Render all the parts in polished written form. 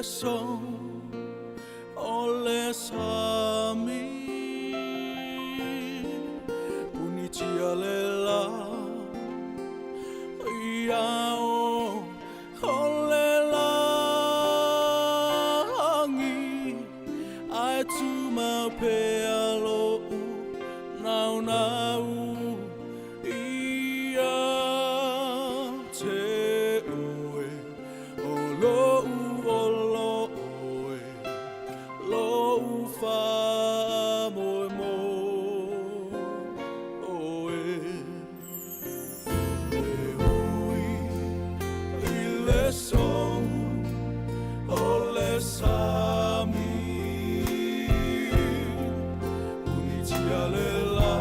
son ole sami unitia lela iao ole langi ai tu ma pe alo nau nau ia te oe o lo oe lo fa mo mo oe e hui i le son o le sami unitia le la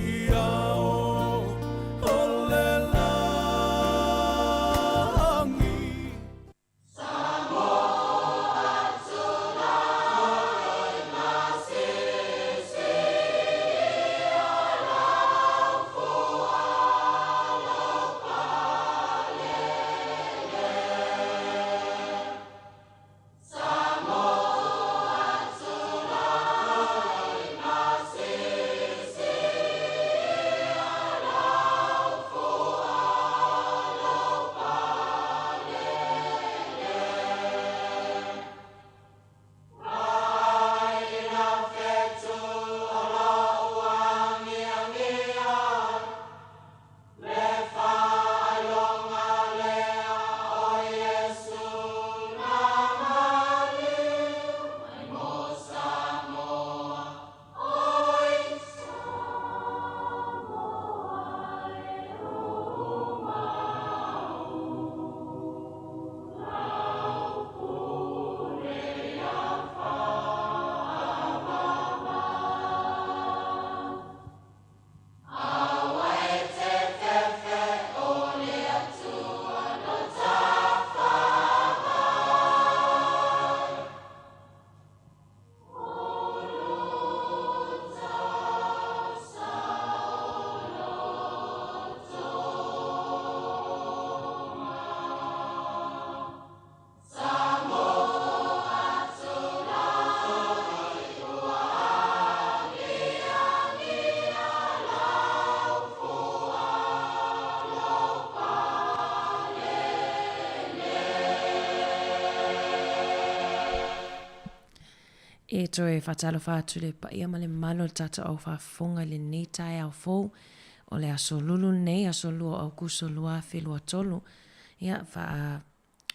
iao o le langi E toi whatalo whātu le pa ia male malo le tata au whafunga le nei tai au fōu o le aso lulu nei aso lua au kuso lua whelua tolu. Ia wha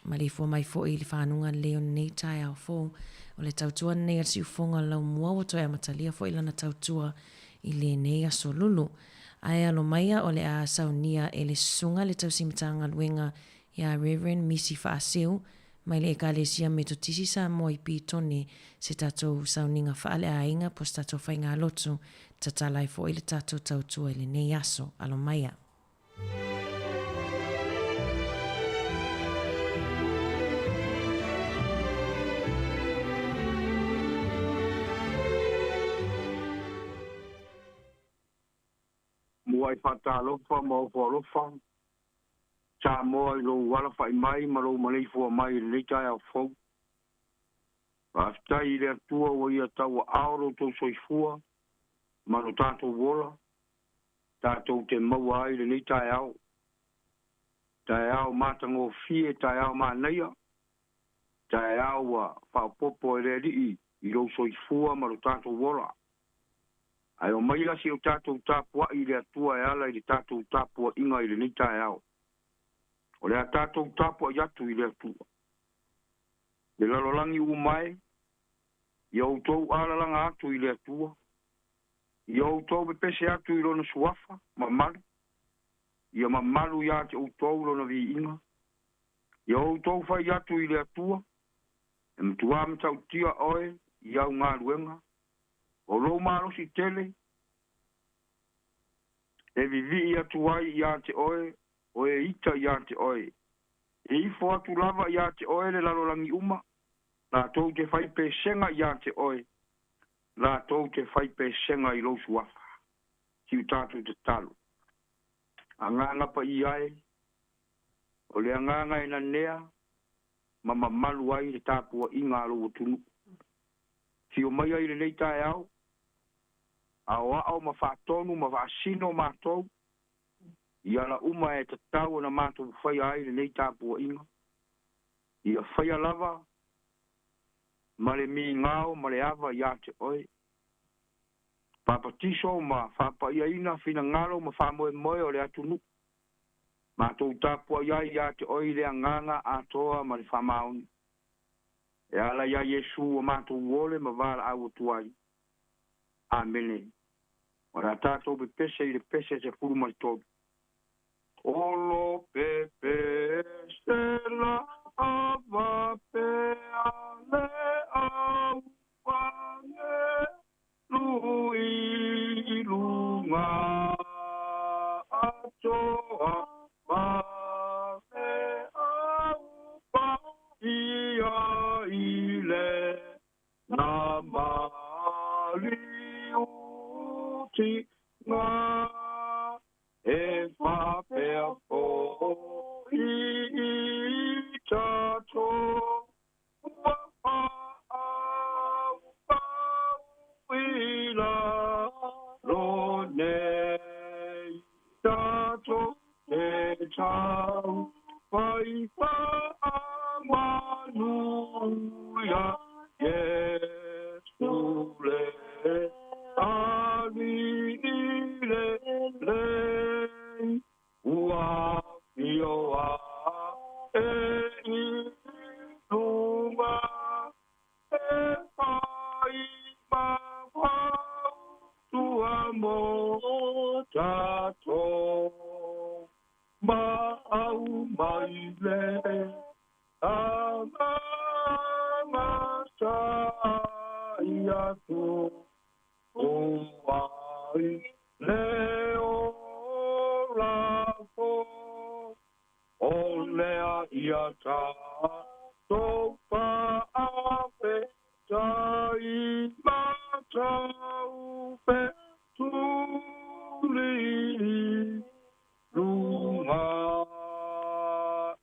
malifua mai fō i le whanunga leo nei tai au fōu o le tautua nei ati ufonga lau mua o toi amatalia fō i lana tautua i le nei aso lulu. Ai alo maia o le a saunia e le sunga le tausimitanga luenga ia Reverend Missy Whaaseu mai le ekalesia me totisi sa mo i pitone se tatou sauninga whaale a inga po se tatou whainga alotu tatalai fo i le tatou tautua i le nei aso alo maia. Mua i whatalofa, mau whalofa. Samoa i lo wala whai mai, ma lo malei fua mai, le tai au fau. Aftai i le atua o ia tau aoro tau soifua, ma lo tātou wola, tātou te maua ai le tai au. Tai au mātango fie, tai au māneia, tai au a whaopopo e le rii, i lo soifua, ma lo tātou wola. Ai o mai lasi o tātou tāpua i le atua e ala i le tātou tāpua inga i le tai au. O le tātou tāpua i atu i le atua. Le lalolangi umai, i autou alalanga atu i le atua. I autou bepese atu i lona suafa, mamalu. I a mamalu i ate autou lona vi inga. I autou fai atu i le atua. E mtua me tau tia oe, i au ngā luenga. O lo malo si tele. E vivi i atu ai i ate oe, o e ita i ate oe. E ifo atu lava i ate oe le lalolangi uma. La tou te fai pe senga i ate oe. La tou te fai pe senga i lo suafa. Ki utatu te talo. Anganga pa i ai. O le anganga ina nea. mamalu ai le tāpua inga alo tunu. Si o mai ai le nei tae au, au ma whaatonu, ma whaasino mātou, ia la uma e tatau na mātou whai ai le nei tāpua inga. Ia whaia lava, ma le mi ngao, ma le ava ia te oi. Papatiso ma whapaia ina, whina ngaro ma whamoe moe o le atunu. Mātou tāpua ia te oi le anganga atoa ma le whamaoni. E ala ia Yesu o mātou wole ma wala au tuai. Amene. O ra tātou be pese i le pese te puru mai tōru. Olo pepe stela ava pe ale au pane lui lunga atoa pane au pa ia ile na mali uti nga e fa per po I tato wa au pa wila lo ne tato e tau pai pa amanu ya Yesu le ali le ua ioa e inuma e pai ma tua mo tato ma au mai le ama sa ia tu uai leo lafo o lea ia ta topa ape tai mata upe tuli lunga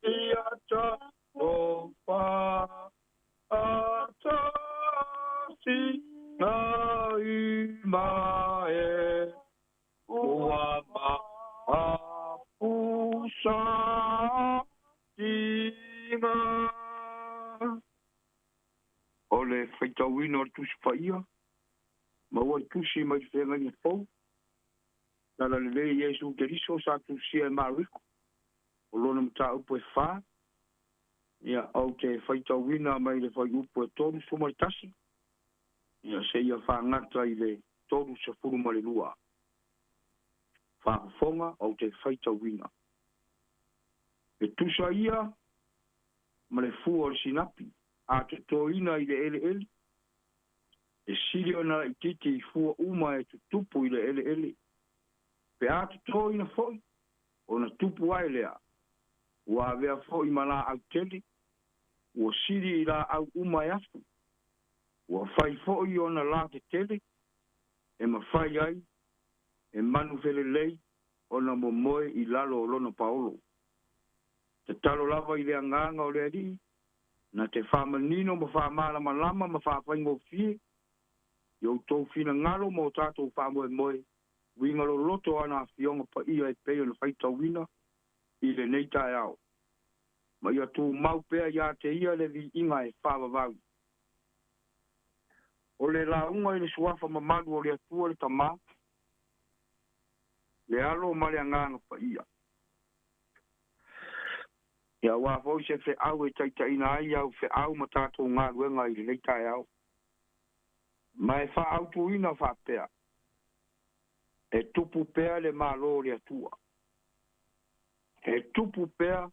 ia ta topa ata si nai mae uama apusa tima ole faitawina o tusi faia maua tusi mai whenga ni fau nala lele Yesu Keriso sa tusi e mariko o lona mta upo e wha ia au te faitawina mai le fai upo e tonu sumaritasi ia se ia whangata i le tonu sa furu male lua whaafonga au te faitawina e tusa ia ma le fua o sinapi a te toina i le ele e siri ona i titi i fua uma e tutupu i le ele pe a te toina foi ona tupu ai lea ua avea foi ma la au tele ua siri i la au uma e afu ua fai foi ona la te tele e ma fai ai e manu felelei ona momoe i lalo o lona paolo te talo lava i le anganga o le ali na te whamanino ma whamala malama ma whawhaingo fie i tau fina ngalo mo tātou whamoe moe wingalo loto ana fionga pa ia e peo na whaitawina i le neita e au ma ia tu mau pea ia te ia le vi inga e whawawau o le launga i le suafa mamadu o le atua le tamā le alo ma le anganga pa ia ia wa foi se fe au e taitaina ai au fe au ma tātou ngā ruenga i le neita e au mai fa autuina fa pea e tupu pea le malo le atua e tupu pea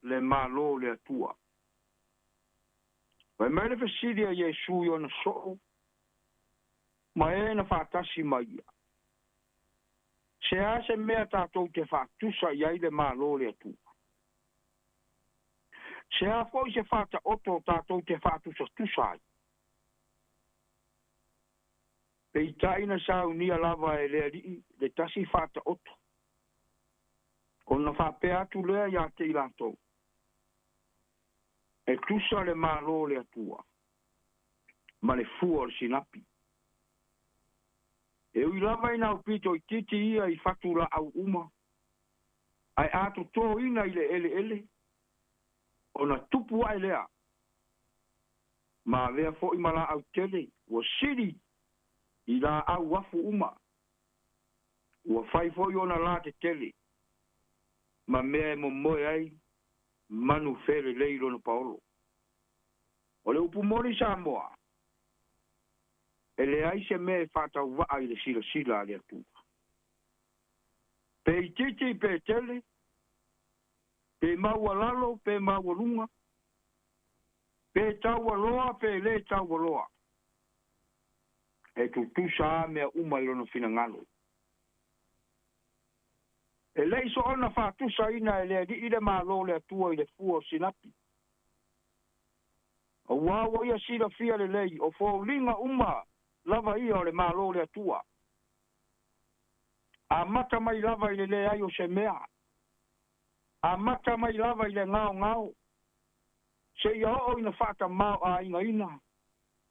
le malo le atua vai mai le fesidia Yesu i ona so'o ma e na fatasi mai ia se a se mea tātou te fatusa i ai le malo le atua se a foi se fata oto tātou te fatusa tusa ai pei taina saunia lava e le ali le tasi fata oto ona fa pe atu lea ia te ilatou E tusa le malo le atua. Ma le fua le sinapi. E ui lava ina upito I titi ia I fatula au uma. Ai ato tō ina I le ele. Ona tupu ai lea. Ma lea fo I mala au tele. Wa siri I la au wafu uma. Wa fai fo I ona la te tele. Ma mea e mo moe ai. Manu fere leiro no paolo. O le upu mori Samoa. E le ai se me whātau waa I le sila le atu. Pe I titi pe tele. Pe maua lalo, pe maua lunga. Pe taua loa, pe le taua loa. E tu sa mea uma I lono fina ngalo. E le iso ona whātusa ina e le di ide malo le atua I le fua sinapi. O wawa ia sila fia le lei, o fo linga uma lava ia o le malo le atua. A mata mai lava I le ai o se mea. A mata mai lava I le ngao. Se ia o ina whata mau a ina.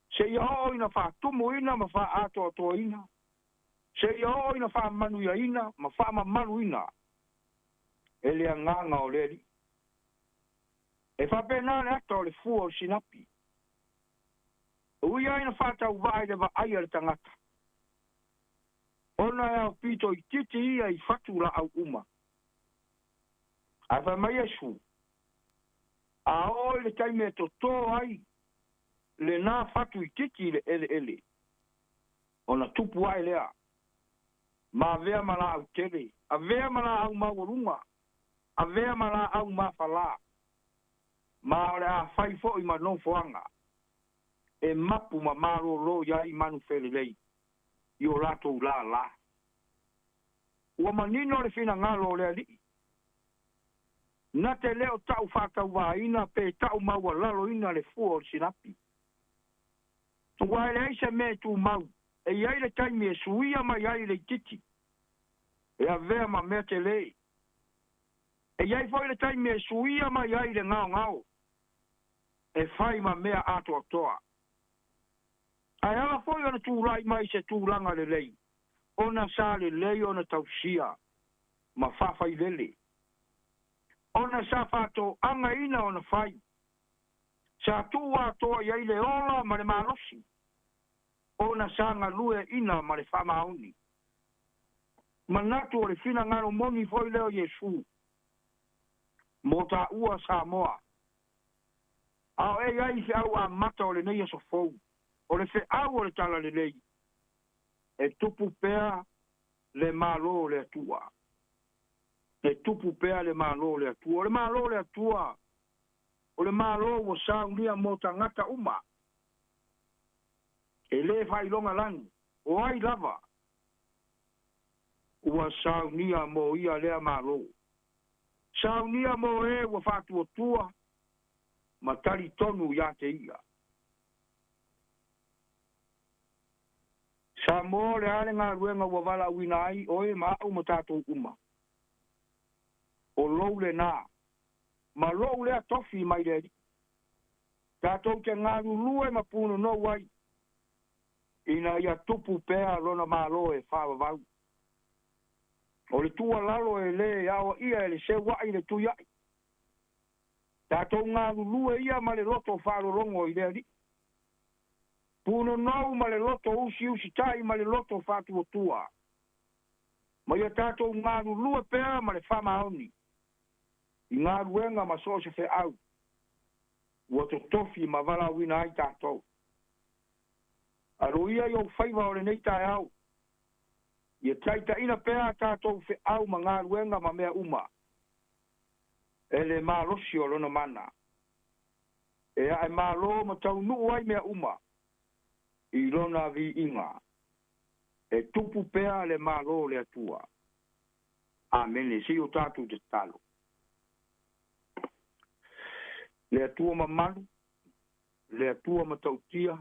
Se ia o ina whatumu ina ma wha ato ato ina. Se ia o ina wha manu ia ina ma wha ma manu ina. E lea nganga o leri. E wha pena le ato o le fua o sinapi. Ui aina whata uvai le wa aia le tangata. Ona e au pito I titi ia I whatula au uma. A wha mai esu. A o le taime to tō ai. Le nā whatu I titi le ele. Ona tupu ai lea. Ma vea mala au tere. A vea mala au maurunga. A vea mala au mawhala. Ma ole a whai fo I mano foanga. E mapu ma maro lo ya I manu fere lei. I o lato la. Ua manino le fina ngalo le ali. Na te leo tau whakau wa ina pe tau maua lalo ina le fua o sinapi. Ua ele aise me tu mau. E iai le taimi e suia ma iai le titi. E a vea ma mea te lei. E iai foi le taimi e suia ma iai le ngao. E fai ma mea ato atoa. Ai ala foi ona tūrai mai se tūlanga le lei. Ona sa le lei ona tausia. Ma whawhai lele. Ona sa whato anga ina ona whai. Sa tua toa iai le ola ma le malosi. Ona sa ngalue ina ma le whamaoni. Manatu o le fina ngaro moni foi leo Yesu. Mo ta ua Samoa. Ao e ai se au a mata o le neia so fou. O le fe au o le tala le lei. E tupu pea le malo le atua. E tupu pea le malo le atua. O le malo le atua. O le malo o saunia mo tangata uma. E le fai longa langu. O ai lava. Ua saunia mo ia lea malo. Saunia mo e ua fatu o tua. Matari tonu ya te ia. Samoa le ale ngā ruenga ua wala uina ai, oe ma au matatou uma. O lou le nā. Ma lou lea tofi mai le. Tātou te ngā rulue ma puno no wai. Ina ia tupu pēa lona mālo e whawa vau. O le tua lalo e le awa ia e le se wai le tuyai. Tātou ngā rulue ia ma le loto wharorongo i le ali. Puno nau ma le loto usi tai ma le loto fatu o tua. Ma ia tātou ngā rulue pēa ma le whamaoni. I ngā ruenga ma so se fe au. Ua to tofi ma wala wina ai tātou. Aro ia iau whaiva o le nei tai au. Ia taita ina pēa tātou fe au ma ngā ruenga ma mea uma. E le mālosi o lona mana. E ai mālo ma tau nuu ai mea uma. I lona vi inga. E tupu pea le malo le atua. Amen. E si o tātou te talo. Le atua ma malu. Le atua ma tautia.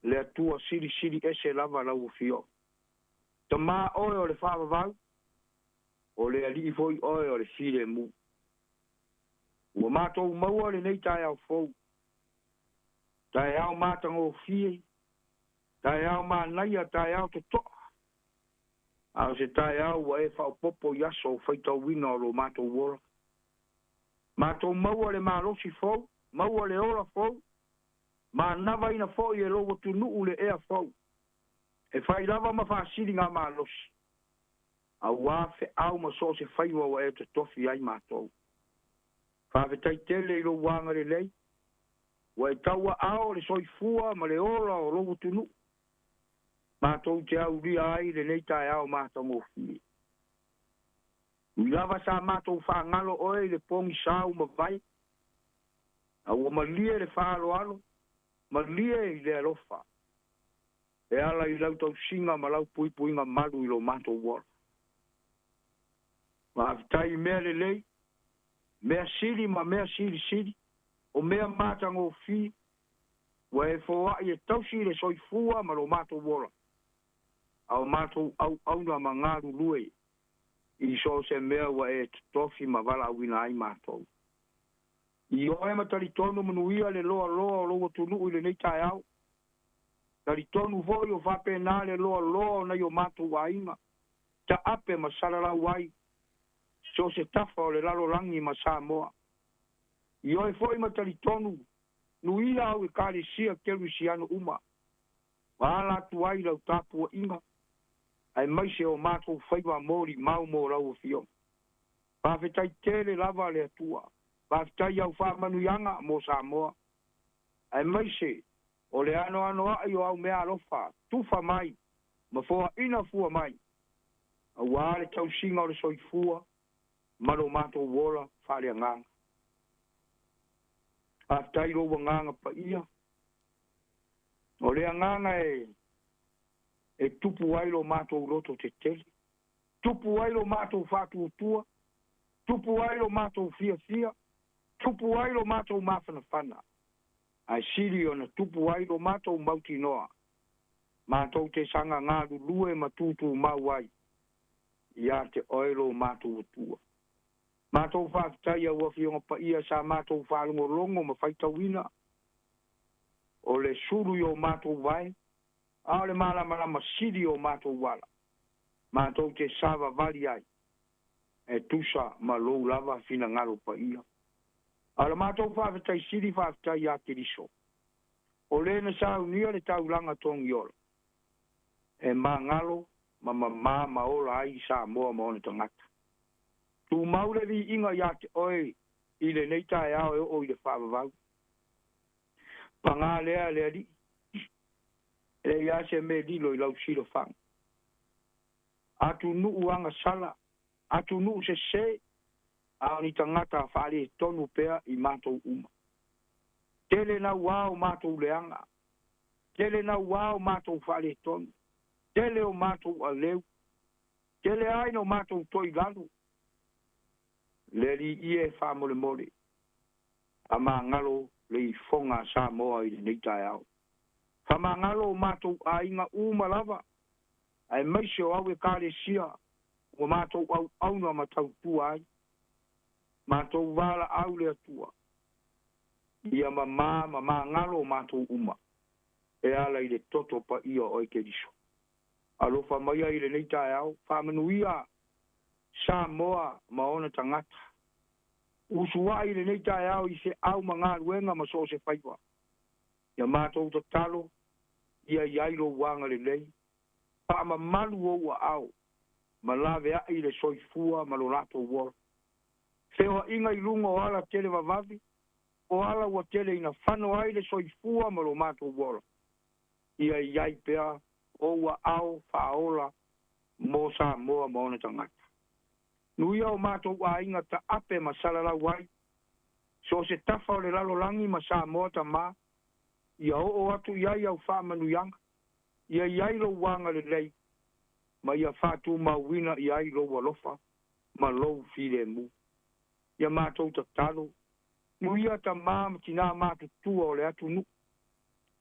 Le atua siri ese lava lau fio. Ta mā oe o le whāwa vau. O le ali foi oe o le sire mu. Ua mātou maua le nei tae au fou. Tae au mātango fie. Tae au mānaia, tae au te toa. Au se tae au wa e whao popo yaso o whaitau wina o lo mātou wora. Mātou maua le mālosi fou, maua le ora fou. Mā nawa ina fou i e lo watu nuu le ea fou. E whai lava ma whaasiri ngā mālosi. A wafe au ma so se whaiwa wa e te tofi ai mātou. Whawhetai tele i lo wanga le lei. Wa e taua ao le soifua ma le ora o lo watu nuu. Mātou te au ria ai le nei tae ao mātou ngofi. Lava sa mātou whaangalo oe le pongi sau ma vai. A ua malie le whaalo alo. Malie i le alofa. E ala i lau tau singa ma lau pui pui ngā malu i lo mātou wara. Ma avitai mea le lei. Mea siri ma mea siri siri. O mea mātou ngofi. Wa e fōa i e tausi le soifua ma lo mātou wara. Au mātou au na ma ngāru lue. I so se mea wa e tofi ma wala awina ai mātou. I oe ma tari tonu manuia le loa loa o loa tunu i le nei tae au. Tari tonu voi o whape nā le loa loa na i o mātou wa inga. Ta ape ma sarara wai. So se tafa o le lalo rangi ma Samoa. I oe foi ma tari tonu. Nuia au e kare sia keru si anu uma. Wa ala tuai lau tapu o inga. Ai mai se o mātou whaiwa mori mau mō rau o fio. Pāwhetai tele lava le atua. Pāwhetai au whamanuianga mō Samoa. Ai mai se o le ano ai o au mea alofa. Tufa mai. Ma fōa ina fua mai. A wāre tau singa o le soifua. Maro mātou wola whare nganga. Pāwhetai roa nganga pa ia. O le nganga e tupu wailo mātou roto te tele. Tupu wailo mātou whātu utua. Tupu wailo mātou fia fia. Tupu wailo mātou mawhana whana. Ai siri o na tupu wailo mātou mauti noa. Mātou te sanga ngāru lue ma tūtū mauai. Ia te oilo mātou utua. Mātou whātai a wawhionga pa ia sa mātou whālungo longo ma whaitawina. O le suru i o mātou vai. A le malama siri o mātou wala. Mātou te sava vali ai. E tusa ma lou lava fina ngaro pa ia. A le mātou whawhetai siri whawhetai a kiriso. O le na sa unia le taulanga tongi ola. E mā ngalo ma ola ai Samoa ma ona tangata. Tu maule vi inga ia te oi i le neita e ao e o i le whawavau. Panga lea li. E ia se me dilo i lau silo whang. Atu nuu anga sala. Atu nuu se. A ni tangata whaare tonu pea i mātou uma. Tele na wao mātou leanga. Tele na wao mātou whaare tonu. Tele o mātou a leu. Tele aino mātou toi lalu. Leri ie whamole mole. A mā ngalo le i whonga Samoa i le neitai au. Whamangalo mātou a inga umalava. Ai maise o au e kāre sia. O mātou au auna matau tua ai. Mātou wala au le atua. Ia ma ngalo mātou uma. E ala i le toto pa ia o e keriso. Alofa maia i le neitai au. Whamanuia Samoa ma ona tangata. Usua i le neitai au i se au ma ngā ruenga ma so se whaiwa. Ia mātou ta talo. Ia iairo wanga le lei. Pa ma malu o ua au. Ma lave a i le soifua ma lo lato wora. Sewa inga i lunga o ala tele vavavi. O ala ua tele ina whano ai le soifua ma lo mato wora. Ia iai pea o ua au whaola mo Samoa ma ona tangata. Nuia o mato ua inga ta ape ma salala wai. So se tafa o le lalo langi ma Samoa ta maa. Ia o atu iai au whamanuianga. Ia iai lo wanga le lei. Ma ia whātu mawina iai lo walofa. Ma lo file mu. Ia mātou ta talo. Nuia ta māma tina mātu tua o le atu nu.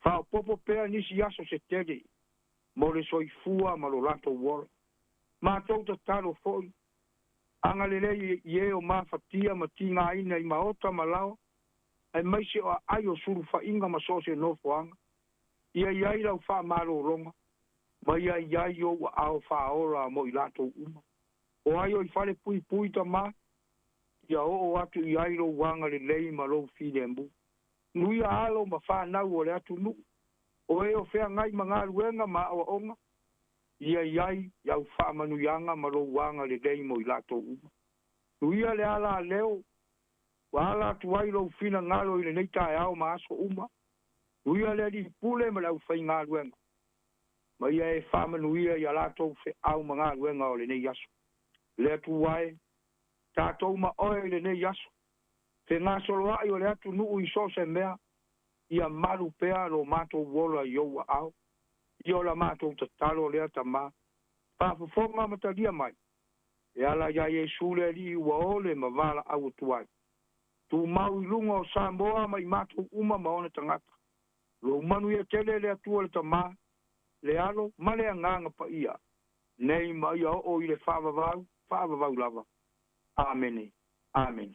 Whao popo pēa nisi aso se tele. Mo le soifua ma lo lato wora. Mātou ta talo foi. anga le ye o mafatia matinga ina I maota malao ai mai se o ai o suru fa inga ma so se no foanga ia ia ila fa malo ronga mai ia ia o au fa ora mo ilato uma o ai o fale pui pui ta ma ia o atu ia ilo wanga le lei ma lo fi dembu nui alo ma fa na o le atu nu o e o fea ngai manga luenga ma o onga ia ia fa manu yanga ma lo wanga le lei mo ilato uma nui ale ala leo wala tuai lo fina ngalo ile nei tai au maso uma uia le di pule ma lau fai ngā luenga ma ia e whama nuia ia lato fe au ma ngā luenga o le nei yaso le atu wae tātou ma oe le nei yaso fe ngā solo ai o le atu nuu I so se mea ia maru pea lo mato wola iou au ia la mato tatalo le ata ma whaafafonga matalia mai e ala ia Yesu le li ua ole ma wala au tuai tu mau lunga o Samoa mai mato uma maona tangata lo manu ia tele le atua le tama le alo male anganga pa ia nei mai o I le whaavavau lava amen amen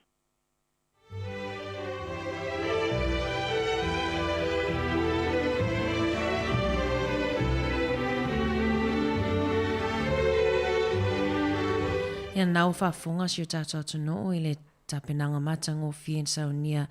Ia nau whaafonga si o tātou atono I le tapenanga matango fien saunia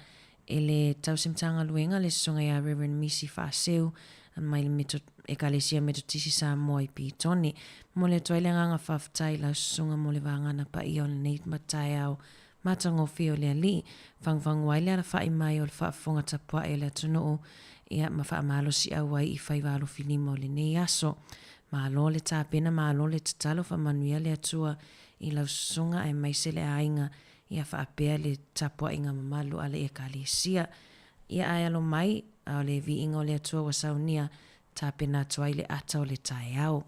e le tausimtanga luenga le songa ia Reverend Misi Whaaseu mai le ekalesia metotisi Samoa I Pitoni mo le toile nganga whaftai la songa mo le vangana pa I o le neit matai au matango fio le ali whangwang waile ala whai mai o le whaafonga tapua e le atono ia ma whaamalo si au ai I whaivalo filima o le nei aso malo le tapena malo le tatalo whamanuia le atua I lau songa ai mai se le ainga ia whaapea le tapua inga mamalu ale e kalesia. Ia ai alo mai au le vi inga o le atua wa saunia tapena tuai le ata o le tae au.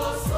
was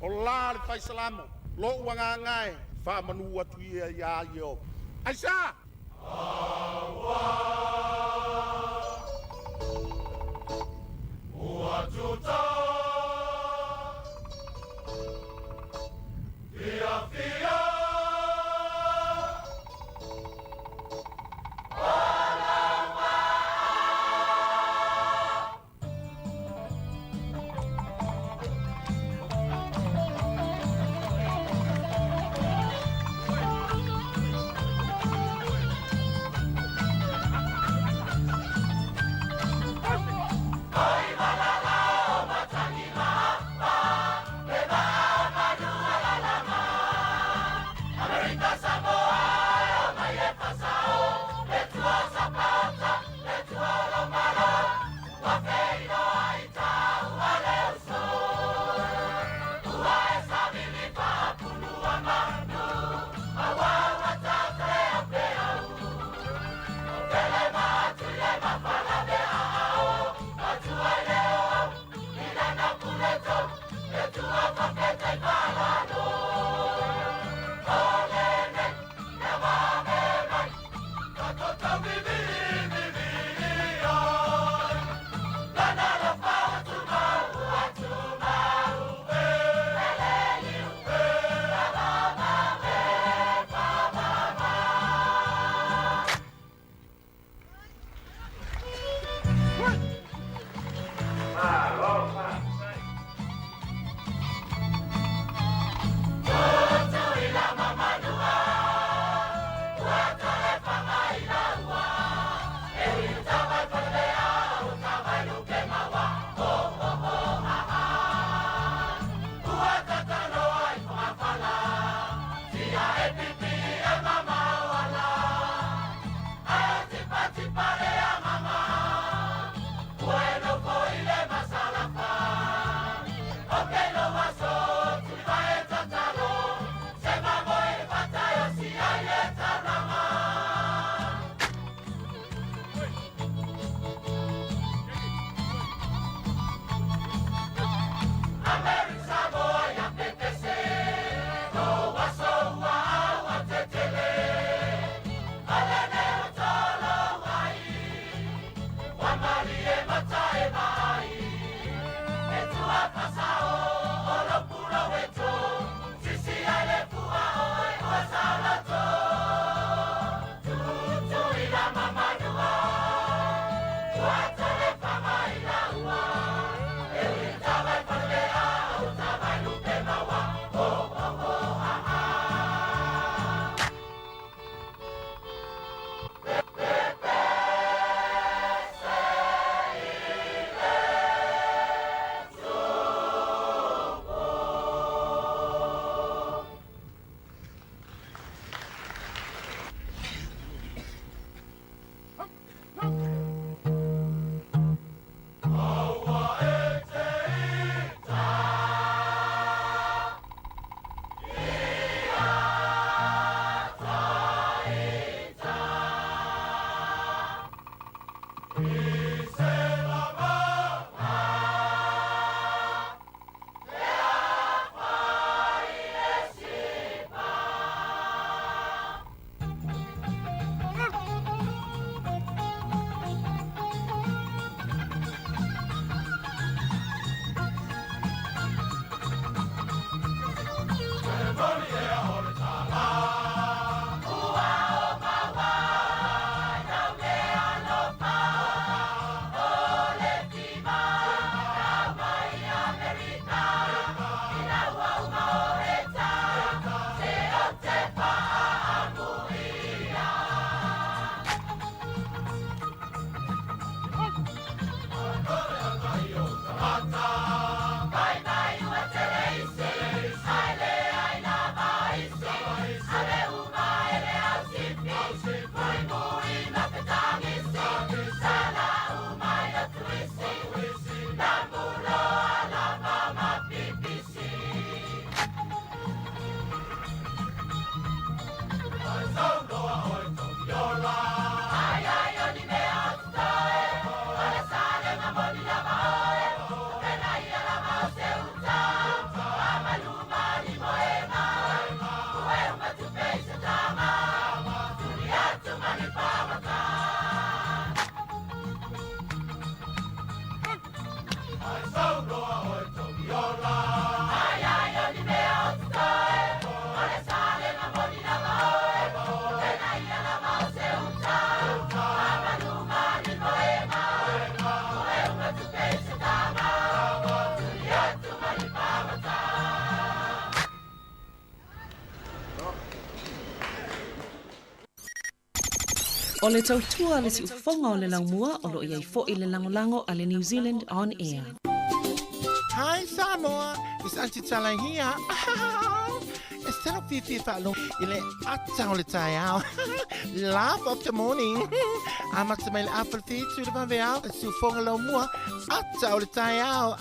O la le fai salamo. Lo wanga ngai. Fa manu atu ia yo. Aisa! O le tautua le si ufonga o le laumua o lo iai fo i le langolango a le New Zealand On Air. Hi Samoa, it's Auntie Tala here. Instead of Fifi Falo, ile ata o le tai au. Laugh of the morning. I'm at my apple feet to the van out, si ufonga laumua, ata o le tai au.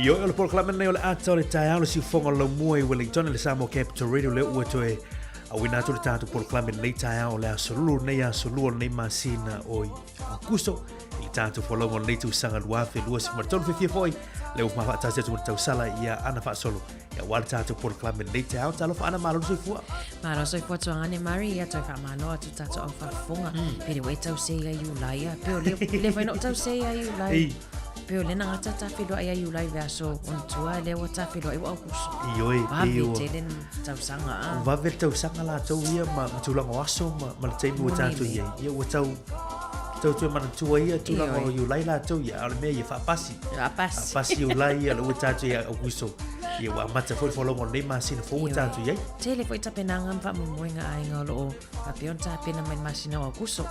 Yo le por clamen nei le ata le tai au le si fonga lo moi Wellington le Samoa Capital Radio le ua toe a wina tu le tatu por clamen nei tai au le asolulu nei asolulu nei masina oi kuso le tatu for longo nei tu sanga luafe lua si marton fifia foi le uma fa tasi tu tau sala ia ana fa solo ya wal tatu por clamen nei tai au talo fa ana malo so fua Malo so fua tu ngane mari ia toi fa malo tu tatu au fa fonga pere we tau se ia you laia pe le fa no tau se ia you laia Peo lena ngata tawhiro ai ai ulai veaso on tua le wa tawhiro ai wa kuso. Ioi, ioi. Telen tausanga. Vavel tausanga la tau ia ma tulanga waso ma le teimu tatu ia. Ia wa tau tu mana tua ia tulanga ulai la tau ia ale me ia fa pasi. Pasi. Pasi ulai ia le tatu ia kuso. Ia wa mata foi folongo nei masina fo tatu ia. Tele foi tapenanga fa momoinga ai ngalo a pion tapena mai masina wa kuso.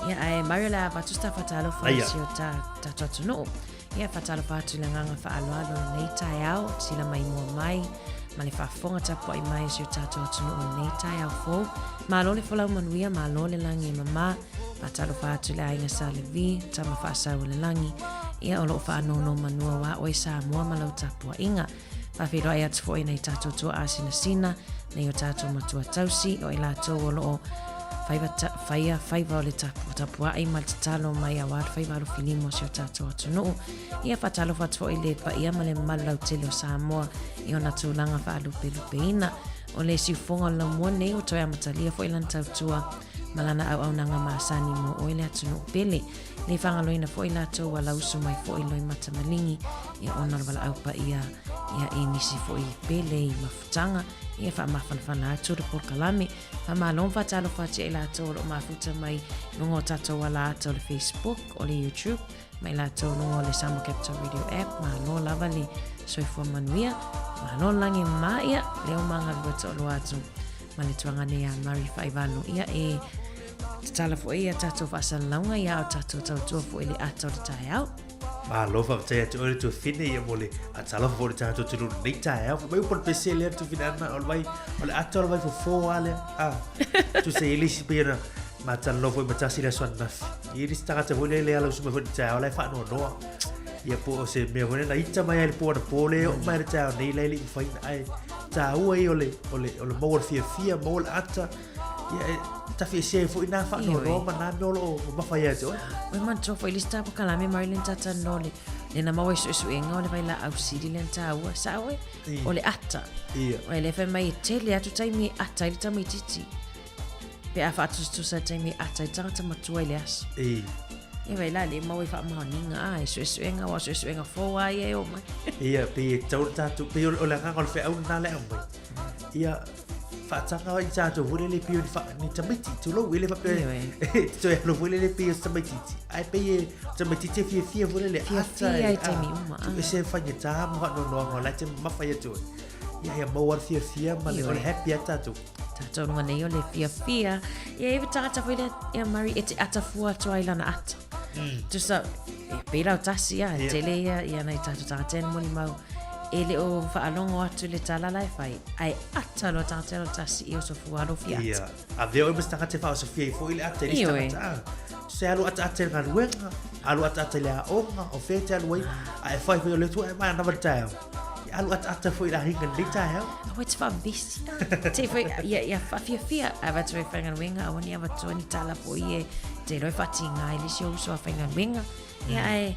Ia ai Marila va tu sta fatalo fa sio ta tatu no. Ia fatalo fatu langanga fa aloalo nei tai au sila mai mo mai ma le fafonga tapo ai mai sio tatu no nei tai au fo ma lo le fola manuia ma lo le langi mama fatalo fatu le ainga sa le vi tama fa sa le langi ia o lo fa no manua wa o sa mo ma lo tapo inga fa firo ai atu fo nei tatu to asina sina nei o tatu matua tausi o ila to o lo faiva o le tapua ai mal talo mai a war faiva lo filimo sio tato atu no ia fatalo fatu i le pa ia male malau tele o Samoa i ona tulanga fa alu pelupeina o le si fonga la mo nei o toia matalia fo ilan tautua malana au nanga masani mo o ile atu no pele le fanga loina fo ila to wala usu mai fo ilo i matamalingi ia ona wala au pa ia inisi fo i pele i mafutanga ia fa mafana atu de por kalame fa malon fa talo fa che ila to lo mafuta mai lungo tato wala to le Facebook o le YouTube mai la to lungo le Samoa Capital Radio app ma lo lavali so fo manuia ma lo langi maia le o manga lo to lo atu ma le tuangane ya mari fa ivalo ia e tala fo ia tato fa salanga ia o tato to fo ile ato de tai au Ma lo fa te tu ore tu fine ia mole a tala fo ta tu tu nei ta vai por pesele tu finana ol vai ol atol vai fo ale tu sei lì si pira ma tan lo foi ma si la sonna iri sta ta vole le ala su me fo ta ol fa no ia po se me vole na ita mai al por pole o mai ta nei le li fai ai ta ue ole mo fia mo ata ia ta fi se fo ina fa no ma na no ma fa ia jo we man to foi lista po kala me Marilyn tata nole le na mawe su enga ole vai la au sidi len ta ua sa we ole ata ia ole fe mai tele atu tai mi ata ile ta mi titi pe a fa tu sa tai mi ata ta ma tu ile as ia vai la le mawe fa ma ninga ai su enga wa su enga fo ai e o mai ia pe tau tu pe ole nga ngol fe au na le au ia fatanga i tato vole le pio ni tamiti tu lo wele fa pe to e lo vole le pio tamiti ai pe tamiti te fia vole le fia ai te mi uma e se fa ni ta mo no la te ma fa tu ia mo war fia ma le happy tato tato no nei ole fia ia e tata vole ia mari e ata fua to ai lana ata tu sa e pe la tasi ia tele ia nei tato tata mo ni mau ele o whaalongo atu le tala lai whai. Ai ata lo tātelo tasi i o so fuaro fiata. Ia. A veo e mistanga te whao so fia i fo ile ata i listanga ta. Se alu ata ngā ruenga, alu ata le a onga, o whete alu wai, a e whai fio le tu e mai anawa tau. Alu ata fo ile a hinga le tau. O it's wha visi. Te fo ia fia, a watu e whainga ruenga, a wani a watu ni tala po i e te roi whati ngā ili si o so a whainga ruenga. Ia e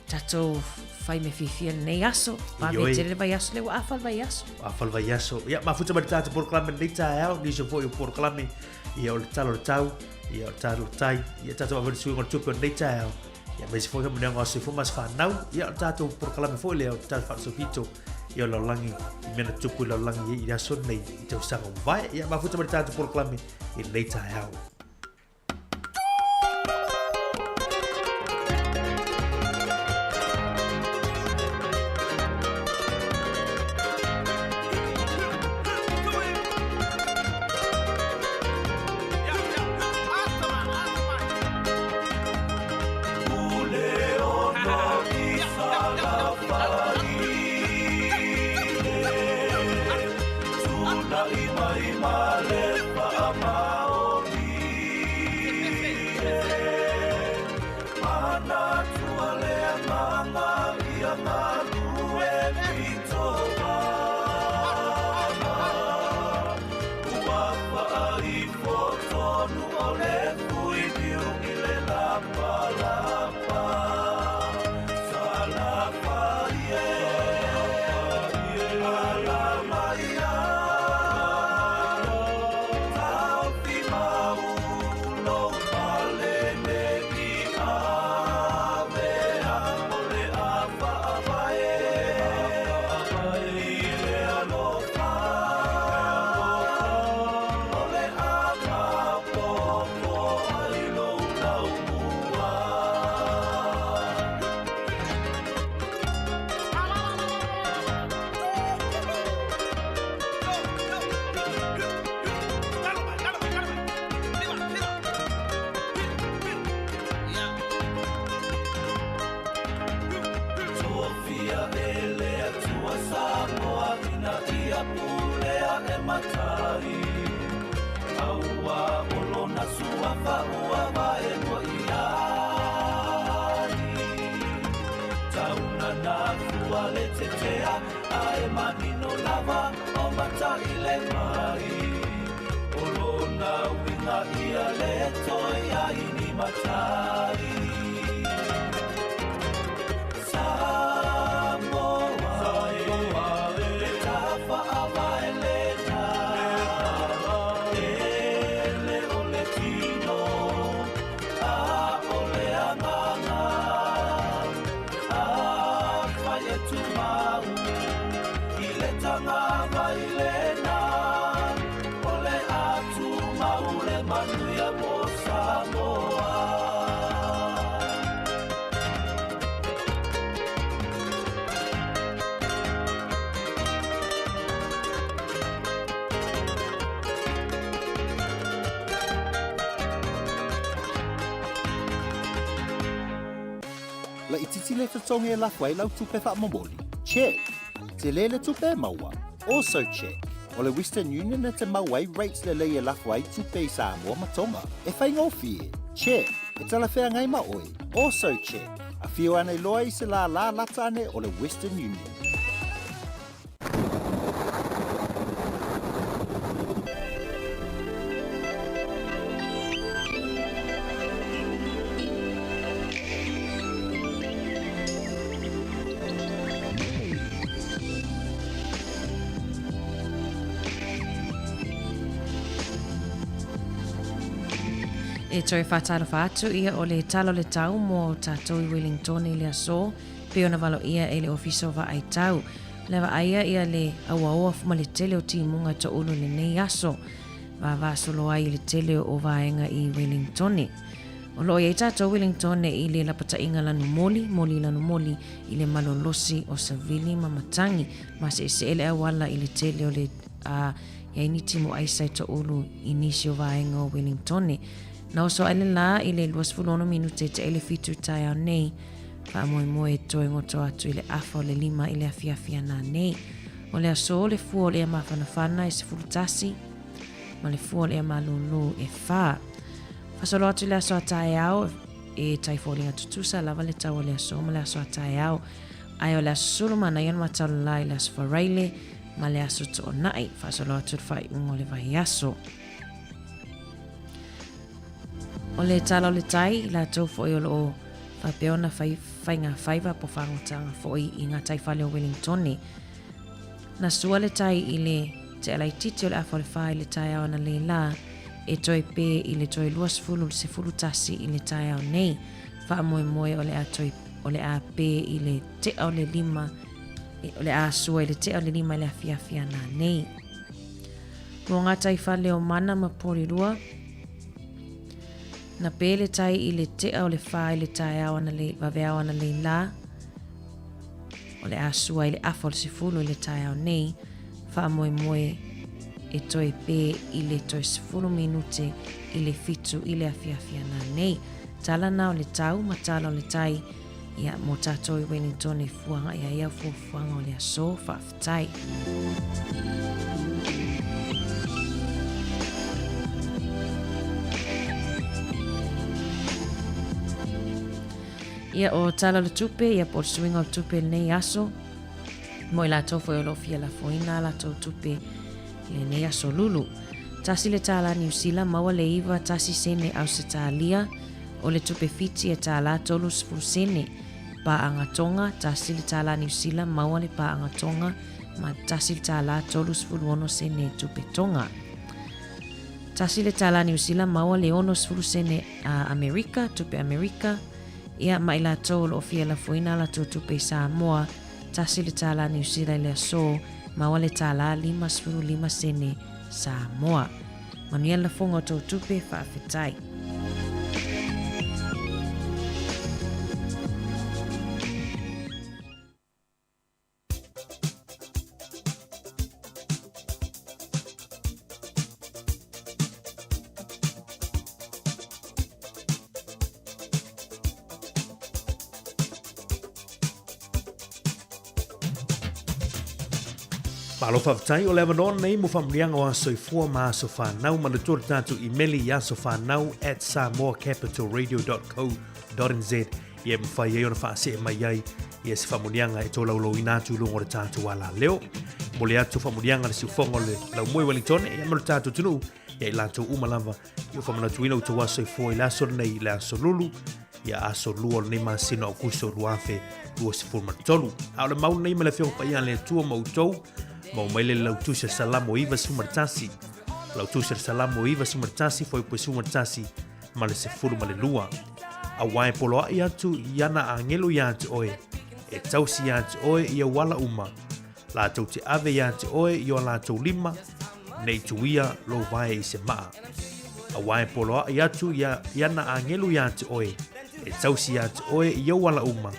tato fai me fifia nei aso pa me tere vai aso le afal vai aso ia ma futa marita te por klame nei ta ni so foi por klame ia o talo tau ia talo tai ia tato va versu ngor tupo nei ta ia me se foi mo ngo se fu mas fa nau ia tato por klame foi le tal fa so pito ia lo langi me na tupo lo langi ia so nei te sa vai ia ma futa marita te por klame nei ta la ititi le tatonga e lafua i lau tupe wha mamoli. Check. Te le tupe maua. Also check. O le Western Union e te mauai rates le leia lafua i tupe i Samoa matonga. E whai ngofi e. Check. E tala whea ngai ma oi. Also check. A whio ana i loa i se la lata ane o le Western Union. E toi whatalo whātu ia o le talo le tau mō tātou i Wellington i le aso, pe ona walo ia e le ofiso wa ai tau. Lewa aia ia le aua fuma le tele o timunga to ulu le nei aso, wa vasolo ai le tele o vaenga i Wellington. O lo ia tātou Wellington i le lapata inga lanu moli i le malolosi o Savili Mamatangi, ma se ele awala i le tele o le ia initi mo aisai to ulu inisi o vaenga o Wellington. Na oso ale la i le 20 minute te ele fitu tai au nei, pa moe toe ngoto atu i le afa o le 5 i le afiafia na nei. O le aso le fua o le mawhanawhana e se fulutasi, ma le fua o le malulu e wha. Fasolo atu le aso a tai au e tai fōlinga tutusa lava le tau o le aso, ma le aso a tai au. Ai o le aso sulumana ian matalo la i le aso wharaile, ma le aso to o nai, fasolo atu le whai ungo le vahi aso. O le tala o le tai, la tau fo i o lo whapeona whainga whaiva po whangotanga fo i ngā tai whale o Wellington. Na sua le tai i le te alai titi o le afa o le whai le tai au na le la, e toi pē i le toi luas fulu se fulu tasi i le tai au nei, wha moe o le a toi o le a pē i le te au le 5, o le a sua i le te au le 5 i le afiafia na nei. Ro ngā tai whale o mana ma porirua, na pele tai i le te au le whai le tai au ana le waweau ana le la, o le asua i le afol se fulu i le tai au nei, wha moe e toi pē i le toi se fulu minute i le fitu i le afiafia na nei. Tala na o le tau, ma tala o le tai, ia mo tātou i Wellington e fuanga ia ia fuanga o le aso whaafitai. Ia o tala le tupe, ia por swinga o tupe nei aso. Mo i la tofo e lofia la foina la tau tupe le nei aso lulu. Tasi le tala New Zealand maua le iwa tasi sene au se talia. O le tupe fiti e tala tolu sfuru sene. Pa angatonga, tasi le tala New Zealand maua le pa angatonga. Ma tasi le tala tolu sfuru ono sene tupe tonga. Tasi le tala New Zealand maua le ono sfuru sene Amerika, tupe Amerika. Ia mai la tolu o fia la foina la tupe Samoa, tasi le tala New Zealand le aso, maua le tala 5 sene Samoa. Manuia la fonga o tupe whaafetai. Malo whawtai o lewa non nei mo whamrianga o aso i fua ma aso whanau ma le tōre tātu emaili i aso whanau @samoacapitalradio.co.nz i e mwhai e ona whaase e mai ai i e se whamunianga e tō laulo i nātu longo re tātu wala leo. Mo le atu whamunianga le siufongo le lau moe Wellington e amalo tātu tunu i e lātu umalava i o whamanatuina o tō aso i fua i le aso nei le aso lulu i a aso lua le nema sina o kuso ruafe lua se fulma tolu. A le mau nei me le whio pa ia le tua mautou mau maile lau tusa salamo iwa sumartasi. Lau tusa salamo iwa sumartasi foi po sumartasi ma le se fulu ma le lua. A wae polo ai atu iana a ngelu i atu oe. E tausi i atu oe i a wala uma. La tau te ave i atu oe i o la tau 5. Nei tuia lo vae i se maa. A wae polo ai atu iana a ngelu i atu oe. E tausi i atu oe i a wala uma.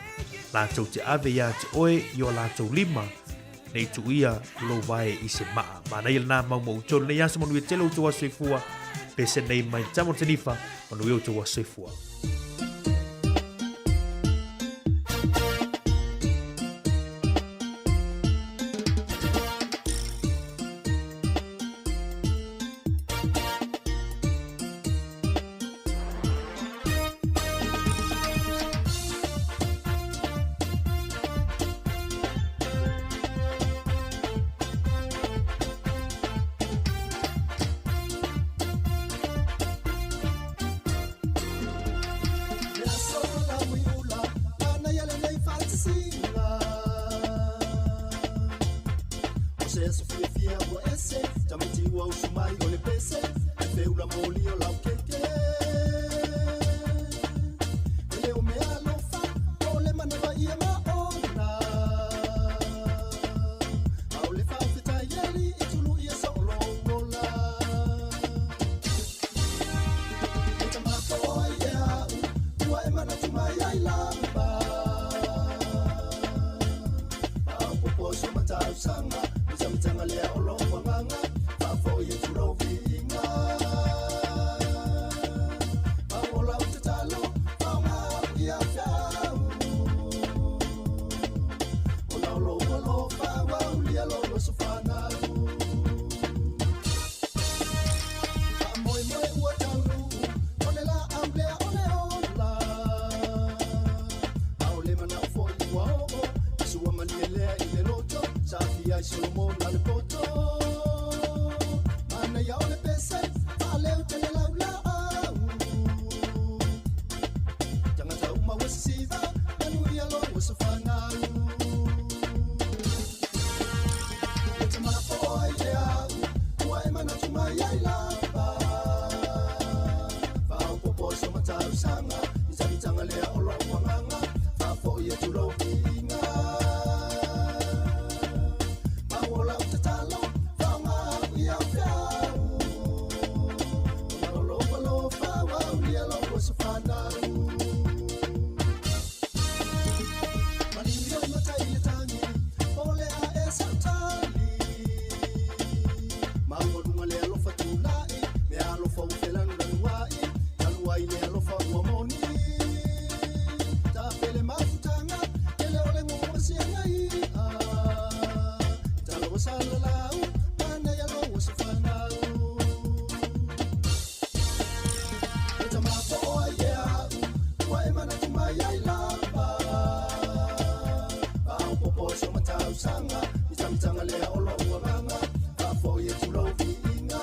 La tau te ave i atu oe i o la tau 5. Nei tuia lo vai i se maa. Ma nei na mau mau tonu nei asa manu i telo utu wa soifua. Pese nei mai tamo tanifa manu i utu wa soifua. ura moli o lau keke ele o mea lofa o le manawa ia maona au le fau fita yeli i tulu ia sa o longola e tamako ai au ua e mana tumai ai lamba au poposo matau sanga Tanga lea o lo wanganga Fafo ia turo vinga Paola o te talo Paunga ia fiau O lau lo walo Pawa ulia lo lo sofanaru Amoe moe ua tauru Ole la amblea ole ola Aole mana o fo i ua o Isua mani lea i le loto Safi ai sumo na le poto Mana ya ole pese Aleu tele lau la au Tanga tau ma wasisiva Manu ia lo wasafangau Ete mapo ai e au Ua e mana tumai ai lapa Fao popo so matau sanga Isami tanga lea o lo wanganga Fafo ia turo vinga Paola o te talo Whaunga ia whiau Ona lo walo whaua ulia lo wasa whanau Malimi o matai e tangi Ole a e sautali Maua runga le alofa tūlai Me alofa uwhelanu ranuai Taluai le alofa uamoni Ta pele mafutanga Ele ole ngoma sianga ia Talo wasalalau Mana ya lo wasafangau Eta mapo ai e au Ua e mana tumai ai lapa Pao popo so matau sanga Itamitanga lea o lo uamanga Pafo ia tulo vinga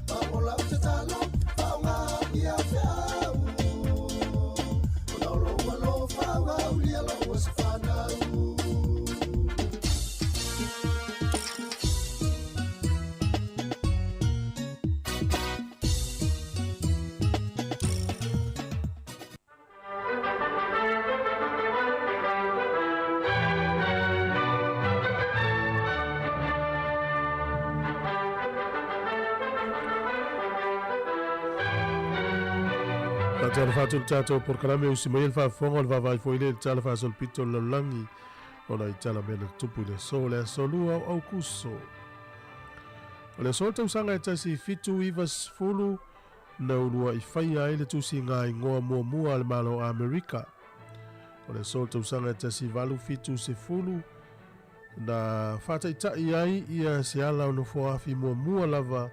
Paola o te talo Paunga ia whiau Ona lo walo whaua ulia lo wasafangau La tala fatu tato por kalame usi mai fa fonga va vai foi le tala fa sol pito lo langi ona i tala mena tupu le sole solua au kuso le sol tau sanga e tasi fitu ivas fulu na ulua i fai ai le tusi ngai ngoa mua mua le malo Amerika o le sol tau sanga e tasi valu fitu se fulu na fata i tai ai ia se ala ono foafi mua mua lava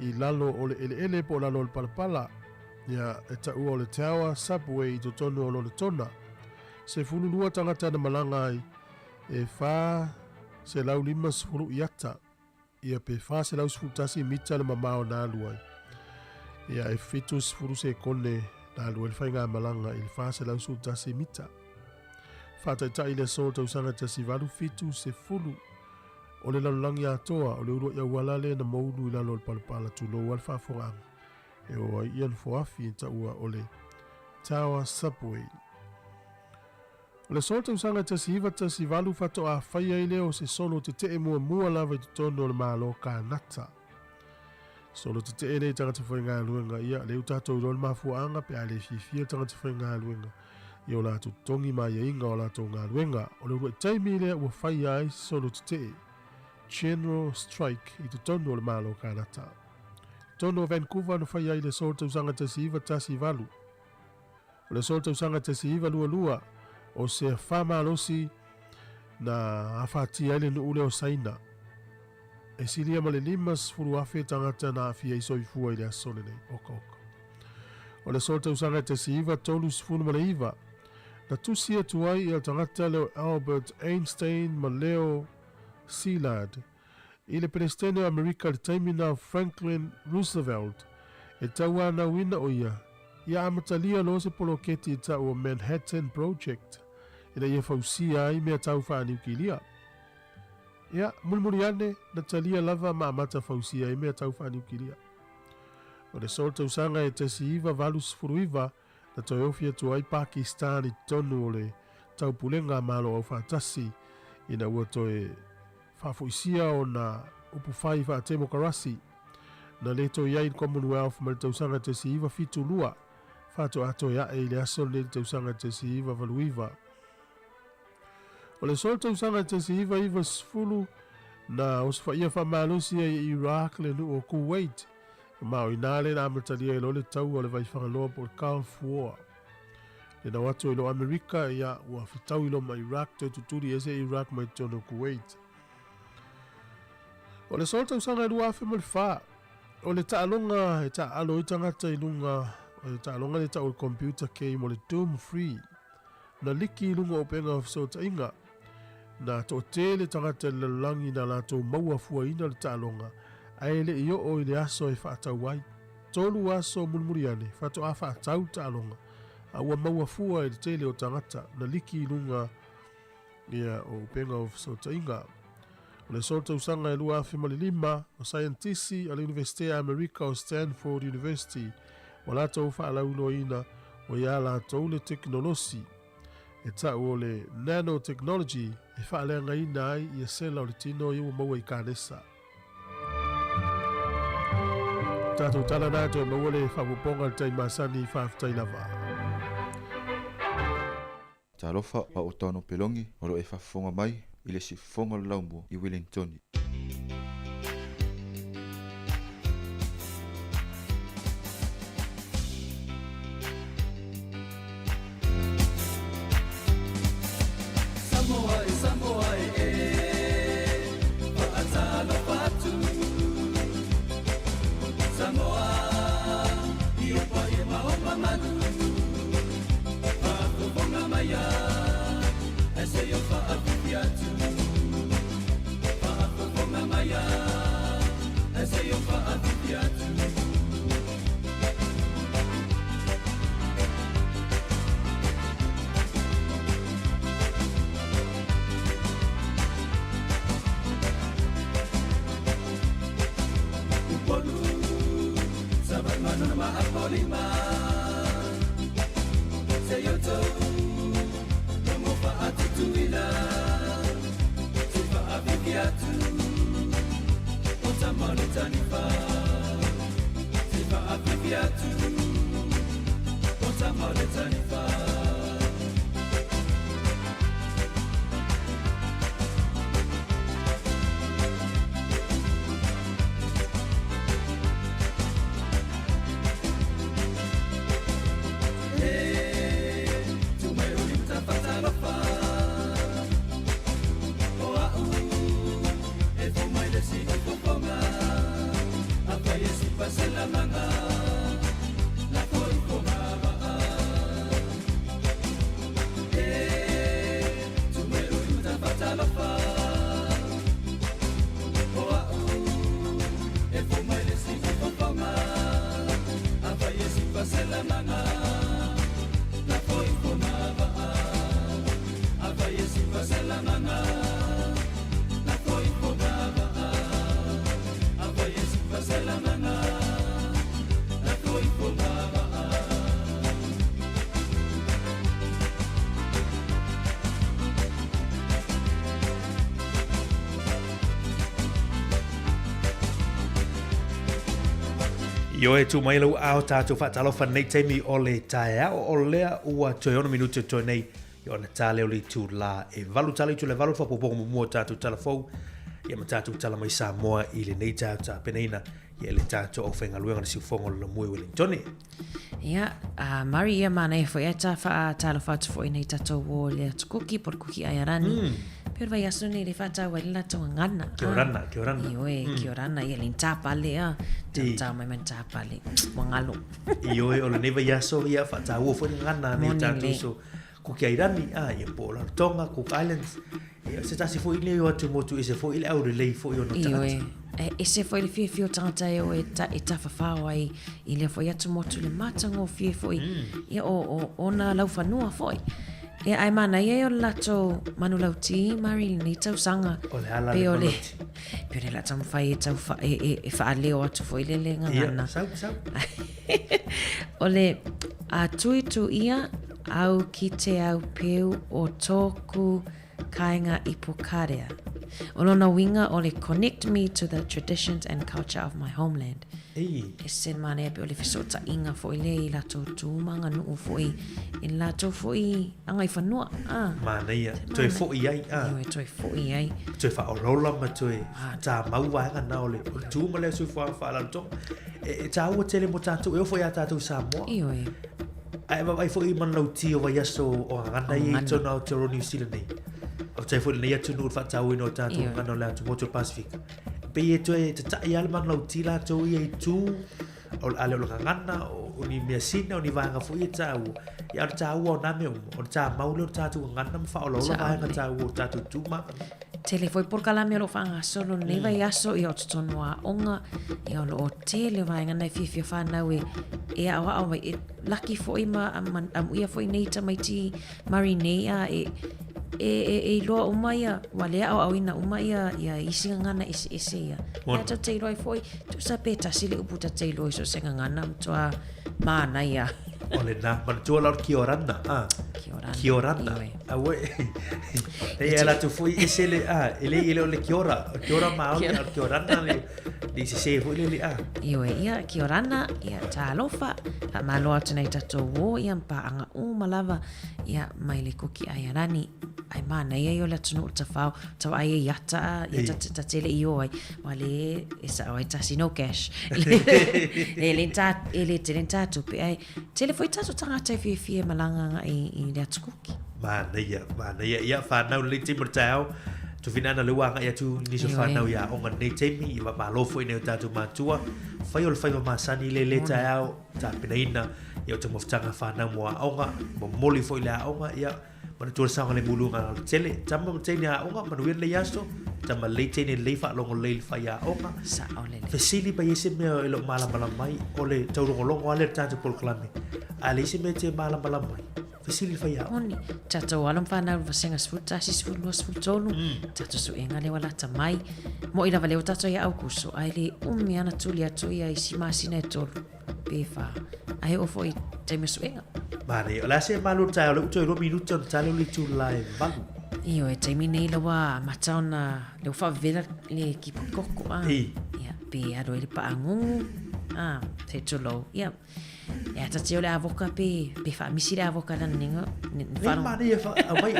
i lalo o le ele po lalo le palapala ia e ta'ua o le tawa subway i totonu o lo le tona se fulu lua tangata na malanga ai e fa se lau lima sefulu i ata ia pe fa se lau sefulu tasi mita le mamao na aluai ia e fitu sefulu se kone na alua le whainga malanga i le fa se lau sefulu tasi mita fata i tai le so tau sanga tasi valu fitu se fulu o le lalulangi atoa o le urua ia walale na maulu i lalo le palapala tulo wal whafongang e o ai ian foafi ta ua o le tawa subway o le so tau sanga tasi iwa tasi valu fato a whaia i leo se solo te te mua mua lava i tutono o le malo ka nata solo te te ele tangata whainga aluenga ia le utato i rol mafuanga pe ale fifia tangata whainga aluenga i o la tu tongi mai e inga o la tu ngā luenga o le rua taimi lea ua whai ai solo te te General Strike i tu tonu o le malo kānata. Tono o Vancouver no whai ai le solo tausanga tasi iwa tasi valu. O le solo tausanga tasi iwa lua lua o se whamalosi na awhati ai le nu ule o saina. E silia ma le limas furu awhi tangata na awhi ai soifua i le asole nei oka oka. O le solo tausanga tasi iwa tolu sifunu ma le iwa na tusia tuai i al tangata leo Albert Einstein ma Leo Szilard i le presidente o Amerika le taimina Franklin Roosevelt e taua na wina o ia amatalia lo se poloketi i tau o Manhattan Project i na ia fausia ai mea tau whaaniukilia. Ia, mulimuriane na talia lava maamata fausia e mea tau whaniukiria. O le sol tau sanga e tesi iwa valus furuiva na toi ofi atu ai Pakistan i tonu o le tau pulenga malo au whaatasi ina ua toi whafuisia o na upu whai whaatemo karasi na le toi ai Commonwealth ma le tau sanga tesi iwa fitu lua whaato ato ia e le aso le tau sanga tesi iwa valuiva. O le sol tau sanga tesi iwa sfulu na osfa ia whamalosia i Iraq le nu o Kuwait ma o inale na amatalia ilo le tau o le vai whangaloa po le Gulf War. Le na watu ilo Amerika ia ua fitau ilo ma Iraq te tuturi ese Iraq ma tono Kuwait. O le sol tau sanga ilua afe ma le wha. O le taalonga e taalo i tangata ilunga o le taalonga le tau o le computer kei mo le Doom Free na liki ilunga o penga of so tainga na to tele tangata le langi na la to maua fua ina le taalonga ai le iyo o ile aso e whaatau ai. Tolu aso mulmuriane whato a whaatau taalonga a ua maua fua e le tele o tangata na liki ilunga ia o penga of so tainga. O le solta usanga e lua afe malilima o scientisi a le Universite a Amerika o Stanford University o la tau whaalaulo ina o ia la tau le teknolosi e tau o le nanotechnology e whaaleanga ina ai i a sela o le tino i ua maua i kānesa. Tātou tala nātou e maua le whapuponga le taimasani i whaafitai lava. Talofa pa o tano pelongi o lo e whafonga mai i le sifonga laumbo i Wellington. Samoa Paatalo Patu Samoa Iopa e Mahoma Manu Paatobonga Maya Ese yo Paapiatu Paatobonga Maya Ese yo Paapiatu Mahapolima Seyoto Nomofa Atutuila Sifa Abibiatu Otamale Tanifa Sifa Abibiatu Otamale Tanifa Yo e tu mai lau au tātou whaatalofa nei teimi o le tae o lea ua toi ona minuto toi nei yo na tale o le tu la e valu tale tu le valu whapopongo mua tātou talafou ia ma tātou tala mai Samoa i le nei tātou peneina ia le tātou o whenga luenga na siufongo le mui Wellington. Ia, Mari ia mana e fwoi eta wha talofa atu fwoi nei tātou o le atu kuki por kuki ai arani. Pero vai aso nei le whatau ai la tau ngana. Kia orana. Ioe, kia orana, ia le ntapale a. Tau mai man ntapale. Wangalo. Ioe, o le neva iaso ia whatau o fwoi ngana nei tātou so kuki ai rani, ia po la Tonga, Cook Islands. Ia se tasi fwoi leo atu motu e se fwoi le au relei fwoi o no tangata. Ioe, e se fwoi le fio tangata e o e tawhawhao ai i le fwoi atu motu le matango fie fwoi. Ia o na lau whanua fwoi. E ai mana ia o lato manulauti mari ni tau sanga. O le ala Pe le o le manauti. pe o le la tau fai tau e fa leo atu foi le ngana. Sau. O le a tui tu ia au ki te au peu o tōku kainga i pokarea. O lona winga o le connect me to the traditions and culture of my homeland. E sen mana pe o le fesota inga fo ile i lato tūmanga nuu fo i lato fo i angai whanua. mana ia toi fo ai Iwe toi fo i ai. toi fa olola ma toi ta mau wa nga ole tu ma le su fa la to e ta o tele mo tatu e fo ya tatu Samoa Iwe. ai va vai fo i man lauti o vai aso o ngana i to na to New Zealand nei o tai fo le ia tu no fa tau no tatu ngana la tu moto Pacific pe e toi ta ia man lauti la to i tu o ale lo ngana o ni me sina o ni va nga fo i tau ya tau o na me o ta mau lo tatu ngana fa o lo va nga tau o tatu tu ma Tele foi por kalame lo fanga solo nei vai aso i o tonoa onga i o lo tele vai ngana fifi fa na we e a wa e lucky foi ma am ia foi nei ta mai ti marinea e lo umaya wale au ina umaya ia isinga ngana ise ia ta te roi foi tu sa peta sile uputa te roi so senga ngana mtoa mana ia ole na man tu la kiorana kiorana awe e ela tu foi isele ele ole kiora ma ole kiorana le di se foi le iwe ia kiorana ia talofa a malo atnai tato wo ia pa anga malava ia mai le koki ayarani ai mana ia yo la tunu tafau tau ai yata ia ta tele io ai wale esa ai tasino cash ele telenta tu pe ai tele foi tato tangata fie malanga i le tukuki mana ia fa na le timor tau tu finana le wanga ia tu ni so fa na ia o ngane temi va malo foi ne tatu matua fai ol fai ma sani le tau ta penaina ia tu moftanga fa na mo onga mo moli foi la onga ia mana tu sa ngale bulunga tele tama tene a onga manu le yaso tama le tene le fa longo le fa ya onga sa ole fesili pa yese me lo mala mai ole tau longo ale tatu por klame ali se me te mala mai fesili fa ya oni tato alam fa na vasenga sfuta si sfulo sfutonu tato su engale wala tamai mo ila vale tato ya au kuso ai le ana tulia to ya isima sineto befa ai ofo i te mesuenga mane ola se malu tau le to minuto talo li tu live valu io e te mine lo wa matona le fa vela le ki koko ia pe aro le pa angu te tolo ia ya ta te ole avoka pe fa misi le avoka na ninga fa mane fa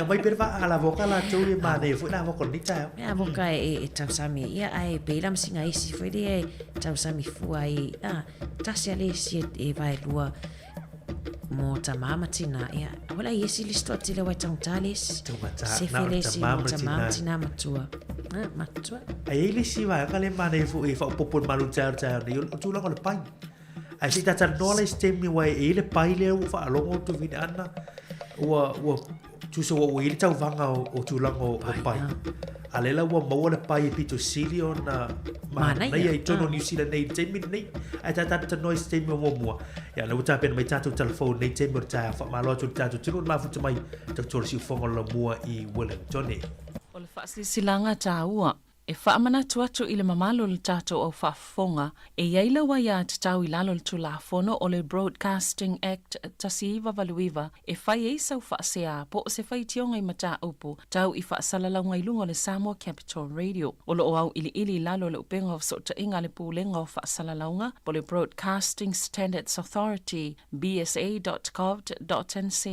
vai per fa ala avoka la to le mane fu na avoka ni tau avoka e tau sami ia ai pe lam singa isi foi de tau sami fu ai ta se ale si e vai lua mo tamama tina ia wala yesi listo tile wa tangtale se fele si mo tamama tina matua ai ele si va kale mane fu e fa popon malu tau ni tu la ko pai ai si ta nola stemmi wa ele pai le fa longo tu vinana wa tu so wa ele tau vanga o tu lango o pai alela wa mo le pai pito silio na mana ia tono New Zealand nei temi nei ai ta noi stemmi mo ya le uta pen mai tatu telefone nei temi ta fa malo tu tatu tu ma fu mai ta tu si fongo la mua i Wellington nei o le fasi silanga taua e whaamana tuatu i le mamalo le tato o whafonga e iaila wa ia te tau i lalo le tulafono o le Broadcasting Act tasiiva valuiva e whai e sau whaasea po o se whai tionga i mata upu tau i whaasalalau i lunga le Samoa Capital Radio o lo o au ili lalo le upenga o sota inga le pūlenga o whaasalaunga po le Broadcasting Standards Authority bsa.gov.nz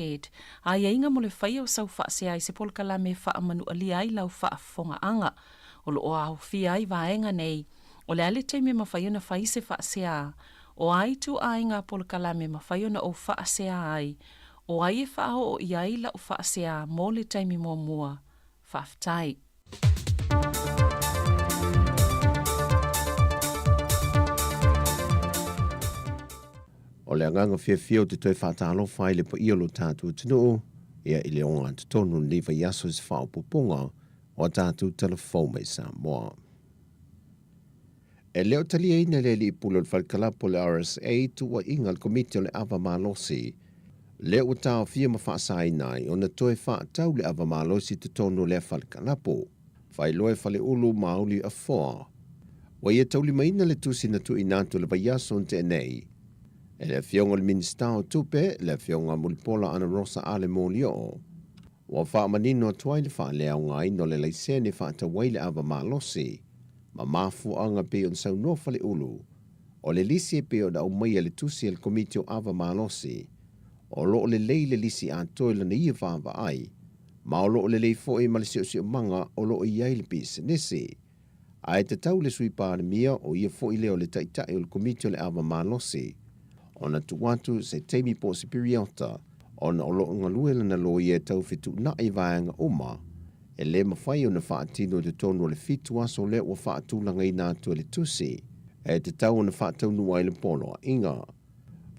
a iainga mo le whai o sau whaasea i se polkalame whaamanu alia i lau whaafonga anga o lo au fia i vaenga nei, o le ale teime mawhaiona whai se whaasea, o ai tu ainga polkalame mawhaiona o whaasea ai, o ai e whao o iai la o whaasea mō le teime mō mua, whaftai. O le anganga fia te toi whaatalo whai le pa iolo tātou tino, ia i le onga te tonu lewa yaso se whao pupunga, o tātou telefone mai Samoa. E leo tali eina le li pulo le whalkalapo le RSA tua inga le komite o le awa malosi Le ua tau fia ma whaasai nai o na toe wha tau le ava malosi te tono le whalekalapo. Whai loe whale ulu mauli a foa. Wa ia tauli maina le tusi na tu inatu le vaiaso te nei. E le fionga le minista o tupe, le fionga mulipola ana rosa ale molio. Wa wha manino tuai le wha lea ngai no le leisene wha tawai le ava malosi. Ma mafu anga pe on sau no whale ulu. O le lisi e pe o da umaia le tusi el komiti o ava malosi. O lo le lei le lisi a toi le ia whaava ai. Ma o lo le lei fo e malisi o si o manga o lo iai le pisa nesi. A e te tau le sui pāre mia o ia fo i leo le taitai o le komiti o le ava malosi. O na tuwatu se teimi po sipiriota, o na olo ngalue na lo ia tau fitu na i vaenga oma, e le mawhai o na whaatino te tonu o le fitu aso le o whaatulanga i nātua le tusi, e te tau o na whaatau nuai le pono a inga.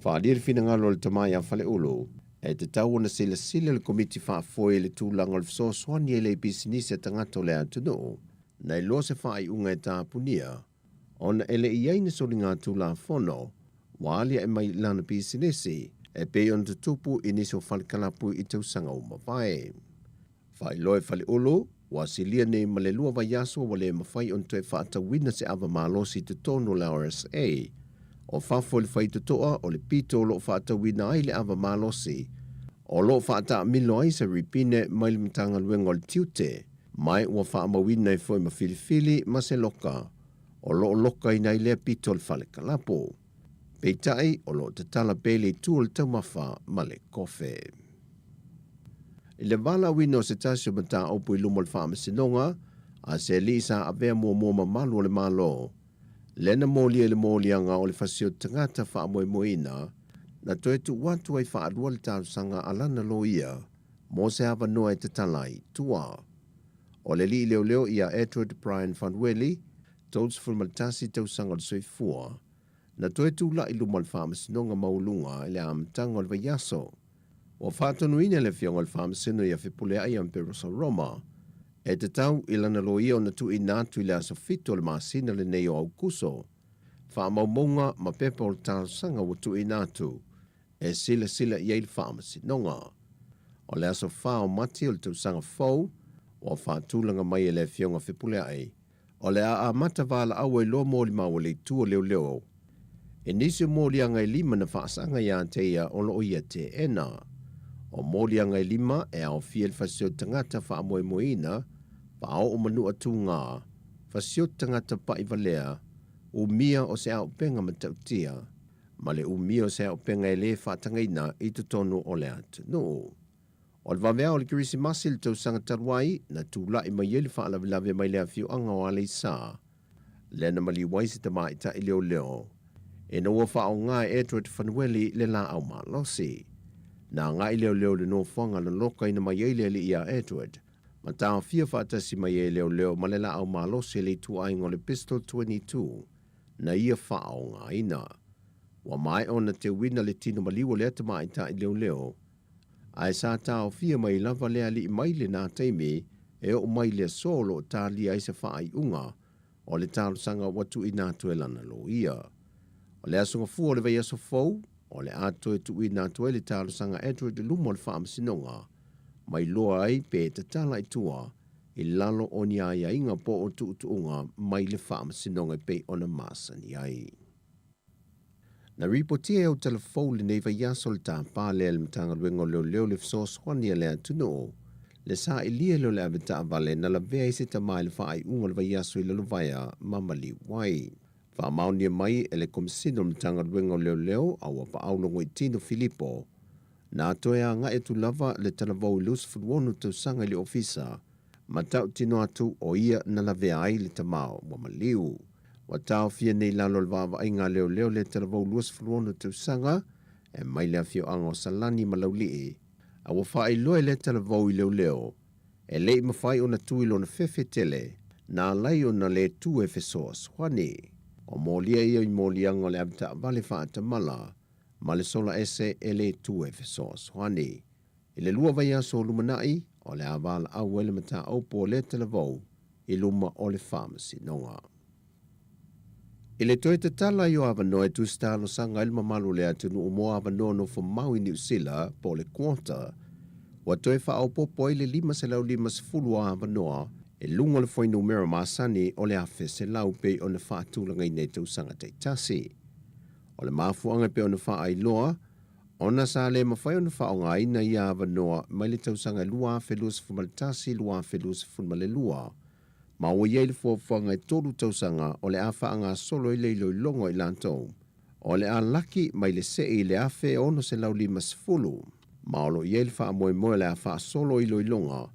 Whaadir fina ngalo le tamai a whale ulu, e te tau o na sila sila le komiti whaafoe le tūlanga le fso swani e le bisinisi a tangato le atunu, na i loa se whaai unga e tāpunia, o na ele i aina soli ngā tūla whono, Waalia e mai lana bisinesi, e pe on te tupu iniso whalekalapu i tausanga o mawhae. Whai loe whale ulu, wa silia ne malelua vaiaso wale mawhai on tue whaatawina se ava malosi te tono la RSA, o whafo le whai tutoa o le pito lo whaatawina ai le ava malosi, o lo whaata milo ai sa ripine mai le matanga luenga o le tiute, mai ua whaamawina i fwoi mawhilifili ma se loka, o lo loka i nei lea pito le whalekalapu. Peitai o lo te tala pele tūl tau mawha ma le kofe. I le wala wino se tasio mata opu i lumo le wha masinonga, a se lisa a vea mua ma malu o le malo. Lena molia le molianga o le fasio tangata wha moe moina, na toe tu watu ai wha adua le tau sanga alana lo ia, mo se hava noa e te talai tua. O le li leo ia Edward Brian Fanweli, tauts fulmaltasi tau sanga le soifua, na toe tu la ilu mal whamasinonga maulunga ele amtanga o le vaiaso. O whatonu ina le fionga le whamasino ia whipule ai amperosa Roma. E te tau ilana lo ia o na tu inatu ile aso fito le maasina le nei o aukuso. Whamaumonga ma pepa o le tau sanga o tu inatu. E sila ia il whamasinonga. O le aso wha o mati o le tau sanga fau, o whatulanga mai ele fionga whipule ai. O le a mata vala awe lo moli maua le tua leo. E nisi o molianga i lima na whaasanga ia te ia o lo ia te ena. O molianga i lima e au fiel fasio tangata wha amoe moina, wha au o manu atu ngā, fasio tangata pa i valea, u mia o se au penga matautia, ma le u mia o se au penga e le whatangaina i tutonu o le atu no. O le wawea o le kirisi masil tau sanga tarwai, na tūla i mai ele wha alavilave mai lea fiu anga o ale sa. Lena mali waisi ta maita i leo. E na ua wha o ngā Edward Fanweli le la au malosi. Na ngā i leo le no whanga na loka ina mai eile li ia Edward. Ma tāo fia whaatasi mai e leo ma le la au malosi le tu aingo le Pistol 22. Na ia wha o ngā ina. Wa mai o na te wina le tino maliwa le ata mai ta i leo. Ai sa tāo fia mai lava lea li mai le nā teimi e o mai le solo tā li ai se wha ai unga o le tālo sanga watu i nā tuelana lo ia. O le asunga fu o le vai aso fau, o le ato e tu i nā tue le tālo sanga Edward de lumo le whaamasinonga, mai loa ai pe te tala i tua, i lalo o ni ai inga po o tu utuunga mai le whaamasinonga pe o na masani ai. Na ripotia o telefou le nei vai aso le tā pāle le mtanga luengo leo le fsos wani le atuno, le sa i lia leo le avita vale na la vea i se tamai le whaai unga le vai aso i lalo vaya mamali wai. Whamaunia mai e le komisino mtanga ruenga leo au apa aulongo i Tino Filippo. Nā toe a ngā e tu lava le talavau lus furuonu tau sanga le ofisa. Ma tau tino atu o ia na la vea ai le tamao wa maliu. Wa tau fia nei lalo le vava ai ngā leo le talavau lus furuonu tau sanga e mai le afio ango salani malaulii. A wafai loe le talavau i leo. E lei mawhai o na tuilo na fefe tele. Nā lai o na le tu e fesoas wani. O molia ia i molianga le abita vale whaata mala, ma le sola ese e le tu e fesoas wani. I le lua vai aso lumanai, o le avala au ele mata aupo le televou, i luma o le pharmacy nonga. I le toi te tala i o awanoa e tustalo sanga ilma malu le atunu umoa awanoa no fo mau i New Zealand po le kuota. Wa toi wha au popo i le 5.5 a awanoa e lunga le foi numero masani o le afe se lau pe o na whaatulanga i nei tausanga te tasi. O le mafuanga pe o na wha ai loa, ona sa le mawhai o na wha o ngā ina i a awanoa mai le tausanga lua felus fumaltasi lua felus funmale lua. Ma o iei le fuafuanga e tolu tausanga o le awha anga solo i le ilo longo i lantou. O le a laki mai le se i le afe ono se lau 5. Ma o lo iei le wha moe moe le awha solo i lo longa.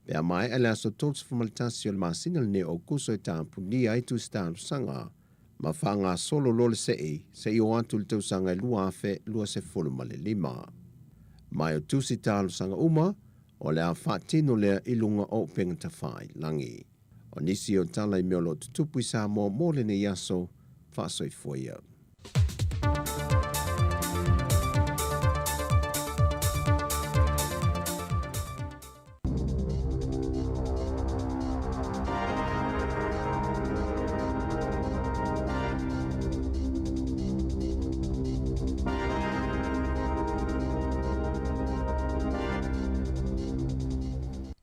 Pea mai ele aso tots fumaltasi o le masina le ne o kuso i tāpuni ai tu stānu sanga. Ma wha ngā solo lo le se i o atu le tausanga i lua afe lua se fulu ma le 5. Mai o tusi tālu sanga uma, o le a wha tino lea ilunga o pengata whai langi. O nisi o tala i meolo tutupu i Samoa mo le ne yaso, whaasoi fuia.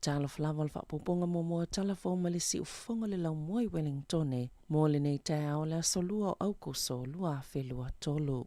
Tala flava le whapuponga momoa tala fōma le si ufonga le lau moi Wellingtone, mo le nei te ao le asolua o aukuso lua whelua tolu.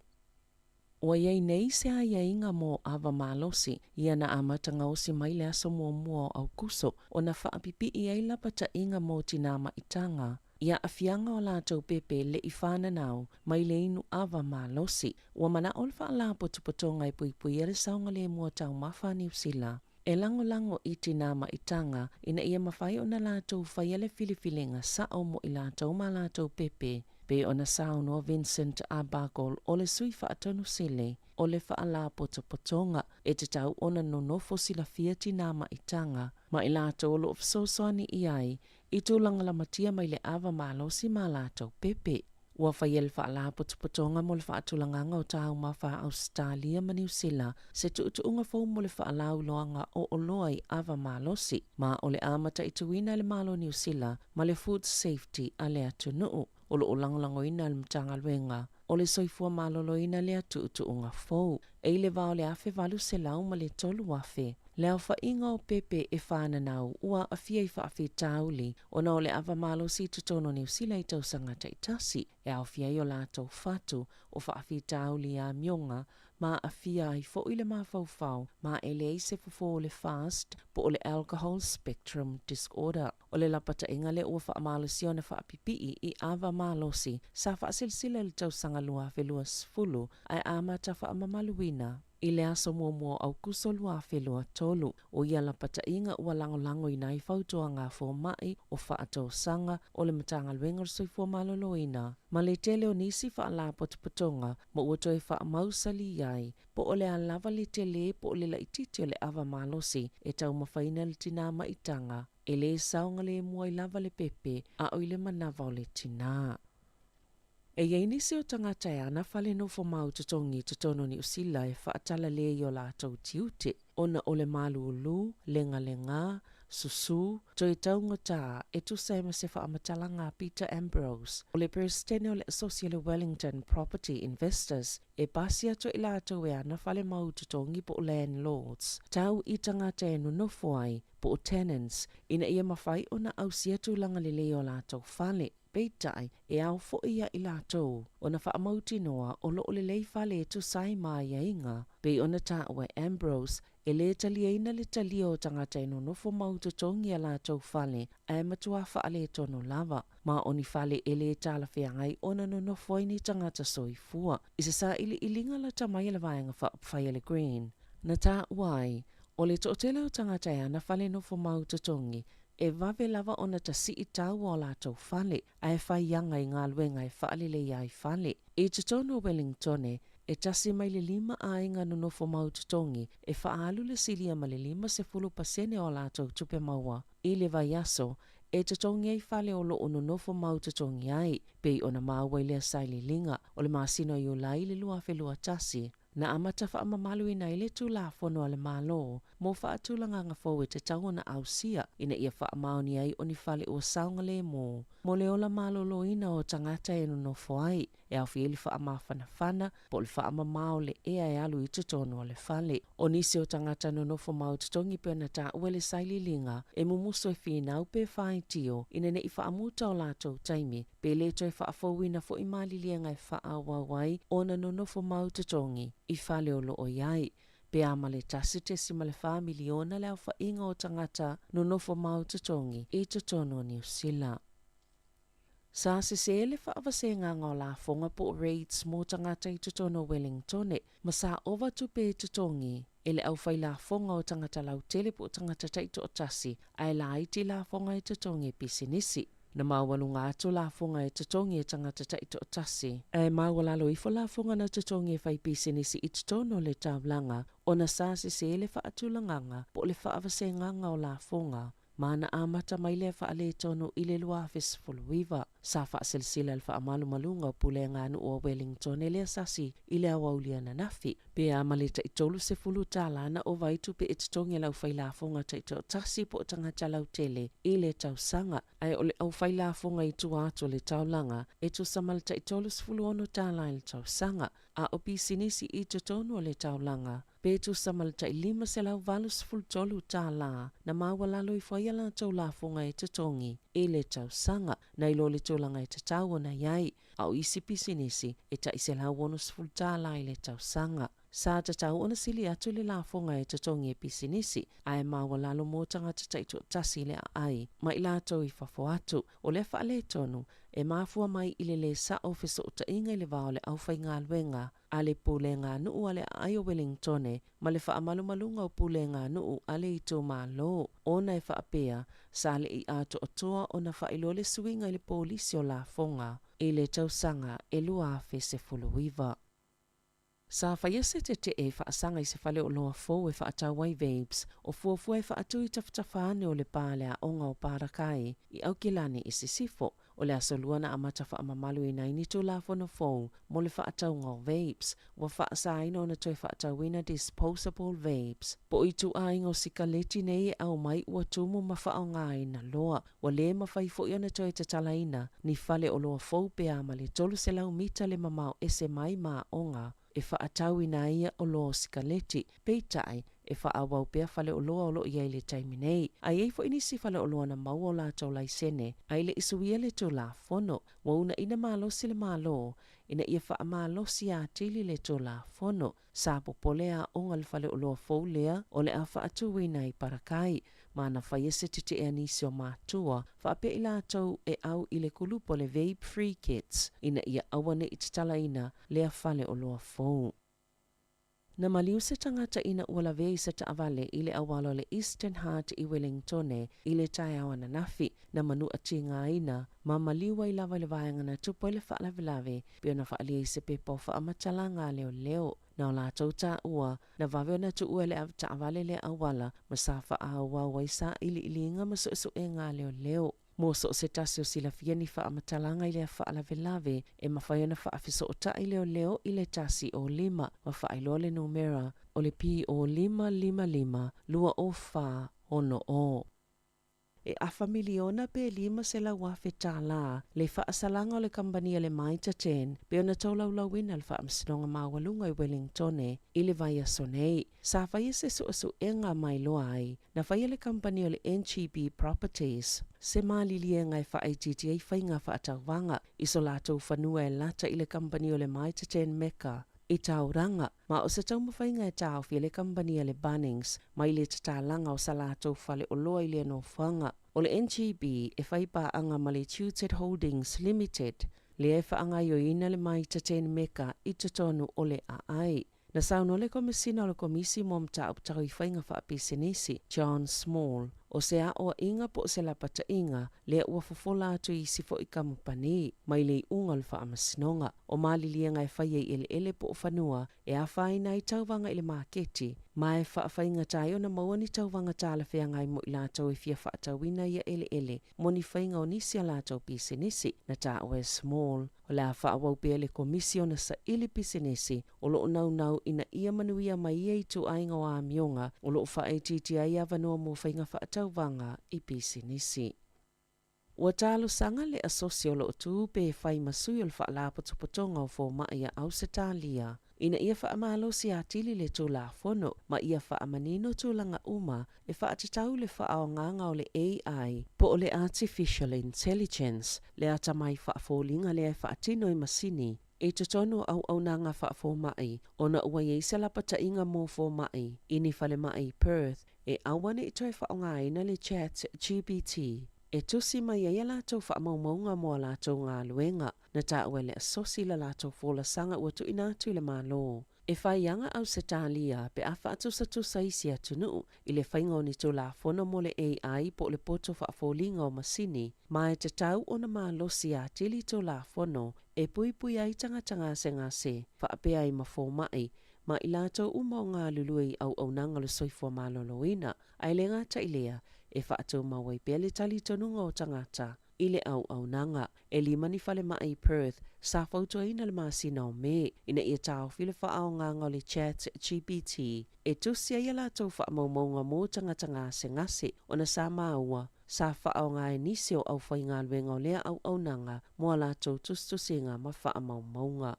Ua iei nei se a ieinga mo awa malosi, ia na amatanga o si mai le aso mua o aukuso, o na whaapipi i ei lapata inga mo tinama itanga. Ia afianga o lātou pepe le i whananau, mai le inu awa malosi, ua mana o le wha potopotonga i puipui e le saunga le mua tau mawha New Zealand. E lango i tinama itanga, ina ia mawhai o na lātou whaiele filifilinga sa o mo i lātou ma lātou pepe. Pe o na sauno Vincent Abagol o le sui whaatonu sile, o le whaala potopotonga, e te tau ona nonofo sila fia tinama itanga, ma i lātou lo ofsosoani i ai, i tūlanga la matia mai le awa malosi ma lātou pepe. Ua whaiel whaala potopotonga mo le whaatulanganga o tāu mawha Australia ma New Zealand, se tuutuunga fau mo le whaala uloanga o oloa i awa malosi, ma o le amata i tuina le malo New Zealand, ma le food safety a le atunuu, o lo olangolango ina le mtanga luenga, o le soifua malolo ina le tuutuunga fau, e le vao le afe valu se lau ma le tolu afe. Leo wha inga o pepe e whananau ua a fia i whaafi tauli o na o le awa malo si tutono New Zealand i tausanga taitasi e au fia i o lātou whatu o whaafi tauli a mionga ma a fia i fo i le mawhauwhau ma e le eise fufo o le fast po o le alcohol spectrum disorder. O le lapata inga le ua wha malo si o na whaapipii i awa malo si sa whaasilsila le tausanga lua velua sfulu ai amata whaamamaluina. I le aso mua au kusolua whelua tolu o ia la pata inga ua lango i nai fautoa ngā fō mai o whaatou sanga o le matanga luenga soi fō maloloina. Ma le tele o nisi wha la potopotonga mo ua toi wha mausali iai po o le alava le tele po o le laititi o le awa malosi e tau mawhaina le tinama itanga e le saunga le mua i lava le pepe a o le manawa o le tina. E iei nisi o tangata e ana whale no fo mau tutongi tutono ni usila e whaatala le i o lātou tiute. Ona o le malu ulu, lenga, susu, toi taunga tā e tusa e mase whaamatala ngā Peter Ambrose. O le presidente o le Associate Wellington Property Investors e pasia to i lātou e ana whale mau tutongi po landlords. Tau i tangata e nunofo ai po o tenants ina ia mawhai o na ausia tūlanga le leo lātou whale. Peitai e au fo ia i lātou. O na whaamauti noa o lo le lei whale e tu sai mai a inga. Pei o na tāua Ambrose e le taliaina le talia o tangata e nonofo mautotongi a lātou whale e matua whaale tono lava. Ma o ni whale e le tāla whiangai o na nonofo i ni tangata soifua. I se sa ili ilinga la tamai la vaenga whaile green. Na tāuai, o le tootele o tangata e ana whale nofo mautotongi e vave lava ona ta si i tau o lātou whale, a e whai yanga i ngā luenga e whaale le iai whale. E tutono Wellingtone, e tasi mai le 5 a inga nonofo mautotongi, e whaalu le silia ma le 5% o lātou tupe maua. I le vai aso, e tutongi ai whale o lo o nonofo mautotongi ai, pei ona maua i le asai le linga, o le masino i o lai le lua whelua tasi. na amata whaamamalu ina i le tulafono ale malo, mo whaatulanga fōu e te tau na ausia ina ia whaamaoni ai o ni whale o saunga le mo. Mo le ola malolo ina o tangata e no foai, e au fieli whaamawhanawhana, po le whaamamao le ea e alu i tutono ale whale. O nisi o tangata no nofo mau tutongi pe na ta uele saililinga, e mumuso e whina pe whai tio, ina ne i whaamuta o lato taimi, pe le toi whaafowina fo i malilianga e whaawawai, ona no nofo mau tutongi, i whale o lo o iai. Pe amale tasi te simale wha miliona leo wha inga o tangata no nofo mau tutongi, i tutono New Zealand. Sa se le whaawasenga ngā la fonga po raids mō tangata i tutono Wellington, ma sa ova tupe tutongi, ele au whai la fonga o tangata lau tele po tangata taito o tasi, ai la iti la fonga i tutongi pisinisi. Na mawalunga atu la fonga e tutongi e tangata taito o tasi. E mawalalo ifo la fonga na tutongi e whai pisinisi i tutono le taulanga, o na sa se le whaatulanganga po le whaawasenga ngā o la fonga. Mana amata mai le whaale tono i le lua fesfuluiva. Sa whaasilsila le whaamalu malunga o pule ngānu o Wellington e lea sasi i le awaulia na nafi. Pe amaleta i tolu se fulu tālana o vaitu pe ititongi lau whailafonga taito tasi po tangata lau tele i le tausanga. Ai o le au whailafonga i tua ato le taulanga e tu samaleta i tolu se fulu ono tāla i le tausanga. A o pisinisi i tutono le taulanga. Pe tu samaleta i lima se lau valus fulu tolu tāla na mawalalo i whaiala tau lafonga e tutongi i le tausanga. Na ilo le tolanga e te tau na iai, au isi pisinisi e ta ise lau onus fultala i le tausanga. Sa te tau ona sili atu le lafonga e tutongi e pisinisi, ai mawalalo mo tangata taito tasi le ai, ma ila tau i fafo atu, o le whaale tonu, e mafua mai ile le sa office o ta inga le vao le au whai ngā luenga, a le pule ngā nuu ale ai o Wellingtone, ma le whaamalu malunga o pule ngā nuu ale i tō mā lo, ona e whaapea, sa le i ato o toa o na whailo le suinga i le polisi o la fonga, i le tausanga e lua fe se fuluiva. Sa whaiase te e whaasanga i se whale o loa fōu e whaatawai vapes, o fuafua e whaatui tawhatawhane o le pāle a onga o Parakai, i aukilani i sisifo, o le asoluana a mata whaamamalu i nai nitu la fono fōu, mo le whaataunga o vapes, wa whaasaina o na toi whaatawina disposable vapes. Po i tu ainga o sikaleti nei e au mai ua tumu ma whaongai na loa, wa le mawhai fo i ona toi te talaina, ni whale o loa fōu pe amale tolu se lau mita le mamau ese mai ma onga, e whaatau ina ia o loa sikaleti, peitai, e whaawau pia whale o loa o lo iai le taimi nei. Ai ei fo inisi whale o loa na mau o la tau lai sene, ai le isuia le tō la fono, wa una ina mālosi le mālo, ina ia wha mālosi a tili le tō la fono, sa popole a onga le whale o loa fau lea, o le a whaatu wina i Parakai, ma na whaiese tite e anisi o mātua, whaapea i la tau e au i le kulupo le vape free kits, ina ia awane i titala ina lea whale o loa fau. Na maliu se tangata ina ua lawe i se taavale i le awalo le Eastern Heart i Wellingtone i le tai awa na nafi na manu ati ngā ina ma maliu i lawa le vaenga na tupo i le whaalawe pio na whaalia i se pepo whaamatala ngā leo leo. Na o la tauta ua na vaveo na tu ua le taavale le awala ma sa whaawa waisa ili ilinga ma so e ngā leo leo. Mo so se tasi o sila fieni whaamatalanga i le whaalawe e mawhaiona whaafiso o ta i leo leo i le tasi o 5 ma whailo le numera o le pi o 555 lua o wha ono o. E afa miliona pe 5 se la wafe tāla le whaasalanga o le kambania le Maita 10 pe ona taulaulawina le whaamsinonga mawalunga i Wellingtone i le vai asonei. Sa whaia se su e ngā mai loa ai na whaia le kambania le NGB Properties. Se malilienga e whaaititi ei whainga whaatauwanga i so lātou whanua e lata i le kambania le Maita 10 Mecca. I tauranga, ma o se taumawhainga e tau fia le kambania le Bunnings, mai le tatalanga o sa lātou whale o loa i le no whanga. O le NGB e whaipa anga ma le Tuted Holdings Limited, le e whaanga i o ina le Maita 10 Mecca i tutonu o le ai. Na sauno le komisina o le komisi mo mta uptau i whainga whaapisenisi, John Small, o se a o inga po se la pata inga le ua fofola atu I sifo I kampani mai le unga le whaamasinoga o malilianga e whai ele ele po o whanua e a whaina I tauvanga I le maketi ma e whaafainga tai ona maua ni tauvanga tala whea ngai mo I lātou e fia whaatauina ia ele ele mo ni whainga o nisi a lātou pisenisi na tā o e small o le a whaawau pia le komisiona sa ili pisenisi o lo nau nau ina ia manuia mai ia I tu ainga o a mionga o lo whaetiti a ia vanua mo whainga whaatauvanga I pisenisi. Ua talo sanga le asosio lo tu pe whai masui o le whaalapotopotonga o fo mai a Ausitalia. Ina ia whaamalo si atili le tū la fono, ma ia whaamanino tūlanga uma e whaatatau le whaaonganga o le AI po o le Artificial Intelligence, le atamai whaafolinga le whaatino I masini, e totono au nanga whaafo mai, ona ua yeisa la pata inga mō fo mai, ini whale mai Perth, e awane I toi whaongaina le chat GPT. E tusi mai ia lātou whaamaumaunga mo lātou ngā luenga, na tā ue le asosi la lātou fōla sanga ua tu inatu I le mālo. E whaianga au Ausitalia pe a whaatusa isi atunu I le whainga o ni tō la whono mo le AI po le poto whaafolinga o masini, ma e te tau o na mālo si a tili tō la whono e pui ai tanga se ngase, whaapea I mafo mai, ma I lātou umau ngā lului au nanga le soifua maloloina, ai le ngā tailea, e whaatou mawai pia le tali tonunga o tangata, I le au nanga, e lima ni whale mai Perth, sa whautua ina le masina o me, ina ia tau while whaao nganga o le chat GPT, e tusia ia lātou whaamaumaunga mō tangata ngase ngase, o na sa maua, sa whaao ngā e nisi o au whai ngā luenga o lea au nanga, mua lātou tustusinga ma whaamaumaunga.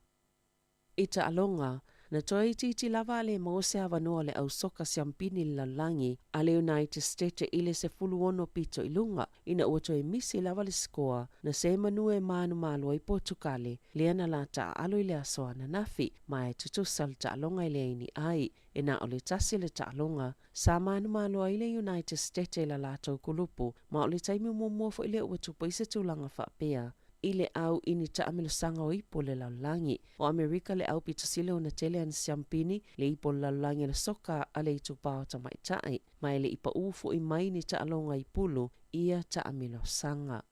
Ita alonga, na toi titi lava le mo se avanoa le au soka siampini lalangi a le United States I le se fuluono pito I lunga ina ua toi misi lava le skoa na se manue manu malo I Portukale le ana la ta alo I le asoa na nafi ma e tutusal ta alonga I le ini ai e na o le tasi le ta alonga sa manu malo I le United States la lato kulupu ma o le taimi muamua fo I le ua tupo I se tulanga whapea. I le au ini ta amilo sanga o ipo le laulangi. O Amerika le au pitasile o na tele an siampini le ipo le laulangi na soka a le itu pao ta maitai. Mai le ipa ufu I mai ni ta alonga I pulu ia ta amilo sanga.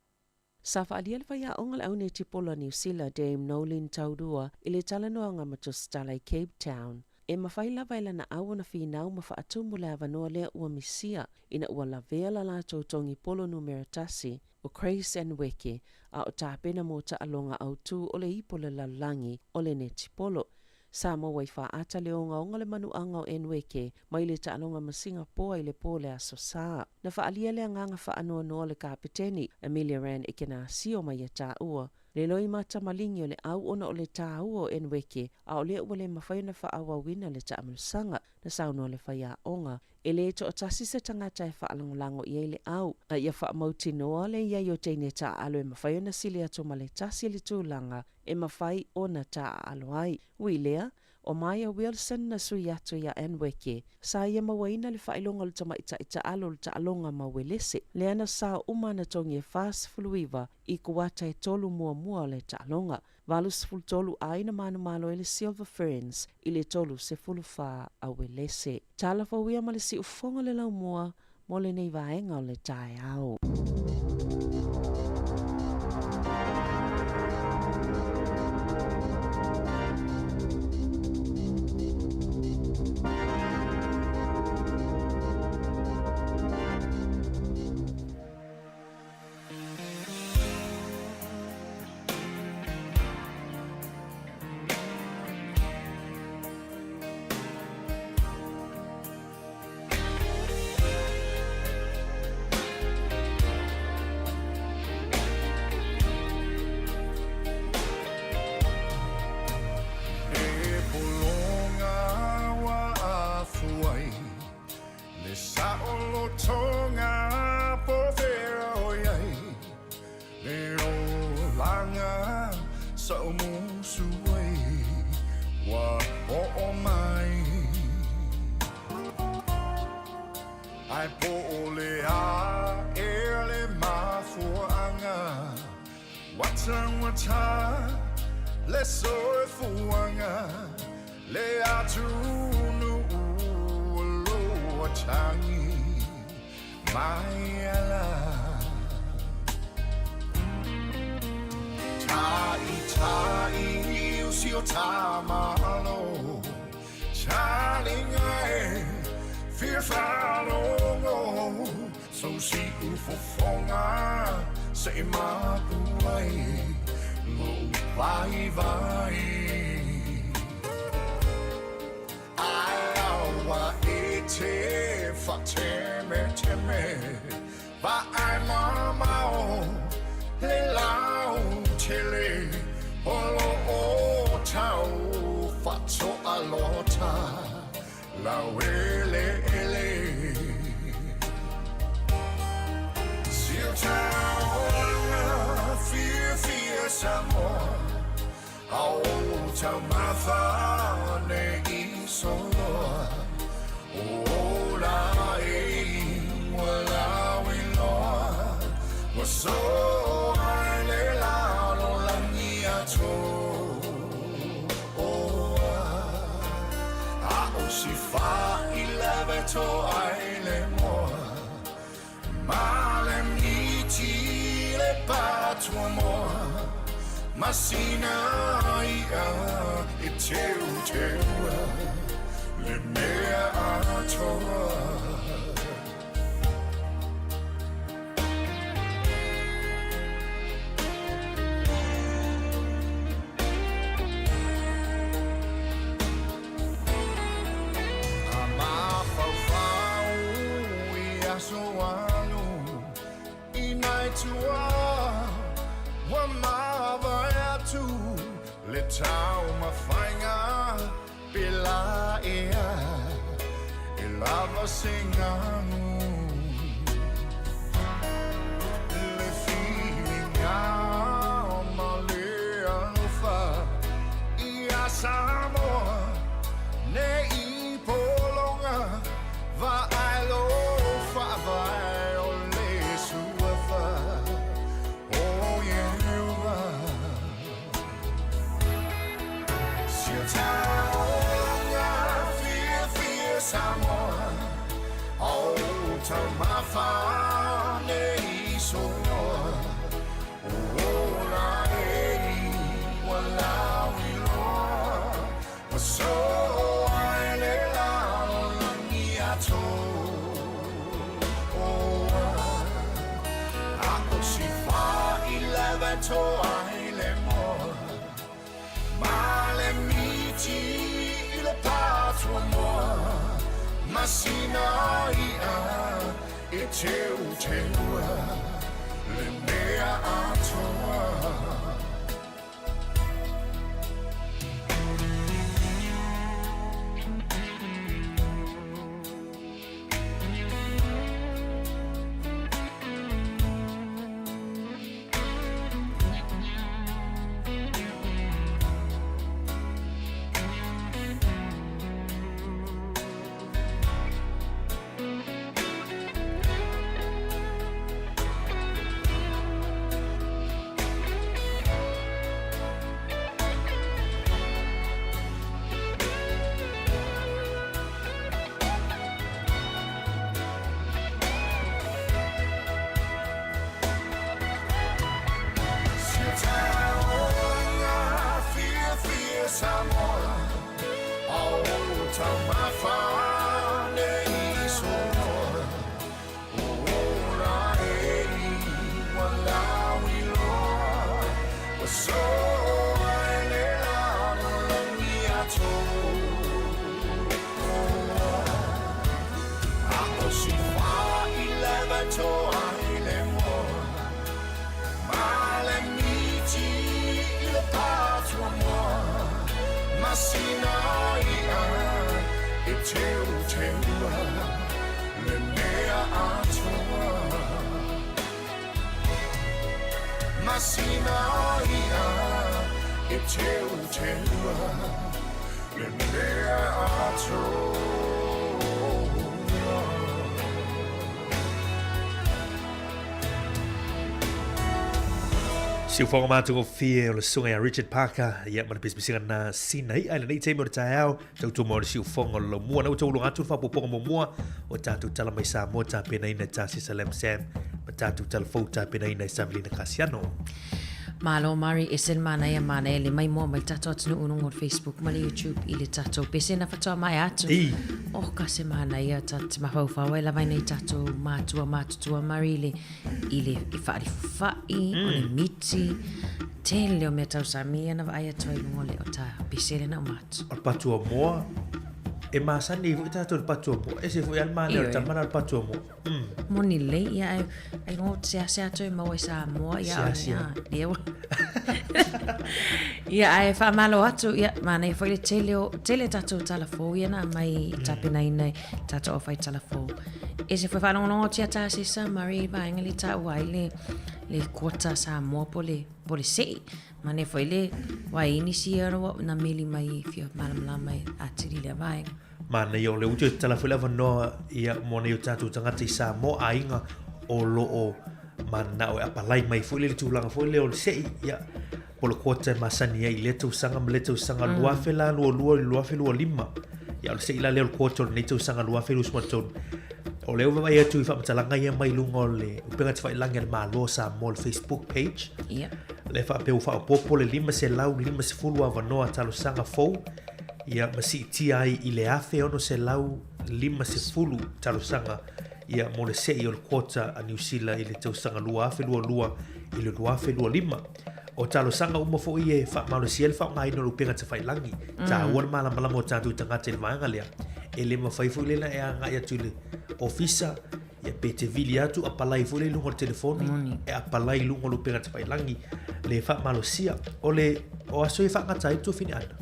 Sa whaalia le whaia onga le au ne tipola New Zealand Dame Nolin Taurua I le talanoa ngā matostala I Cape Town. E mawhaila vaila na awa na whinau ma whaatumu le avanoa lea ua misia ina ua la vea la lātou tongi polo numera tasi o Grace and Weke a o tāpena mō ta alonga au tū o le ipo le lalangi o le neti polo. Samoa I whaata le onga le manuanga o Enweke mai le ta alonga ma Singapore I le pōle aso sā. Na whaalia le anganga whaanoa noa le kapiteni Amelia Ran Ikena Sio mai a tā ua. Le loi mata malingi o le au ona o le tā ua o Enweke a o le ua le mawhai na whaawa wina le ta amalsanga na saunoa le whaia onga. E le to o tasi se tangata e whaalangolango I le au. A ia whaamauti noa le iai o teine ta alo e mawhai na sili ato ma le tasi le tūlanga e mawhai o na ta alo ai. Ui lea, o Maya Wilson na sui atu ia Enweke. Sa ia mawaina le whailonga le tamaita I ta alo le ta alonga mawelese. Le ana sa umana tongi e fast fuluiva I kuwata e tolu mua le ta alonga. Valus ful tolu aina manu malo e le Silver Ferns I le tolu se fulu wha a welese. Tala whawia ma le si ufonga le lau mua mo le nei vaenga o le tae au. Ai pole a ele mafuanga wata le soe fuanga le atunu lo changi Mayala Tai usio tamalo Chalingae Firfalongo So si ufofonga Sa imapuay Mo vai Ayawa ete Fateme teme Ba ai mamao Le lao chile Olo o tau Fatso alota La wele ele Sil taona Fear Samoa Au tau mafane Isoa Ola wala wiloa Waso ale la lo langia to Si fa il veto aile moa Malem iti le patwa moa Masina ia e teu Le mea atoa Le tau mafainga pela ea E lava singanu Le filinga malea lufa Ia Samoa Ne I polonga Va ailo fa vai o le suafa Oh yeah Samoa, oh, tell my fane isoa, oh, la wala wiloa, so I le la langiato, oh, ako si fa ileveto ai le moa, male miti ile patro moa. Masina ia e teu Le mea atoa Samoa, oh, tell my fane isoa, oh, la wala wiloa, so I le la langiato, ako si fa ileveto ai le moa, male miti ile patwa moa. Masina ia e teu Le mea atoa Masina ia e teu Le mea atoa Siu whanga mātua o fie o le sunga ya Richard Parker ia mana pisipisinga na sinai ai nei teimi o le taeau tautu mo le siu whanga lo mua na utau lunga atu whapoponga mo mua o tātou tala mai Samoa tā pena ina tā Sisalem Sam ma tātou tala fau tā pena ina Savelina Casiano. Malo Mari esen mana ia mana ele mai mo mai tato atu unung o Facebook ma le YouTube i le tato pese na fatoa mai atu. O ka se mana ia tat mawhauwhaua e lawai nei tato mātua Mari i le whaari whai o le miti te leo mea tau sa mia na vai atu ai ngole o ta pese le na o matu. O patua moa e masani i tato le patua moa e se fu ian mana o tamana le patua moa. Moni le ia ai ngo se atu e maua sa moa ia leo. Ia ai fa malo atu ia mana e foi le tele tato talafo ia na mai tapena ina tato o fai talafo. E se foi fa no tia ta se sa Mari ba ngali ta wai le kota sa moa pole se mana foi le wai ini ro na meli mai fio malam mai atiri le vai. Mana yo le utu talafo le no ia mona yo tato tangata sa mo ainga o lo o mana o apalai mai foi le tulanga foi le o se ia polo kota masani ai le tau sanga luafela lua lima ya se ila le kota le tau sanga luafela usmaton o le vai atu i fa matalanga ia mai lungo le upenga tfai langa le malo sa mo Facebook page le fa pe fa popo le lima se lau lima se fulu ava no talo sanga fo ia masi ti ai i le afe ono se lau lima se fulu talo sanga ia mo le se i o kota a New Zealand i le tau sanga luafe lua i le luafe lima o talo sanga uma fo ie fa malo siel fa ngai no lupenga te fai langi ta won mala mo tatu tanga te vanga lea e le mafai fo le na e anga ia tule ofisa ia pete vili atu apalai fo le lungo telefoni e apalai lungo lupenga te fai langi le fa malo sia o aso fa ngata tu fini ana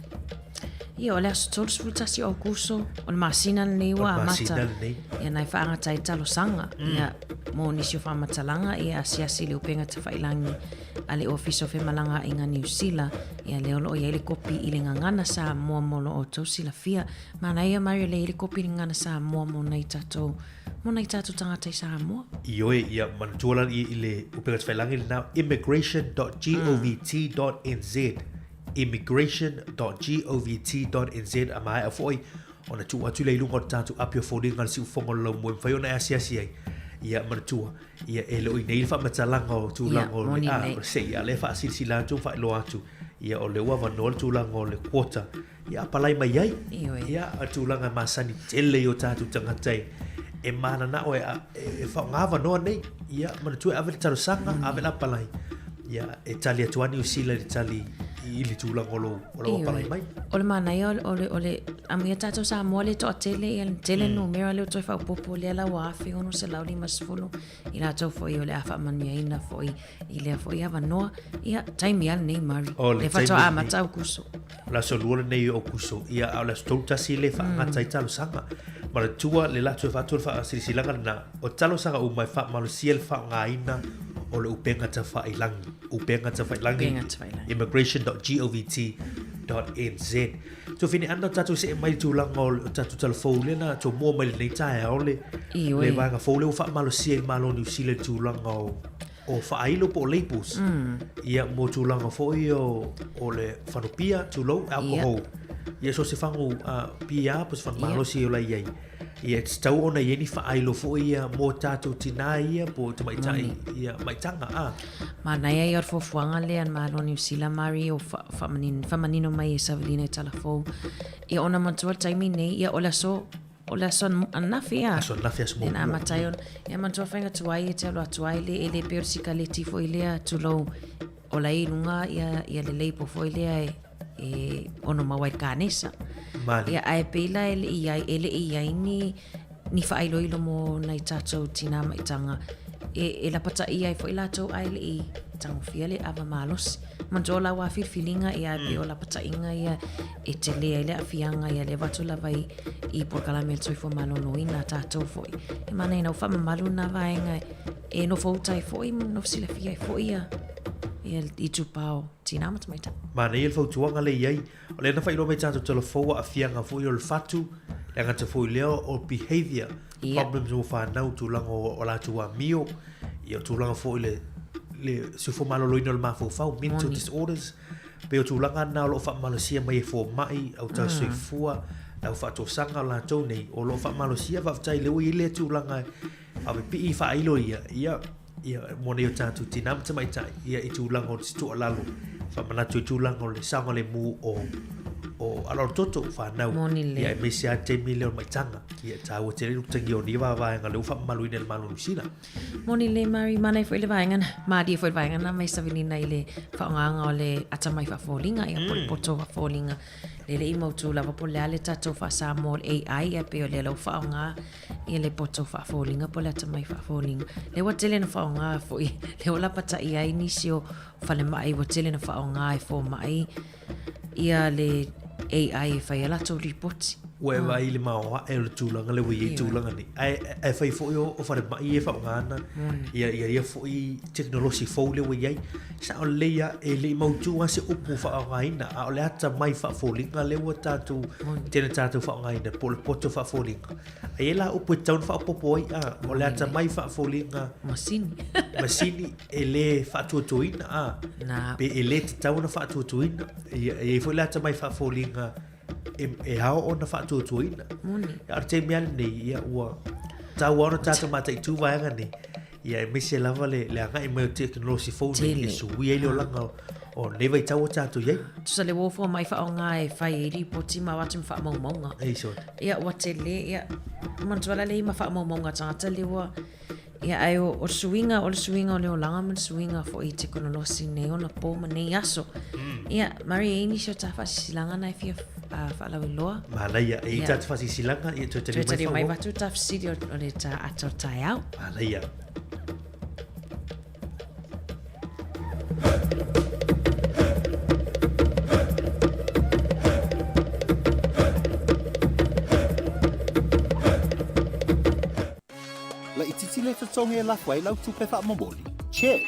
ia ole aso tolu sfultasi o kuso o le masina nei wa mata ia nai fa ngata talo sanga ia mo nisi o fa matalanga ia asiasi le upenga te fai langi ale office of malanga inga New Zealand ia le olo ia le kopi i le ngana sa mo o tosi la fia mana ia Mari le kopi ngana sa mo nei tato tangata sa mo io ia man jola i le upenga te fai langi na immigration.govt.nz amai a foi ona tu atu le lungo tatu apio fodi ngal si fongo lo mo fai ona asiasi ai ia manatua ia e lo nei fa matalanga o tu lango se ia le fa silsila tu fa lo atu ia o le wa no tu lango le quota ia palai mai ai ia tu langa masani tele o tatu tangatai e mana na o e fa ngava no nei ia manatua ave talo sanga ave la palai ia e tali atuani o sila le tali i le tula ngolo o palai mai o le mana ia ole amia tato sa mo le to tele numero le to fa popo le la wa fi ono se lauli masfulu i la to fo i le afa mania ina fo i le fo ia vanoa ia time ia nei Mari le fa to ama tau kuso la soluole nei o kuso ia ala stolta si le fa ngata talo sanga ma le tua le la to fa silanga na o talo sanga o mai fa malo siel fa ngaina o le upenga te whai langi immigration.govt.nz so fini anda tatu se mai tūlanga o tatu telefou lena to mua mai nei tae ole le vanga fou leo wha malo sia malo New Zealand tūlanga o whailo po labels ia mo tūlanga fo i o le whanupia tūlou alcohol ia so se whangu pia po se whangu malo sia o lai iei ia tau ona ieni whaailo fo ia mo tātou tina ia po te maitai ia maitanga mana ia ior fofuanga le an malo New Zealand Mari o whamanino mai e Savelina talafou ia ona matua taimi nei ia ola so anafi aso mo na matayon ia matua whainga tuai e te alo atuai le ele peor sika le tifo ilea tulo ola ilunga ia le leipo fo ilea e ono mawai kanesa ia ai pela ele ia ni whaailoilo mo nei tatou tina maitanga e la pata ia fo ila tau ai le tango fiale ava malos manjola wa filinga ia pe o la pata inga ia e te le ile afianga ia le watu la vai i por kala mel soi fo malo no ina tatou foi e mana ina fa malu na vaenga e no fo tai foi no sila fia foi ia i tupao tina matamaita mana il fo tuanga le iai o le na fa ilo mai tatou telefou afianga foi o le fatu le ngata foi leo o behavior problems o fa nau tu lango o la tua mio ia tu lango foi le le sufo malo loina le mafofau mental disorders pe o tulaga na o loo faamalosia mai e fomai au tausoifua lau faatosanga o latou nei o loo faamalosia faafetai le ua i le tulaga aupipii faailo ia mo nei o tatou tinama tamaitai ia i tulaga o le situʻalalo faamanatu i tulaga o le saga o le mu o alorototo fanau ia e mesi a taimi leo maitaga ia taua te lelu tagioni vavaega le ufa maluina le malo Niusila moni le mari mana foi le vaenga madi foi vaenga na mai savinina ile faanga o le atamai fa folinga ia poto fa folinga le imo tu lava po le ale tato fa Samoa AI e pe o le lo faanga ia le poto fa folinga po le atamai fa folinga le wa tele na faanga foi le ola pata ia inisio fa le mai wa tele na faanga e fo mai ia le AI fa ia lato ripoti ue vai le maoa e le tulaga le ui tulaga ni e fai foi o fare mai e faugana ia foi teknolosi fou le ui ai sa o leia e le mautu ase upu faaogaina a o le ata mai faafoliga le ua tatou tena tatou faaogaina po le poto faafolinga ai e la upu e tauna faapopo ai o le ata mai faafoliga masini e le faatuatuina pe e lē tatau na faatuatuina ia foi le ata mai faafoliga e hao ona faatuatuina ar te mea nei ia ua tau ona tatou mataitu vaega nei ia e mese lava le agai mai o teknolosi fou nei e sui ai le olaga o nei vaitau o tatou iai tusa le uofua mai faaoga e fai i ripoti ma watu ma faamaumauga ia ua tele ia manatuala lei ma faamaumauga tagata le ua ia ai o suinga o le olaga ma le suinga foʻi teknolosi nei ona po ma nei aso ia mari e inisio tafaasisilaga na e fia faalauiloa malaia e tatou faasisilaga ia tuetali mai watu tafasili o le ato taeao malaia La ititi le tatonga e lafu ai lau tupe whaamamoli. Check.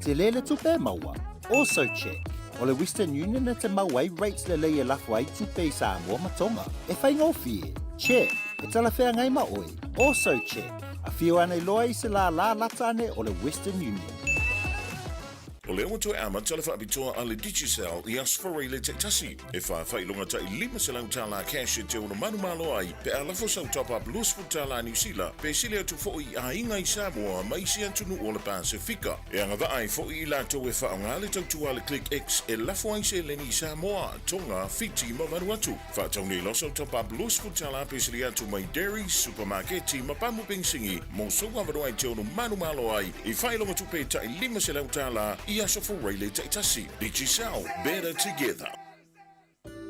Te le le tupe maua. Also check. O le Western Union na te mauai rates le le e lafu ai tupe i Samoa matonga. E whai ngofie. Check. E tala whea ngai ma oi. Also check. A whio ana i loa i se la lata ane o le Western Union. O le o toe ama tala whaapitoa a le Digicel i asfarei le teitasi. E whaafai ta i 5 se lau tala cash e te ono manu malo ai, pe a lafo sau top up lusfu tala Niusila, pe sile atu fo i a inga i Samoa ma isi antunu o le Pasifika. E anga va ai fo i lato e whaonga le tautua le Click X e lafo ai se leni Samoa, tonga, fiti ma Vanuatu. Whaatau ni loso top up lusfu tala pe sile atu mai dairy, supermarketi ma pamu pingsingi, mo soa vanu ai te ono manu malo ai, i whailonga tupe ta i 5 se lau tala i aso for Rayleigh Taitasi. Digicel, better together.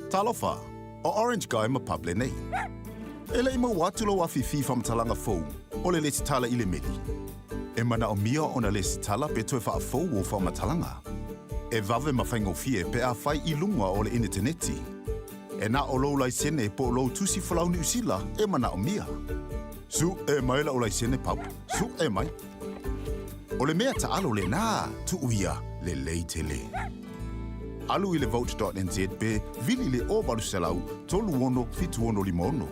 Talofa, o Orange Guy ma pable nei. Ele ima watu lo wafifi fam talanga fou, o le lesi tala ile meli. E mana o mia ona lesi tala pe toe wha fou o fam talanga. E vave ma whaingo fie pe a whai i lunga o le interneti. E na o lo lai sene po lo tusi whalau ni usila e mana o mia. Su e mai la o lai sene pau. Su e mai. O le mea ta alo le nā, tu uia le leitele. Alu i le vote.nz pe vili le o balu selau tolu ono fitu ono limono.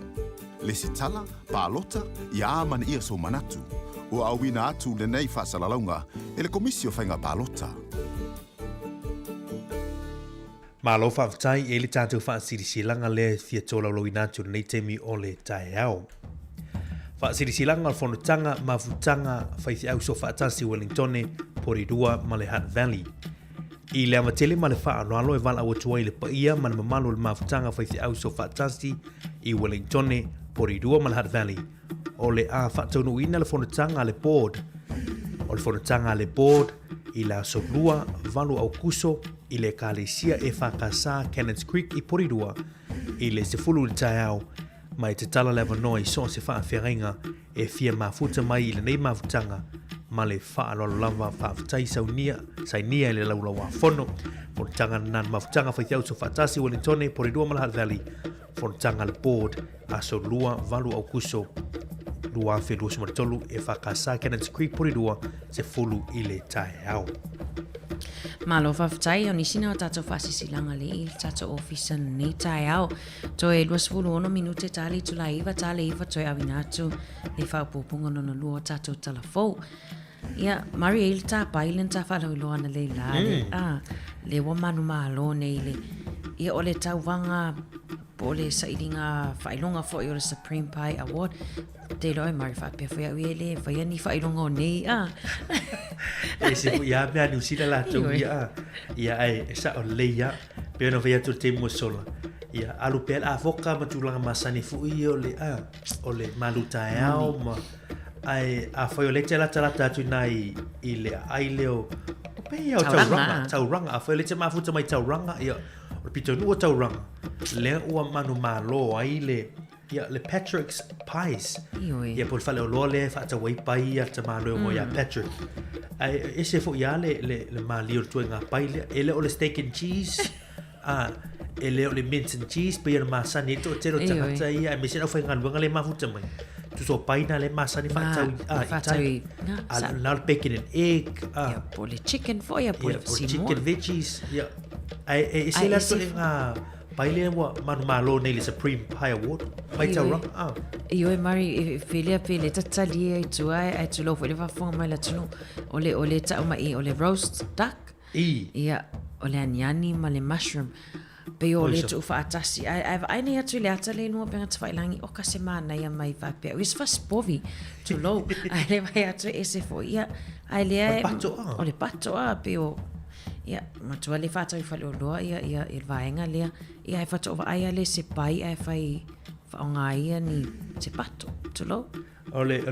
Le sitala, pālota, i āmana ia so manatu. O awina atu le nei whaasalalaunga e le komisio whainga pālota. Malo whaaftai e le tātou whaasirisilanga le fia tōlau loina atu nei temi o le taeao. Whaasirisilanga al whanutanga mafutanga whaithi au so whaatasi Wellingtone, Porirua, ma le Hutt Valley. I le amatele ma le whaanoalo e wala awatua i le paia ma le mamalo le mafutanga whaithi au so whaatasi i Wellingtone, Porirua, ma le Hutt Valley. O le a whaataunu ina le whanutanga le board. O le whanutanga le board i la Solua, Valu au Kuso, i le Kalesia e whakasa Cannons Creek i Porirua, i le Sefulu le Taiao, mai te tala lewa noi so se whaawhiarenga e fia mafuta mai i le nei mafutanga ma le whaalolo lava whaafutai saunia i le laulawa whono whanutanga nan mafutanga whaithiau so whaatasi Wellingtone, Porirua, ma le Hutt Valley whanutanga le board a so lua Valu au Kuso lua whelua sumaritolu e whakasa Cannons Creek Porirua se fulu i le taeao. Malo whawhtai o nisina o tato whasisilanga le i tato ofisa nei taeao. Toe lua sfulu ono minute tali tula iwa tale iwa toe awinatu le whaupopunga nono lua tato talafou. Ia, Mari il ta pailen ta fa lo ana le la. Le wa manu malo nei le. Ia ole tau wanga pole sa ilinga failonga fo i o Supreme Pie Award. Te loi Mari fa pe foi ele fa ni failonga nei E se ia me anu sila la tu ia. Ia ai sa o le ia. Pe no via tu te mo sola. Ia alu pe a foka ma tu langa masani fu i o le maluta ao ma ai a foi o le tela tu nai i le ai leo. Pe ia o tauranga a foi le te mafuta mai tauranga ia. O pito nu o tauranga. Le ua manu malo ai le Patrick's Pies. Ia por fale o lo le fa ta wai pai ia ta malo mo ia Patrick. Ai ese fo ia le mali o tu nga pai le ele o le steak and cheese. Ele o le mint and cheese pe ia masani to te ro ta ia me se no fa nga le mafuta mai. Tu so pai na le masani fa ta la bacon and egg. Ia por le chicken fo ia por chicken veggies. Ia ai ese la to nga Paile wa malo nei le Supreme Pie Award. Mai tau rang. Io e Mari filia pele tatali ai tu lo fo le va fo mai la tunu. Ole ta o mai ole roast duck. Ia ole aniani ma le mushroom. Pe ole tu fa atasi. Ai nei atu le atale no pe ngata failangi o ka semana ia mai va pe. Wis fa spovi tu lo. Ai le vai atu ese fo ia. Ai le ole pato pe o ia matua le fata i fale o loa ia il vaenga lea ia e fata ova aia le se pai e fai whaonga ia ni se pato tulo ole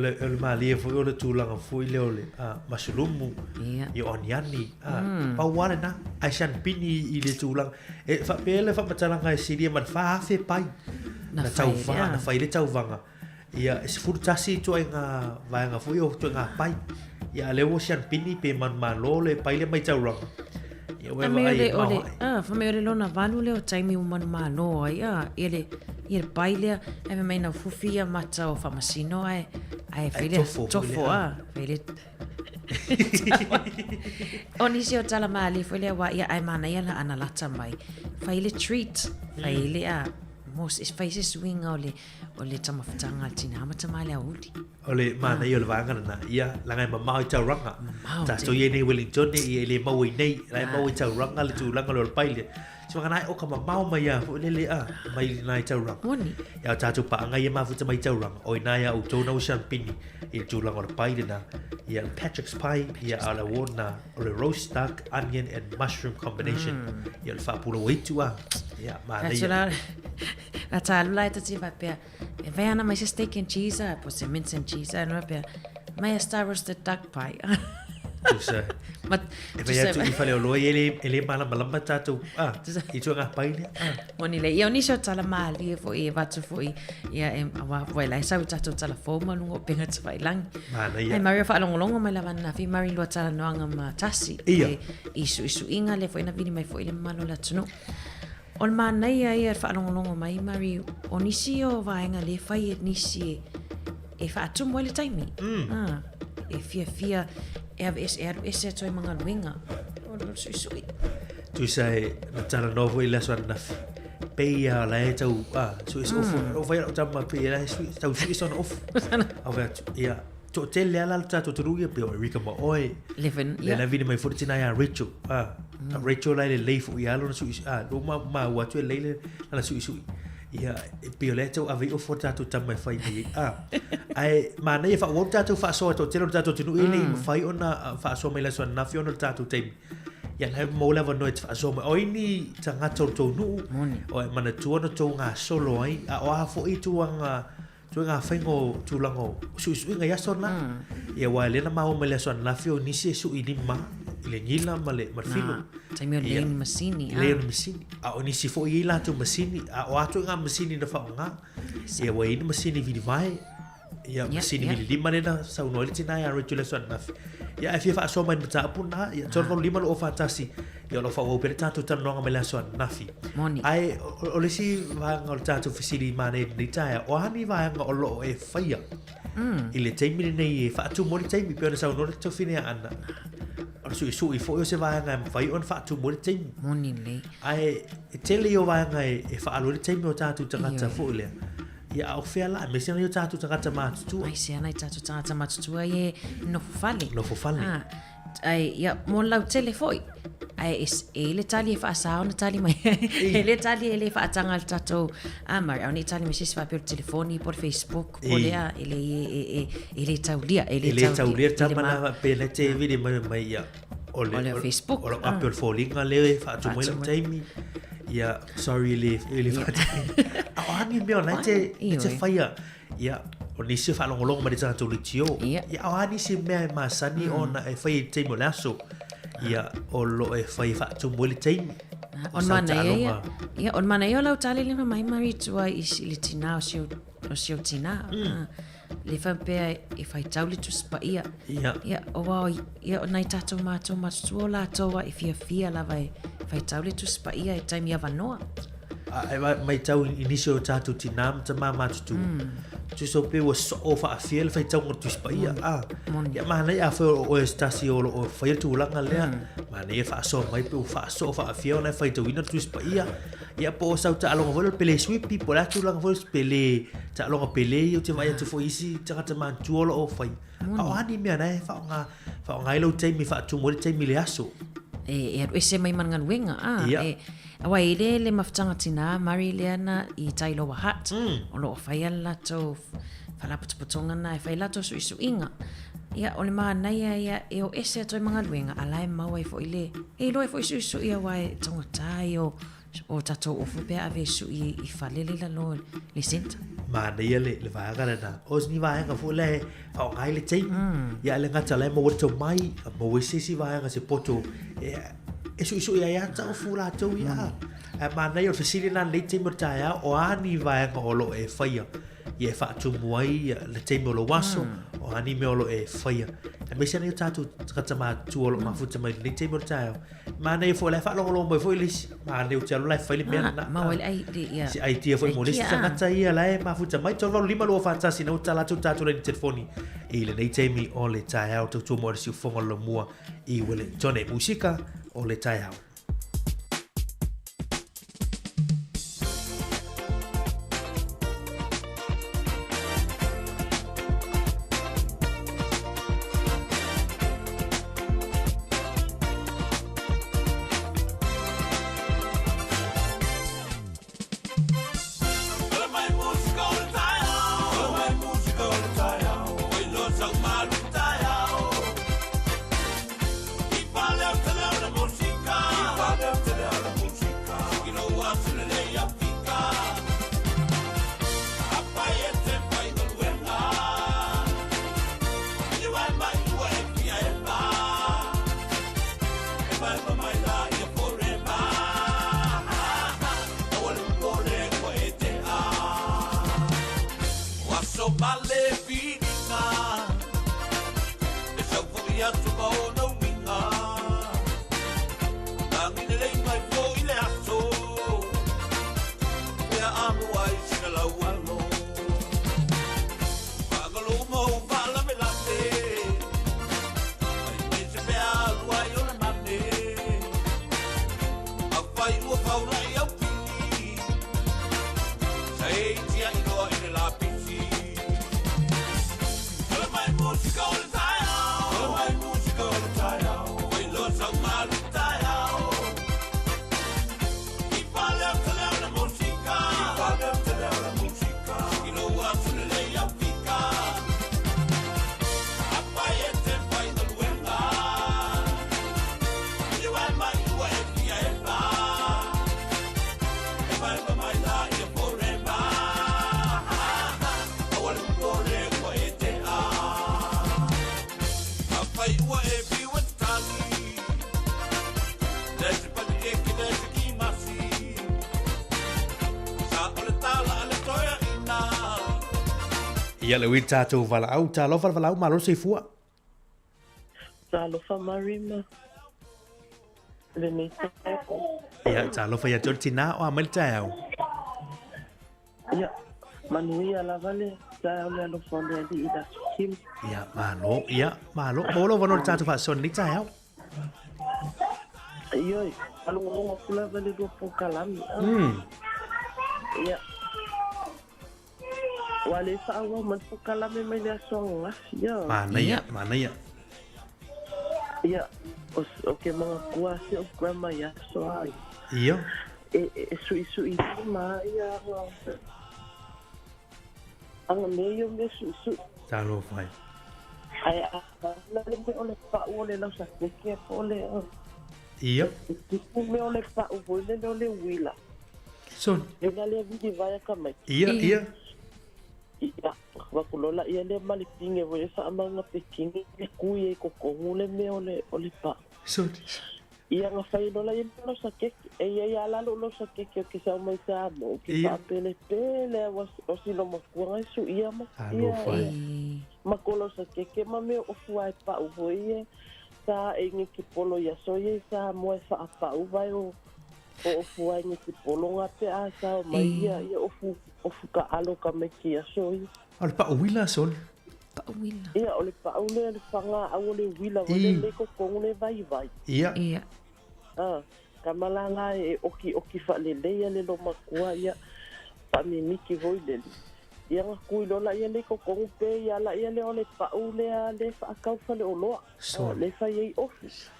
malia foi ole tūlanga foi le ole masulumu i oniani pauare na ai san pini i le tūlanga e whapele whapatalanga e siria man whaafe pai na tauvanga na whai le tauvanga ia e se furutasi tu ai ngā vaenga foi o tu ngā pai ia le o san pini pe man malo le pai le mai tauranga fa me ole lona valu leo taimi o manu malo ia le pai lea e me maina fufia mata o whamasino ai while tofo while o nisi o tala maali while wa ia ai mana ia la ana lata mai while treat while mos is faces swing o le tamafutanga tina mata male auli ole mana ia le vanga na ia langai mamau i tauranga ta so ye nei Wellington nei le mau nei lai mau i tauranga le tūlanga le paile si manga nai o ka mamau mai ia le mai nai tauranga moni ia tatu pa ngai ma futa mai tauranga o nai au tona o champini i tūlanga le paile na ia Patrick's Pie ia ala wona o le roast duck onion and mushroom combination ia le fapula waitu ia mana ia Ata lula ita ti papea. E vai ana mai se steak and cheese po se mince and cheese no papea. Mai star roasted duck pie. Tu sai. Ma e vai atu i fale o loi ele malama tatu. I tu nga pai le. Moni le io ni so tala mali fo i vatu fo i ia e wa voi lai sa tatu tala fo ma lungo penga tsa vai lang. Mana ia. Ai Mario fa longo mai lava na fi Mari lo tala no anga ma tasi. Isu inga le fo ina vini mai fo ile malo la tunu. O le mana ia whaalongolongo mai Mari o nisi o vaenga le whai e nisi e whaatumu ele taimi. E fia e se atoi mga luenga. O lo sui. Tu sai na tala novo i laso anafi. Peia la e tau sui ofu. O vai o tama pe la sui tau sui son ofu. O vai ia to te le ala tato turuia pe o Rika ma oi. Leven. Le na vini mai fortina ia Rachel. Rachel lai le leifu ia lo sui lo ma wa tu le la sui ia pe le tau ave o fortato tama fai ni ai ma nei fa o tato fa so to telo tato tinu ele fai ona fa so mai la so na fiona tato tem ia le mo leva no fa so mai oi ni tanga to nu o mana tu no to nga solo ai o a fo i tu nga fengo tu lango sui nga ya so na ia wa le na ma o mai la so na fio ni se su i ni ma ile ngila male marfilo taimi o le masini o ni si fo i la tu masini o atu nga masini na fa nga ia wa ni masini vidi vai ia masini vidi lima na sa no le tina ya regulation na ia if fa so mai mata puna ia torvo lima lo fa tasi ia lo fa o per tanto tan no nga mele so na fi ai o le si va nga tanto fisili mane ni taia o hani va nga o lo e faia ile taimi nei fa tu mo taimi pe sa no le to fine ana sui fo yo se va nga fai on fa tu mo te moni le ai tele yo va nga e fa alo te mo ta tu tanga ta fo le ia au fea la me sina yo tatu tagata matutua ai se ana i tatu tagata matutua e no fale ai ia mo lau telefoi ai le tali fa sa ona tali mai le tali le fa tanga al tato mar oni tali mi sisi fa per telefoni por Facebook por ele taulia tamana pele te vidi mai ia ole Facebook ole Apple falling le fa tu mo taimi ia sorry le fa ani me ona te faia ia oni se fa longo ma de tanto litio ia ani se me masani ona e fai te mo laso ia o lo e fai fa tu mo le taimi on mana ia lau tali le mai mari tua i le tina o sio tina le fa pe e fai tauli tu spa ia o wa ia nai tato mato matua la toa i fia la vai fai tauli tu spa ia e taimi ia vanoa ai mai tau inisio tatu tinam ta mama tu tu so pe was so fa fiel fai tau ngot spa ia ia mana ia fa o stasio o fai tu langa le mana ia fa so mai pe fa fiel na fai tu ina tu spa ia po sa ta longa vol pele sweep people la tu longa vol pele ta longa pele yo te vai tu fo isi ta ta man tu o fai ani me na fa nga lo te mi fa tu mo te mi le aso e se mai man ngan wenga awa le maftanga tina mari le ana i tailo wa hat o lo fai ala to fala putonga na fai la to su inga ia o le mana ia e o ese to manga wenga ala mau ai fo ile e lo fo su ia wai tonga tai o tato o fu pe ave su i falele la lo le senta mana ia le vaga na os ni vaga fo le fa ngai le tei ia le ngata le mo to mai mo si vaga se poto isu ia ta fula to ia mana ia fasili na le tei mo taia o ani vaga o lo e faia ia fa tu moi le tei mo lo waso o ani me o lo e faia me se ne tatu kata ma tu o lo ma futa mai le tei mo taia mana ia fo le fa lo mo fo ilis mana ia telo le fa le me na ma wale ai ia si ai tia fo mo le sa ngata ia le ma futa mai to lo lima lo fa tasi no tala tu tatu le telefoni ile nei tei mi o le taia to tu mo si fo lo mua i wele tone musika o le taia ia le wita tu vala au ta lo vala au malo se fua ta lo fa marima le ne ia ta lo fa ya tortina o amal tau ia manuia la vale ta le lo fonde di ida kim ia malo bolo vono ta tu fa son ni tau io alu ngo kula vale do po kalami ia wale whaawa man pukalame mai lea songa. Mana ia. Ia, o ke mga kuasi o grandma ia so ai. Ia. E sui ma ia anga meio me sui. Talo fai. Ai na le ole pa ole la sa ke ole. Ia. Ku me ole pa ole ole wila. Son. E na le vidi vai ka mai. Ia. Ia, wakulola ia le malipinge wo sa amanga pekingi e kuie ko kongule me ole pa. Son. Ia nga fai lola ia lo sa ke e ia la lo sa ke ki sa mai sa mo ki pa pele o si no makuanga su ia ma. Ia. Makolo sa ke ma me o fuai pa u ia sa e ngi ki polo ia so ia sa mo sa pa u vai o fuai ngi ki polo nga pe a sa mai ia o fu ka alo ka me ki so ia. Ole pa wila son. Ia ole pa ole fanga ole wila ole le ko kongule vai. Ia. Kamalanga e oki fa le le lo makua ia pa mi miki voile. Ia nga kui lola ia le ko kong pe ia la ia le ole pa ole le fa ka fa le olo. Le fa ye office.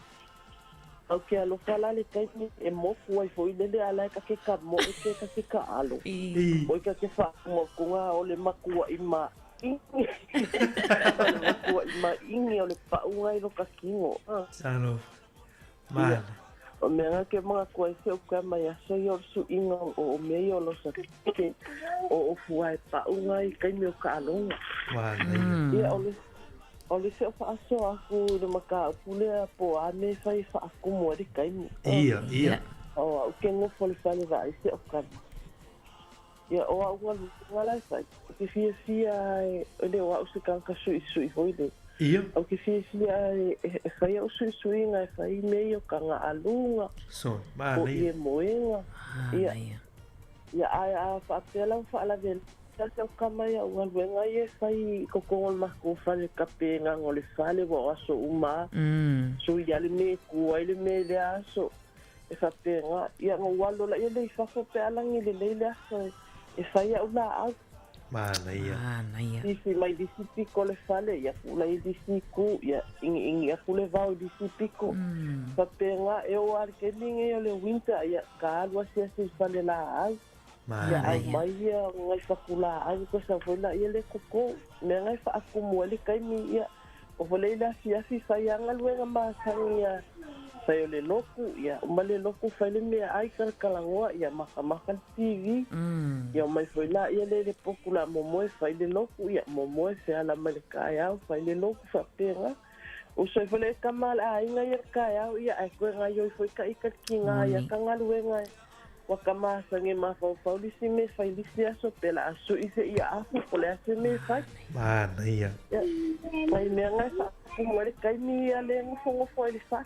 Okay, alo fala le kai e mo foi le ala ka ke ka mo ke ka ke ka alo. Oi ka ke fa mo kunga ole makua ima. Makua ima ingi ole pa unga ilo ka kingo. Sano. Man. O mea ke mga kua se o ka mai aso i su inga o mei o lo sa ke o fuai pa unga i kai meo ka alonga. Ia ole se o fa aso aku le maka pule po a me fai fa aku mo di kai mi. Ia. O ke ngo fole fale va se o ka. Ia o a ngala sai. Ke fia le o a se kan ka sui hoide. Ia. O ke fia e fai o sui nga e fai meio ka nga alunga. Son, mana ia. O ie moenga. Ia. Ia a fa apela fa la vel. Sa kamai a ualuenga e fai kokongol mako fale kapenga ngole fale wa aso uma. So ia le me kua le me le aso. E fa penga. Ia nga walo la ia le fafo pe alangi le aso. E fai a ula au. Mana ia. Disi mai disi piko le fale, ia kula i disi ku, ia ingi ia kule vau disi piko. Papenga e o arkeninge o le winter, ia ka alua sia si fale la ai. Ia ai mai ia ngai fakula ai ko sa fola ia le koko, me ngai fa akumu le kaimi ia. O vole la sia si fa ia ngaluenga ma sangia. Sai le loku ia male loku fale me ai kalangoa ia maka TV ia mai foi la ia le popula momo fai le loku ia momo se ala malika ia fai le loku fa penga o sai fale kamal ai nga ia ka ia ai ko nga yo foi ka kinga ia kangaluenga wa kama sange ma fa lisi me fai lisi aso pela aso ise ia afu pole ase me fai mana ia mai me nga fa kumare kai mi ale ngo foi le fa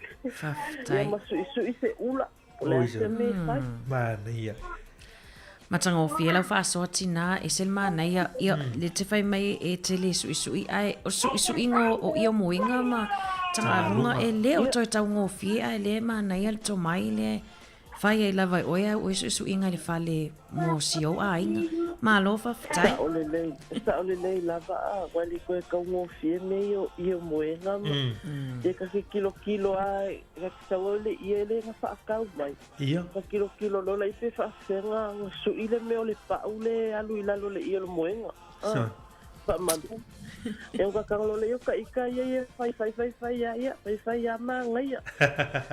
ia ma sui se ula pole ase me fai mana ia matanga o fiela fa so tina e sel mana ia le te fai mai e te le sui ai o sui ngo o ia moinga ma tanga lunga e le o toi tau ngo fie ai le mana ia to mai le fai ai lava oia o su inga le fale mo sio ainga ma lo fa tai sa ole le lava wali ko ka ngo fie me io moenga ma e ka kilo ai ka sa ole ia le fa ka mai ia ka kilo lo la ife fa senga su ile me ole pa ule alu ila lo le io moenga fa mandu eu ka kanglo le yo ka ika ia fai ya ma ngai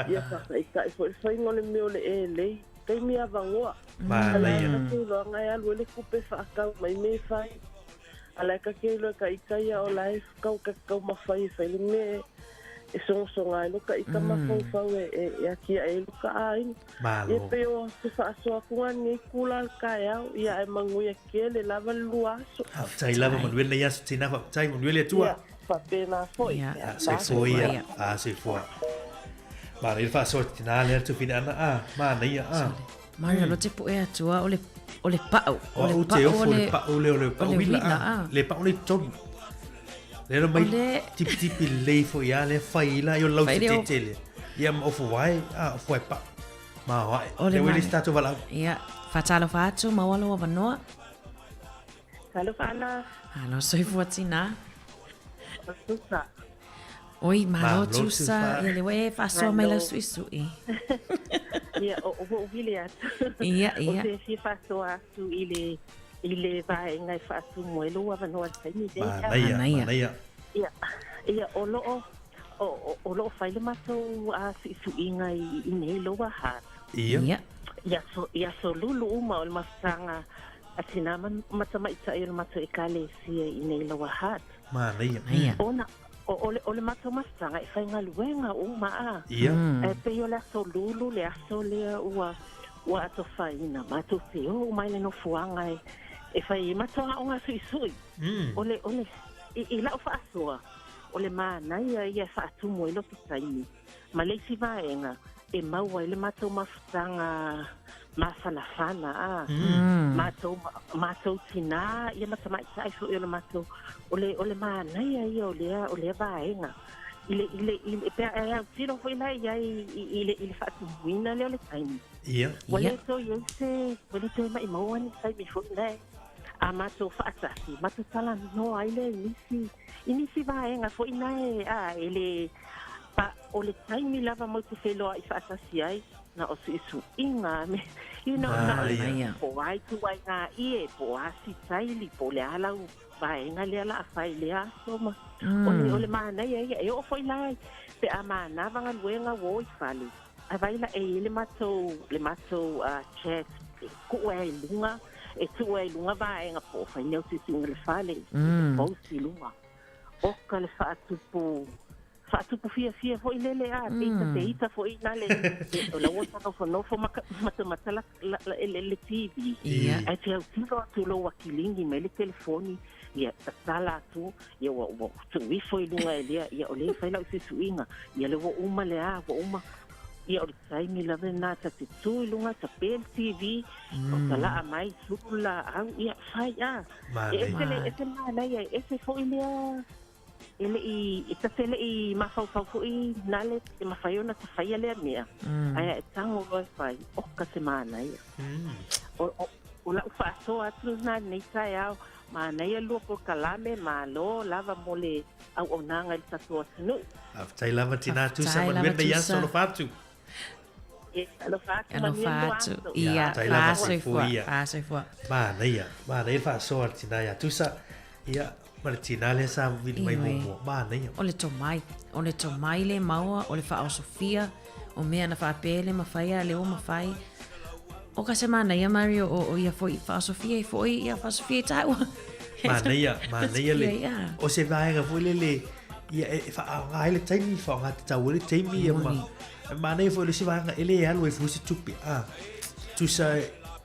ia ka ika fai ngole me ole le kai mi avangoa mana ia ka lo ngai alu le kupe fa ka mai me fai ala ka ke lo ka ika ia o life ka ma fai le me e so ngai lo ka ika ma fa e aki ai lo ka ai e pe o se fa so ku ani kula ka ia e mangu ia ke le lava luaso tai lava manuel ia tina fa tai manuel tua fa pena foi se foi ma il fa so tina le tu fina mana ia ma lo te po e tua ole pau ole pau ole wila le pau le ton le mai tipi le fo ia le faila yo lau tele ia mo fo vai foi pa ma vai le wili sta to vala ia fatalo fatu ma walo wa noa Halo Fana. Halo soifua tina. Tusa. Oi, malo tusa. Ia lewe fasoa mai la suisui. Ia, o vile atu. Ia. O se si fasoa atu ile vai ngai fasu moelo wa no altaimi de. Manaya. Ia, o lo faile mato a suisui ngai I nei lo wa ha. Ia. Ia so lulu uma o mastanga atina mata mai sai o mata ekale sia I nei lo wa ha. Manaya. Ona ole mato mastanga e fai ngaluenga uma a. Ia. E pe yo la so lulu le aso le ua ato faina mato se o mai le no fuanga e fai mato a onga sui. Ole I la fa asoa. Ole mana ia fa atu mo lo pisaini. Ma le si vaenga e mau ile mato mastanga mafana a. Mato tina ia mata mai sai so ile mato ole mana ia ole vaenga. Ile pe a tiro foi lá ile fa atu wina le ole taimi. Ia. Ole so ole to mai mau ani sai mi foi lá. A mato fa asasi mato sala no ile inisi vaenga foi nai ele pa ole taimi lava mo te felo I fa asasi ai na o su inga me na po ai tu ai na I po asi sai li po le ala vaenga le ala fa ile aso ma ole mana e o foi lai pe a mana vanga luenga wo I fali a vai la le mato chat ku ai lunga e tu ai lunga vaenga po fa le si single fale po si lunga o kale fa tu fia foi lele a te ita foi na le la wota no fo mata le TV ai te tiro tu lo wakilingi me le telefoni ia sala tu ia wo tu wi foi lunga ia ole fa la si suinga ia le wo uma le a wo uma ia o sai mi la vena ta tu lunga ta pel TV o sala mai sula au ia fai a ese la ia ese foi ele ita tele I mafau foi nale te mafaiona te faia le mea ai tango lo fai o ka semana ia o la fa so atu na nei sai au ma nei lo por kalame ma lo lava mole au onanga il tato no Aftai lava tina tu sa man wenda ya solo fatu. Lo fatu ia fa foi Mana fa so tina ya tu sa ia Martina le sa vil mai mo mana ia. Ole to mai le maua ole fa o Sofia o mea na fa pele ma faia le o ma fai. O ka semana ia Mario o ia foi fa Sofia e foi ia fa Sofia tau. Mana ia le. O se vai ga foi le ia fa ngai le taimi fa nga tau le taimi ia ma. Mana ia foi le se vai nga ele ia lo e fusi tupi tu sa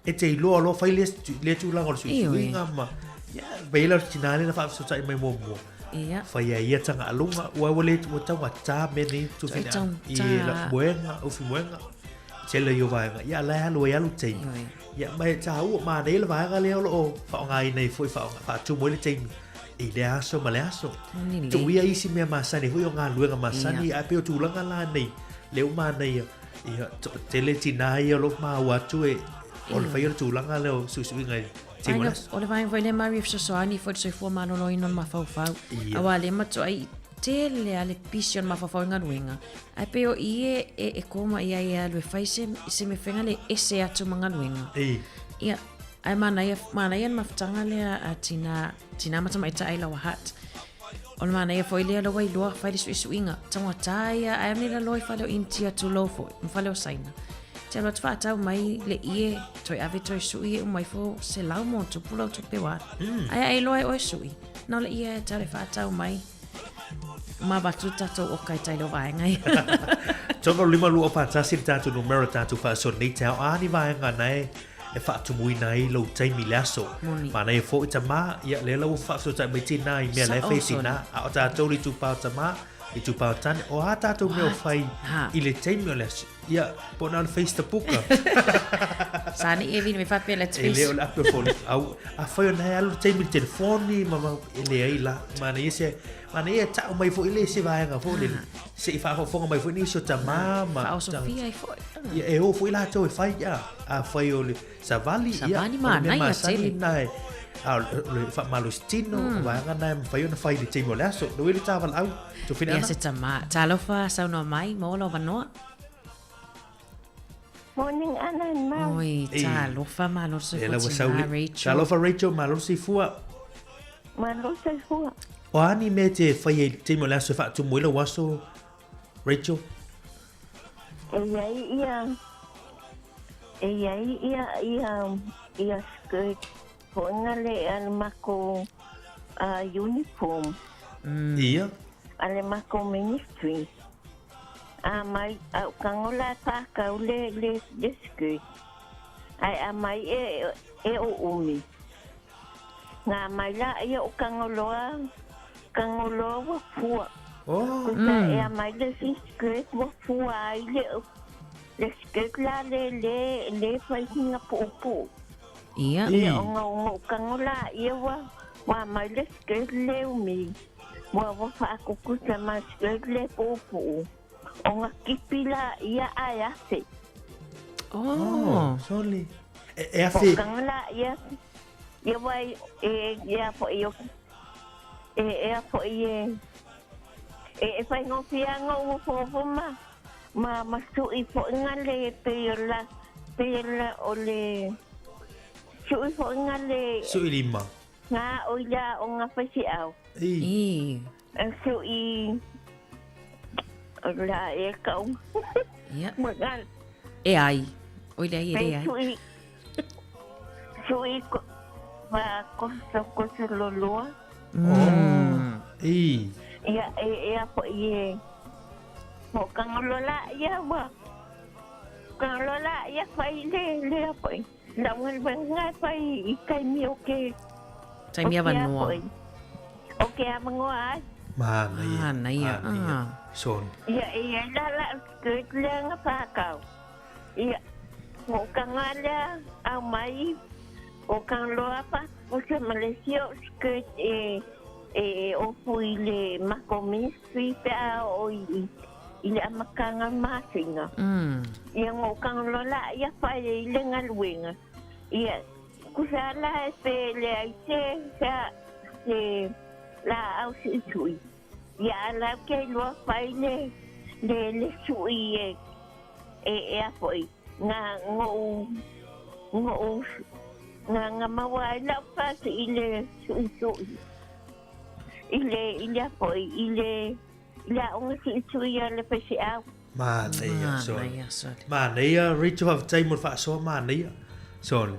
e te lo fai le tu la ngol su inga ma. Ya, bela tinale na fa so tai mai mo. Ia. Fa ia tanga alunga wa wale tu tanga ta me ni tu fina. La buenga o fi buenga. Chele yo va ya la lo ya lu tai. Ya mai ta u ma de la va ga le lo fa ngai nei foi fa tu mo le tai. I le aso ma le aso. Tu ia isi me ma sani hu yo nga luenga ma sani a pe tu langa la nei. Le u ma nei ia tele tinai lo ma wa tu e o le fa yo tu langa le su ngai. Ole vai le Mario Soani foi se for mano no ino ma fau. Awa le mato ai tele ale pision ma fau nga ruenga. Ai peo e koma ia le fai se me fenga le ese atu manga ruenga. Ia ai mana ia maftanga le a tina mata mai tai la hat. Ole mana ia foi le lo wai lo fai le suinga. Tama tai ai me la loi falo intia tu lo foi. Me falo saina. Te lo tfa tau mai le toi ave toi sui mai fo se lau mo tu pulo tu pewa. Ai loi o sui. No le te le fa tau mai. Ma batu tato o kai tai lo vai ngai. Tonga lima lu o pata sin tatu numero tatu fa so nei tau ani vai nga nai e fa tu mui nai lo tai mi laso. Ma nai fo itama ia le lo fa so tai mai tina i me le fe tina a o tatu li tu pa tama I tu pa tan o ha tatu me o fai I le tai mi laso. Ia, pona le Facebook. Sani e vini me fa pela Twitch. Ele o la pe fone. Au a foi na alu tai mi telefoni mama ele ai la. Mana ia ta mai fo ile se vai nga fo le. Se fa fo mai fo ni so ta mama. Fa o Sofia ai fo. Ia e o fo ila to e fai ia. A foi o le Savali ia. Savali mana ia tele. le fa malustino va ngana fai ona fai le timo le aso le wili taval au tu fina Ia se tama talofa sa no mai mo lo vanoa. Morning, Anna and Mom. Oi, talofa malo se ela wa futina sauli Rachel. talofa Rachel malo si fua Malo se fua. o ani me te fai le timo le aso fa tu mo le waso Rachel Ia skirt. Ngale al mako uniform. Ia. Ale mako ministry. Mai kangola pa kaule le skirt. Ai mai e o umi. Nga mai la ia o kangoloa wa fua. Kusa e mai le skirt wa fua ai le skirt la le fai hinga po. Ia. Ia o kangola ia wa mai le skirt le umi. Wa fa kukusa mai skirt le po. O nga kipila ia ayase. Oh, sorry. E afi. Kangola ia wai ia po io. Po ie. Fai ngo fia ngo fo ma su I po ngale pela ole. Su I po ngale. Su I lima. Nga oila o nga fasi au. Su I la e kau. Ia. Magal. E ai. Oila I e ai. Su I va cosa loloa. Ia po ie. Mo kangolola ia wa. Kangolola ia fai le po. La wenga fai kai mi oke. Tai mi vanua. Oke amangoa. Mana ia. Son. Ia la skirt lenga pa kau. Ia mo kangala au mai o kangloa pa o se Malaysia skirt o fui le makomis pe o ile amakanga masinga. Ia ngo kanglola ia fa ile ngalwenga. Ia kusala pe le aise sa la au sui. Ia la ke lo fa ile le sui foi nga nga mawai la fa ile sui. Ile foi ile la un sui le pesi au. Mana ia son. Mana ia Rachel have time fa so mana ia. Son.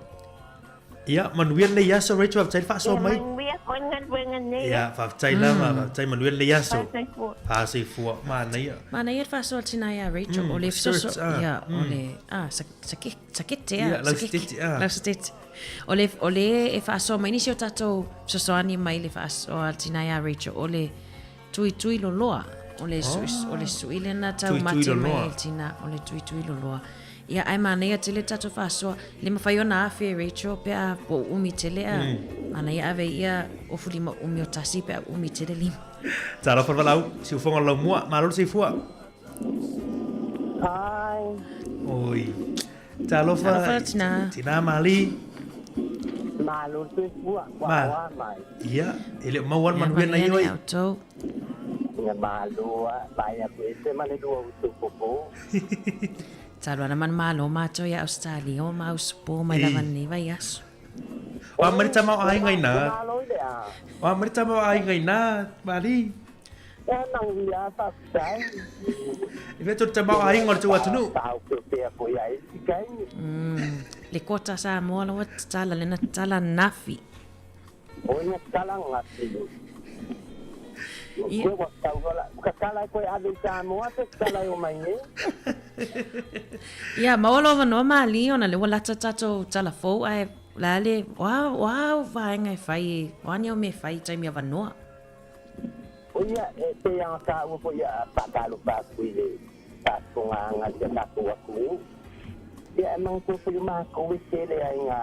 Ia manuel le ia so Rachel have time fa so mai. Ia fa time la ma time manuel le ia so. Pa se fu mana ia. Mana ia fa so tina ia Rachel ole so ia ole sakete ia. Sakete. Ole e fa so mai ni si o tato so ani mai le fa so tina ia Rachel ole tui lo loa. Ole suile na tau mate mai tina ole tui lo loa. Ia ai mana ia tele tato fa so le mafai ona afe Rachel pe a po umi tele a. Ana ia ave ia o fuli ma umi o tasi pe a umi tele lima. Talo fa lau si u fonga lau mua malol si fua. Hai. Oi. Talo fa tina mali. Malol si fua. Mai. Ia, ele mauan manuel na ioi. Nga malua, baya pwede malidua utupopo. Talo naman malo macho ya Australia o mauspo may laman ni Vayas. Wa marita mau ai ngai na. Wa marita mau ai ngai na, Bali. Ya nang dia tak sai. Ife tu te mau ai ngor tu atunu. Tau pe po ya isikai. Le kota Samoa lo tala le na tala nafi. Onya tala nafi. Ia wa tau ka kala ko ave Samoa te kala o mai. Ia maolo no mali ona le wala tato tala fo ai lale wow vai ngai fai wani o me fai tai me vanoa. Oia te yang ka o po ya pa kalo pa kuile ta ko nga ta ko ku. Ia mang ko pu ma ko witele ai nga.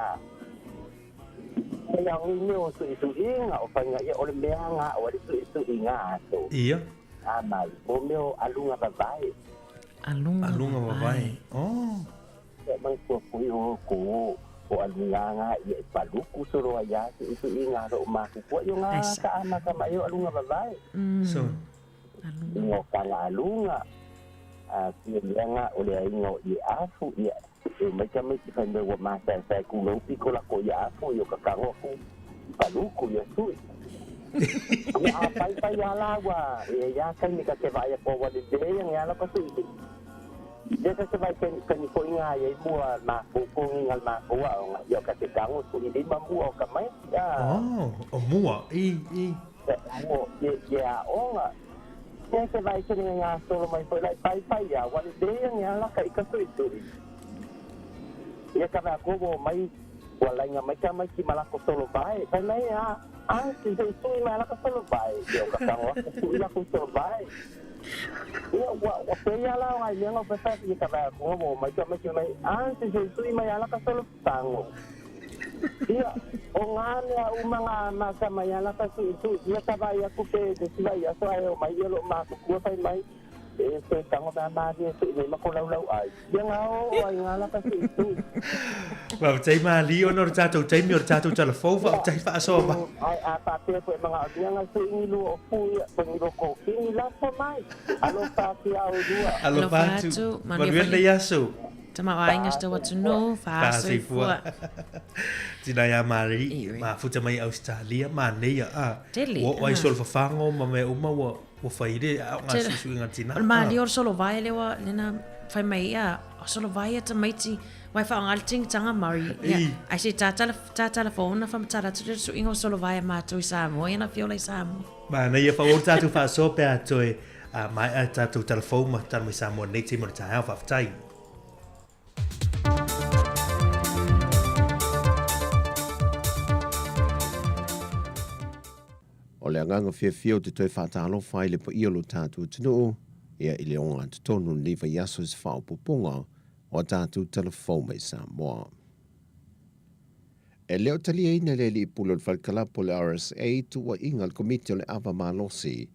Yang ini o su inga o fanga ia o le meanga o le su inga to. Ia. Amal o meu alunga babai. Alunga babai. Oh. Ia mang ko pu o ko. o alunganga ia paluku solo ia itu inga ro maku ko yo nga ka ama kama yo alunga babae so ingo kala alunga kienga ole ingo i afu ia mai kama ki fande wa masa sai ku no piko la ko ia afu yo kakango ku paluku ya su ya pai ya la wa ya kan ni ka ke vai po wa de yang ya la pa su dia se vai kan ko inga ya mua ma ko ngal ma ko wa yo ka te kango su ni ma mua ka mai ya o mua mo ya onga se vai ke nga solo mai foi pai ya wa de yang ya la ka su ya ka ba ko mai wala nga mai ka mai ki malako solo vai kai mai ya si se malako solo vai yo ka kango su la ko solo vai ya wa pe ya la wa ya no pesa y ka ba ko mai ka mai si se mai ala ka solo tango ya o ngana mga masa mai ala ka su ya ka ba ya ku pe de si ya so ayo mai yo ma ku ko mai se tango ba ma de su ni ma ko lau ai ya ngao ai ngala ka su và chạy mà lý nó ra chỗ chạy miệt ra chỗ chả là phố vợ chạy phá so mà ai ta pe ko mga dia nga su ni lu o fu ya pengido ko kini la so mai alo pa ki au dua alo pa tu mà nguyên đây ya su Tama wa inga sto wa tuno fa so fua. Tina ya mari ma futa mai Australia ma nei a. Wa sol fa fango ma me uma wa faide a nga su nga tina. Ma li or solo vai le wa lena fai mai a solo vai ta maiti wa fa ngalting tanga mari. Ai se ta telefona fa ta tu so ingo solo vai ma tu Samoa ina fiola Samoa. Ma nei fa o ta tu fa so pe a toi a mai a ta tu telefona ta mai Samoa nei ti mo ta ha fa tai. O le anganga whiawhia te toi whātalo whai le pa iolo tātou tino ia i le onga te tonu ni wa yaso se whao poponga o tātou telefon mai Samoa. E leo tali eina le li pulo le whalkalapo le RSA tu wa inga le komite o le awa malosi.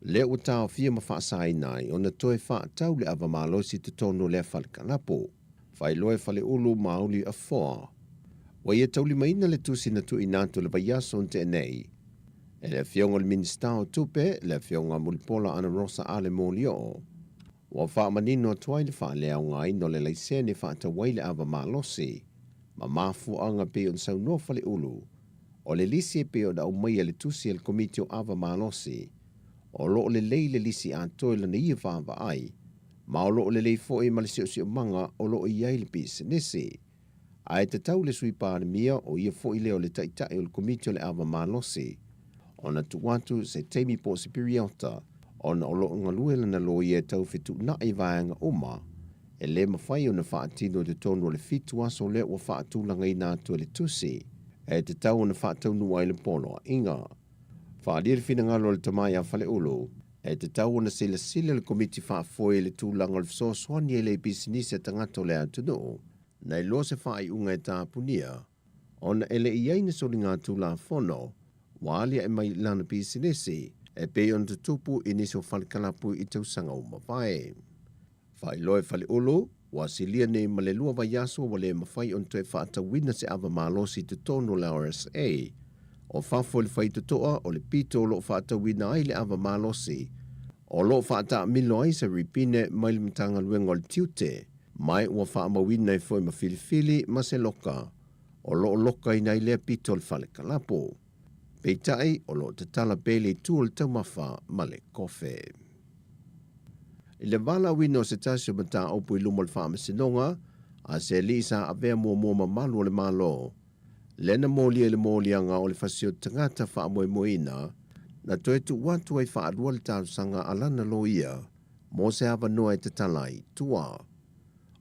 Leo o tāo whia ma whaasai nai o na toi whaatau le awa malosi te tonu le whalkalapo. Whai loe whale ulu mauli a whoa. Wa ia tauli maina le tusi na tu inatu le wa yaso te nei. E le fionga le minister o tupe, le fionga mulipola ana rosa ale molio. Wa wha manino atuai le wha lea o ngā ino le leisene wha ta waile awa malosi. Ma mafu anga pe on sau no fale ulu. O le lisi e pe o da umaia le tusi el komite o awa malosi. O lo le lei le lisi a toi le neia whaava ai. Ma o lo le lei fo e malisi o si o manga o lo i ai le pis nese. Ai te tau le sui pāre mia o ia fo i leo le taitai o le komite o le awa malosi. Ona tuwatu se teimi po superiota, ona o lo ngaluela na lo ia tau fitu na i vaenga oma, e le mawhai o na whaatino te tonu le fitu aso le o whaatulanga i nātua le tusi, e te tau o na whaatau nuai le pono a inga. Whaadir fina ngalo le tamai a whale ulu, e te tau o na sila le komiti whaafoe le tūlanga le so swani e le bisinise tangato le atunu, na i lo se whaai unga e tāpunia, ona ele i aina soli ngā tūla whono, Waalia e mai lana pisinesi, e pe on te tupu iniso whalikalapu i tausanga o mawhae. Whai loe whale ulu, wa silia ne malelua wa yaso wa le mawhai on tue whaatawina se awa malosi te tono la RSA. O whafo le whai tutoa o le pito o lo whaatawina ai le awa malosi. O lo whaata milo ai se ripine mai le mtanga luenga o le tiute, mai ua whaamawina e fwoi mawhilifili ma se loka. O lo loka i nei lea pito o le whalikalapu. Peitai o lo te tala pele tūl tau mawha male kofe. I le wala wino se tasio mata opu i lumo le wha masinonga, a se lisa a vea mua malu o le malo. Lena mōlia le mōlianga o le fasio tangata wha moe moina, na toe tu watu ai wha adua le tāru sanga alana lo ia, mō se hawa noa e te talai tua.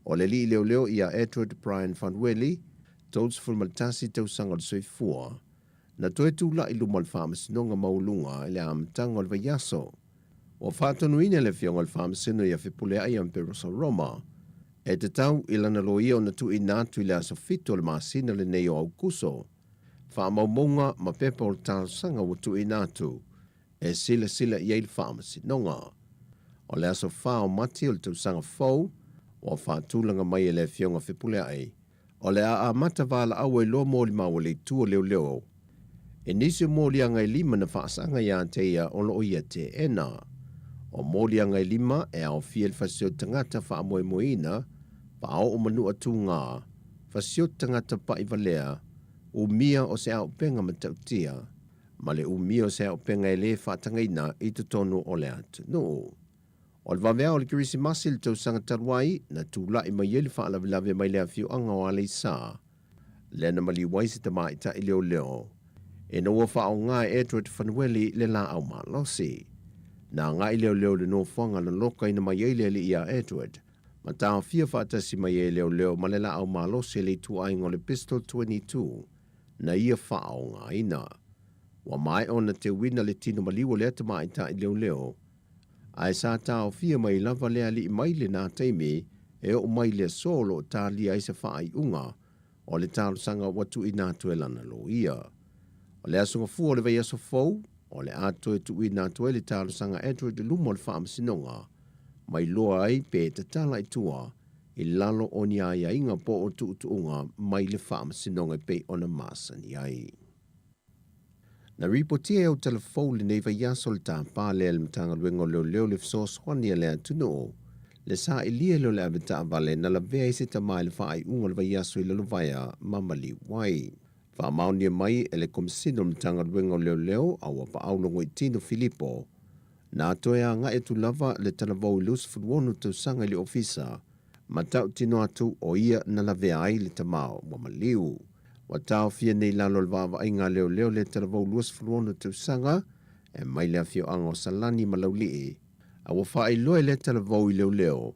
O le li leo ia Edward Brian Fanweli, tōs fulmaltasi tau sanga le soifua, na toe tūla i lumal whāmasinonga maulunga i le amtanga o le vaiaso. O whātonu ina le fionga le whāmasino i a whipule ai am Perosa Roma. E te tau i lana lo ia o na tu i nātu i le aso fito le māsina le nei o au kuso. Whaamaumonga ma pepa o le tāsanga o tu i nātu. E sila i le whāmasinonga. O le aso whā o mati o le tausanga fau, o whātulanga mai e le fionga whipule ai. o le a mata vala au e lo mōli maua le tua leo leo. E nisi mōli anga i lima na whaasanga ia te ia o lo ia te ena. O mōli anga i lima e au fia le whasio tangata wha moe moina, pa o manu atu ngā, whasio tangata pa i valea, u mia o se au penga matautia, ma le u mia o se au penga e le whaatangaina i te tonu o le atu. No. O le wawea o le kirisi masil tau sanga taruai, na tūla i mai ele whaalavilave mai lea fiu anga o ale sa. Lena mali waisi ta mai ta i leo leo. E na ua wha o ngā Edward Fanueli le la au maa losi. Na ngā i leo leo le no whanga na loka ina mai ele li ia Edward. Ma tāo fia whaatasi mai e leo leo ma le la au maa losi le tu aingo le Pistol 22. Na ia wha o ngā ina. Wa mai o na te wina le tino maliwa le ata mai ta i leo leo. Ai sa tāo fia mai lava lea li mai le nā teimi e o mai le solo tā li ai se wha ai unga o le tālo sanga watu i nā tuelana lo ia. O le asunga fu o le vei aso fau, o le ato e tu i nā tuele tālo sanga Edward de lumo le whaam sinonga, mai loa ai pe te tala i tua i lalo o ni ai inga po o tu unga mai le whaam sinonga pe o na masa ni ai. Na ripotia o telefou le neiva yaso le tāpā le mtanga luengo leo le fsos hwani le atuno, le sa ilia lo le avita vale na la vea isi tamai le whaai unga le yaso i lalo vaya mamali wai. Wha mauni mai e le komisino mtanga luengo leo a wapa aunongo i Tino Filippo, na atoea nga e tu lava le talavou ilus fuduonu tau sanga le ofisa, ma tau tino atu o ia na la vea ai le tamao mamaliu. Wa tau fia nei lalo le wawa inga leo le talavou luas fuduonu tau sanga, e mai lea fio ango salani malaulii, a wafa ai loe le talavou i leo,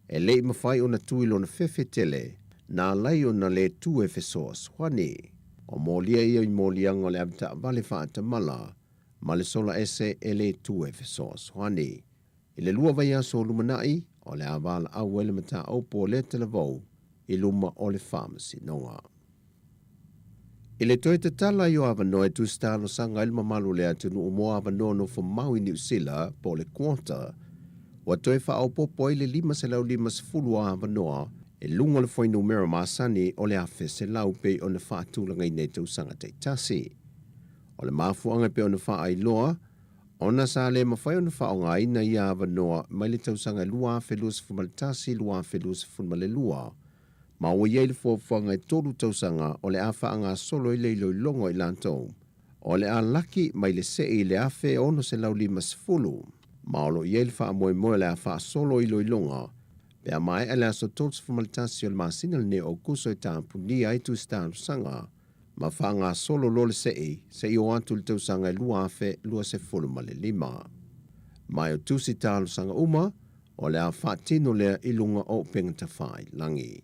e lei mawhai o na tuilo na fefe tele, na lai o na le tu e fesoas whani. O mōlia ia i mōlianga le abita vale whaata mala, ma le sola ese e le tu e fesoas whani. I le lua vai aso lumanai, o le avala au ele mata aupo le talavou, i luma o le pharmacy nonga. I le toi te tala i o avanoa e tu stalo sanga ilma malu le atunu o mo avanoa no Maui New Zealand po le quarter, wa toi wha aupo po i le 5.5 avanoa, e lunga le foi numero masani o le afe se lau pe o na whaatulanga i nei tau sanga te tasi. O le mafuanga pe o na wha ai loa, ona sa le mawhai o na wha o ngā ina i avanoa mai le tau sanga lua afe luas fumaltasi lua afe luas funmale lua. Ma o iei le fuafuanga i toru tau sanga o le awha anga solo i leilo i longo i lantou. O le a laki mai le se i le afe ono se lau 5. Ma o lo iei le wha moe moe le awha solo i loilonga, pea mai ele aso tots formalitasi o le masina le ne o kuso i tāpuni ai tu stānu sanga, ma whanga solo lo le se o atu le tau sanga i lua afe lua se fulu ma le 5. Mai o tu si tānu sanga uma, o le a whaatino lea ilunga o pengata whai langi.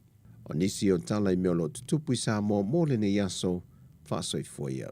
O nisi o tala i meolo tutupu i Samoa mo le ne yaso, whaasoi fuia.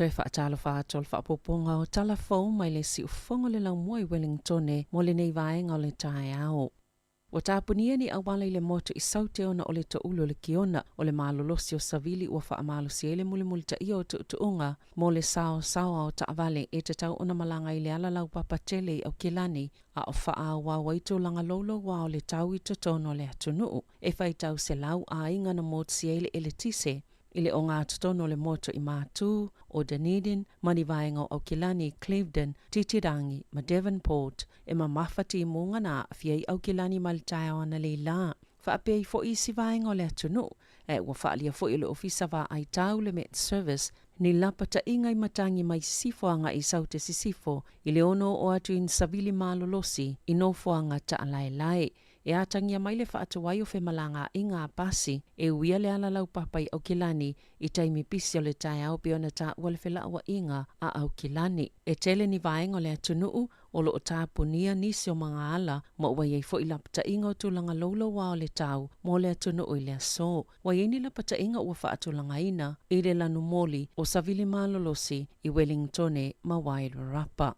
Toi whaatalo whaatol whaapoponga o talafou mai le si ufongo le lau mua i Wellingtone mo le nei vaenga o le tae ao. Wa tāpunia ni awala i le moto i saute ona o le taulo le kiona o le malolosi o savili ua whaamalosi e le muli ta ia o tuunga mo le sao o taavale e te tau ona malanga i le ala lau papatele i au kilani a o wha wawa i tō langa lolo wa o le tau i totono le atunuu e whai tau se lau a inga na motsi e le tise. Ile o ngā totono le moto i Mātū, o Dunedin, mani vaenga o Kilani, Clevedon, Titirangi, ma Devonport, e ma mawhati i mōnga nā fia i au Kilani ma le tae ana le la. Whaapea i fo i si vaenga o le atunu, e ua whaalia fo i le ofisa wa ai tau le Met Service, ni lapata ingai matangi mai sifoanga i saute sisifo, i le ono o atu in savili malolosi, i no foanga ta alai lai. E atangia mai le whaatawai o whemalanga i ngā pasi e uia le ala lau papai au Kilani i taimi pisi o le tae au pe ona ta ua le whelaawa inga a au Kilani. E tele ni vaenga o le atunuu o lo o tāpunia nisi o mga ala ma ua iei fo i lapata inga o tūlanga lolo wa o le tau mo le atunuu i le aso. Wa iei ni lapata inga ua whaatulanga ina i le lanu moli o savili malolosi i Wellingtone ma Wairarapa.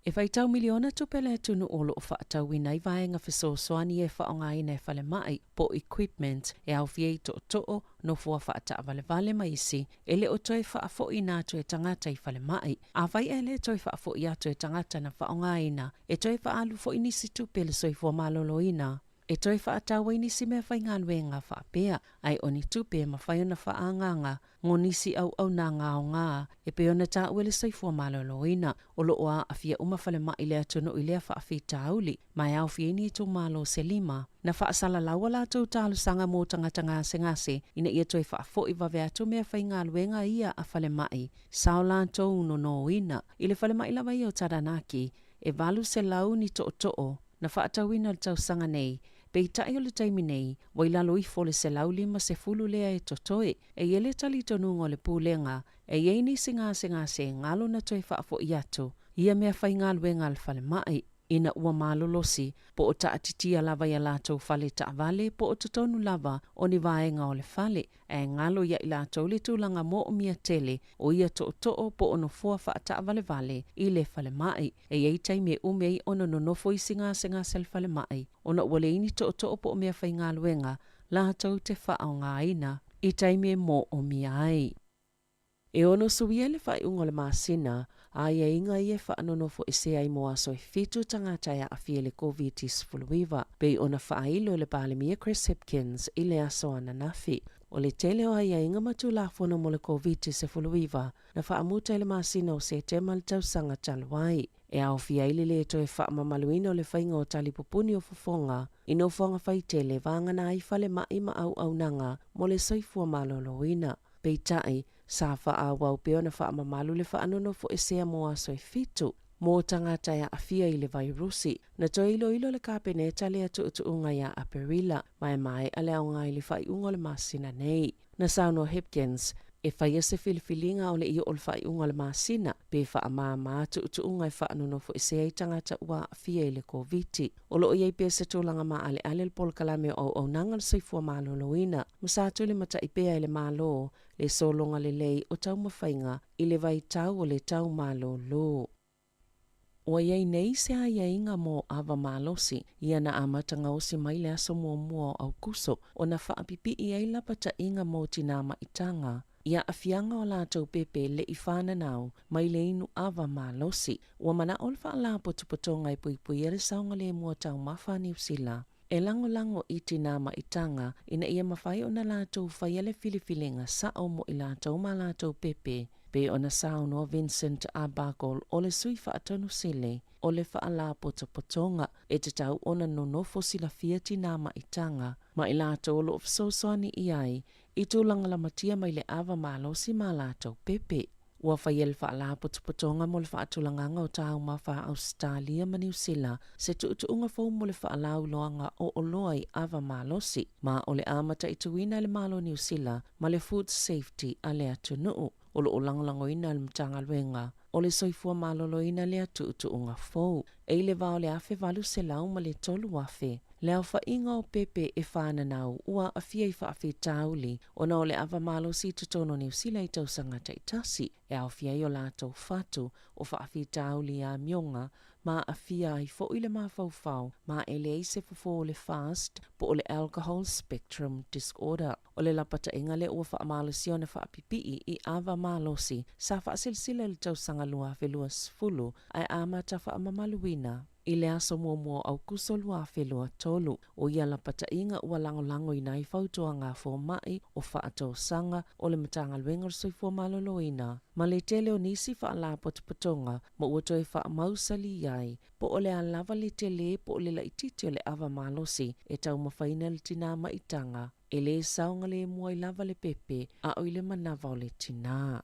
E whai tau miliona tupele tunu olo o whaatau inai vaenga whesosoani e whaongai nei whale mai po equipment e au fiei to'o no fua whaata vale mai isi ele o toi whaafo ina to e tangata i whale mai. A vai ele toi whaafo i ato e tangata na whaongai ina e toi whaalu fo inisi tupele soi fua malolo ina. E toi whaatawa inisi mea whainganwe ngā whaapea, ai oni tupe ma whaiona whaanganga, ngonisi au nā ngā o ngā, e peona tā uele soifua maloloina, o loa a fia umawhale mai lea tono i lea whaafi tauli, mai au fia ni tu malo se lima, na whaasala lawa la tau tālu sanga mō tangata ngase, ina ia toi whaafo i wawe atu mea whaingalwenga ia a whale mai, sao la tau no ina, ile whale mai lawa i o taranaki, e valu se lau ni to'o, na whaatawina le tau sanga nei, pei tai o le taimi nei, wai lalo i fole se lau lima se fulu lea e totoe, e ele tali tonungo le pūlenga, e yeini se ngalo na toi whaafo i atu, ia mea whaingalwe ngal whale mai, ina ua malolosi, po o taatitia lava ia lātou whale taavale, po o totonu lava o ni vaenga o le whale, e ngalo ia i lātou le tūlanga mo o mia tele, o ia to'o po ono fua wha taavale vale, i le whale mai, e ei taime umei ono no nofo i singa se whale mai, ona ua le ini to'o po o mea whaingaluenga, lātou te wha o ngā ina, i taime mo o mia ai. E ono suia le whai ungo le māsina, a ia inga ia whaanonofo e se ai moa so e fitu tangata ia a fia le COVID-19, pei ona whailo le palemia Chris Hipkins i le aso ana nafi. O le tele o ia inga matu la fona mo le COVID-19, na whaamuta le māsina o se tema le tausanga talwai. E au fia ili le to e whaamamaluina o le whainga o talipupuni o fofonga, ino whanga whaitele vangana i whale mai ma au nanga mo le soifua maloloina. Pei tai, sa whaawau peona whaamamalu le whaanonofo e sea moa so e fitu. Mō tangata ia awhia i le vairusi, na to ilo le kāpeneta le atu unga ia aperila, mai ale au ngai le whai unga le masina nei. Na sauno Hipkins, e whaia se filifilinga o le i o le whai unga le masina, pe whaamama atu unga i whaanonofo e sea i tangata ua awhia i le COVID. O lo iei pe se tūlanga maa ale le polkalame o nangal soifua maloloina, masatu le mata i pea i le malo, le solonga le lei o tau mawhainga i le vai tau o le tau malolo. O iei nei se a ieinga mo awa malosi, ia na amatanga o si mai le aso mua au kuso, o na whaapipi i ei lapata inga mo tinama itanga. Ia afianga o lātou pepe le i whananau, mai le inu awa malosi, ua mana olfa la potupotonga i puipui ere saunga le mua tau mawha New Zealand. E lango i tinama itanga, ina ia mawhai o na lātou whaiele filifilinga sa o mo i lātou ma lātou pepe, pe o na sauno Vincent Abagol o le sui whaatonu sile, o le whaala potopotonga, e te tau ona nonofo sila fia tinama itanga, ma i lātou lo ofsosoani i ai, i tūlanga la matia mai le awa malosi ma lātou pepe. Ua whaiel whaala potopotonga mo le whaatulanganga o tāu mawha Australia ma New Zealand, se tuutuunga fau mo le whaala uloanga o oloa i awa malosi, ma o le amata i tuina le malo New Zealand, ma le food safety a le atunuu, o lo langolango ina le mtanga luenga, o le soifua malolo ina le tuutuunga fau, e le vao le afe valu se lau ma le tolu afe. Leo whainga o pepe e whananau ua a fia i whaafi tauli o na o le awa malo si tutono New Zealand i tausanga teitasi e au fia i o lātou whatu o whaafi tauli a mionga ma a fia i fo i le mawhauwhau ma e le eise fofo o le fast po o le alcohol spectrum disorder. O le lapata inga le ua whaamalo si o na whaapipii i awa malosi sa whaasilsila le tausanga lua velua sfulu ai amata whaamamaluina. I le aso mua au kusolua whelua tolu o ia lapata inga ua lango i nai fautoa ngā fōmai o whaatou sanga o le matanga luenga soifua maloloina. Ma le tele o nisi whaala potopotonga ma ua toi whaamausali iai po o le alava le tele po o le laititi o le awa malosi e tau mawhaina le tina maitanga e le saunga le mua i lava le pepe a o le manawa o le tina.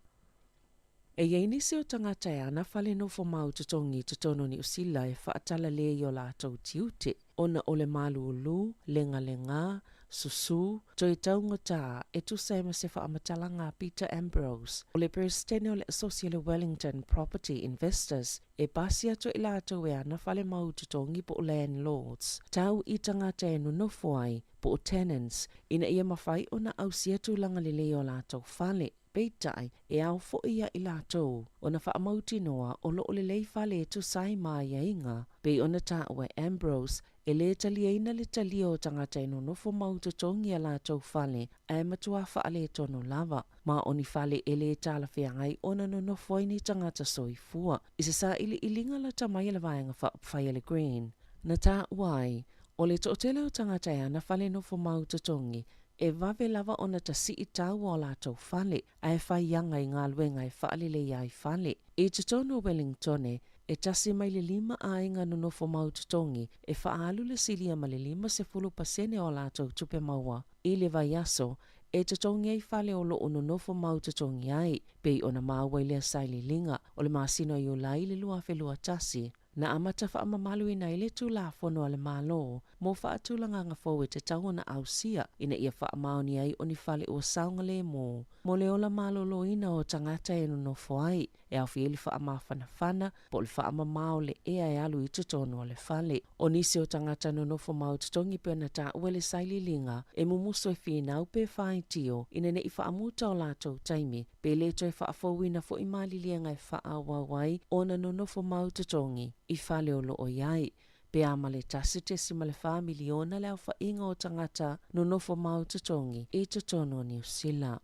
E iei nisi o tangata e ana whale no fo mau tutongi tutono ni usila e whaatala le i o lātou tiute. Ona o le malu ulu, lenga, susu, toi taunga tā e tusa e mase whaamatala ngā Peter Ambrose. O le presidente o le Associate Wellington Property Investors e basi atu i lātou e ana whale mau tutongi po landlords. Tau i tangata e nunofo ai po tenants ina ia mawhai o na ausia tūlanga le leo lātou whale. peitai e au fo ia i lātou. O na whaamauti noa o lo le leifale tu sai mai a inga, pe o na ta ue Ambrose, e le talia ina le talia o tangata ino nofo mauta tongi a lātou fale, e matua whaale tono lava. Ma o ni fale e le tala whiangai ona no nofo ini tangata soifua. Isa sa ili ilinga la tamai la vaenga whaele green. Na ta uai, o le tootele o tangata e ana fale nofo mauta tongi, e vave lava ona ta si i tau o lātou fale, a e whai yanga i ngā luenga e whaale le iai fale. E te tono Wellingtone, e tasi mai le 5 ainga no nofo maututongi, e whaalu le silia ma le 50% o lātou tupe maua. I le vai aso, e te tongi ai whale o lo ono nofo maututongi ai, pei ona maua i lea saili linga, o le masino i o lai le lua whelua tasi. Na amata whaamamalu ina i le tu la fono ale malo, mo whaatulanga ngā fau e te tau na ausia, ina ia whaamaoni ai o ni whale o saunga le mo. Mo le ola malo lo ina o tangata e no fo ai, e au fieli whaamawhana whana, po le whaamamao le ea e alu i tutono o le whale. O nisi o tangata no nofo mau tutongi pe na ta uele saili linga, e mumuso e whina au pe whai tio, ina ne i whaamuta o lātou taimi, pe le toi whaafowina fo i mali lianga e whaawawai, ona no nofo mau tutongi. I whale o lo o iai, pe amale tasite si male wha miliona le au wha inga o tangata no nofo mau tutongi i tutono New Zealand.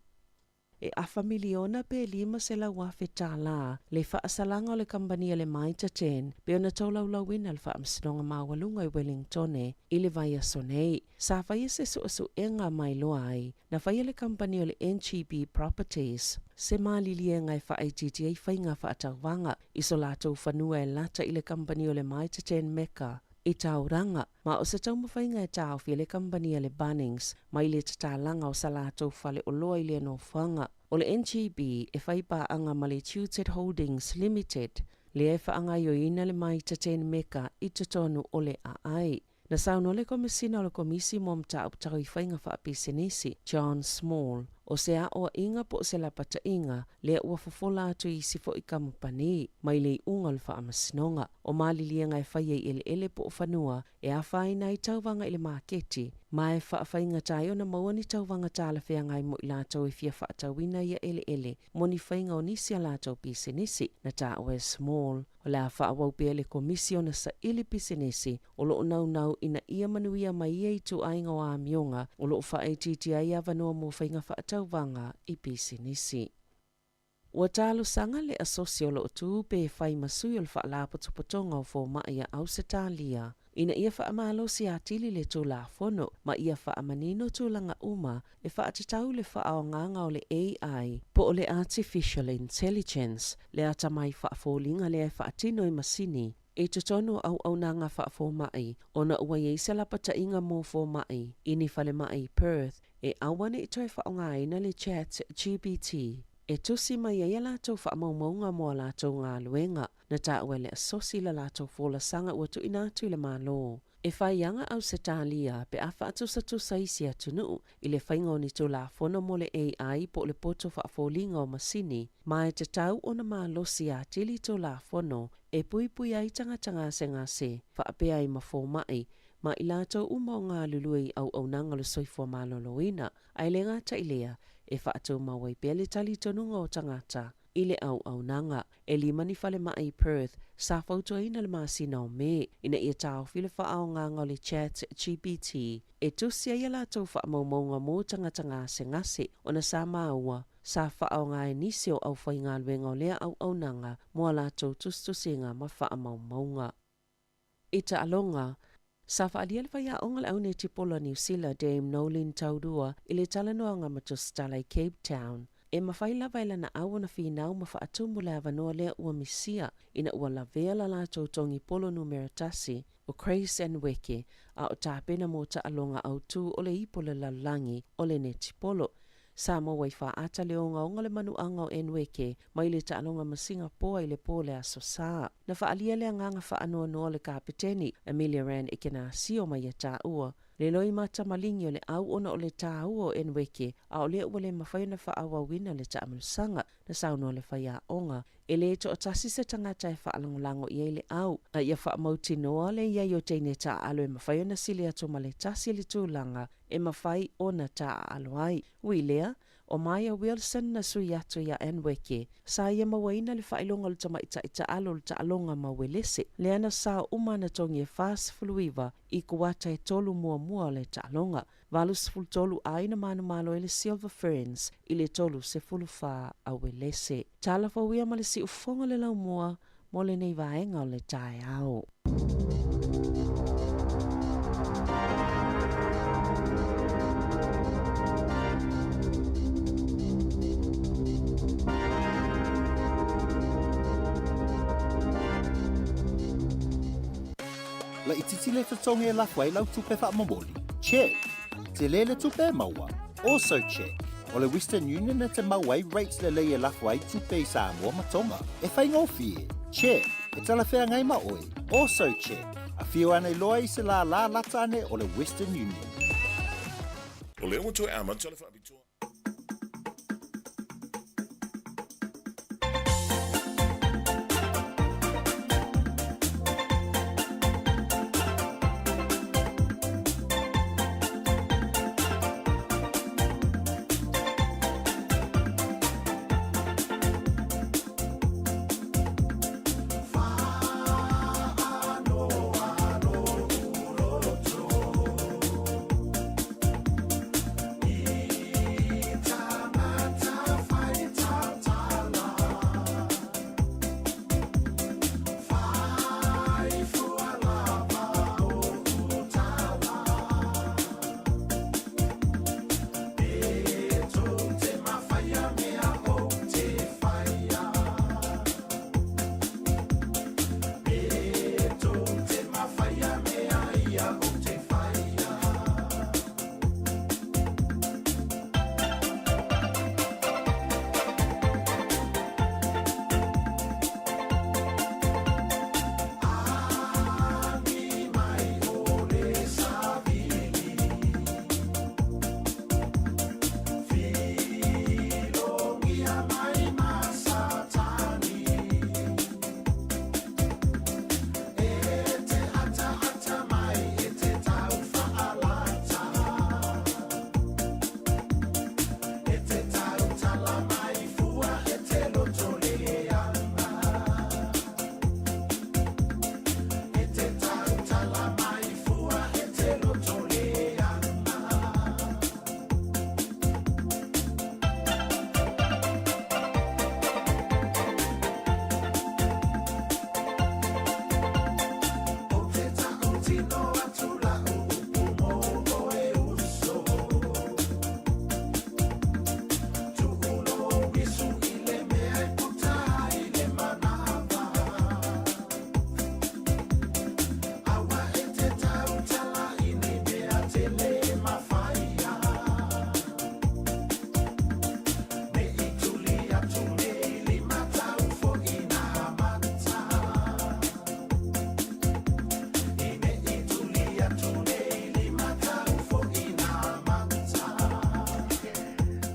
E afa miliona pe 5 se la wafe tā la, le wha asalanga o le kambania le maita 10, pe ona taulau lawina le wha amsinonga mawalunga i Wellingtone, i le vai asonei. Sa vai se su enga mai loa ai, na vai le kambania le NGB Properties. Se malilienga e wha aititi ai whainga wha atawanga, iso lātou whanua e lata i le kambania le maita 10 Mecca. I tauranga, ma o se tau mawhainga e tau fia le kambania le Bunnings, mai le tatalanga o sa lātou whale o loa i le no whanga. O le NGB e whaipa anga ma le Tuted Holdings Limited, le e whaanga i o ina le maita 10 Mecca i te tonu o le ai. Na sauno le komisina o le komisi mo mta uptau i whainga wha apisenisi, John Small, o se a o inga po se la pata inga, le ua fofola atu i sifo i kamupani, mai le unga le wha amasinonga, o malilienga e whaia i ele po o whanua, e a whaina i tauwanga i le maketi, ma e wha whainga tai o na mauani tauwanga tala whiangai mo i lātou e fia wha atawina ia ele, mo ni whainga o nisi a lātou pisenisi, na ta o e Small, o le a wha awau pia le komisio na sa ili pisenisi, o lo nau ina ia manuia mai ia i tu ainga o a mionga, o lo wha aititi ai avanua mo whainga wha atauwanga i pisenisi. Ua talo sanga le asosio lo tu pe whai masui o le wha la potopotonga o fo mai a au se talia. Ina ia wha amalo si atili le tu la fono, ma ia wha amanino tu langa uma, e wha atatau le wha aonganga o le AI, po o le Artificial Intelligence, le atamai wha afolinga le e wha atino i masini. E te tono au nanga wha afo mai, o na ua yeisa la pata inga mō fo mai, ini whale mai Perth, e awane i toi wha ongaina le chat GPT. E tusi mai ia lātou wha maumaunga mo lātou ngā luenga, na tā ue le asosi la lātou fōla sanga ua tu inatu le mālo. E whai anga au se tālia pe a wha atusa isi atunu i le whainga o ni tō la whona mo le AI po le poto wha fōlinga o masini, ma e te tau o na mālo si a tili tō la whono e pui ai tanga se ngā se, wha apea i mawhō mai, ma i lātou umo ngā lului au nanga le soifua maloloina, ai le ngā tailea, e wha atu mawai pele tali tonunga o tangata, i le au nanga, e lima ni whale mai Perth, sa whautua ina le masina o me, ina ia tau while wha ao nganga o le chat GPT, e tusia ia lātou wha maumaunga mō tanga se ngase, o na sa maua, sa wha ao ngā e nisi o au whai ngā luenga o lea au nanga, mua lātou tustusinga ma wha maumaunga. I ta alonga, sa whaalia le whaia onga le au ne tipola New Zealand Dame Nolin Taurua i le talanoanga matustala i Cape Town. E mawhai lawa ila na awa na whinau ma whaatumu le avanoa lea ua misia ina ua la vea la lātou tongi polo numero tasi o Grace and Weke a o tāpena mō ta alonga au tū o le ipola lalangi o le ne tipolo. Samoa i wha ata le onga le manu anga o Enweke mai le ta alonga ma Singapore i le pole a Sosa. Na wha alia le anganga wha anoa noa le kapiteni Amelia Ran e kena sio mai a tā ua. Le loi mata malingi o le au ona o le tā ua o Enweke a o le ua le mawhaina wha awa wina le ta amalusanga na saunoa le whaia onga. E le to o tasi se tangata e wha alangolango i le au. A ia wha mauti noa le ia yo teine ta alo e mawhaia na sili ato ma le tasi le tūlanga e mawhai ona ta alo ai. Ui lea, o Maya Wilson na sui atu ia Enweke. Sa ia mawaina le whailonga le tamaita ita alo le taalonga mawelese. Le ana sa umana tongi e fast fluiva i kuwata e tolu mua le taalonga. Valus ful tolu aina mana malo ele Silver Ferns i le tolu se fulu fa a welese. Tala fawia ma le si ufonga le lau mua mo le nei vaenga o le tae au. La ititi le tatonga e lafwai lau tupe wha mamoli. Check. Te le tupe maua. Also check. O le Western Union na te mawai rates le e lafwai tupe i Samoa matonga. E whai ngofie. Check. E tala whea ngai maoi. Also check. A whio ane loa i se la lata ane o le Western Union. O le o toe ama tala wha bitua.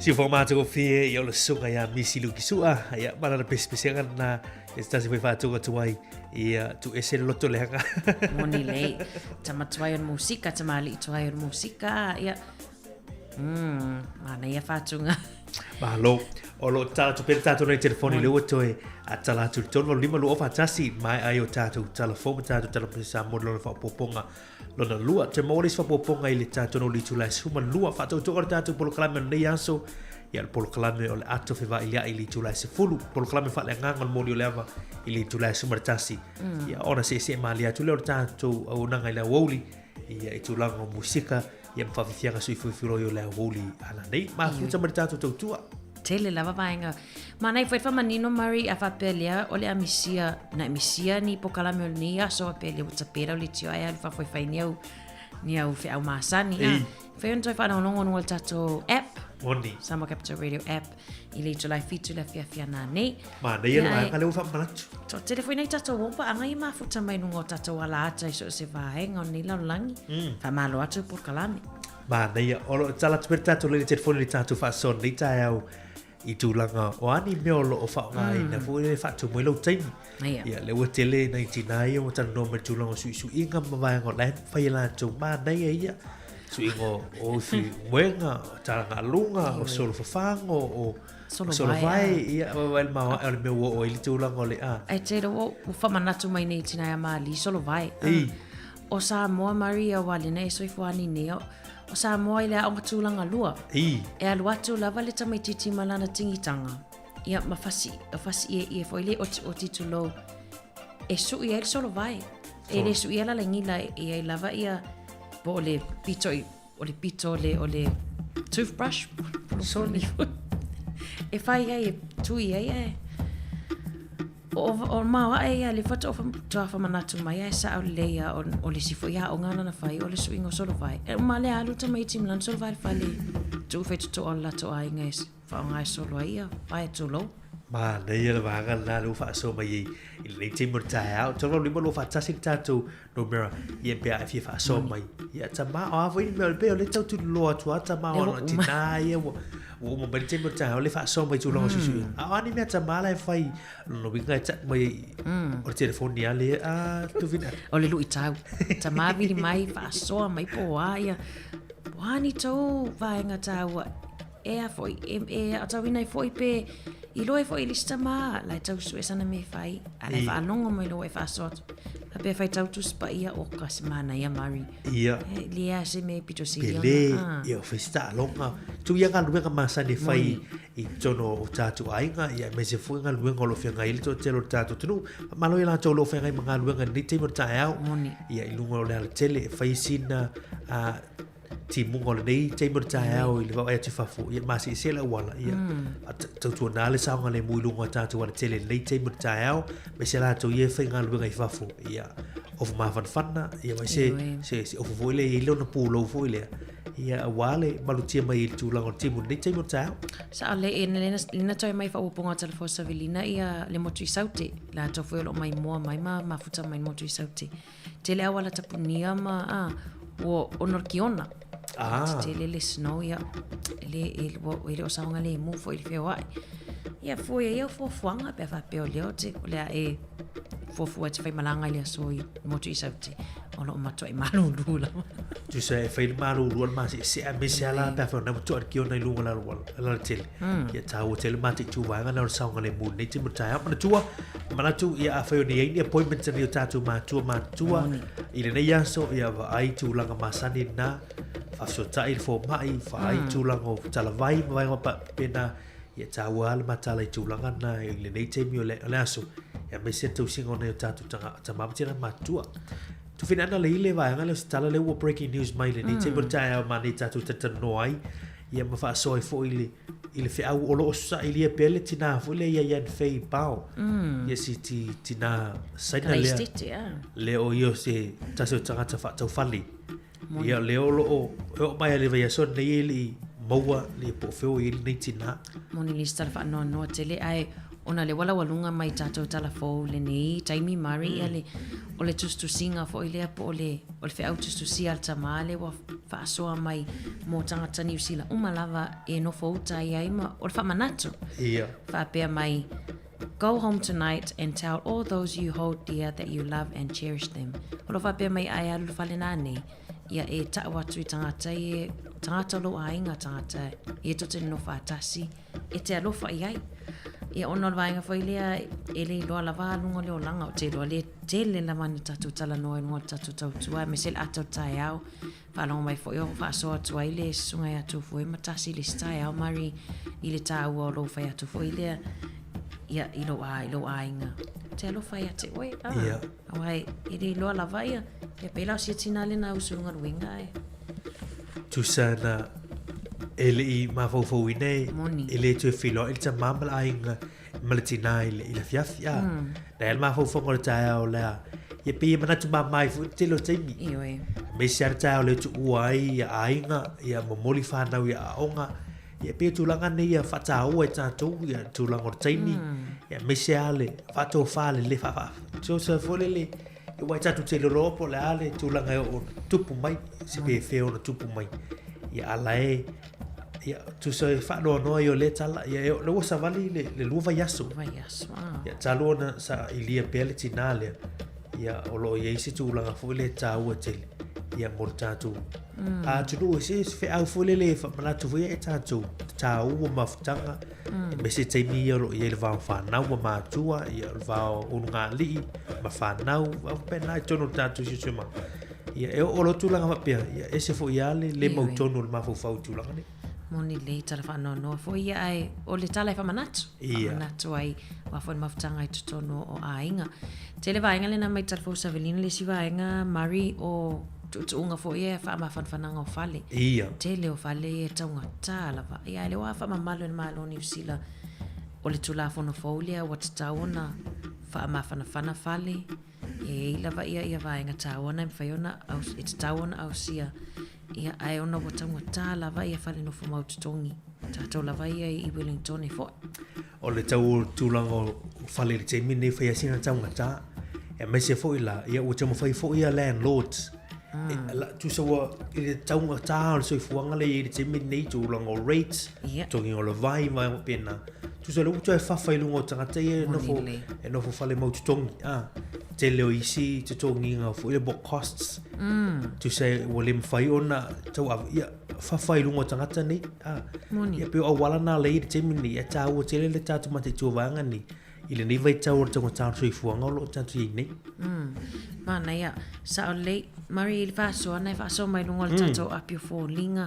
Si formato fie io lo sunga ya misi lu kisua ya mana pespesiangan na estasi foi fatu tuai ia tu ese loto leanga moni le tama tuai musika tama li tuai musika ya mana ia fatunga malo o lo tala tu per tato nei telefoni le otoe a tala tu tolo lima lu ofa tasi mai ai o tato telefone tato telefisa mo lo fa poponga lona lua te moris fa poponga i le tato no li tula suma lua fa to tato polo klame nei aso ia le polo klame o le ato fe va ilia i li tula se fulu polo klame fa le nganga mo li leva i li tula suma tasi ia ona se malia tu le tato o nanga i la woli ia i tulanga musika ia mfafianga sui fufiro yo la woli ala nei ma futa maritato tua tele lava vaenga mana foi fa manino mari a fa pelia ole a misia na misia ni pokalame o ni aso a pelia uta pera o litio ai fa foi fa ni au fe au masani foi un toi fa no no tato app Moni Samoa Capital Radio app i le to life fitu la fia na nei ma nei na ngale fa manatu to telefone nei tato wompa anga i mafuta mai no tato ala ata so se vaenga ni la langi fa malo atu pokalame ma nei o tala tato le telefone le tato fa son ni tau i tūlanga o ani meo lo o whaonga i na fwere e whatu mo i lau taimi. Ia, le ua tele na i tina ia o tana no me tūlanga sui inga mawai ngō lan whai la tō mā nei e ia. suingo o fi wenga tanga lunga o solo fafango o solo vai ia wel ma el me o il tulang ole a ai te ro o fa manatu mai nei tina ya mali solo vai o Samoa Maria wale nei so ifuani neo o Samoa ile o tulanga lua e alu atu lava le tamai titi malana tingitanga ia mafasi e foi le o titulo e su ia solo vai e le su ia la ngila e lava ia po le pito o le toothbrush so ni e fai ai tu ia o ma ai le foto of to manatu mai sa le ia o le sifo ia o ngana na fai o le swingo solo vai e ma le alu to mai tim lan solo vai fale tu fetu to alla to ai nges fa ngai solo ia vai to lo ma nei le vaga la lu fa so mai il nei tim morta to lo lo fa tasin tatu no mera ia pe a fi fa so mai ia tama a voi me pe le tu lo tu tama o tina ia o mo bel tim morta le fa so mai tu lo su a ani me tama la fai lo vinga chat mai o telefone ia le a tu vina o le lu i tau tama vi mai fa so mai po ia wani to vai nga tau e a foi e a tau vinai foi pe I loe fo I lista ma lai tau su esana me fai a le fa longo mai loe fa sot a pe fai tau tu spa ia o ka semana ia mari ia lia se me pito si pele ia festa longa tu ia ga luenga masa ne fai I tono o tatu ainga ia me se fuenga luenga lo fenga il to telo tatu tunu malo ia to lo fenga manga luenga ni te mo taau ia I lungo le tele fai sina a ti mungo le nei te mo taau I le va te fafu ia ma se la wala ia tu na le saunga le mui lungo tatu wa tele nei te mo taau me se la to ia fenga luenga I fafu ia of ma fan ia mai se of voile I lo na pu lo voile ia wale malutia mai tu lango timu nei te mo taau sa le lena toi mai fa uponga telefo savilina ia le motu sauti la to foi lo mai mo mai ma futa mai motu sauti tele awala tapunia ma o onorkiona tele le snow ia le o saunga le mu foi feo ai ia foi ia fo fuanga pe fa pe o le e fo fu te fai malanga le soi motu sauti o lo mato I malu la tu sai fai malu lu ma se a me se ala pe fa na motu kiona lu la tele ia tau tele ma tu wa na saunga le mu nei te mo tai mana tu ia a fai ni appointment ni tatu ma tu ile nei yaso ia ai tu langa masani na fa so tai fo mai fa ai tu langa tala vai pa pena ia tau al matala I tu langa na ile nei te mi le aso ia me se tu singo nei tatu tama tira matua tu fina na le ile vai ngale tala le breaking news mai le nei te bertai ma nei tatu tatanoi ia ma fa so fo ile fe au olo sa ile pele tina fo le ia fei pau ia si tina saina le o io se taso tanga fa tau fali ia le o mai le vai so nei ile maua le po feo I nei tina moni lista fa no tele ai ona le wala walunga mai tato tala fo le nei taimi mari ale o le tustu singa fo ile po le fe au tustu si al tamale wa fa so mai mo tanga tani usila umalava e no fo tai ai ma o fa manato ia fa pe mai go home tonight and tell all those you hold dear that you love and cherish them o fa pe mai ai alu fa le nane ia e ta watu tangata e tangata lo ainga tangata e to te no fa tasi e te alo fa ai ia ono vainga foi lea ele lo la va lungo le langa o te lo le tele la mani tatu tala no en tatu tau me sel ato tai au fa long mai foi o fa so tu ai le sunga ya tu foi matasi le stai au mari ile ta o lo fa ya tu foi le ia ilo ainga te lo fa ya te oi ia ai ele lo la va ia e pela si tinale na usunga winga ai tu sana ele I ma fo nei ele tu filo il ta mamla ainga malatina ile fiafia na el ma fo ngol ta o la ye pe mana tu mai fu te lo temi iwe me ser ta o le tu uai ainga ia momoli fa na ia onga ye pe tu langa nei ia fa ta o ta tu ia tu langa temi ia me ale fa to fa le fa so se fo le e wai ta tu te lo po le ale tu langa o tupu mai se pe feo no tupu mai ia alae ia tu sai fa no io le tala ia le wasa vali le luva yaso ia talo na sa ilia pele tinale ia o lo ia isi tu langa fu le tau tele ia mo tātou. A tunu se fe au folele fa manatu foi e tātou. Tāu o mafutanga. Me se teimi ia ro ia le vau whanau ma mātua, ia le vau ununga lii, ma whanau, au pena i tono tātou si sema. Ia e o lo tūlanga mapia, ia e se fo ia le mau tono le mafau fau tūlanga ni. Moni le tala whanau noa fo ia ai o le tala e whamanatu. Ia. Whamanatu ai wafon mafutanga i tutono o ainga. Te le vaenga le na mai tala fo Savelina le si vaenga Mari o tuunga fo ia whaamawhanwhananga o whale. Ia. Te leo whale e taunga tālawa. Ia le wa whaamamalo ni malo ni usila o le tula fono faulia wa te taona whaamawhanawhana whale. E ilawa ia vaenga taona i mwhaiona e te taona au sia. Ia ai ona wa taunga tālawa ia whale no fo maututongi. Tātou lawa ia i Wellington e fo. O le tau tūlanga o whale le te mine whai asina taunga tā. E mai se fo ila, ia ua te mawhai fo ia landlords. Tu sa wa i le taunga tā o le soifuanga le i le te mine i tūlanga o rates. Tongi o le vai mai o pena. Tu sa le utu e whawhailunga o tangata e nofo whale maututongi. Te leo isi te tongi ngā fo i le book costs. Tu sa ua le mwhai ona tau awa ia whawhailunga o tangata ni. Ia peo awala nā le i le te mine ia tā ua te le tātu mate tuavanga ni. I le nei vai tau o tanga tātu soifuanga o lo tātu i nei. Mana ia, sa o le Mari i le whāsoa, nei whāsoa mai lunga le tātou apio fō linga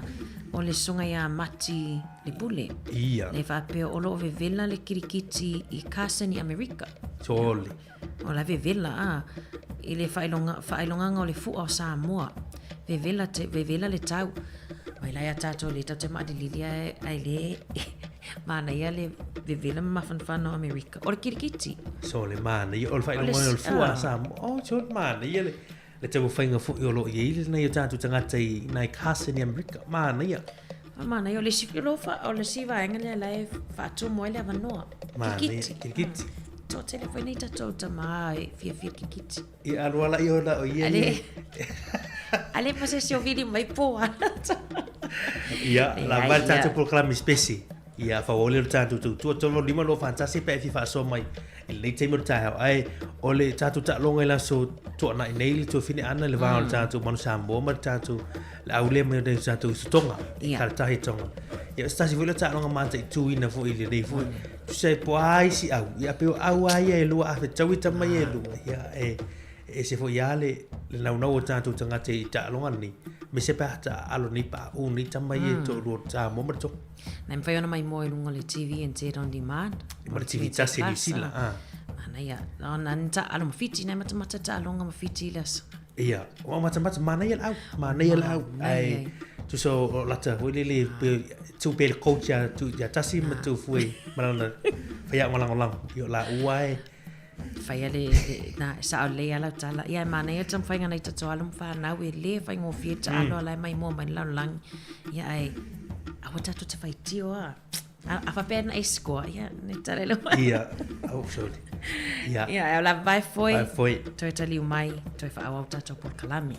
o le sunga ia mati le pule. Ia. Le whāpeo o lo vevela le kirikiti i Carson i Amerika. Tōle. O la vevela, i le whailonganga o le fua o Samoa. Vevela le tau. Mai lai a tātou le tau te maadililia ai le mana ia le vevela mawhanwhana o Amerika. O le kirikiti. So le mana ia o le whailonganga o le fua Samoa. O so le mana ia le tau whainga fu i o lo i eile nei o tātou tangata i nai Carson i Amerika. Mana ia. Mana ia o le sifilofa o le siva enga le lai whaatu moe le avanoa. Mana ia, kirikiti. Tō tele whainei tātou tamaa e fia kirikiti. I aruala i ora o ia ia. Ale pase si o vili mai poa. Ia, la mai tātou proclami spesi. Ia whawole o tātou tūtua tono lima lo fantasi pe e fi whaaso mai. I nei teimo tāhau. Ai, o le tātou tālonga i laso tō na i nei li tō fine ana le wāo le tātou manu Samoa ma le tātou le aule mai o le tātou sutonga. Karatahi tonga. Ia, stasi wile tālonga mata i tūina fo i le nei fo. Tu sei po ai si au. Ia peo au ai e lua afe tau i tamai e lua. Ia, e se fo ia le naunau o tātou tangate i tālonga ni. Me se pēhata alo ni pa u ni tamai e tō rua Samoa ma le Nei mwhai ona mai moe lunga le TV and Zed on Demand. Ma le TV tasi ni sila. Mana ia, ona nita alo mawhiti, nei matamata ta alonga mawhiti ilas. Ia, o matamata mana ia lau. Mana ia lau. Ai, tu so lata, hoi le tu pe le coach ya tasi ma tu fui. Malana, whaya ngolang. Io la uai. Whaya le, na sa o le ala tala. Ia, mana ia tam whainga nei tato alo mwhanau e le whai ngō fieta alo alai mai mua mai lau lang. Ia ai, awa tatu te whai tio a. A whapea na eskoa, ia, ne tare lo. Ia, au sorry. Ia. Ia, e la vai foi. Vai foi. Toi taliu mai, toi wha awau tato por kalami.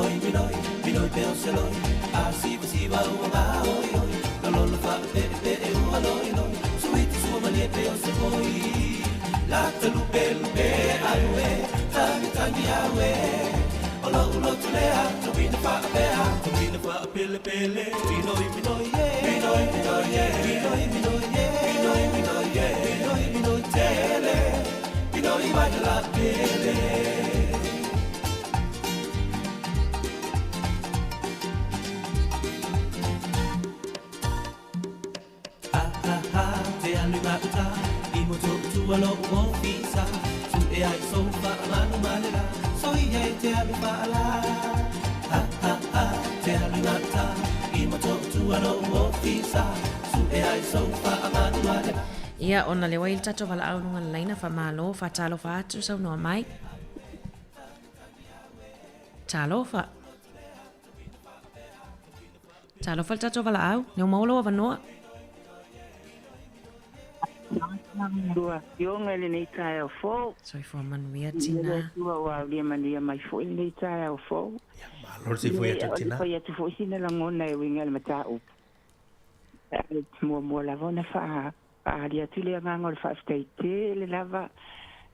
minoi, minoi, minoi pe o seloi. A siva siva ua ngā oi oi. Na lolo wha pe pe e ua loi loi. Suiti sua manie pe o seloi. Lata lupe lupe aue. Tangi tangi aue. Olo ulo tulea. Tawina wha apea. Tawina wha apele pele. Minoi minoi ye. Minoi minoi ye. Minoi minoi ye. Minoi minoi ye. Minoi minoi tele. Minoi mai la pele. Te anu mata, I moto tua lo ofisa, tu e ai sofa manu malela, so I te anu pala. Te anu mata, I moto tua lo ofisa, tu e ai sofa manu malela. Ia ona le wail tato wala au lunga laina fa malo fa talo fa atu sau noa mai. Talo fa. Talo fa tato wala au, neu maulo wa vanoa. Dua, yonga le nei tae au fōu. Soi fua manuia tina. Dua wa lia mania mai fōu le nei tae au fōu. Lor si fua atu tina. Fai atu fōu sina la ngona e winga le mata upu. Mua la vona fa lia tu le nganga le fa stai te le lava.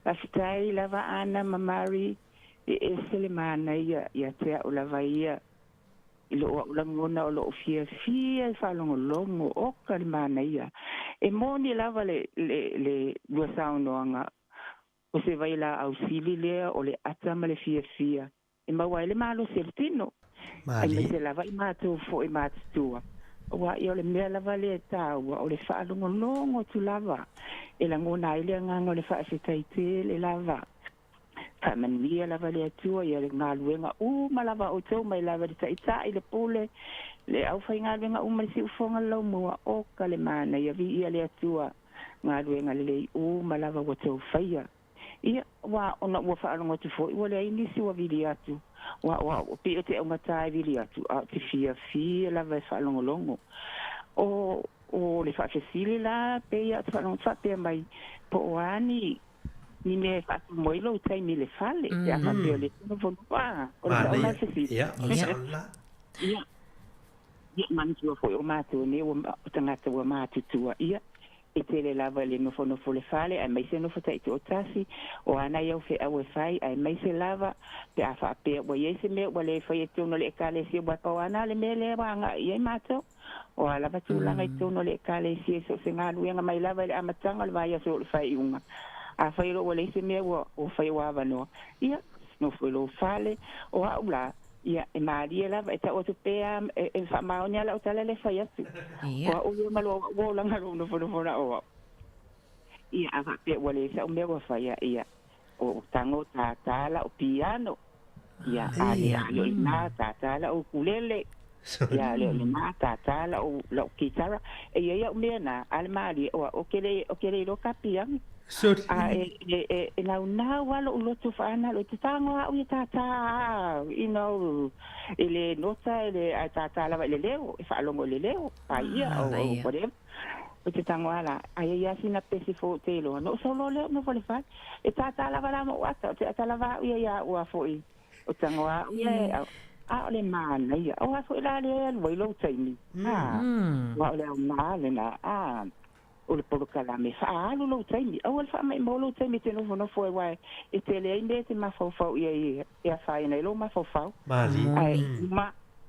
La stai lava ana mamari. E se le mana ia te au lava ia. Ilo o la ngona o lo fia fa longo o ka le mana ia. E moni lava le dua sauno anga o se vai la au sili lea o le atama le fia. E maua ele malo sertino. Mali. E se lava I mātou fo I mātua. Wa I o le mea lava le tāua o le wha longo tu lava. E la ngona ele nganga o le wha se taite le lava. Ka manuia lava le atua I le ngā luenga malava o tau mai lava le taita I le pole. Le au fai ngā luenga umari si ufonga lau mua o ka le mana ia vi ia le atua ngā luenga le malava o tau faia. Ia wa ona ua whaarongo tu fo Iwa le inisi wa vili atu. Wa o pi o te au matai vili atu. A te fia lava e whaarongo longo. O le whaafesili la pe ia te whaarongo whapea mai po o ani ni me whaatu moilo utai mi le fale. Te aka peo le tino fono waa. O le whaona fesili. Ia, o le saola. Ia. Ia mantua foi o mātua ne o tangata ua mātutua. Ia. E tele lava le nofo le fale, ai mai se nofo tai te otasi, o ana iau fe au e fai, ai mai se lava, pe a wha pe wa iese me, wa le fai e tuno le ekale si, wa pa wana le me le wanga, iai mātou, o a lava tūlanga I tuno le ekale si, so se ngā nuenga mai lava le amatanga, le vai aso le fai unga. A fai ro wa le ise me, o fai wawa noa. Ia, nofo lo fale, o a ula, ia e maria lava e ta o te pea e wha maonia la o tala le whai atu. Ia. O ia malo o langa ro no fono o. Ia a wha pea wale sa o mea wa whai ia. O tango tātala o piano. Ia a leo I nā tātala o kulele. Ia leo I nā tātala o kitara. E ia o mea nā ale maria o kere ro ka piangi. E lau nā walo o loto whaana lo te tango au I tātā e le nota e le tātā lawa le leo e whaalongo le leo a ia o whatever o te tango ala a ia sina pesi fo te loa no so lo leo no wale whai e tātā lawa rama o ata o te tātā lawa au ia ua fo I o tango au ia a o le mana ia o a fo I la le alwa I lo taimi wa o le au maa le na o le porokala me whaalu lo taimi. Au al wha mai mo lo taimi te nofo e wai. E te lea ime te mawhauwhau ia whai nei lo mawhauwhau. Mali. Ai,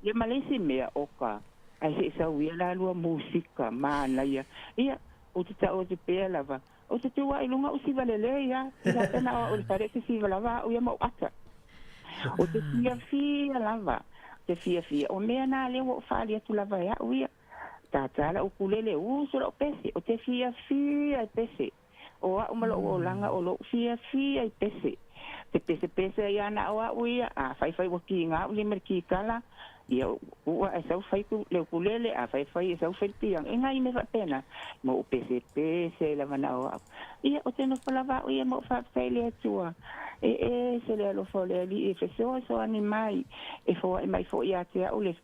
ia malesi mea oka. Ai se sau ia la lua musika, mana ia. Ia, o te tau o te pea lava. O te tua ilunga o siva lele ia. Ia pena o le pare se siva lava o ia mau ata. O te fia lava. Te fia. O mea nā leo o whaali atu lava ia o ia. Tātala o kulele uso o pese, o te fia I pese. O a umalo o langa o lo fia I pese. Te pese I ana o a uia, a fai waki ngā uli merki kala. Ia ua e sau fai le kulele, a fai e sau fai piang. E ngai me pena, mo o pese la mana o a. Ia o te no palava uia mo fai le atua. E se le alo fo le ali e feso so animai. E fo e mai fo ia te au le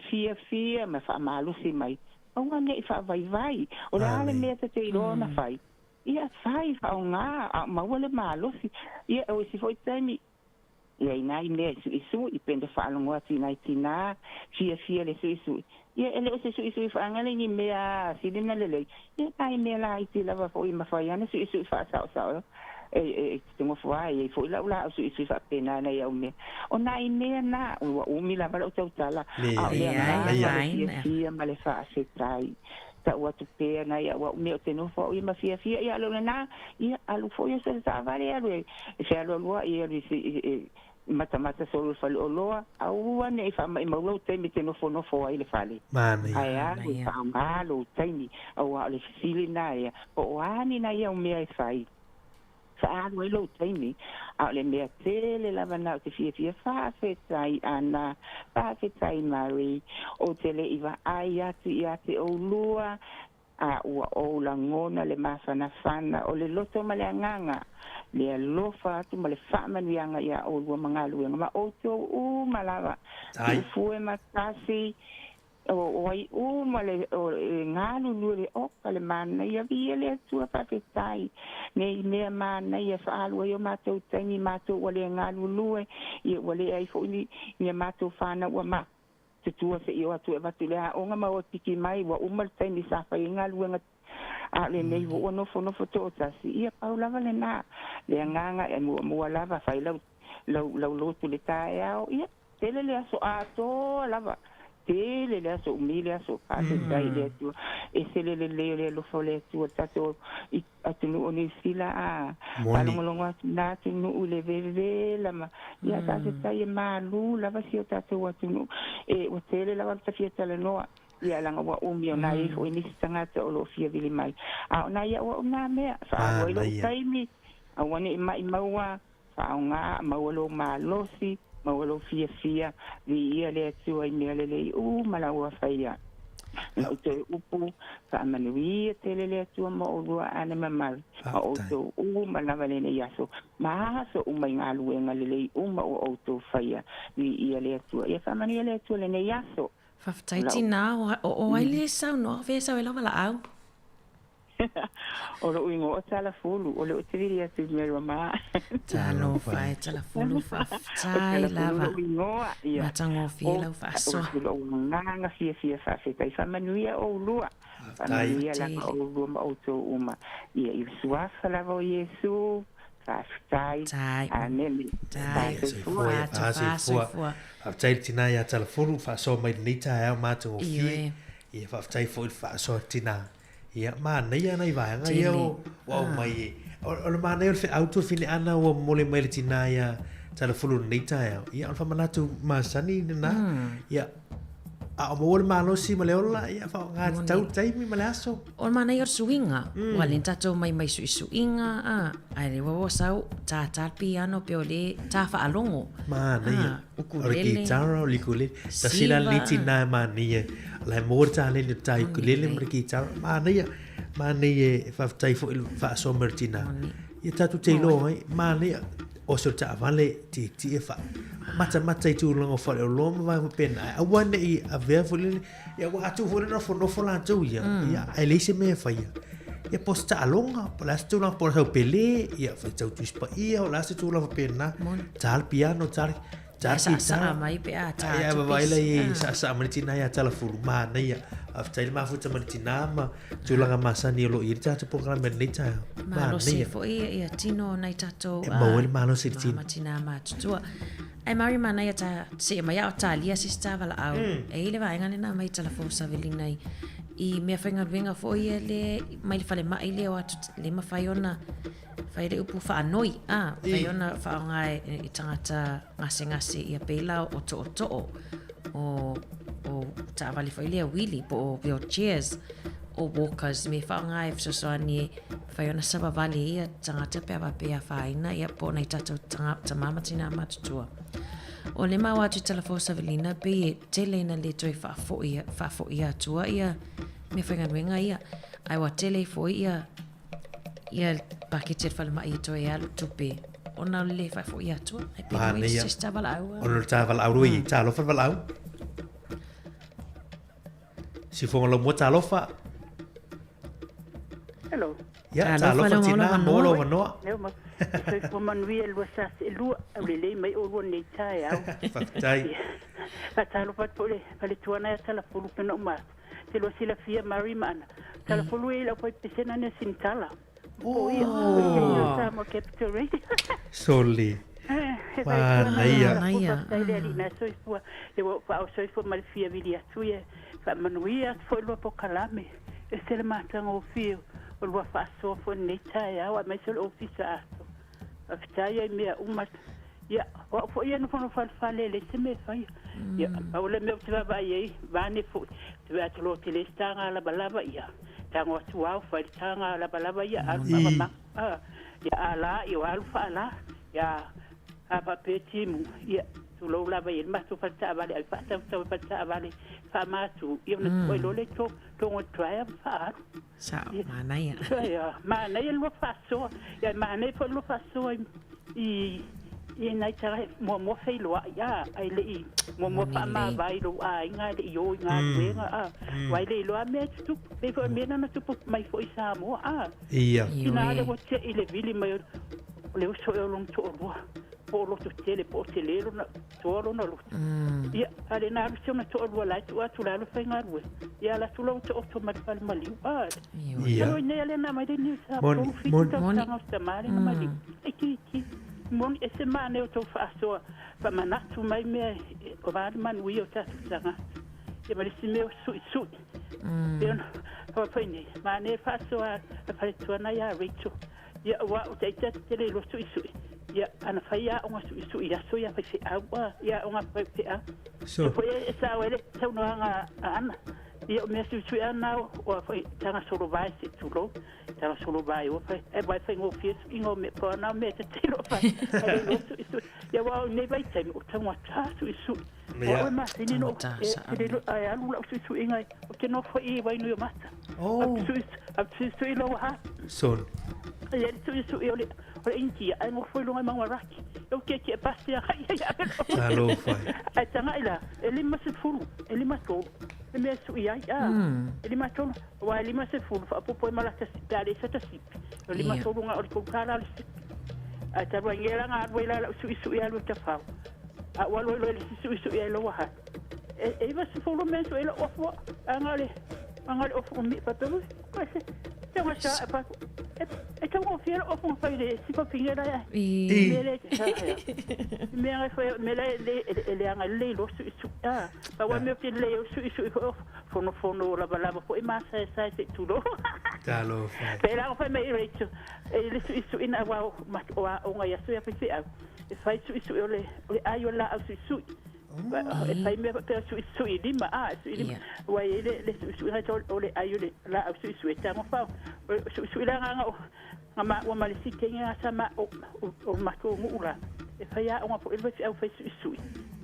fia ma fa malusi mai. O nga ne fa vai. O le ale me te irona fai. Ia fai fa o ngā, ma wale malusi. Ia o si fo i taimi. ia ina mea isu I pende whaalongoa tina fia le isu. Ia ele o se isu whaangale ni mea silina lele. Ia tai mea la I te lava fo I mawhaiana isu whaasao. E tengo fwai fo la isu whaapena na ia mea. O na I mea na ua umi lava o tautala. A ia fia ma le whaasetai. Ta ua tupea na ia ua umi o te nofo o ima fia ia alo na ia alu fo ia se ta vale alu e se alo lua ia mata solo fale o loa au ane I wha mai maulau teimi te nofo ai le fale ai alu I wha ngalo teimi au a le fisili na ia o ani na ia umea I whai sa alu e lo teimi a le mea tele lava na o te fia whaafetai ana whaafetai mari o te le iwa ai ate o lua a ua o la ngona le mawhanawhana o le loto ma le anganga le alofa atu ma le whaamanuianga ia o lua mangaluenga ma o tō malawa tu fue matasi o ai ma le ngalu lua le oka le mana ia via le atua whawhetai nei mea mana ia whaalua ia mātou taini mātou wale ngalu lue ia wale ai fōini ia mātou whana ua ma te tua se i o atu e watu le a onga ma o tiki mai wa umal taini sa whai ngaluenga a le nei wo nofo tō tasi ia paulava le nā le anganga e mua lava whai lau lotu le tae au ia tele le aso ato lava tele le aso umi le aso pate tai le atua e se le le lofo le atua tato atu nu o ni sila a palongolongo atu nā tu nu u le veve lama ia tate tai e malu lava si o tato atu nu e o tele lava tafia tala noa ia langa wa umi o nai o inisi tangata o lo fia vili mai a o nai a o nā mea wha o ilo taimi a wane I maua wha o ngā maua lo malosi maua lo fia vi ia le atua I mea lele malaua whaia na o te upu wha amanuia tele le atua ma o lua ane mamari ma o to malawa lene yaso ma aso umai ngā luenga lele ma o to whaia vi ia le atua ia wha amanuia le atua lene yaso Whaftaiti nā, o ai le sau no, whea sau e lawa la au. O lo ingo o tala fulu, o le o te viri atu mero ma. Talo whai, tala fulu whaftai lava. Matango fia lau whaaso. O lo nganga fia whawhetai, whamanuia o lua. Whamanuia laka o lua ma o tō uma. Ia I suafa lava o Yesu. Whaftai. Anemi. Fua. Whaftai tina ia telefonu, whaaso mai nita au mātou o fie. Ia whaftai fo I whaaso tina. Ia mana ia nei vaanga ia o mai e. O le mana ia o le auto fili ana o mole mai le tina ia telefonu nita ia. Ia o whamanatu masani na. Ia a o mole malosi ma le ola ia wha ngā tau taimi ma le aso. O le mana ia o suinga. Wale tatou mai suinga. Ai le wawa sau tā talpi ano pe o le tā whaalongo. Mana ia. O le kitara o likulele. Ta sila liti nā mana ia. Lai mōre tā lele tā ukulele ma le kitara. Mana ia whaftai fo ilu whaaso mertina. Ia tatu te ilo ai. Mana ia o so tā vale ti e wha. Mata I tūlanga whare o loma vai pena. A wane I a vea fulele. Ia wa atu fore nofo la tau ia. Ia ai leise mea whaia. Ia posta alonga. Pa lasi tūlanga pora sau pele. Ia whai tau tuispa ia o lasi tūlanga pena. Tāl piano, tāl Sa mai pe a tā. Ia wawaila I sa maritina ia tala furu. Mana ia. Aftai le mafuta maritina ma. Tūlanga masani o lo iri tātou programa neita. Malo se fo ia tino nai tātou. Mawele malo se tino. Matina mātutua. Ai mari mana ia tā se mai au tā lia sista wala au. E ile wa engane na mai tala fo sa veli nei. I mea whainga ruenga fo ia le mai le whale mai le o atu le ma whaiona. Whai le upu wha anoi. Whaiona wha o ngai I tangata ngase ia pēlau o to'o. O tā wali whai lea wili po o wheelchairs. O walkers me wha o ngai whasoani whaiona saba wali ia tangata pia wapea whaina ia po nei tatou tangata mamatina matutua. O le mau atu talafosa velina pe tele na le toi whaafo ia atua ia me whainganuenga ia ai wa tele fo ia pakete whale mai toi alu tupe ona le whaafo ia atua ai pe noi sista wala au ona le tā wala au rui tā lofa wala au si fonga lo mo tā lofa hello ia tā lofa tina molo wanoa Foi po manuia lo sa se lu le mai o lo nei tai au. Fatai. Talo pat po le tuana tala pulu pena uma. Te lo sila fia mari mana. Tala pulu e la poi pesena ne sintala. Oh ia. Sa mo capture. Soli. Naia. Na soi fu e wo fa soi fu mal fia vilia tuie. Fa manuia foi lo po kalame. E se le mata ngo fio. O lo fa so fu nei tai au a mai se office ato. Aftaia mea umat. Ya, wa fo ia no fa le se me fa. Ya, au le me twa ba ye, ba ne fo. Twa tlo tele stanga la balaba ya. Tango tuau fa tanga la balaba ya alfa ma. Ya ala yo alfa ala. Ya apa petimu. Ya, tu lo la ba ye ma tu fa ta ba le alfa ta fa ta ba le fa ma tu. Yo no ko lo le to ngo try fa. Sa mana ya. Ya, mana ye lo fa so. Ya mana fo lo fa so i nai tara mo fei loa ia ai le i mo pa ma vai lo ai nga le yo nga wenga vai le loa me tu pe fo me na tu mai fo isa mo ia ina le wo che ile vili mai le so yo long to lo po lo tu tele po tele lo na to lo na lo ia ale na so na to lo la tu la lo fai nga we ia la tu lo to to ma fa mali ia no ne ale na mai de ni sa po fi ta sta male na mali ki mon ese mane o to fa so fa manatu mai me ko va man wi o ta sanga e ma si me su bien fa fa ni mane fa so a fa to na ya richo ya wa o te te lo su ya ana fa ya o su ya so ya fa se agua ya o nga fa so ko esa wele te no nga ana ya me su ana o fa tanga solo vai se tu lo tanga solo vai o fa e vai fa ngo fies ngo me po na me te lo fa ya wa ne vai te o tanga ta su o ma ni no e lo ai alu la su ingai o ke no fa e vai no mata su lo ha son ya su yo le o inki ai mo foi longa manga raki o ke pasti ya alo fai ai tanga ila ele ma se fulu ele ma to me su ya ele ma to wa ele ma se fulu fa po mala ta dale sa ta sip ele ma to longa o ko kala ai ta wa ngela nga wa ila su ya lo ta fa a wa lo su ya lo wa e ma se fulu me su ela o angale o mi pa to ko se te wa sa pa e tango fiel o fon fai si ko pingera ya me foi me le anga le lo su pa wa me pin le su fono la balaba po ma sa se tu lo talo pero fa me recho le su ina wa o nga ya su ya fi e fai su le ayo la su e fai me per su lima wa le su le ayo la su tango fa su la nga ma wa malisi kenya sama o ma ko ngula e fa ya o po e fa su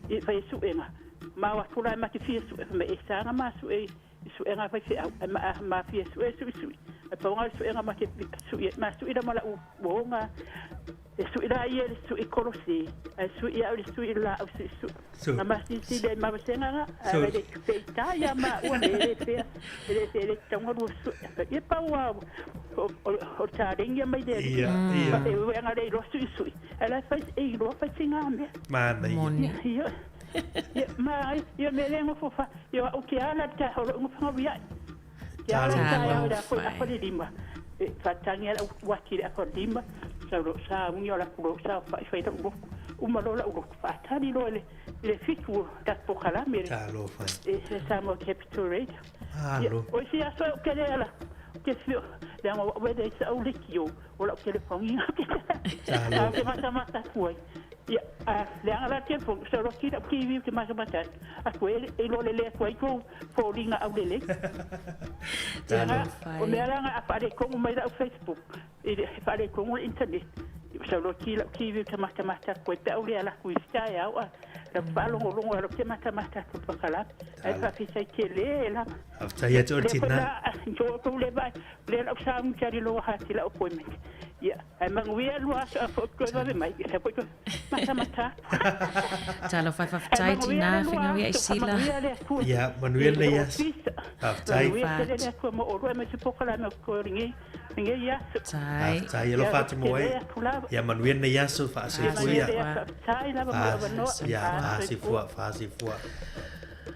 e fa su enga ma wa kula ma ki fi su me e sa nga ma su enga fa ma fi su e pa nga su enga ma ki su ida mala o nga su ida ye su e kolosi su ya su ila su ma si le ma senga nga le fe ta ya ma o le fe le tango su e pa wa o taringa mai de e nga le lo su ela faz e lo faz singa me mana ia ma io me lengo fofa io o che ala ta o fa via ya la ta ko di lima fa tanga wa ki a ko lima sa un yo la ko sa fa ta o ma lo la o fa ta di lo le fitu da po kala me e se sa mo capture o si a so che la che fio le amo vede sa o lecchio o la telefonina che mata fuori ya le ala tempo so lo kira ki vi ke ma mata a kwele e lo le ko ko fo linga au le o me ala a pare ko mai da Facebook e pare ko internet so lo kira ki vi ke mata ko te au le ala ku sta ya wa la palo lo lo ke mata ko pakala e fa fi sai ke le la afta ya tortina jo ko le ba le la sa mu kari lo ha ti la appointment ia ai manguia lua sa fo ko va mai sa po mata talo fai faftai tina finga ia isila ia manuel le ia faftai ia ko mo o me se poka la me ko ringi ia tai lo fatu mo ia manuel le ia so fa se fuia tai la ba no ia fa si fua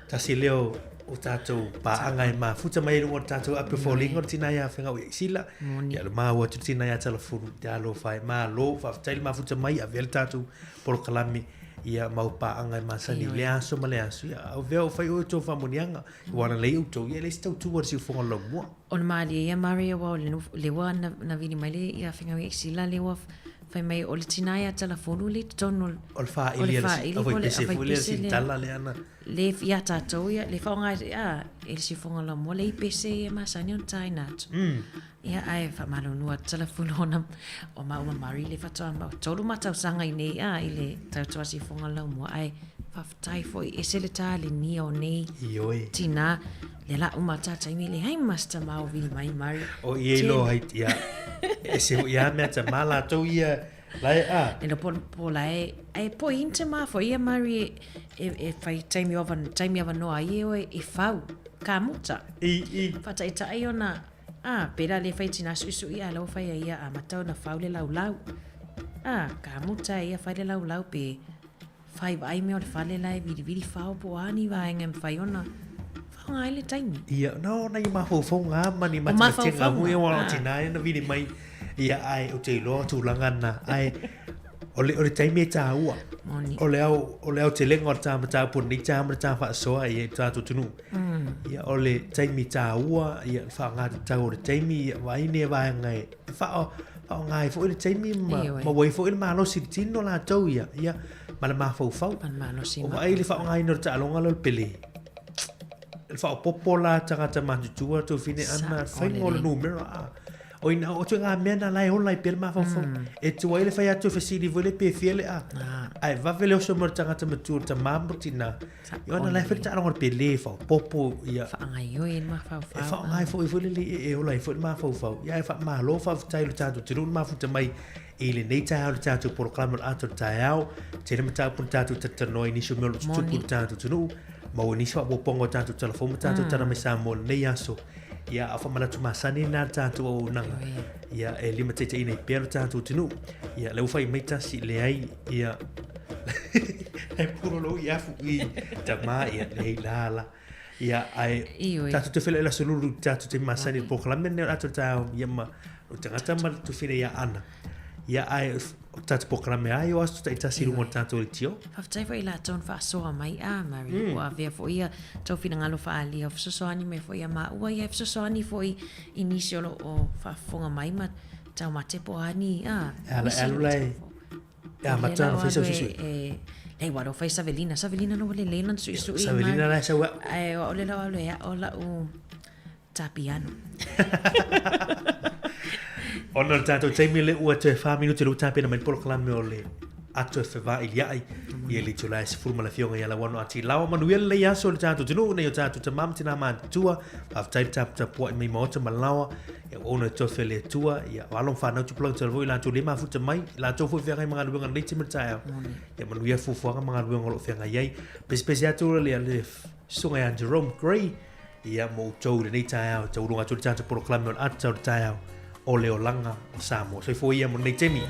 tasi leo o tātou pāangai mā futa mai rungo tātou ape fōlingo tina ia whenga ui sila ia lo mā ua tina ia telefonu te alo whai mā lo whaftaili mā futa mai a vele tātou poro kalami ia mau pāangai mā sani le aso ma le aso ia au veo whai oi tō whamonianga i wana lei uto ia le stau tuwa si ufonga lau mua o na maali ia Maria wa le wa na vini mai le ia whenga ui sila le wa fai mai o le tina ia telefonu le tono o le wha ili a voi pese fule si tala le ana le ia tātou ia le whaonga ia e le si whonga la mo le i pese ia masani on tai natu ia ai whamalo nua telefonu ona o ma uma mari le whatoa ma tolu matau sanga i nei ia i le tautua si whonga la mo ai whaftai fo i ese le tā le nia o nei tina le la uma tata imi le hai masta mau vini mai mari o i lo hai ia ese ia mea ta mala tau ia lai a e no po lai ai po inte ma fo ia mari e fai taimi ova no ai e fau kamuta i fata ita ai ona pera le fai tina su ia lo fai ia a matau na fau le lau kamuta ia fai le lau pe fai vai me o le fale lai viri fau po ani va engem fai ona ai le taimi ia no na i mafo nga mani matematika mu e wala tina na vini mai ia ai o te lo tu langana ai ole taimi ta ua ole au te lengo ta mata pun ni ta mata fa so ai ta tu tunu ia ole taimi ta ua ia fa nga ta ole taimi vai ne vai ngai fa ngai fo le taimi ma wai fo ma lo sitino la tau ia ma mafo fau ma lo si ma ai le fa ngai no ta longa lo pele il fa popola tangata mantua to fine ana faingo le numero o ina o tunga mena lai on lai per ma fa e tu ele fa ya tu fasili vole pe fiele ai va vele o so mo tangata matur ta mambutina yo ana lai fa ta ngor pe le fa popo ya fa ngai yo en ma fa fa ngai fo vole le e o lai fo ma fa ya fa ma lo fa tai lu ta tu ma fu ta mai ele nei ta au ta tu por clamo ato ta au te le mata punta tu ta noi ni so mo tu punta tu ma o nisi wa pongo tanto telefon tanto tana me samo nei aso ia afa mala tu masani na tanto o nanga ia e lima tete ina per tanto tinu ia le ufai meta si le ai ia e puro lo ia fu i tama ia le lala ia ai tanto te fele la solo tanto te masani proclame ne ato ta ia ma o tangata ma tu fele ia ana ia ai tatu proclame ai o astu ta siru mo tanto le tio faftai foi la ton fa so mai mari wa vea foi ia tau fina ngalo fa ali of so ani me foi ma ua ia so ani foi inicio o fa fonga mai ma tau mate po ani ala lai ya matano foi so ei waro fai Savelina no le lenan su Savelina la sa wa ai o le la o tapiano ona tato taimi le ua te 5 minuti le utape na mai polo kalame o le ato e whewa i liai i e li tula e si furuma la fionga i ala wano ati lao manuel le yaso le tato tinu na yo tato ta mam tina maa tua aftai tapu ta pua i mai maota malawa e ona e tofe le tua i a walong whanau tu pulang talvo i lanto le mafuta mai i lanto fu whianga i mga luenga nei te mataya i a manuia fufuanga mga luenga lo whianga iai pesi atu le ale sunga ya Jerome Gray i a mo tau le nei taia o tau runga tu le tato polo kalame o le ato le taia o leo langa o Samoa. So foi ia mo nei temi.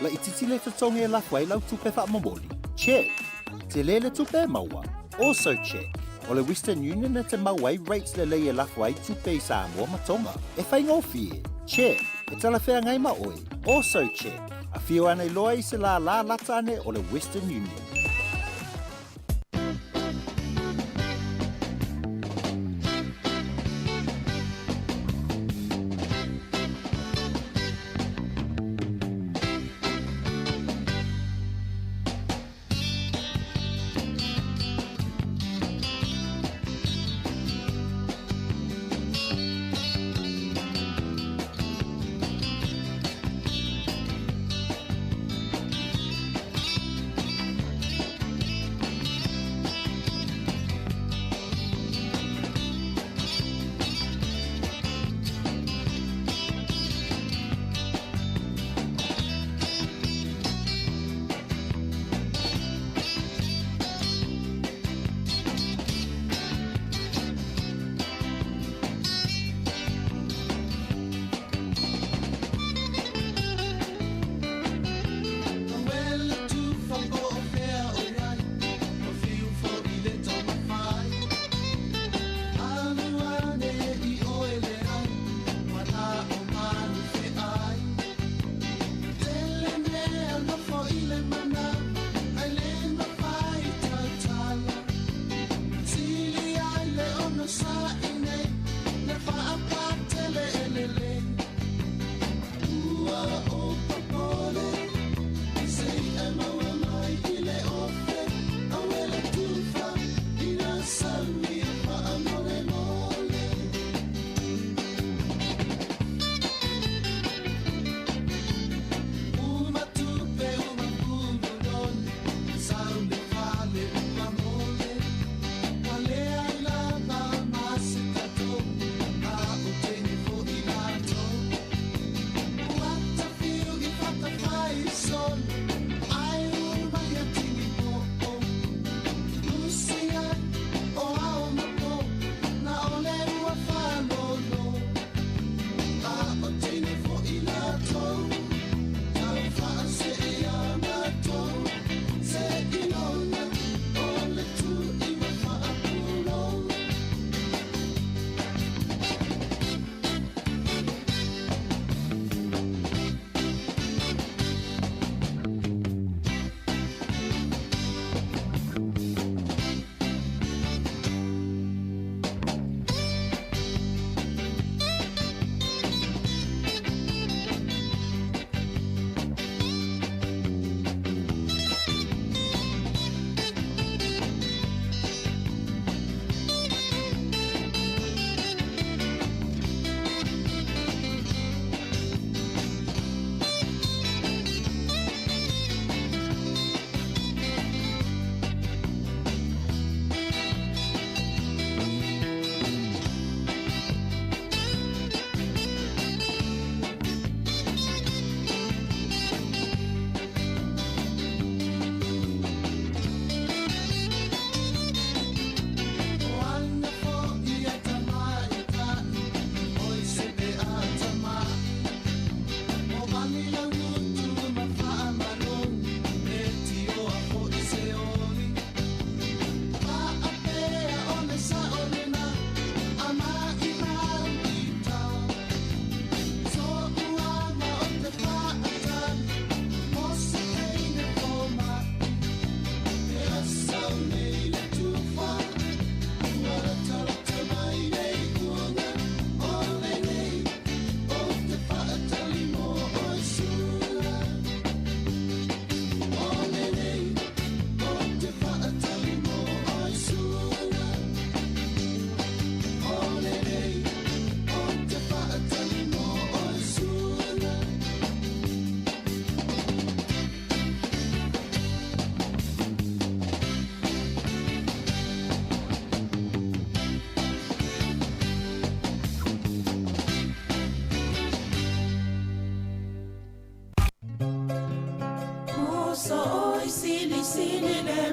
La ititi le tatonge la fwai lau tupe wha mamoli. Check. Te le tupe maua. Also check. O le Western Union na te mauai rates le leia la fwai tupe Samoa matonga. E whai ngofie. Check. E tala whea ngai maoi. Also check. A whio ane loa I se la lata ane o le Western Union.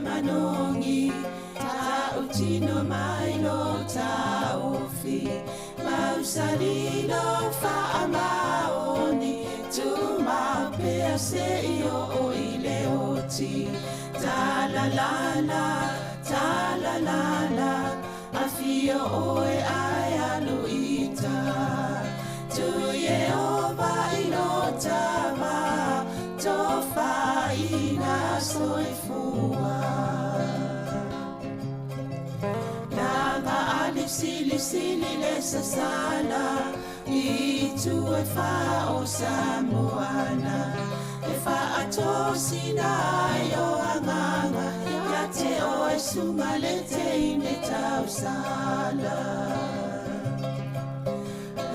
manongi ta utino mailo ta ofi mausalino fa amaoni tu mapea mea se I o I le oti. Ta la la la, ta la la la, a fio oe ai aluita. Tu Yehova I lo tama, tofa I na soifua. Langa alipsili sili le sasala, I tu e fa o Samoana. E fa ato sinai o anganga, ya te o e sumalete ine tau sala.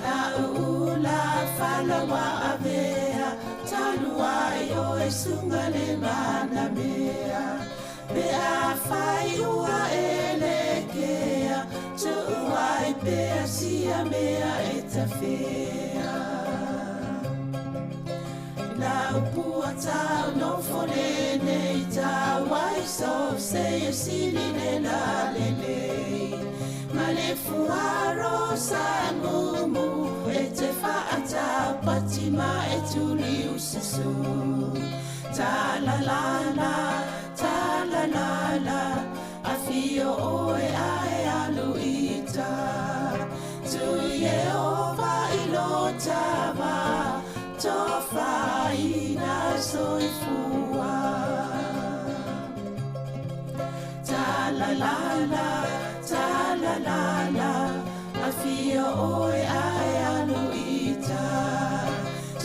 La ula fala wa avea, talua o e sungale mana mea. Pe a fai ua elekea, tu ua e pea sia mea e tafea. La upua tau no fonene I tau ai so se e sili le la lelei. Ma le fuaro sa mumu e te whaata patima e tuli usisu. Ta la la la, ta la la la, a fio oe ai aluita. Tu Yehova I lo tama, tofa I na soifua. Ta la la la, ta la la la, a fio oe ai aluita.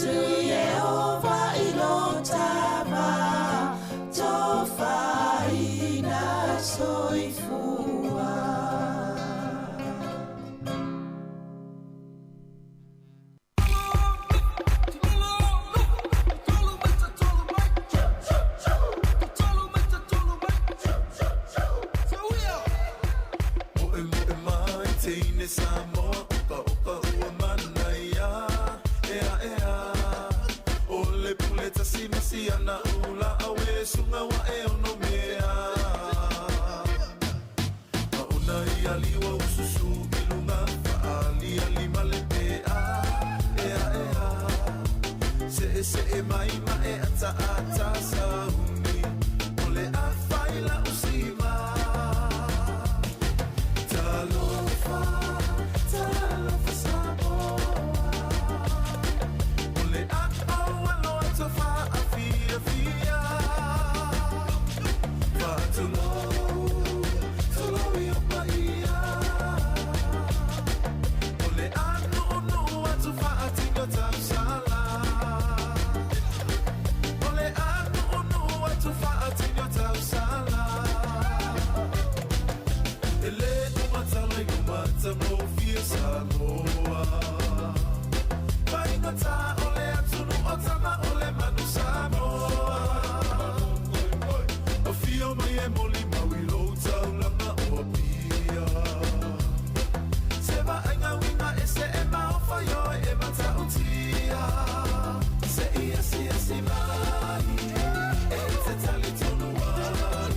Tu Yehova I lo tama, tofa I na soifua. Samoa, uka ua manaia, ea ea. Ole puleta simasi ana ula awe sunga wa e ono mea. Mauna ia liwa ususu ilunga, faali alima lepea, ea ea. Se e mai ma e ata ata sauni, ole a faila usima. Talofa. Samoa, painga ta ole atunu otama ole manu Samoa. O fio mai e moli mawilo taulanga o pia. Seba ainga winga ese e maofa yo e mata utia. Se ia si mai, e te tali tonu wai.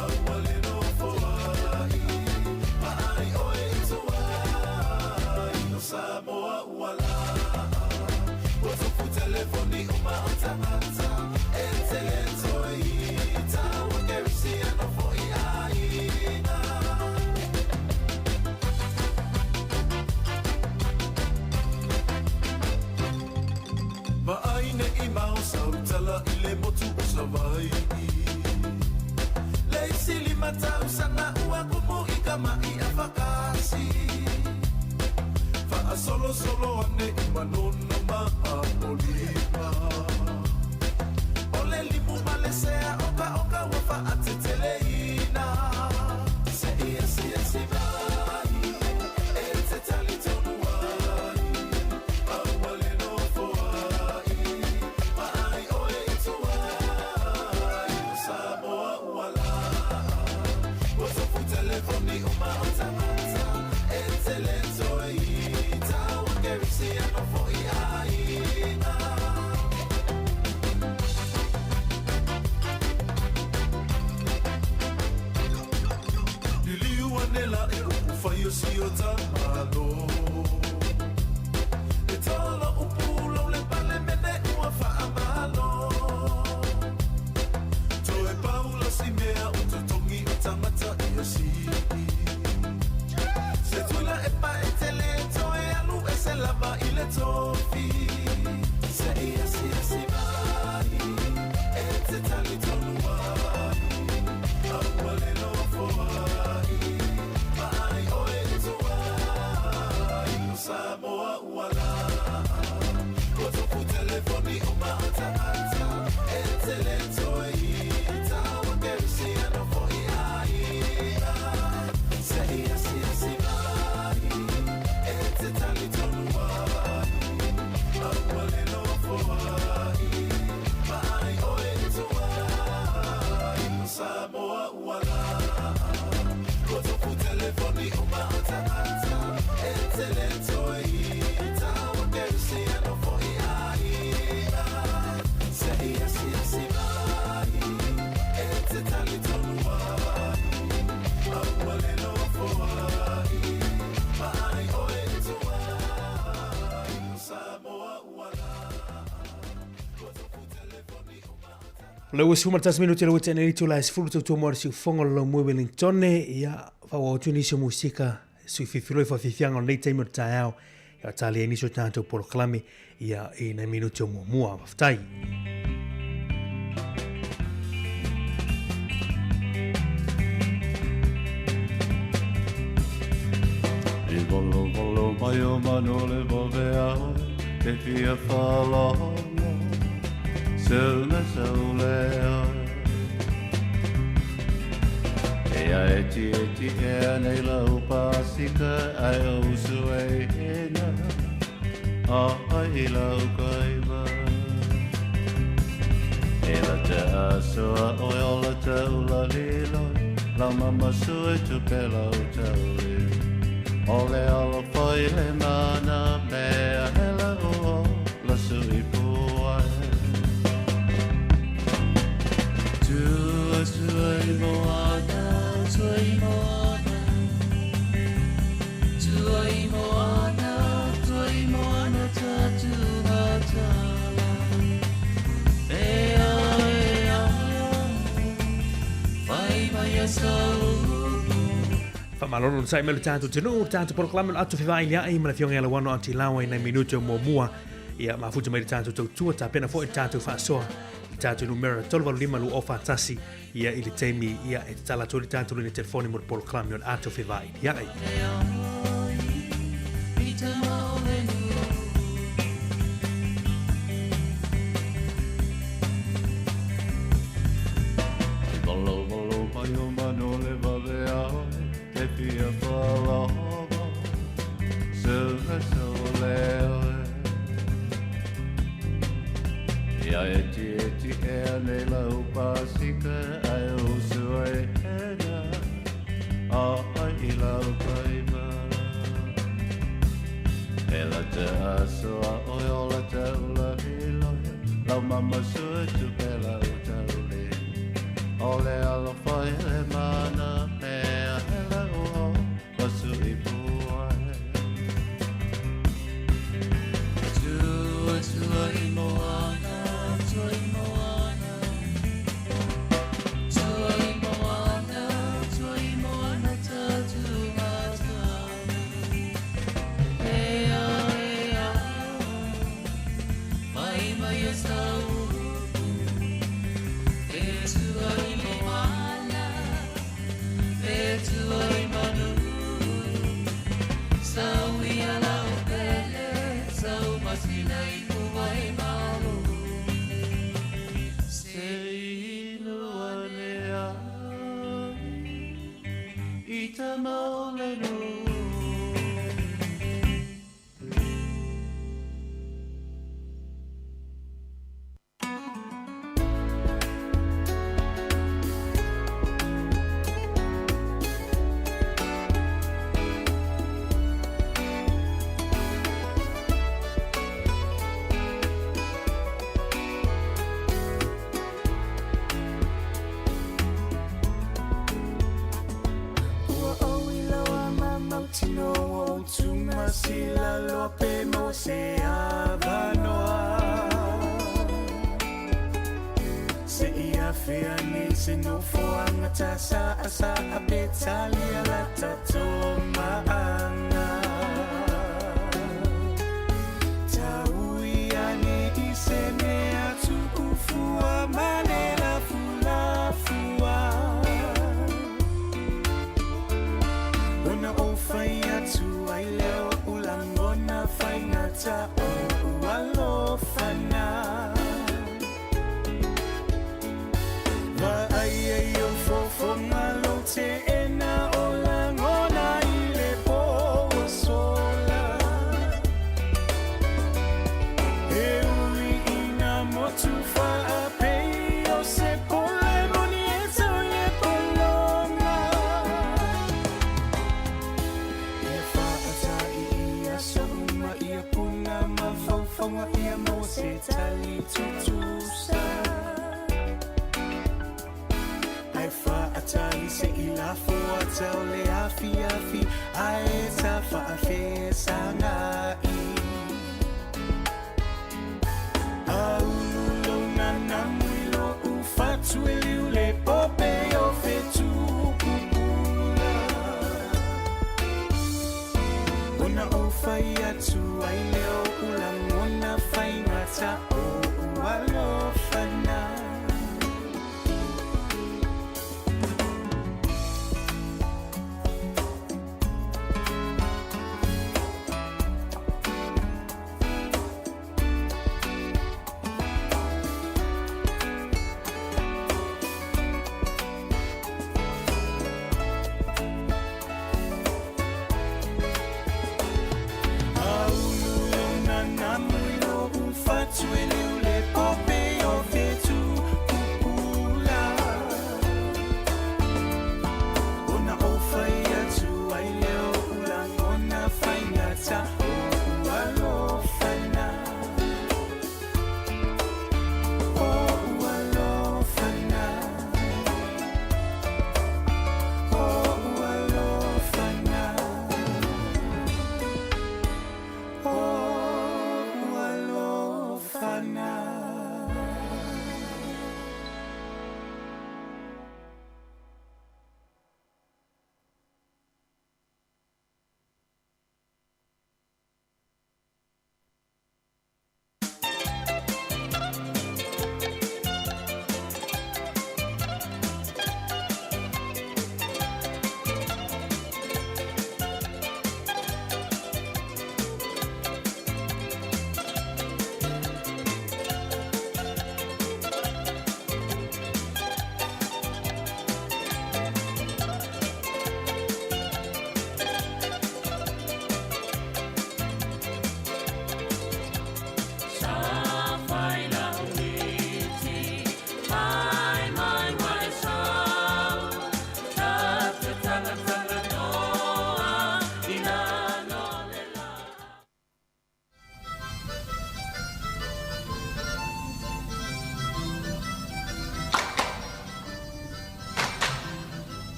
Awale no foai, ma ai oe Samoa uala, wato fu telefoni uma otamata, e telento ita, wakerisi ano fo I aina. Ma aine I mau sautala I le motu o savai. Le sili matau sana ua kumu I kama I afakasi. Solo ane I manono mahapolima. Ole limu malesea oka wafa ateteleina. Se ia si mai, e te tali tonu wai. Awale no foai, ma ai oe itu wai. Samoa uala, wato fu telefoni uma otamata, e telento ita, wakerisi ano fo ia. Le was huma tas minuti le wete nei tula is fulu tu mo si fongo lo mo Wellington ya fa o tuni se musika su fifilo fa fifianga nei time tao ya tali ni so tanto por clami ya ina minuti mo mua ftai Il volo mai o manole vovea che fia fala Sona solea E a eti e nei lau pasika ai o suena A ai lau kaiva E la te asoa o la taula lilo La mama sue tu pela o tauli Ole ala fai le mana mea hela o la sui pua Tuai moana, tuai moana Tuai moana, tuai moana tatu matala Ea, ea, fai mai a fa malolo sai mele tanto tenu tanto proclama atu fi vai ia ima fionga ala wano anti lawa ina minuto mo mua ia ma futa mai tanto tu ta pena fo tanto fa so tanto numero tolva lima lu ofa tasi ia ili temi ia e tala tori tanto ni telefoni mo proclama atu fi vai ia E fia falava Sona solea Ia eti e nei lau pasika Ai o sue hena A ai lau kaima E la te asoa o la taula hiloia Lau mama sue tu pela o taule Ole ala fai le mana mea hela o pasu I pua Tua I moana, tua I moana Tua I moana, tua I moana tatu matani Ea, ea, mai mai a sau Sila lope mo se avanoa Se ia fea ni se no foanga tasa asa apetali ala tato maanga Taui ani ise me atu ufua manela fula fua Una ofai atu ai leo Ulangona fainata o walofana Va ai yo fofo malo te ena olangona ile po sola Eui ina motu fa ape yo se pole monieta ye polonga Fonga ia mo se tali tutusa Ai fa atali se ila fo atau le afi afi Ai ta fa afe sanga I Au lo na na mwilo ufa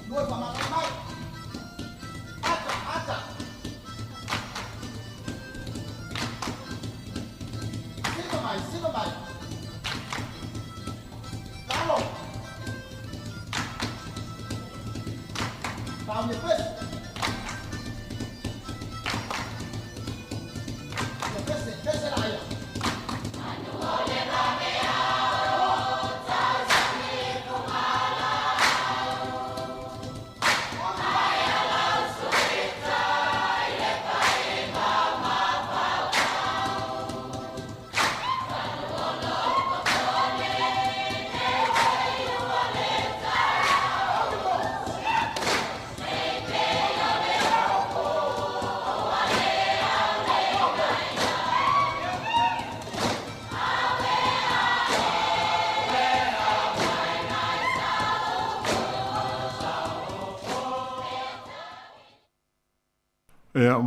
Lua pa mai. Ata. Sino mai. Lalo. Pau ni pes. Pes la ya.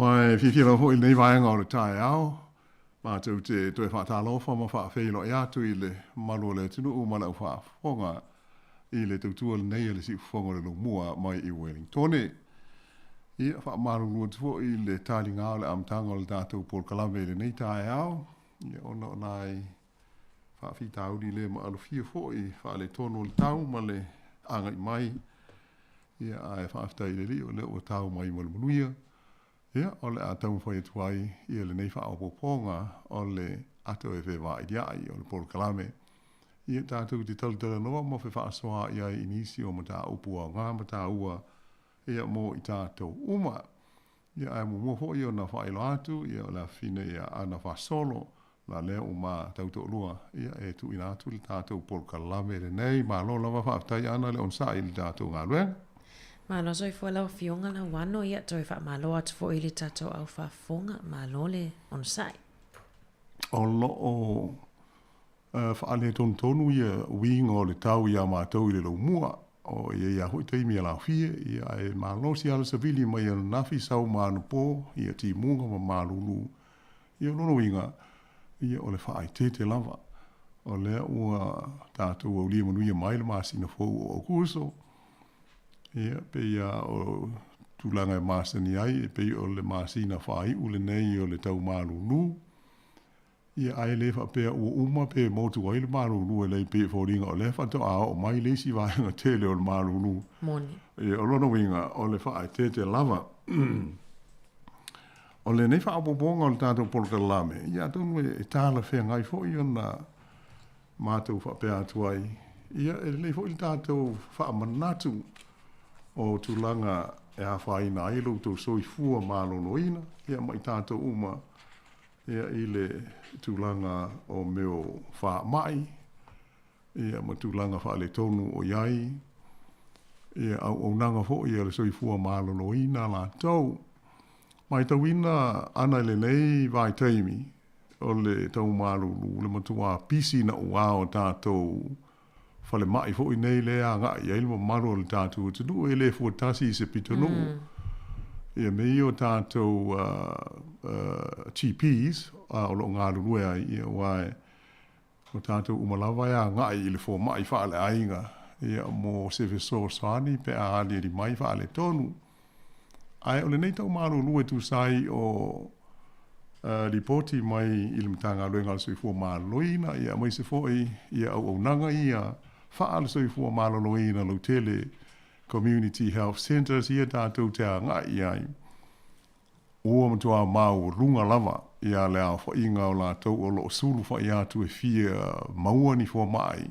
mai fifira ho nei vai ngau tai au. Ma tu te tu fa ta lo fa ma fa fe lo ya tu ile malo le tu u mala fa fonga ile tu tu nei le si fonga le mua mai I Wellington. I fa maru lu tu ile tali ngau le am tangol datu por kalame le nei tai au. Ia ono nai fa fi tau di le ma alu fia fo I fa le tono le tau ma le anga I mai. Ia ai fa afta ile li o le o tau mai mo le munuia. Ia, ole a tau whai tuai I le nei wha o poponga o le ato e whewa I diai o le polo kalame. Ia tātou te talutala noa mo whe wha asoa I ai inisi o mata upua ngā mata ua ia mo I tātou uma. Ia ai mo fo I o na wha ilo atu, ia o la fine ia ana wha solo la lea uma tauto lua. Ia e tu ina atu le tātou polo kalame le nei, ma lo lava wha aftai ana le onsa I le tātou ngā luenga. Malo so I fo lau fionga la wano ia toi fa malo atu fo ili tato au fa fonga malo le on sai. O lo o fa ale tonu ia wing o le tau ia mātou I le lo mua o ia hoi teimi ala fie ia e malo si ala savili mai ana nafi sau manu po ia ti munga ma malulu ia lono winga ia o le fa ai te lava o le ua tātou au lia manu ia mai le masina fou o kuso. Ia, pe ia o tūlanga e māsani ai, pe o le māsina whai ule nei o le tau mālulu. Ia ai le wha pēr ua uma pe motu ai le mālulu e lei pe fōringa o le whato a o mai le si vāinga tele o le mālulu. Moni. Ia o lono winga o le whaai te lava. O le nei wha apopōnga o le tātou polka lame. Ia tonu e tāla whea ngai fo I ona mātou wha pēr atu ai. Ia e le fo I tātou wha manatu. O tūlanga e hawhaina ai lo tō soi fua mālonoina, ia mai tātou uma, ia I le tūlanga o meo wha mai, ia ma tūlanga wha le tonu o iai, ia au nanga fo ia le soi fua mālonoina la tau. Mai tauina ana le nei vai teimi, o le tau mālulu, le matua pisi na ua o tātou, fale mai fo nei le anga ia ilmo maro le tātou tu e le fuatasi se pitonu. Ia mei o tātou TPs o lo ngā rurua ia wae o tātou umalawa ia ngai I le fo mai whaale ainga ia mo sewe so sani pe a ali ri mai whaale tonu. Ai o le nei tau maro lue tu sai o ripoti mai I le mtanga luenga sui fo māloina ia mai se fo ia au nanga ia whaala soi fua māloloina lo tele community health centers ia tātou te ngai ai. Oa matua mau runga lava ia lea whainga o lātou o lo sulu whai atu e fia maua ni fua mai.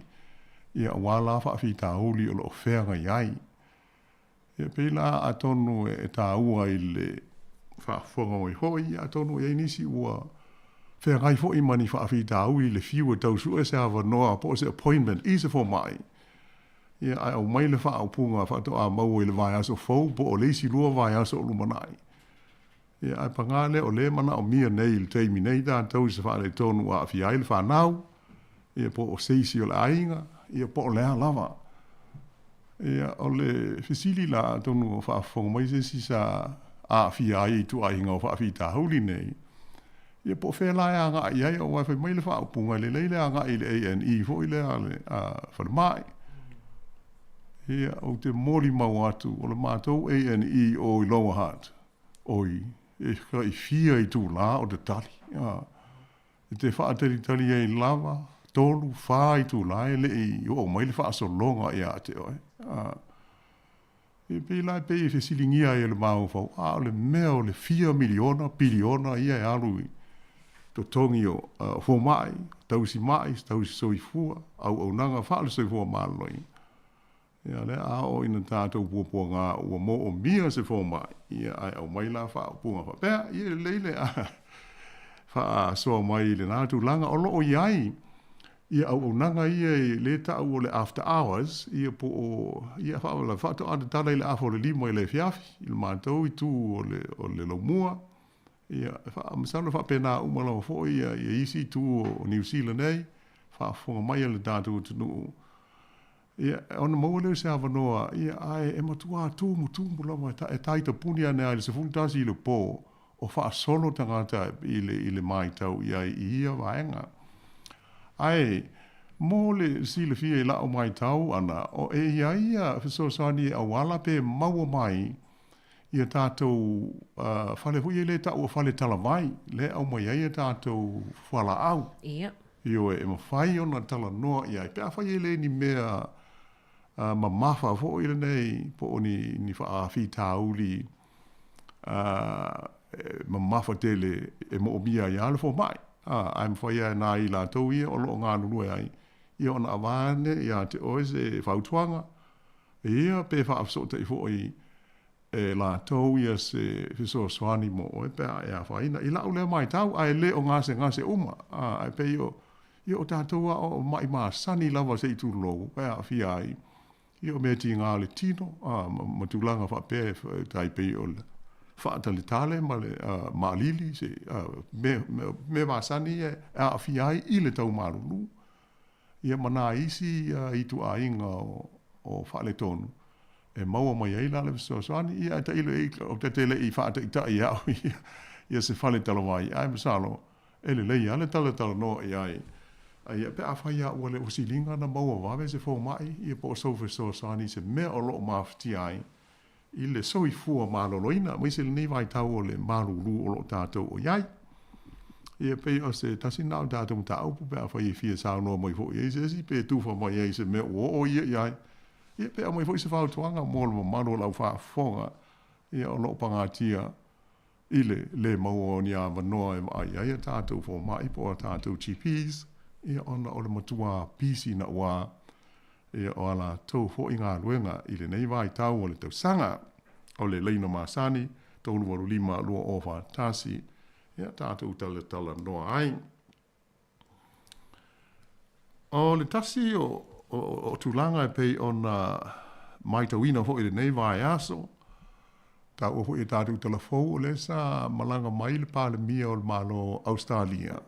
Ia wala whaafi tā uli o lo whenga iai. Ia pēla a tonu e tā ua I le whaafuanga oi hoi, a tonu e nisi ua Whea ngai fo I mani whaafi tā ui le fiu e tau su e se hawa noa po se appointment I se fo mai. Ia ai au mai le wha au punga whaato a mau I le vai aso fau po o leisi lua vai aso o lumanai. Ia ai pangale o le mana o mia nei le teimi nei tā tau se wha le tonu a fi ai le whanau. Ia po o seisi o le ainga. Ia po o lea lava. Ia o le fisili la tonu o whaafonga mai se si sa a fi ai tu ainga o whaafi tā hauli nei. Ia po whela e anga I ai o wai mai le wha upunga le leile anga I le ANE fo I le ale whale mai. Ia o te mori mau atu, o le mātou A&E o i Lower Hutt. Oi, e ka i fia i tū la o te tali. E te whaateri e lava, tolu, wha i tū la, e le i o mai le wha so longa i a te oi. E pe lai pe e whesilingia e le mau fau. O le mea o le 4 miliona, biliona ia e alui. To tongi o fo mai, tausi mai, tausi soifua, au nanga wha le soifua māloi. Ia le o ina tātou puapua ngā ua mo o mia se fo mai. Ia ai au mai la wha punga wha. Pea, ia leile wha soa mai le nātu langa o loo iai. Ia au nanga ia le tau o le after hours. Ia po o, ia wha to ata tala i le afo le limo i le fiafi. I le mātou i tū o le laumua. Ia wha masana wha pena umalawa fo ia isi tū o New Zealand ei. Wha fonga mai le tātou tunu. Ia, ona maua leo se awanoa, ia ai e matua tūmu lama e taita puni ane ai le se fultasi i le pō o wha solo tangata i le mai tau ia i ia vaenga. Ai, mō le si le fia i lao mai tau ana, o e ia fisosani a wala pe maua mai ia tātou whale hui le tau o whale talavai, le au mai ia tātou whala au. Ia. Io e mawhai ona tala noa ia, pia whai le ni mea ma mafa fo ile nei po ni fa fi tauli ma mafa tele e mo bia ya le fo mai I'm for ya na i la to ia o lo nga lu ai i ona avane ya te oise fa utwanga ia pe fa so te fo i la to ia se so swani mo e pe ya fa ina i la le mai tau ai le o nga se uma ai pe io tatua o mai ma sani lava se tu lo pe fi ai io meti ngā le tino, ma tūlanga wha pē tai pei o le whaatali tale, ma le maalili, me māsani e a whiai i le tau marulu. Ia mana isi i tu a inga o whaale tonu. E maua mai eila le visoasani, ia ta ilo o te tele i whaata i tai au, ia se whale talawai, ai masalo, ele lei ale tala no i ai. Ia pe a whaia ua le osilinga na maua wawe se fō mai, ia po sofa so sani se mea o loo mawhiti ai. I le soi fua maloloina, mai se le nei vai tau o le marulu o loo tātou o iai. Ia pe o se tasi nao tātou mta aupu pe a whaia fia sao noa mai fō iai se si pe tuwha mai iai se mea o iai. Ia pe a mai fōi se whao tuanga mōla ma maro lau wha whonga. Ia o loo pangatia i le maua o ni a wanoa e mai iai a tātou fō mai po a tātou GPs. Ia ona o le matua pisi na ua, ia o ala tau fo inga luenga i le nei vai tau o le tau sanga, o le leina masani, tau luaru lima lua ofa tasi, ia tātou tala noa ai. O le tasi o tūlanga e pei ona mai tauina fo i le nei vai aso, tau o fo i tātou tala fau o le sa malanga mai le pāle mia o le malo Australia.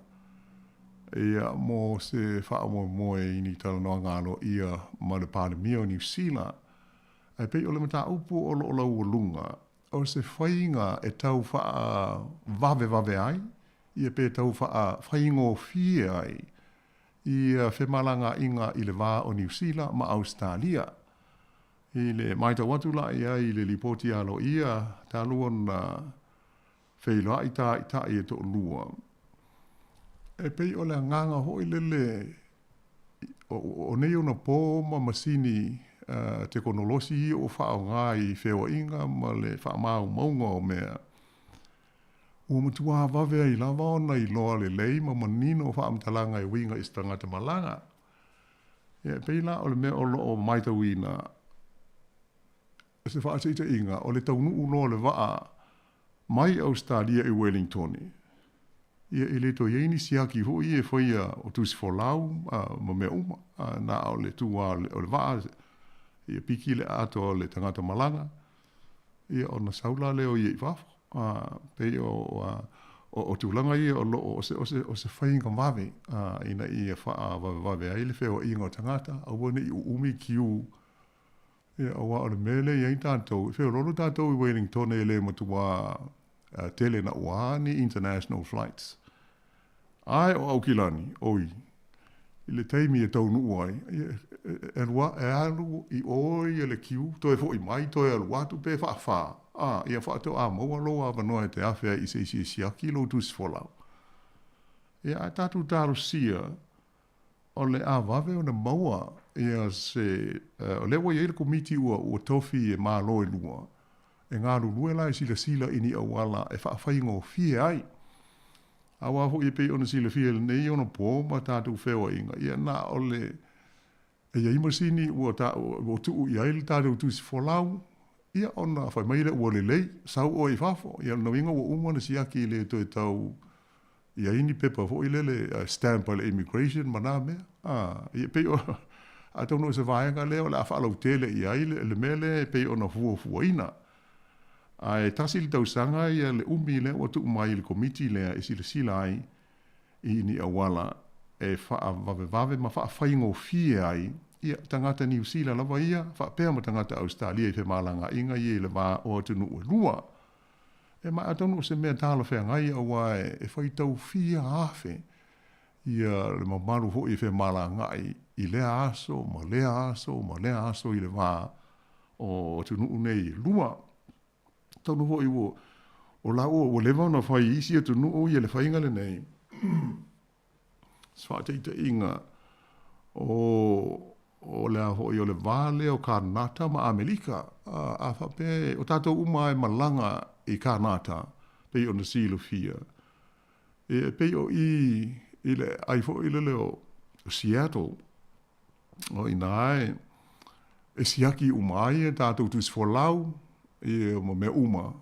Ia mo se wha mo e ini tala noa ngalo ia ma le pāle mia o New Zealand. Ai pei o le mata upu o lo lau lunga. O se whainga e tau wha vave ai. Ia pe tau wha whaingo fie ai. Ia whemalanga inga i le wā o New Zealand ma Australia. I le maita watula ia i le lipoti alo ia taluon whailoa i ta i e to lua. E pei o le nganga hoi lele o nei ona pō ma masini teknolosi i o whao ngā i whewa inga ma le wha mau maunga o mea. Ua matua wawe i lawa ona i loa le lei ma manino o wha amtalanga i winga i stangata malanga. E pei la o le mea o loo maita wina. Se wha aseita inga o le taunu uloa le waa mai Australia i Wellingtoni. Ia i le to ieni siaki ho i e whaia o tusi wholau ma mea uma. Na o le tua o le waa. Ia piki le ato o le tangata malanga. Ia o na saula leo i e wafo. Pei o tūlanga i o loo o se whainga wawe. Ina i e wha wawe ai le whewa inga o tangata. Au wane i umi kiu. Ia o wa o le mele i ein tātou. Whewa lolo tātou i Wellington e le matua tele na ua ni international flights. Ai o Aukilani, oi. le taimi e tau nuu ai. E rua e alu I oi e le kiu, to e fo I mai, to e alu watu pe wha. Ia wha teo a maua loa wanoa e te awhia I se siaki lo tu sifolau. Ia a tatu taru sia, o le a vave o na maua, ia se, o le wa iele komiti ua tofi e maa lo e lua. E ngā lulue la e sila ini awala e whaingo fie ai. Awa ho I pe ona sila fie le nei ona po ma tatu whewa inga. Ia na ole e ia imasini ua tuu I aile tatu tu sifolau. Ia ona whai maile ua le lei, sau o I fafo. Ia na winga ua umana siaki le to e tau ia ini pepa fo I le stamp le immigration mana mea. Ia pe o a tau no se vaenga leo le a whaalau tele I aile le mele pe ona fua ina. Ai tasi le tausanga ia le umi le o tuu mai le komiti le e sila ai I ni awala e vave ma whaingo fie ai ia tangata New Zealand lava ia whapea ma tangata Australia I fe malanga inga I le wā o tunu ue lua. E mai atonu se mea tala whea ngai awa e whaitau fie hafe ia le mamaru ho I fe malanga I lea aso ma lea aso I le wā o tunu nei lua. Tonu ho iwo o la o lewa na whai isi atu nuu I le whainga le nei. Swateita inga o lea ho I o le vale o Karnata ma Amerika. A whape o tato uma e malanga I Karnata pei o na silo fia. E pei o I le aifo I le o Seattle o inae e siaki umai e tato tus folau I mo me uma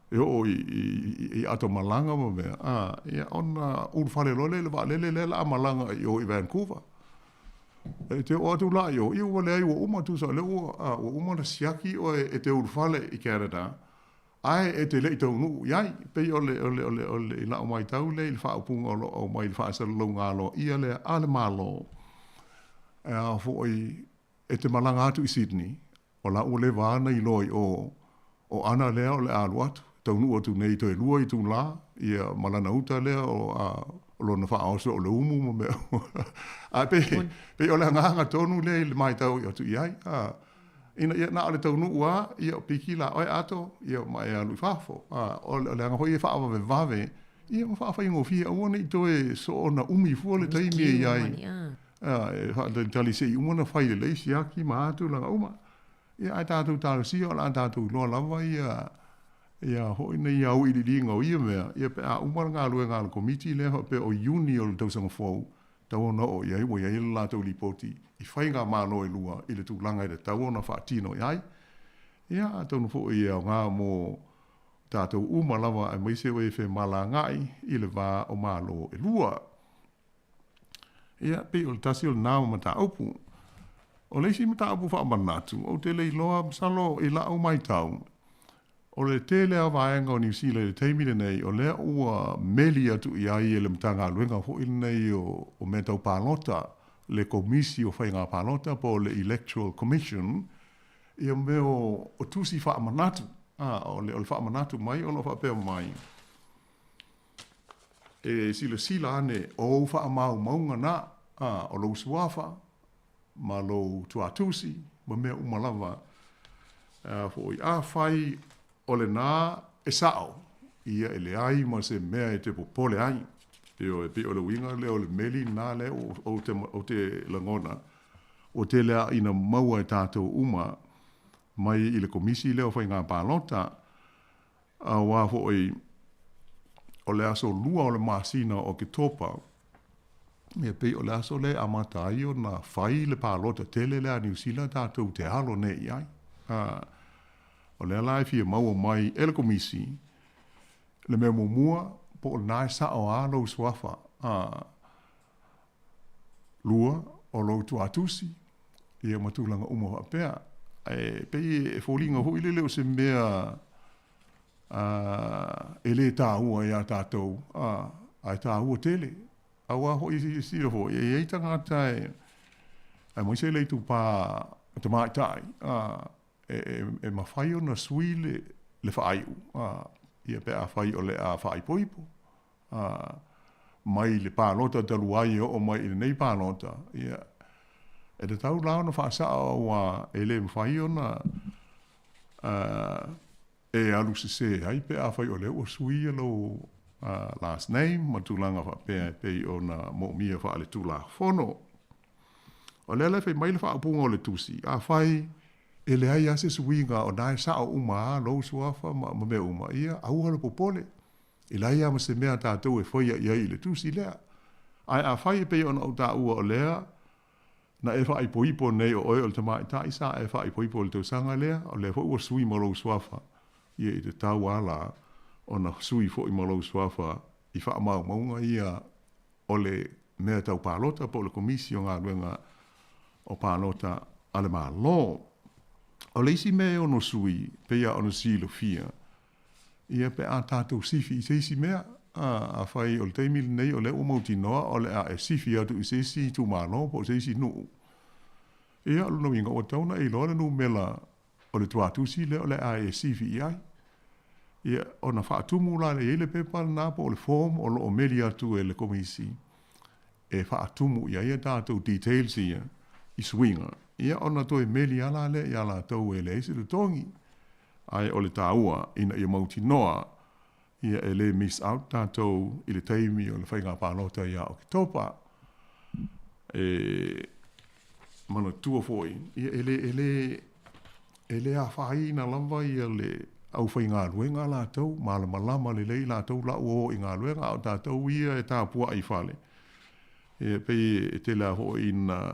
e o I ato malanga mo me ia ona urfale lole le va lele la malanga I o I Vancouver e te o atu la yo I wale ai o uma tu sa le o uma na siaki o e te urfale I Canada ai e te le tau nu iai pe ole la o mai tau le fa upunga o mai fa sa lo ngalo ia le ale malo e fo e te malanga atu I Sydney o la o le vana I loi o ana lea o le alu atu. Tau nu atu nei to e lua I tu la. Ia malana uta lea o lo na wha aoso o le umu mo mea. Pe o le nganga tonu le mai tau I atu iai. Ina ia na ale tau nu ua, ia o piki la oi ato, ia mai alu fafo. O le anga hoi e wha awa vave, ia ma wha ingo fia uana I to e so o na umi fua le taimi e iai. E tali se I umana whai le leisi aki ma atu langa uma. Ia ai tātou tāru sia o la tātou loa lava ia hoi nei au I li ngau ia mea. Ia pe a umara ngā lue ngā komiti lea pe o uni o le tausanga fau. Tau ona o iai mo iai la tau li poti. I whai ngā mālo e lua I le tūlanga I le tau ona whaatino iai. Ia a tau nufo I au ngā mo tātou uma lava ai maise o e whe mala ngai I le wā o mālo e lua. Ia pe o le tasi o le nāma ma tā upu. O leisi mata apu wha manatu, o te lei loa msalo I la o mai tau. O le te lea vaenga o New Zealand le teimine nei, o lea ua meli atu I ai le mtanga luenga ho ili nei o me tau pālota, le komisi o whainga pālota po le Electoral Commission, I o me o tusi wha manatu. O le wha manatu mai, o lo wha pēo mai. E sila ane, o wha maunga na, o lo suafa, ma lo tuatusi, ma mea umalawa. Fo I a whai o le nā e sao. Ia e le ai ma se mea e te popole ai. E o le winga le o le meli nā le o te langona. O te lea ina maua e tātou uma mai I le komisi leo whai ngā pālota. Wā fo o le aso lua o le māsina o ke topa. Me pe o le aso le amata ai o na whai le pālota tele lea New Zealand tātou te halo ne iai. O le alai fia maua mai ele komisi le mea mumua po o nai sa o a lo swafa. Lua o lo tuatusi ia matulanga uma hapea. Pe e fōlinga hui lele o se mea e le tāua ia tātou. Ai tāua tele. Awa hoi si ho e tanga tai ai mo se le tu pa te mai tai e ma fai ona sui le fai ia pe a fai o le a fai poipo mai le pālota te luai o mai i nei pālota. Ia, e te tau lao na whaasa wa e le mwhai o na e alu se ai pe a whai o leo o sui alo last name, ma tūlanga wha pe o na mo mia wha ale tūla whono. O lea le whai mai le wha apunga o le tusi, a whai e le ai ase suinga o nai sa o uma lo suafa ma me uma ia au hala popole. I lai ama se mea tātou e whaia ia i le tusi lea. Ai a whai pe o na o tā ua o lea, na e whai poipo nei o oi o le tamai tā isa e whai poipo o le tau sanga lea, o le whai ua sui ma lo suafa. Ia i te tau ala o na sui fo i ma lo suafa i wha mau maunga ia o le mea tau pālota po le komisi o ngā luenga o pālota ale mā lo. O le isi mea o no sui, pe ia o no silo fia. Ia pe a tātou sifi i seisi mea, a whai o le teimili nei o le o mauti noa, o le a e sifi atu i seisi tu mālo, po seisi nuu. Ia alu no inga o tauna e loa le nu mela o le tuatusi le o le a e sifi i ai. Ia o na whaatumu la le ele pepa na po o le form o lo o meli atu e le komisi. E whaatumu ia ia tātou details ia i swinga. Ia ona toi meli ala le ia la tau e le ese le tongi. Ai o le tāua ina ia mauti noa ia e le miss out tātou i le teimi o le whainga pālota ia o ki topa. Mana tua foi. Ia e le a whaina lamba ia le au whainga luenga la tau, malama le lei la tau la uo i ngā luenga o tātou ia e tāpua i whale. Pe te la ho ina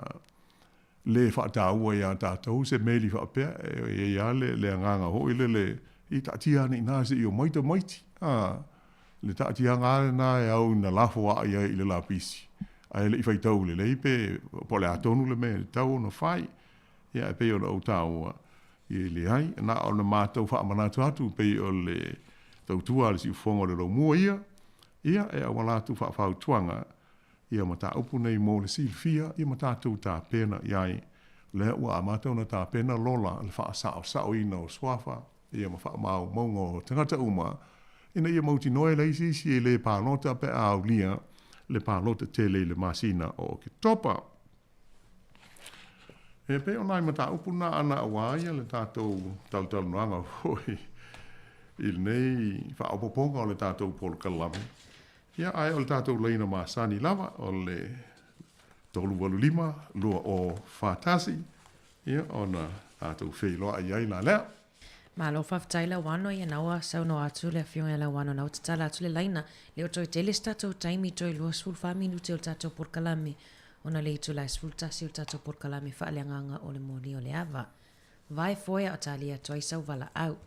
le whaataua ia tātou se meli whaapea e ia le nganga ho le i tātia ni nāse i o maita maiti. Le tātia ngāre nā e au na lafo a ia i le lapisi. Ai le i whaitau le leipe, po le atonu le me tau no whai. Ia e pe o le au tāua i le hai. Nā o na mātou whaamanatu atu pe o le tautua le si ufonga le lau mua ia. Ia e au malatu whaafau tuanga. Ia mata upu nei mo le silfia, ia mata tau tā pena iai. Le ua amata una tā pena lola, le wha sao ina o swafa, ia ma wha mau maunga o tangata uma. Ina ia mauti noe leisi si e le pālota pe au lia, le pālota tele le masina o ki topa. E pe o nai mata upu na ana awaia le tātou tal noanga hoi. Il nei wha opoponga o le tātou polo kalame. Ia ai o le tātou leina masani lava o le tolu walu lima, lua o whātasi. Ia o na tātou wheiloa ai la lea. Ma lo whaftaila wano ia naua sau no atu le whionga la wano nau tatala atu le laina. Leo toi tele statou taimi toi lua sul wha minute o tātou porkalami. Ona le itu lai sul tasi o tātou porkalami whaaleanganga o le moni o le ava. Vai foia o talia toi sau wala au.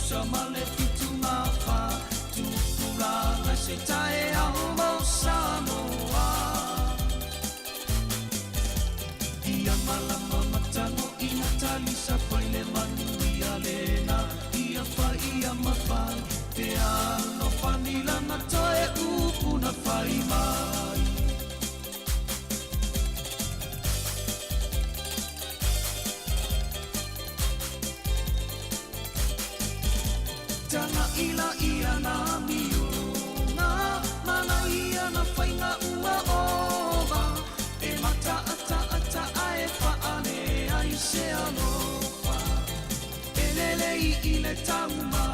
Sama le fitu na fa malama matango ina talisa paile manuia lena ia ia mafai te alo fanila na toe upu na fai mai tana ila ia na miuna mana ia na fainga ua oba e mata ata ae whaane ai se alofa e lelei i le tauma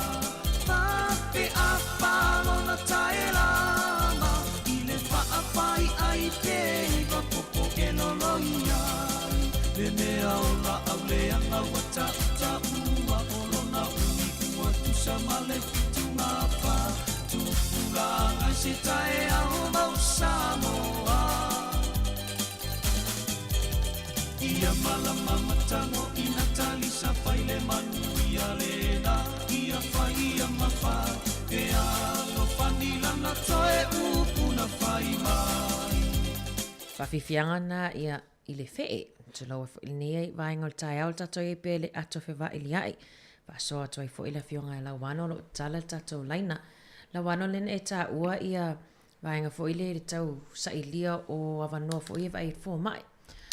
Pape a palo na tae lama i le whaapai ai te iwa popo e loloi ai le mea o la au le anga wata ua olona ui ua tusa male fitu ngā wha tupula ngai se tae au mau Samoa ia malama matango ina talisa paile manu ia lena ia whai ia mawha e alo whanila na toe upu na whai mai Whawhiwhianga na ia i le whee, te loa fo ili nei vaenga o tae au tato i pele ato whiwa ili ai. Whasoa toi fo ila whionga e la wano lo tala tato laina. La wano lena e ta ua ia vaenga fo ili le tau sa ilia o avanoa fo ia vai fo mai.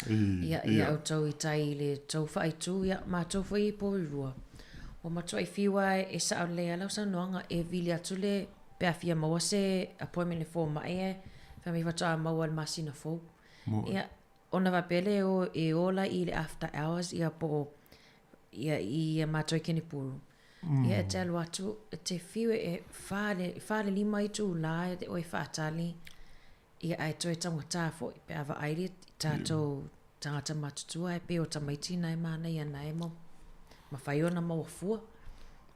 Ia au tau i tai le tau whai tu ia ma tau fo i po i rua. O matua i whiwa e sa au lea lau sa noanga e vili atu le pea fia maua se appointment le fo mai e whami whatoa maua le masina fo. Ia ona wapele o e ola i le after hours ia po ia matua i keni puru. Ia e te alu atu te whiwe e whale lima i tu la e o e whaatali ia ai toi tangata fo i pe awa airi tātou tangata matutua e pe o tamaiti nai mana ia nai mo ma whaiona ma wafua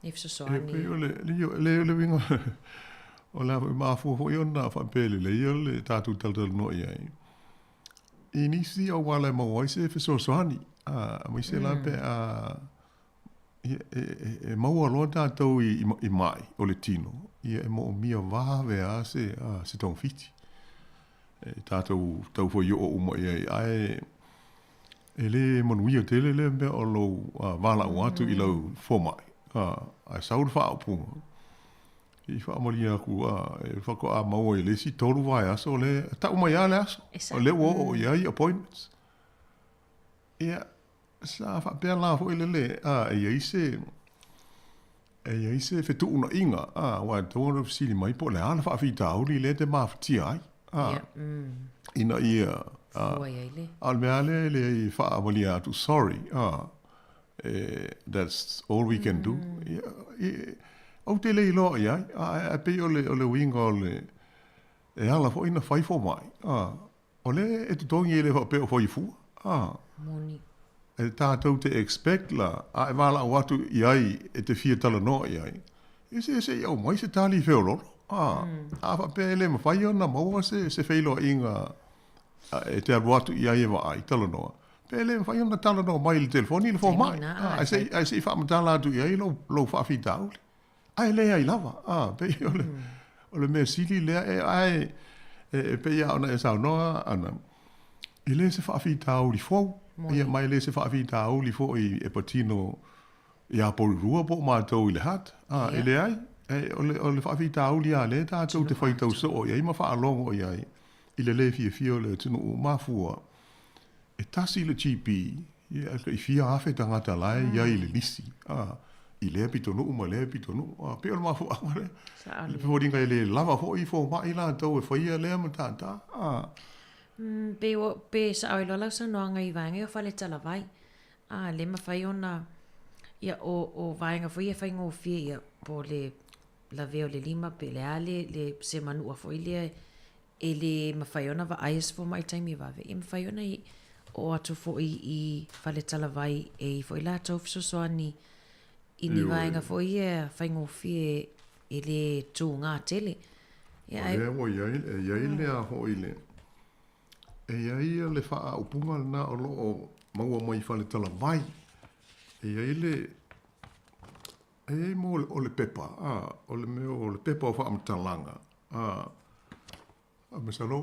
e fisosoani le winga o la mafua fo iona whapele le ia le tātou taltal no ia i nisi au wala ma waise fisosoani mo se la pe e maua loa tātou i mai o le tino ia e mo mia wawe a se tong fiti tātou tau fo yo o uma ia ai e le manuia tele le mea o lo wala o atu i lau fo mai ai saur wha o punga i wha amalia ku e whako a maua i le si toru vai aso le ta uma ia le aso o le o ia i appointments ia sa wha pēr la fo i le le e ia se fetu una inga wa tōna fisili mai po le ana wha fita auli le te mawhatia ai ina ia al mea le i wha amalia atu sorry that's all we can do au te lei loa iai a pe o le winga o le e ala fo ina whai fo mai o le e tu tongi e le wha pe o whai fua moni e tātou te expect la e wala o atu iai e te fia tala no iai e se iau mai se tali wheo loro a wha pe le ma whai ona maua se whailo inga e te aru atu iai e wa ai tala noa pe le ma whai ona tala noa mai le telefoni le fo mai ai se wha matala atu iai lo wha fita auli ai le ai lava pe o le mea sili lea e pe ia ona e sao noa ana i le se wha fita auli fo ia mai le se wha fita auli fo i e patino ia polu rua po mātou i le hat e le ai o le wha fita auli a le tātou te whaitau so o iai ma wha alongo iai i le fia o le tunu o mafua e tasi le GP i fia afe tangata lai iai le nisi i lea pitonu ma lea pitonu pe o mafu amare le pe ringa le lava fo i fo mai la tau e faia lea ma tata pe sa ai lola sa no ngai vange o fale tala vai le ma fai ona ia o vainga foi e fai ngo fia po le la veo le lima pe le ale le se manu a foi le ele ma fai ona va ais fo mai time va ve im fai ona o atu fo i fale tala vai e foi la tau so soani ini vainga foi e fai ngo fie ele tu nga tele ia mo ia le a ho ile ia le fa o punga na o lo maua mai fale tala vai ia mo o le pepa o le meo o le pepa o fa amtalanga me salo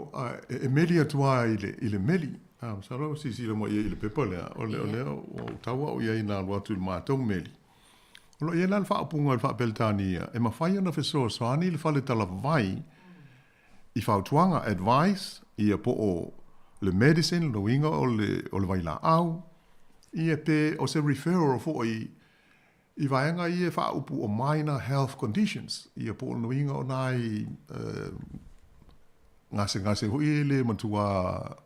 e meli atua ile meli Salo si le mo ia le pepa le ole o tawa o ia na lo tu ma tong meli. Lo ia lan fa punga fa peltania e ma fai na feso so ani le fa le tala vai I fa tuanga advice ia po o le medicine lo inga o le vai la au ia pe o se referral fo I vaenga ia fa upu o minor health conditions ia po no inga o nai ngase hui le matua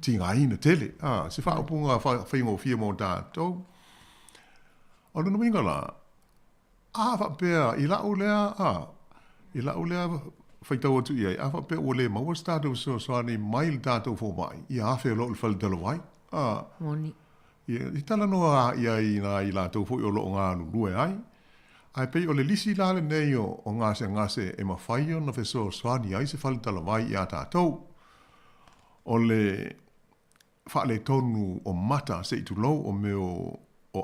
tinga ina tele se fa upunga fa ingo fia mo tato o no inga la fa pe ila ulea fai tau atu ia fa pe o le maua stato so ani mail tato fo mai ia fe lo fal delo vai moni I tala noa ia I la tau fo o lo ngā lue ai pe o le lisi la le nei o ngase e mawhai o na feso swani ai se fali tala vai ia tātou o le wha le tonu o mata se itu lo o me o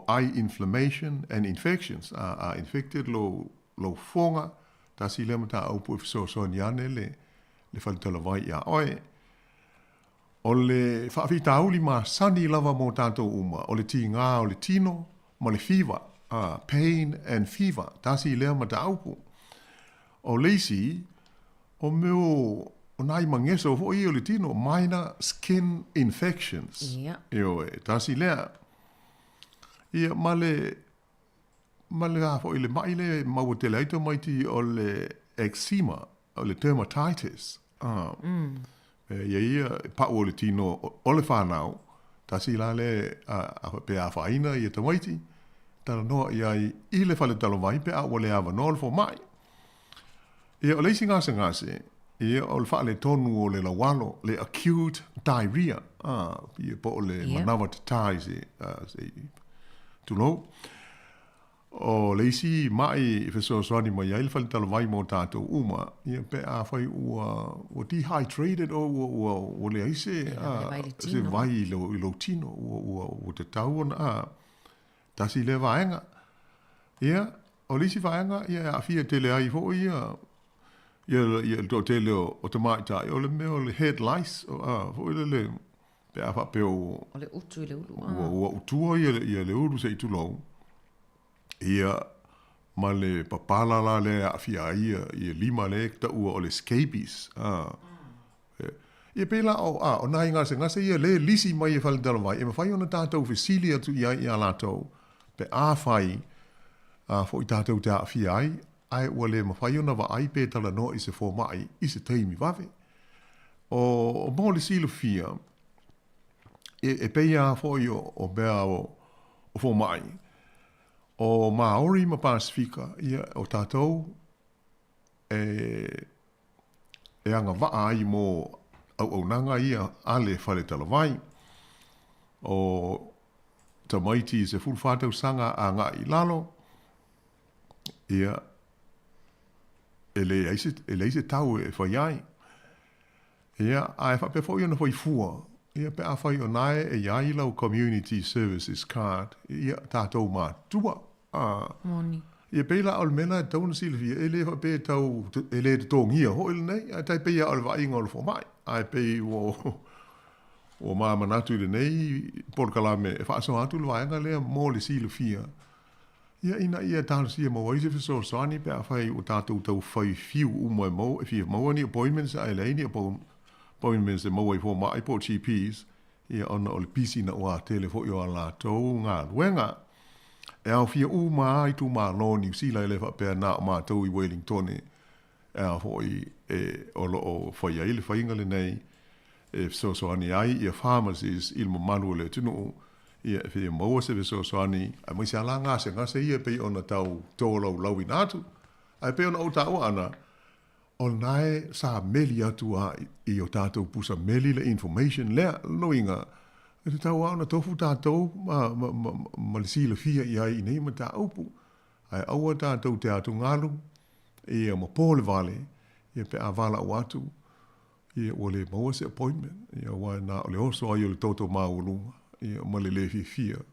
eye inflammation and infections a infected lo fonga ta si le mata au po feso swani ane le fali tala vai ia oe o le whaafitauli ma sani lava mo tātou uma, o le ti ngā, o le tino, ma le fever, pain and fever, tasi lea ma taupu. O leisi, o meo, o nai mangeso fo I o le tino, minor skin infections. Io tasi lea. Ia ma le fo I le mai le mau te leito maiti o le eczema, o le dermatitis. Ia pa o le tino o le whanau, ta si la le pe a whaina I tamaiti, tala noa I le whale talo mai pe a o le awa no le fo mai. Ia o leisi ngase, ia o le whale tonu o le lawalo, le acute diarrhea, ia po o le manawa te tai se tulo. O leisi mai feso swani mai ia le whale talo mai mo tātou uma, ia pe a whai ua dehydrated o le aise, se vai lo tino, o te tauona, tasi le vaenga. Ia, o leisi vaenga, ia a fia tele ai fo ia to tele o te maitai, o le meo le head lice, fo le pe a wha peo o le utu I le ulu. Ua utua ia le ulu se itu lau. Ia ma le papala la le afia ia lima le ta ua o le scabies ia pela o nai ngase ia le lisi mai fal dalo mai e mafai ona tātou fesilia tu ia latou pe a fai fo I tātou te afia ai ua le mafai ona wa ai pe tala no I se fo mai I se teimi vave o mo le silo fia e pe ia fo o bea o fo mai o Maori ma Pasifika ia o tātou e anga waa ai mo au nanga ia ale whale talawai o tamaiti se fulwhātau sanga a ngā I lalo ia e le ise tau e whai ai ia ai whape whoi ona whai fua ia pe a whai o nae e iai lau community services card ia tātou mā tua Moni. Ia peila o le mena e tau na silvia e le pe tau e le te tōngia ho il nei a tai peia o le vai inga o le fomai ai pei o mama natu le nei por kalame e whaaso atu le vaenga lea mo le silvia ia ina ia tāna sia mo waise fiso sani pe a whai o tātou tau whai fiu umo e mo e fia mo ni appointments a ele ni appointments e mo e fomai po GPs ia ona o le pisi na ua telefo i o la tau ngā luenga e au fia uma I tu ma lo New Zealand le fa pe na ma tau I Wellington e au foi o lo o foi ai le fa ingale nei e so ani ai I pharmacies il mo manuale tunu ia fia mo se so ani a mo se ala nga se ia pe ona tau to lo inatu ai pe ona o tau ana o nai sa meli atu I o tātou pusa meli le information le no inga e te tau au na tofu tātou ma le sila fia I ai nei ma tā upu. Ai aua tātou te atu ngalu, ia ma pōle vale, ia pe a vala o atu, ia o le maua se appointment, ia wai nā o le oso ai o le toto maulunga, ia ma le fia.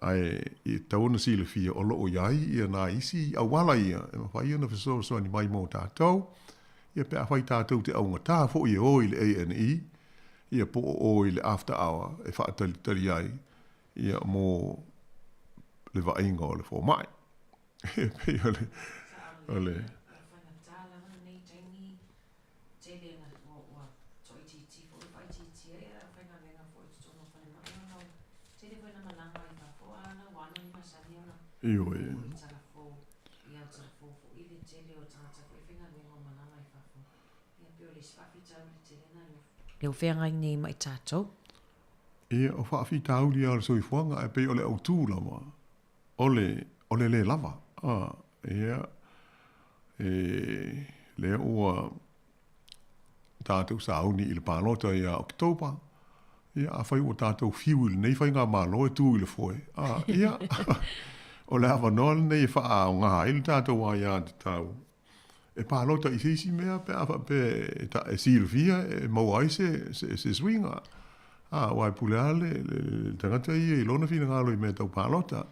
Ai I tau na sila fia o lo o iai, ia nā isi a wala ia, e ma whai ia na fiso ni mai mō tātou, ia pe a whai tātou te aunga tā fo I o I le A&E, ia po o i le after hour e whaatali ai ia mo le vainga o le fo mai. E pei o le Ioi. Le o whenga nei mai tātou. Ia o whaafi tauri au soi fuanga e pei o le au tū lava. O le lava. Ia le ua tātou sauni i le pālota ia Oktober. Ia a whai o tātou fiu ili nei whai ngā mālo e tū i le foe. Ia o le hawa noa nei e wha o ngā ili tātou a ia te tau. E pālota i sisi mea pe a pe e silvia e mau ai se swinga. Wai pulea le tangata ia i lona fina ngalo i mea tau pālota.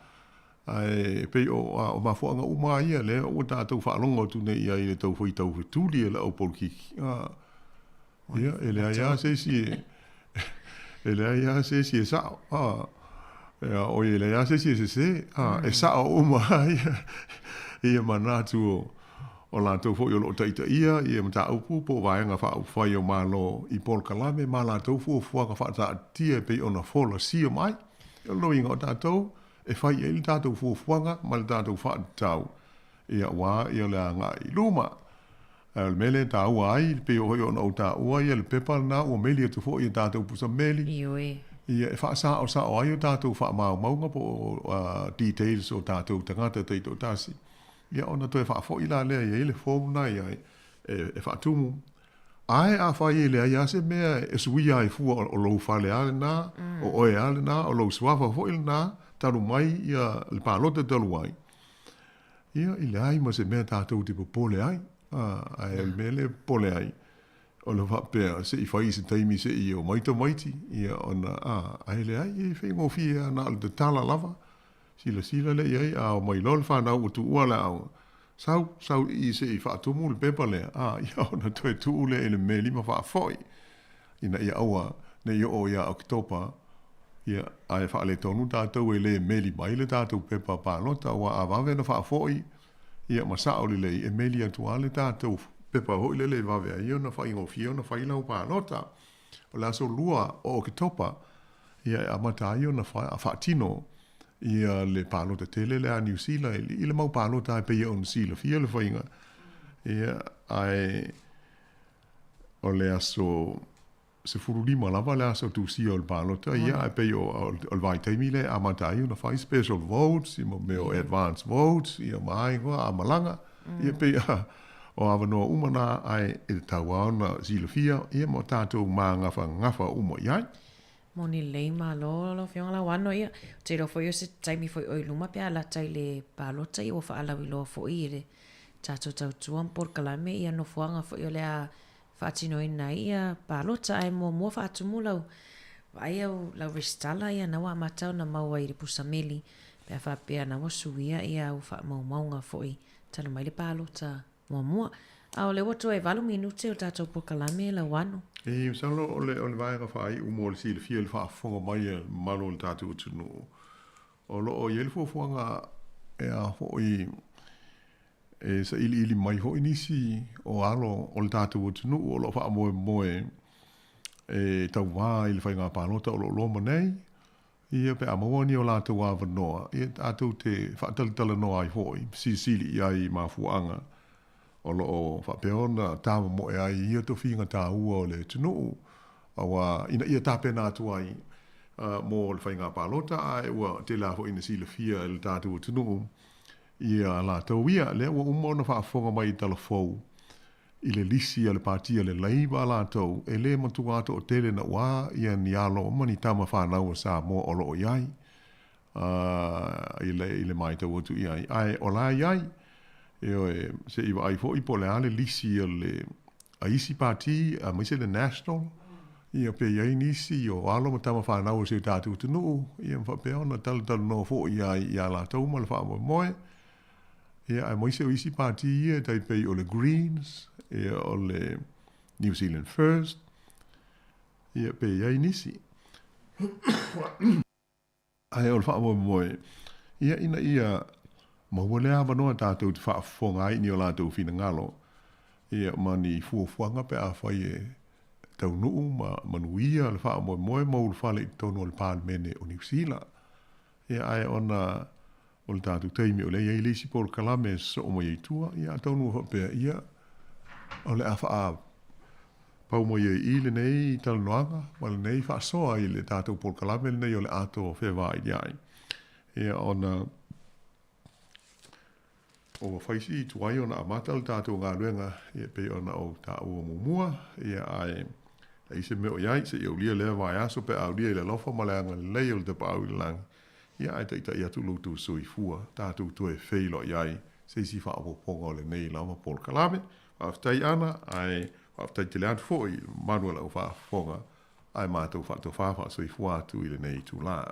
Ai pe o mafuanga uma ia le o tātou whaalonga tu nei ia i le tau whai tau whetuli e la au polkiki. Ia e le aia sesi e le aia sesi e sao. O e le aia sesi e se e sao uma ia manatu o la tau fo yo lo taita ia i mata upu po vaenga fa fa yo malo i pol kalame mala tau fo fo ka fa ta tie pe ona fola si mai yo lo inga ta tau e fa ye ta tau fo fuanga mal ta tau fa tau ia wa yo la nga i luma el mele ta wa ai pe yo no ta wa ye le pepa na o meli tu fo i ta tau pusa meli ia fa sa o yo ta tau fa ma nga po details o ta tau tangata te to tasi ia ona toe whaafo i la lea ia le fōmu nai ai e whaatumu. Ai a whai i lea ia se mea e sui ai fua o lou whale ale nā, o oe ale nā, o lou suafa fo il nā, taru mai ia le pālota talu ai. Ia i le ai ma se mea tātou tipo pole ai, ai el mele pole ai. O le whapea se i whai se taimi se i o maita maiti, ia ona ai le ai e whengo fia nā le te tala lava. Sila le iai a mai lol whanau o tu ua le au. Sau i se i whaatumu le pepa le. Ia ona toe tu le ele me lima whaafoi. Ina ia aua ne ia o ia Oktober. Ia ai whaale tonu tātou e le meli mai le tātou pepa pālota wa a wawe na whaafoi. Ia masao le lei e meli atua le tātou pepa hoi le le wawe a ia na whaingo fia na whailau pālota. O la so lua o Oktober. Ia a matai o na whaatino. Ia le pālota tele le a New Zealand, i le mau pālota e peia o New Zealand, fia le whainga. Ia ai o le aso, se furu lima lava le aso tu si o le pālota, ia e peia o le vai taimi le a matai una whai special votes, i me o advance votes, ia mai ngoa a malanga, ia peia o awanoa umana ai e taua ona Zealand fia, ia mo tātou maa ngafa uma iai. Moni leima lo fionga la wano ia. Te ro foi o se taimi foi o iluma pia la tai le palota i o fa ala wilo foi ile. Tato tau tuan por kalame ia no fuanga foi o le a fatino ina ia palota ai mo fa atumulau. Vai au la restala ia na wa matau na maua i pusameli. Pia fa pia na wasuia ia u fa maunga foi. Tala mai le palota mua. Au le woto e valu minute o tato por kalame la wano. E salo o le vaenga whai umo le si le fia le whaafonga mai e malo le tātou tunu. O lo o ieli fuafuanga e a hoi e sa ili mai hoi nisi o alo o le tātou tunu o lo wha moe e tau wā i le whainga pālota o lo loma nei. Ia pe amawani o lātou wā wanoa. Ia tātou te whaatalitala noa ai hoi. Sili i ai mafuanga. O lo o whapeona tāma mo e ai ia to whinga tā ua o le tunu. Awa ina ia tāpena atu ai mo le whainga pālota ai ua te lafo ina sila fia le tātua tunu. Ia la tau ia le ua umona whaafonga mai tala fau. I le lisi a le pātia le leiba la tau e le matua ato o tele na wā ia ni alo mani tama whanau sa mo o lo o iai. I le mai tau atu iai. Ai o la iai. Se iwa ai fo i po le ale lisi le a isi parti a mai se le national ia pe ia nisi o alo matama whanau se tātou tunu ia mwha pe ona tala no fo ia la tau ma le wha moe ia a mai se o isi parti ia tai pe o le Greens ia o le New Zealand First Ia pe iai nisi. Ai o wha moe. Ia ina ia mawalea wanoa tātou te whaafonga ai ni o lātou whina ngalo. Ia mani fuafuanga pe a whai e tau nuu ma manuia le wha moe maulu whale i tonu o le pālemene o New Zealand. Ia ai ona o le tātou teimi o le iei lisi Paul Kalame so o mo iei tua. Ia taunu o pe ia o le a wha pau mo iei i le nei talanoanga, ma le nei wha soa i le tātou Paul Kalame le nei o le ato o whewā i diai. Ia ona o whaisi i tuai ona amata le tātou ngā luenga ia pe ona o tā ua mumua ia ai e ise meo iai se iau lia lea vai aso pe au lia i le lofa ma le anga le lei o le tapa au i le langi. Ia ai taita ia tu lutu sui fua tātou tue feilo iai se isi wha apoponga o le nei lama Paul Kalame. Whaftai ana ai whaftai te leantu fo i manuela o whaafonga ai mātou whaatou whawha sui fua atu i le nei tu laa.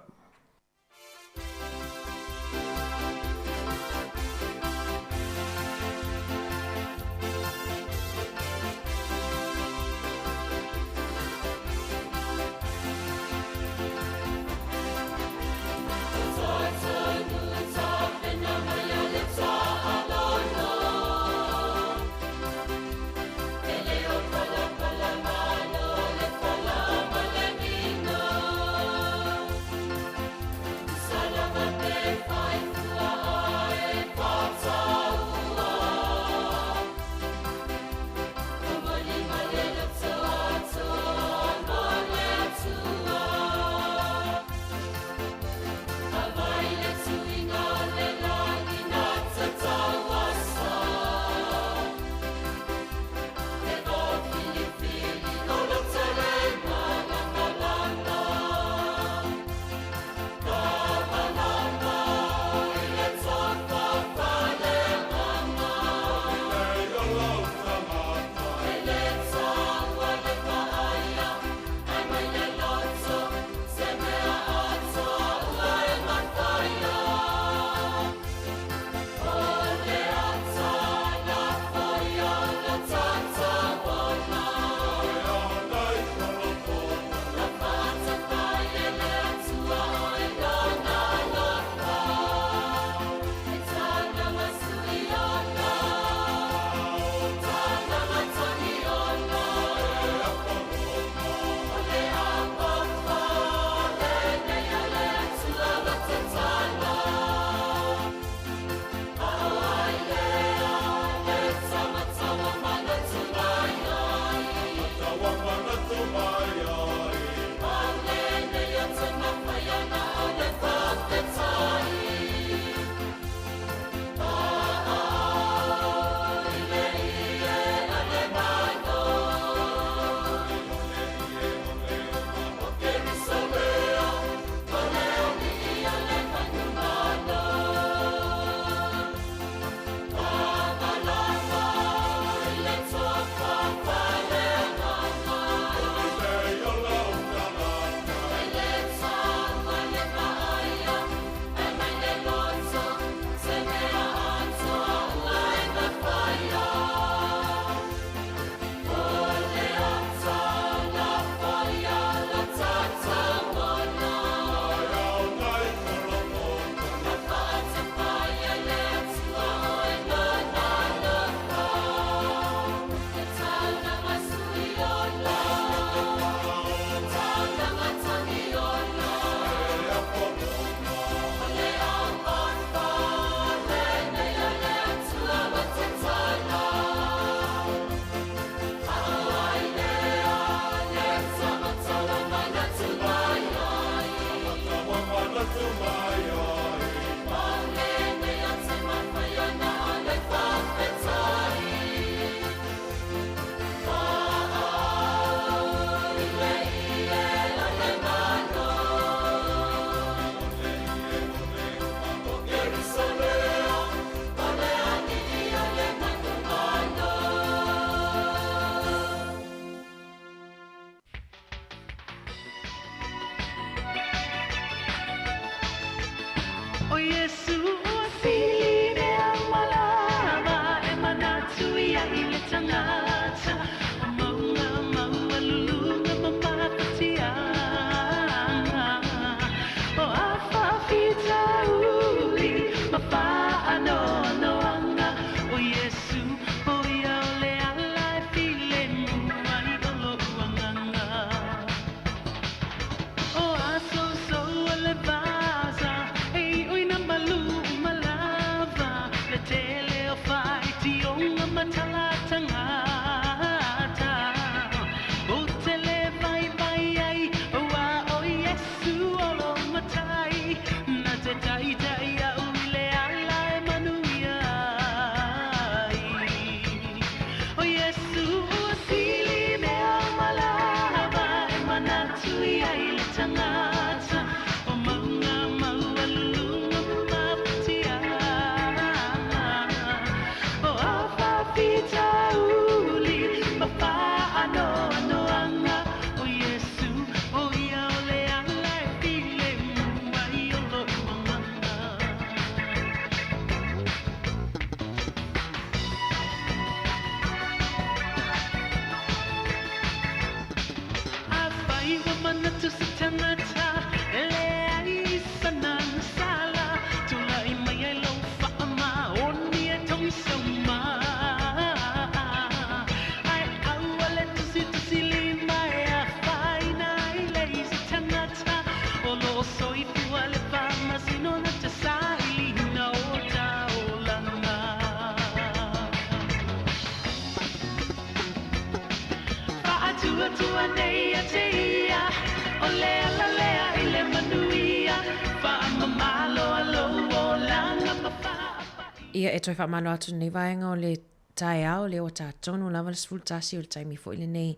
ia e toi whamalo atu nei vaenga o le tae au le o tātonu lava le sfulu tasi o le taimi fo ile nei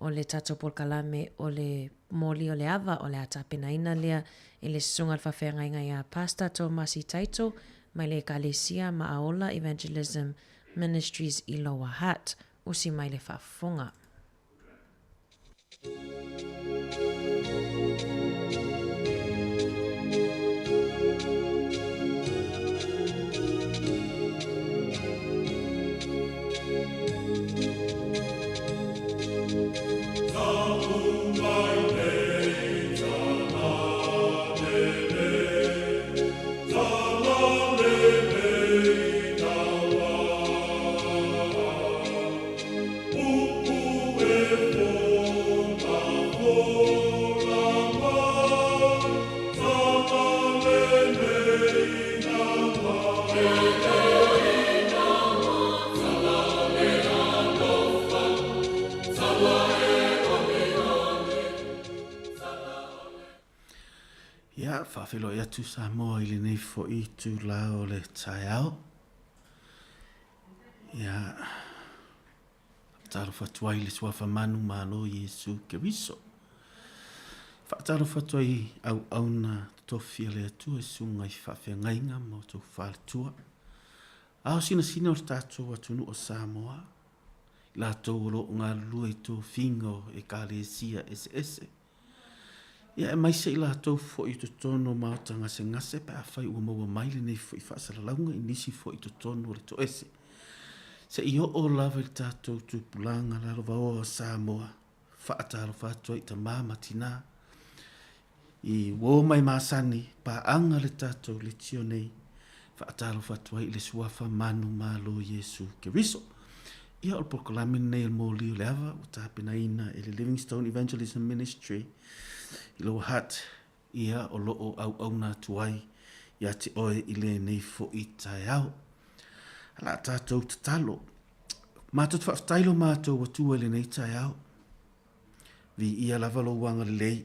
o le tatou polkalame o le moli o le ava o le atapenaina lea i le sunga le whawhenga ia Pastor Tomasi Taito mai le Kalesia Maaola Evangelism Ministries i Lower Hutt usi mai le whafonga. Whawhilo ia tu Samoa ili nei fo i tu la o le tai au. Ia taro whatuai le sua whamanu malo Yesu ke wiso. Whaataro whatuai au na tofia le atu e sunga i whawhengainga mo tau whātua. Ao sina o le tātou atunu o Samoa. La tau lo ngā lua i tō whingo e Kalesia ese. Ia e mai se ila tau fo i tono maotanga se ngase pe a whai ua maua maile nei fo i whaasaralaunga i nisi fo i tono le to ese. Se i o lava i tātou tūpulanga lalo vao o Samoa, whaataro whātua i ta māmatina. I wō mai māsani, pa anga le tātou le tio nei, whaataro whātua i le suafa manu mālo Yesu ke riso. Ia o proklamin nei il mōliu le awa, o tāpina ina e le Livingstone Evangelism Ministry, i lo hat ia o loo au nā tuai ia te oe i le nei fo i tai au. Ala tātou te talo. Mātou te whaftailo mātou wa tua le nei tai au. Vi ia lava lo wanga le lei.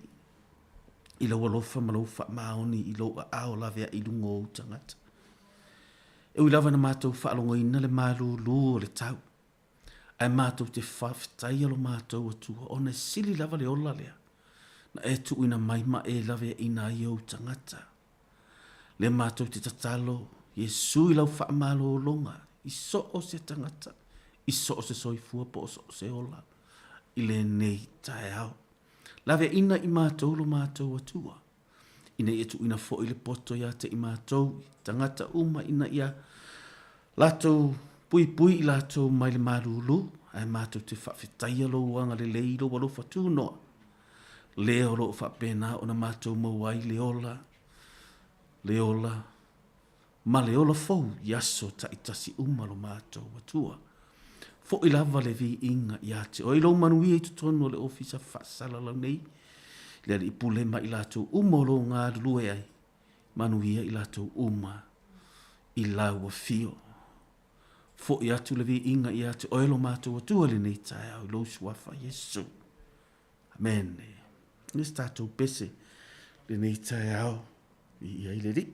I lo alofa malofa maoni i lo a ao lavea i lungo o tangata. E ui lava na mātou whaalonga ina le mālu luo le tau. Ai mātou te whaftailo mātou wa tua o ne sili lava le ola lea. Na e tu ina mai ma e lave ina i au tangata. Le mātou te tatalo, Yesu i lau whaamalo o longa, i so o se tangata, i so o se soifua po o so o se ola, i le nei tae au. Lave ina i mātou lo mātou atua. Ina e tu ina fo i le poto ia te i mātou, tangata uma ina ia, lātou pui i lātou mai le marulu, ai mātou te whawhetaia lo wanga le leiro walo whatu noa. Leo lo fa pena ona mātou mawai leola, ma leola fau yaso ta itasi umalo mātou watua. Fo i lava le vi inga i ate, o ilo manui e tutono le ofisa whaasala lau nei, le ali pule ma i lātou umolo ngā lue ai, manuia i lātou uma, i lau a fio. Fo i atu le vi inga i ate, o ilo mātou watua le nei tae au lo suafa Yesu. Amen. Nes tātou pese le nei tae au i ai le ri.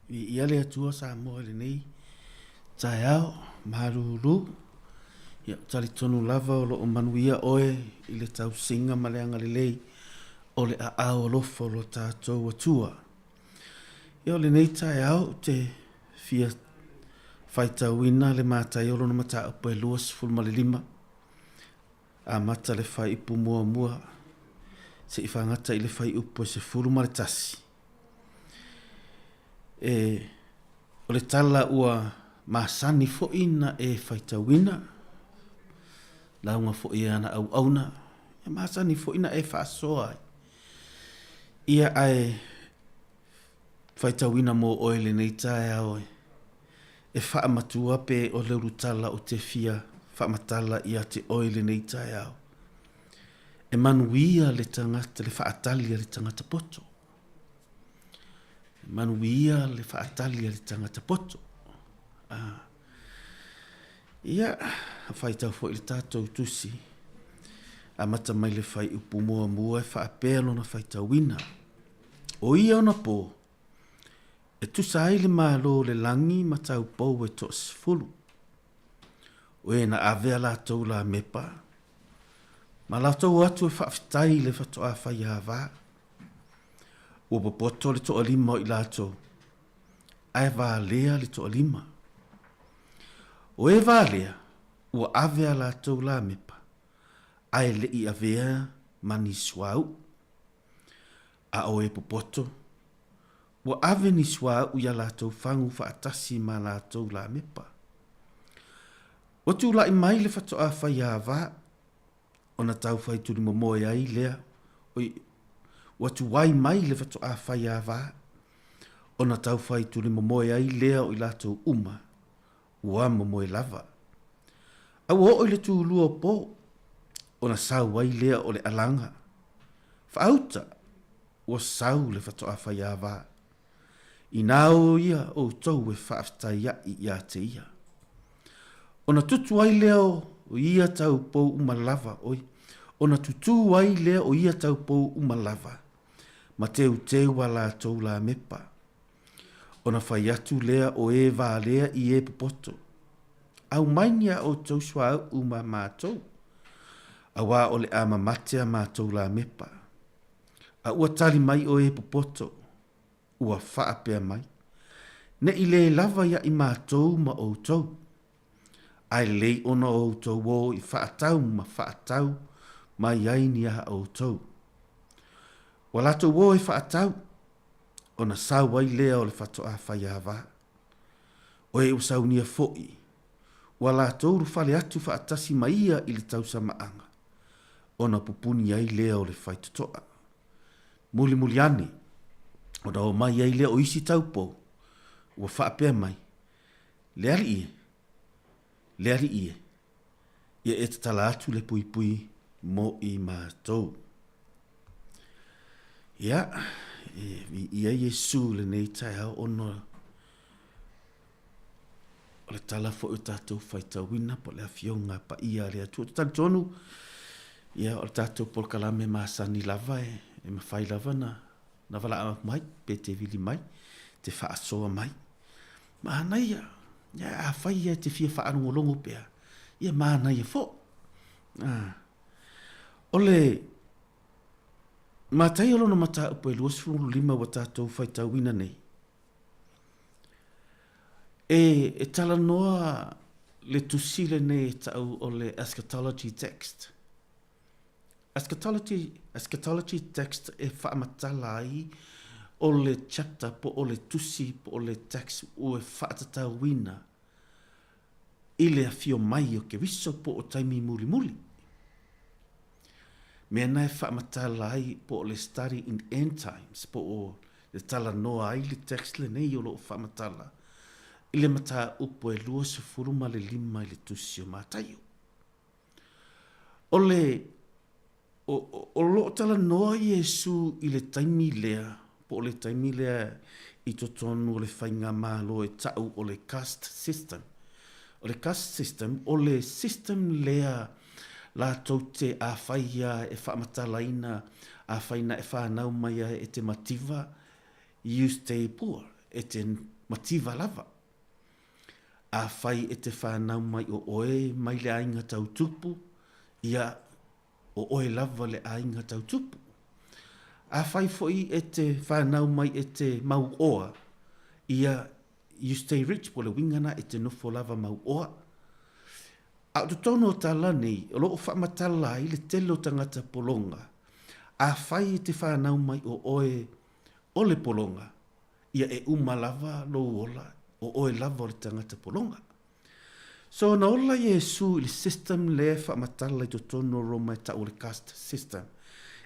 ia le atua Samoa le nei tae au maruru ia tali tonu lava o loo manuia oe i le tausinga ma le anga lelei o le a lofo lo tātou atua. Ia o le nei tae au te fia faitauina le mātai olo na mata upo e luas fulma le lima. A mata le fai ipu mua mua se i whangata i le fai upo se fulma le tasi. O le tala ua masani fo ina e faitauina launga fo ia ana au auna e masani fo ina e whaasoa ia ai faitauina mo oele nei tae aoi e whaamatua pe o le urutala o te fia whaamatala ia te oele nei tae au e manuia le tangata le whaatalia le tangata poto e manuia le whaatalia le tangata poto ia fai tau fo il tātou tusi a mata mai le fai upu mua mua e whaapelo na fai tau wina o ia ona po e tusa ai le malo le langi ma tau pou e tos fulu o e na avea la tau la mepa ma la tau atu e whaafitai le whatoa fai hava o popoto le toa lima o i la tau ai va lea le toa lima o e valea, ua avea la tau la mepa, ai le i avea mani swau, a o e popoto, ua ave ni swau ia la tau fangu faatasi ma la tau la mepa. O tu la i mai le fatoa fai ava, o na tau fai turi momoe ai lea, o tu wai mai le fatoa fai ava, o na tau fai turi momoe ai lea o i la tau uma, ua momoe lava. Au o le tu lua po, o na sau wai lea o le alanga. Whaauta, ua sau le fatoa fai ava. I nao ia o tau e whaaftai i ia te ia. O na tutu wai lea o ia tau po uma lava, oi. O na tutu wai lea o ia tau po uma lava. Ma teu teua la tau la mepa. O na whai atu lea o e vā lea i e popoto. Au mainia o tau swau uma mātou. A wā o le ama matea mātou la mepa. A ua tali mai o e popoto. Ua whaapea mai. Ne i le lava ia i mātou ma o tau. Ai lei ona o tau o i whaatau ma iai a o tau. Walato o e whaatau. Ona sau ai lea o le whatoa whai hawa. O e usau nia fo'i. Wala touru whale atu whaatasi maia i le tausa maanga. Ona pupuni ai lea o le whaitutoa. Muli muli ane. Ona o mai ai lea o isi taupo. Ua whaapea mai. Leari ie. Leari ie. Ia e tala atu le pui pui mo i mātou. Ia. Ia Yesu le nei tai hao ono o le tala fo o tātou whaitawina po le awhionga pa ia le atu. Tani tonu, ia o le tātou polkalame maasani lava e mawhai lava na wala a mai, pe te vili mai, te whaasoa mai. Maanai ia a whai ia te fia whaanongolongo pea, ia maanai e fo. O le matai olo na mata upo e luas fulu lima wa tātou whaitawina nei. E tala noa le tusile nei tau o le eschatology text. Eschatology text e whaamatala ai o le chapter po o le tusi po o le text o e whaatatawina i le awhio mai o ke wiso po o taimi muli muli. Mea nai whaamatala ai po o le study in end times po o le tala noa ai le text le nei o lo whaamatala. I le mata upo e lua se furuma le lima i le tusi o mātaio. O le, o lo tala noa Yesu i le taimi lea, po o le taimi lea i to tonu o le whainga mālo e tau o le caste system. O le caste system, o le system lea la tau te a whaia e whaamatalaina, a whaina e whanau mai e te mativa, you stay poor, e te mativa lava. A whai e te whanau mai o oe, mai le ainga tau tupu, ia o oe lava le ainga tau tupu. A whai foi e te whanau mai e te mau oa, ia you stay rich po le wingana e te nofo lava mau oa. A to tono tala nei, o loo whamatala i le telo tangata polonga, a whai e te whanau mai o oe o le polonga, ia e umalava lo ola, o oe lava o le tangata polonga. So na ola Yesu i le system le whamatala i to tono roma e ta o le caste system.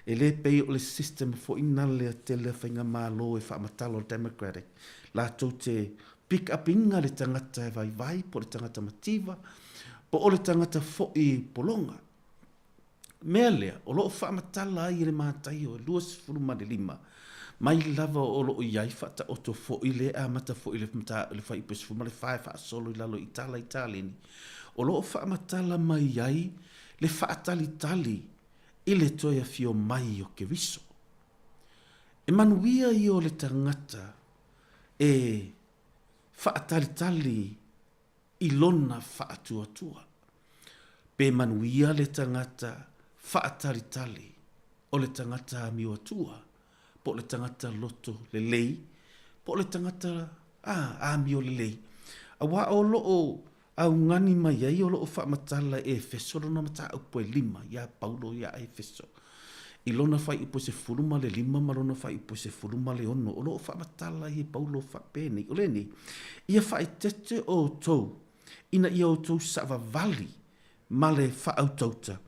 E le pei o le system fo ina le te le whainga malo e whamatala o democratic. La tau te pick up inga le tangata e vai po le tangata mativa, po o le tangata fo i polonga. Mea lea, o loo whamatala ai le mātai o 2.5. Mai lava o loo iai whata o to fo i le amata fo i le mata le whai pes fuma le whai wha solo i lalo itala ni. O loo whamatala mai iai le whaatali i le toia fio mai o ke viso. E manuia i o le tangata e whaatali i lona whaatua. Pe manuia le tangata whaatali o le tangata mi atua. Po le tangata loto le lei, po le tangata mi o le lei. A wā o loo au ngani mai ai o loo whaamatala e feso lona mata au poe 5, ia Paulo ia e feso. I lona whai upo se furuma le 5, ma lona whai upo se furuma le 1, o loo whaamatala i Paulo whapene, o le ni. Ia whai tete o tau, ina ia o tau sawa vali, ma le whaautauta,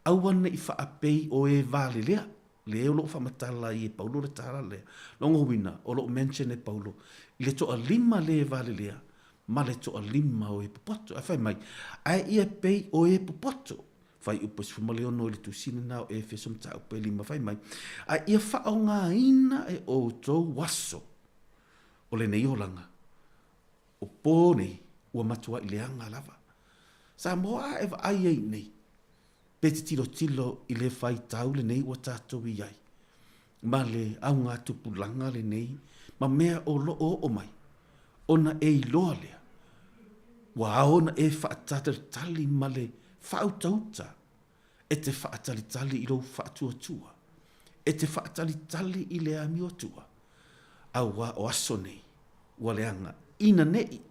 auane i whaapei o e vali lea. Le o loo whamatala i Paulo le tala lea. Longo wina, o loo mention e Paulo. I le toa 5 le vale lea, ma le toa 5 o e pupoto. A whai mai, ai ia pei o e pupoto. Whai upos fumaleo le tusine nao e whesum ta upe 5 whai mai. Ai ia whao ngā ina e o tō waso. O le nei olanga. O pōne ua matua i leanga lava. Samoa e ai ei nei. Pe te tilo i le whai tau le nei ua tātou i ai. Ma le au ngā tupulanga le nei, ma mea o loo o mai. Ona e i loa lea. Wa aona e whaatatali ma le whautauta. E te whaatalitali i lo whaatuatua. E te whaatalitali i le ami o tua. Au wa o aso nei, wa leanga, ina nei.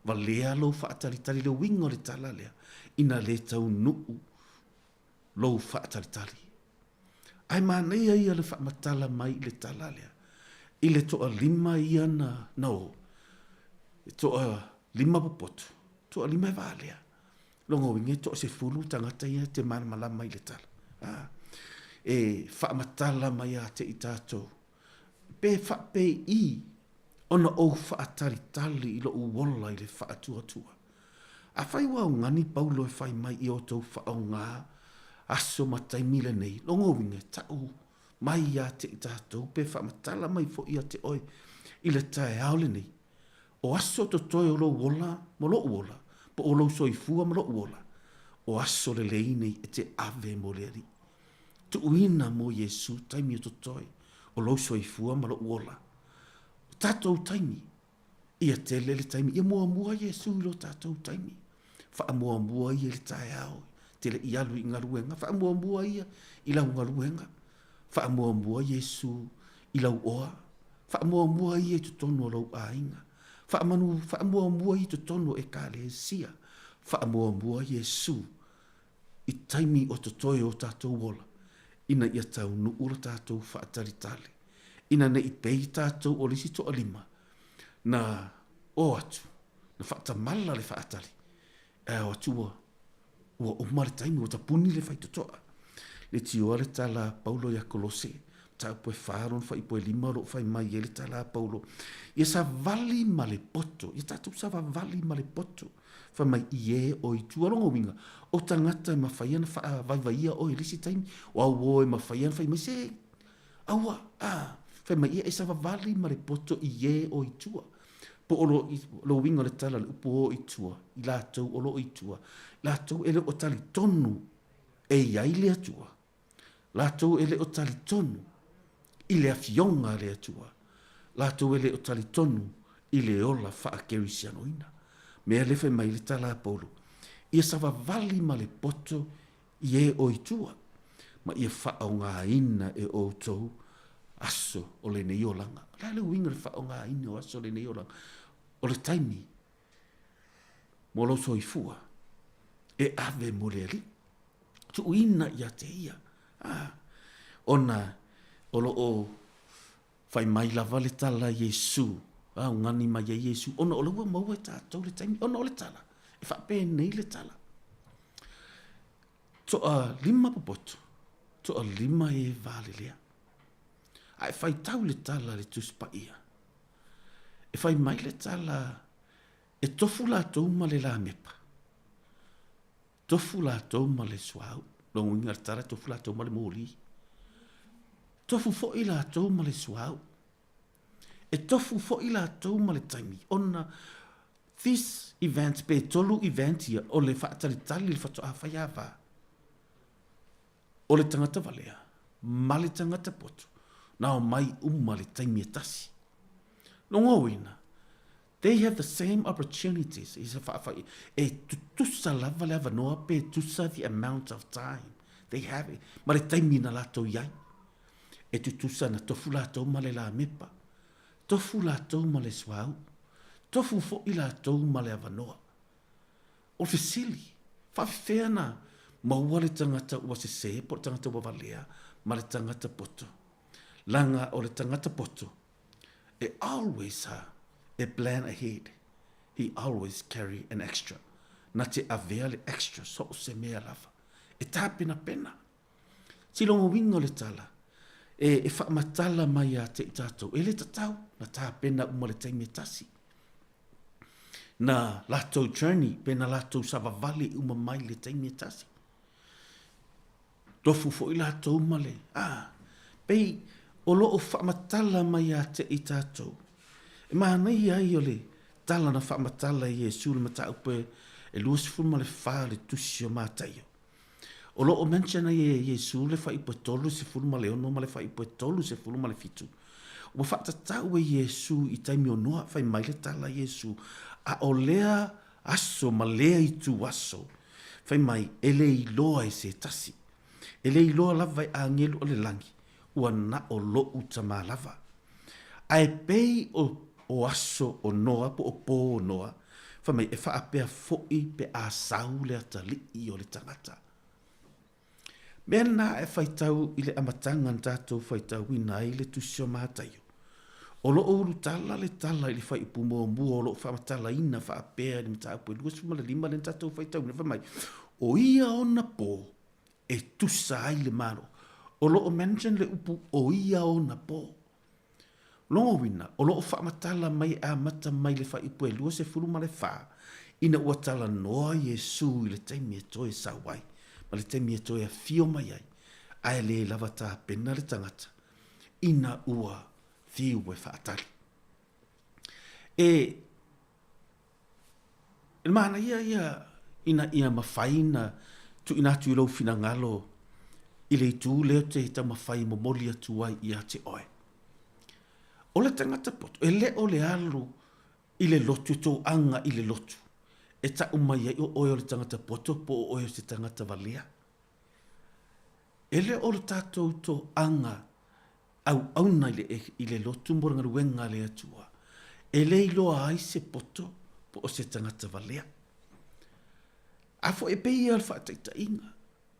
Wa lea lo whaatalitali le wingo le tala lea. Ina le tau nuu. Lou whaatalitali. Ai mānei ia le whaamatala mai le tala lea. I le toa 5 ia na, e toa 5 popoto. Toa 5 e vālea. Longo winge toa se fulu tangata ia te marmala mai le tala. E whaamatala mai a te i tātou. Pe whaape i ona o whaatalitali i lo uwola i le whaatuatua. A whai wau ngani Paulo e whai mai i o tau whaau ngā aso matai mile nei, longo winge tau mai ia te i tātou, pe whaamatala mai fo ia te oi, i le tae aole nei. O aso to toi o lo wola, mo lo wola, po o lo soifua mo lo wola. O aso le lei nei e te ave mo le ri. Tu uina mo Yesu taimi o to toi, o lo soifua mo lo wola. Tātou taimi, ia te lele taimi, ia mua Yesu i lo tātou taimi. Wha mua ia le tae aole. Tele i alu i ngaruenga, wha mua ia i lau ngaruenga, wha mua Yesu i lau oa, wha mua ia i tutono lau ainga, wha mua i tutono e kāle sia, wha mua Yesu i taimi o tutoi o tātou wola, ina ia tau nuura tātou wha ataritale, ina ne i pei tātou o lisi toa 5, na o atu, na wha tamala le wha atari, e o atua, ua o mare taimi o tapuni le whai totoa. Le tioa le tala Paulo ia Kolose, ta poe whaaron whai poe 5 ro whai mai e le tala Paulo. Ia sa vali ma le poto, ia tātou sa vali ma le poto, whai mai i o i tuarongo winga, o tangata ma whaiana wha vai o i lisi taimi, o au e ma whaiana whai mai se, aua, whai mai ia e sa vali ma le poto i o i tua. Po lo winga le tala le upo o i tua, i lātou o lo i tua, lātou ele o tali tonu e iai le atua, lātou ele o tali tonu i le afionga le atua, Lātou ele o tali tonu i le ola whaakerisianoina. Mea lewe mai le tala polo. Ia sawa vali ma le poto i e o itua. Ma ia whao ngā ina e o tau aso o le nei olanga. La le winga le whao ngā ina o aso o le nei olanga. O le taimi. Molo so i fua. E ave mo le ali. Tu ina ia te ia. Ona olo o fai mai lava le tala Yesu. Ngani mai a Yesu. Ona olo ua maua tātou le taimi. Ona o le tala. E whape nei le tala. Toa lima popoto. Toa lima e vale lea. Ai fai tau le tala le tuspa ia. E fai mai le tala e tofu la tau ma le la mepa. Tofu la tau ma le suau. Longu ingar tara tofu la tau ma le moli. Tofu fo i la tau ma le suau. E tofu fo i la tau ma le taimi. Ona this event pe tolu event ia o le whaatari tali le whatoa whai awa. O le tangata valea. Ma le tangata poto. Nao mai le taimi e tasi. Longo wina. They have the same opportunities. E tutusa lava le avanoa pe tusa the amount of time. They have it. Ma le taimi na lato iai. E tutusa na tofu lato ma le la mepa. Tofu lato ma le suau. Tofu fo i lato ma le avanoa. O fesili. Whawhewhea na maua le tangata ua se po tangata ua valea. Ma le tangata poto. Langa o le tangata poto. E always ha. E plan ahead. He always carry an extra. Na te avea le extra so se mea lava. E tāpena pena. Silongo wingo le tala. E whaamatala mai a te itatou. E le tatau. Na tāpena uma le taimi tasi. Na latou journey. Pena latou savavali uma mai le taimi tasi. Tofu fo i latou uma le. Pei o loo whaamatala mai a te itatou. E mānei ai o le tala na whaamatala i Yesu le mata upe e luasifu ma le wha le tusi o mātaio. O loo mention ai e Yesu le whai pue tolu se fulu ma le ono ma le whai pue tolu se fulu ma le fitu. Ua whaatatau e Yesu i taimi o noa whai mai le tala Yesu a o lea aso ma lea i tu aso. Whai mai e le iloa e se tasi. E le iloa lava i a ngelu o le langi. Ua na o lo uta ma lava. Ai pei o aso o noa po o pō o noa. Whamai e whaapea fo'i pe a sau le atali i o le tangata. Mea nā e whaitau i le amatanga tātou whaitau i nai le tusio mātaio. O lo uru tala le tala i le whai upu mua mua o lo whaamatala ina whaapea ni mta apu e luas fuma le lima le tātou whaitau. Whamai o ia ona pō e tusa ai le maro. O lo o mention le upu o ia ona pō. Longo wina, o loo whaamatala mai a mata mai le whai upu e lua se furu ma le wha. Ina ua tala noa Yesu i le taimi e toe sa wai. Ma le taimi e toe a fio mai ai. Ai le lava tā pena le tangata. Ina ua fiu e whaatari. E maana ia mawhaina tu ina tu ilo fina ngalo i le tu leo te ta mawhai momoli atu ai i a te oe. O le tangata poto, e le o le alu i le lotu, e tō anga i le lotu. E ta umai ai o oe le tangata poto, po o oe se tangata valea. E le o le tātou tō anga au auna i le lotu, mbora ngaruenga le atua. E le iloa ai se poto, po o se tangata valea. Afo e pei al whaataita inga.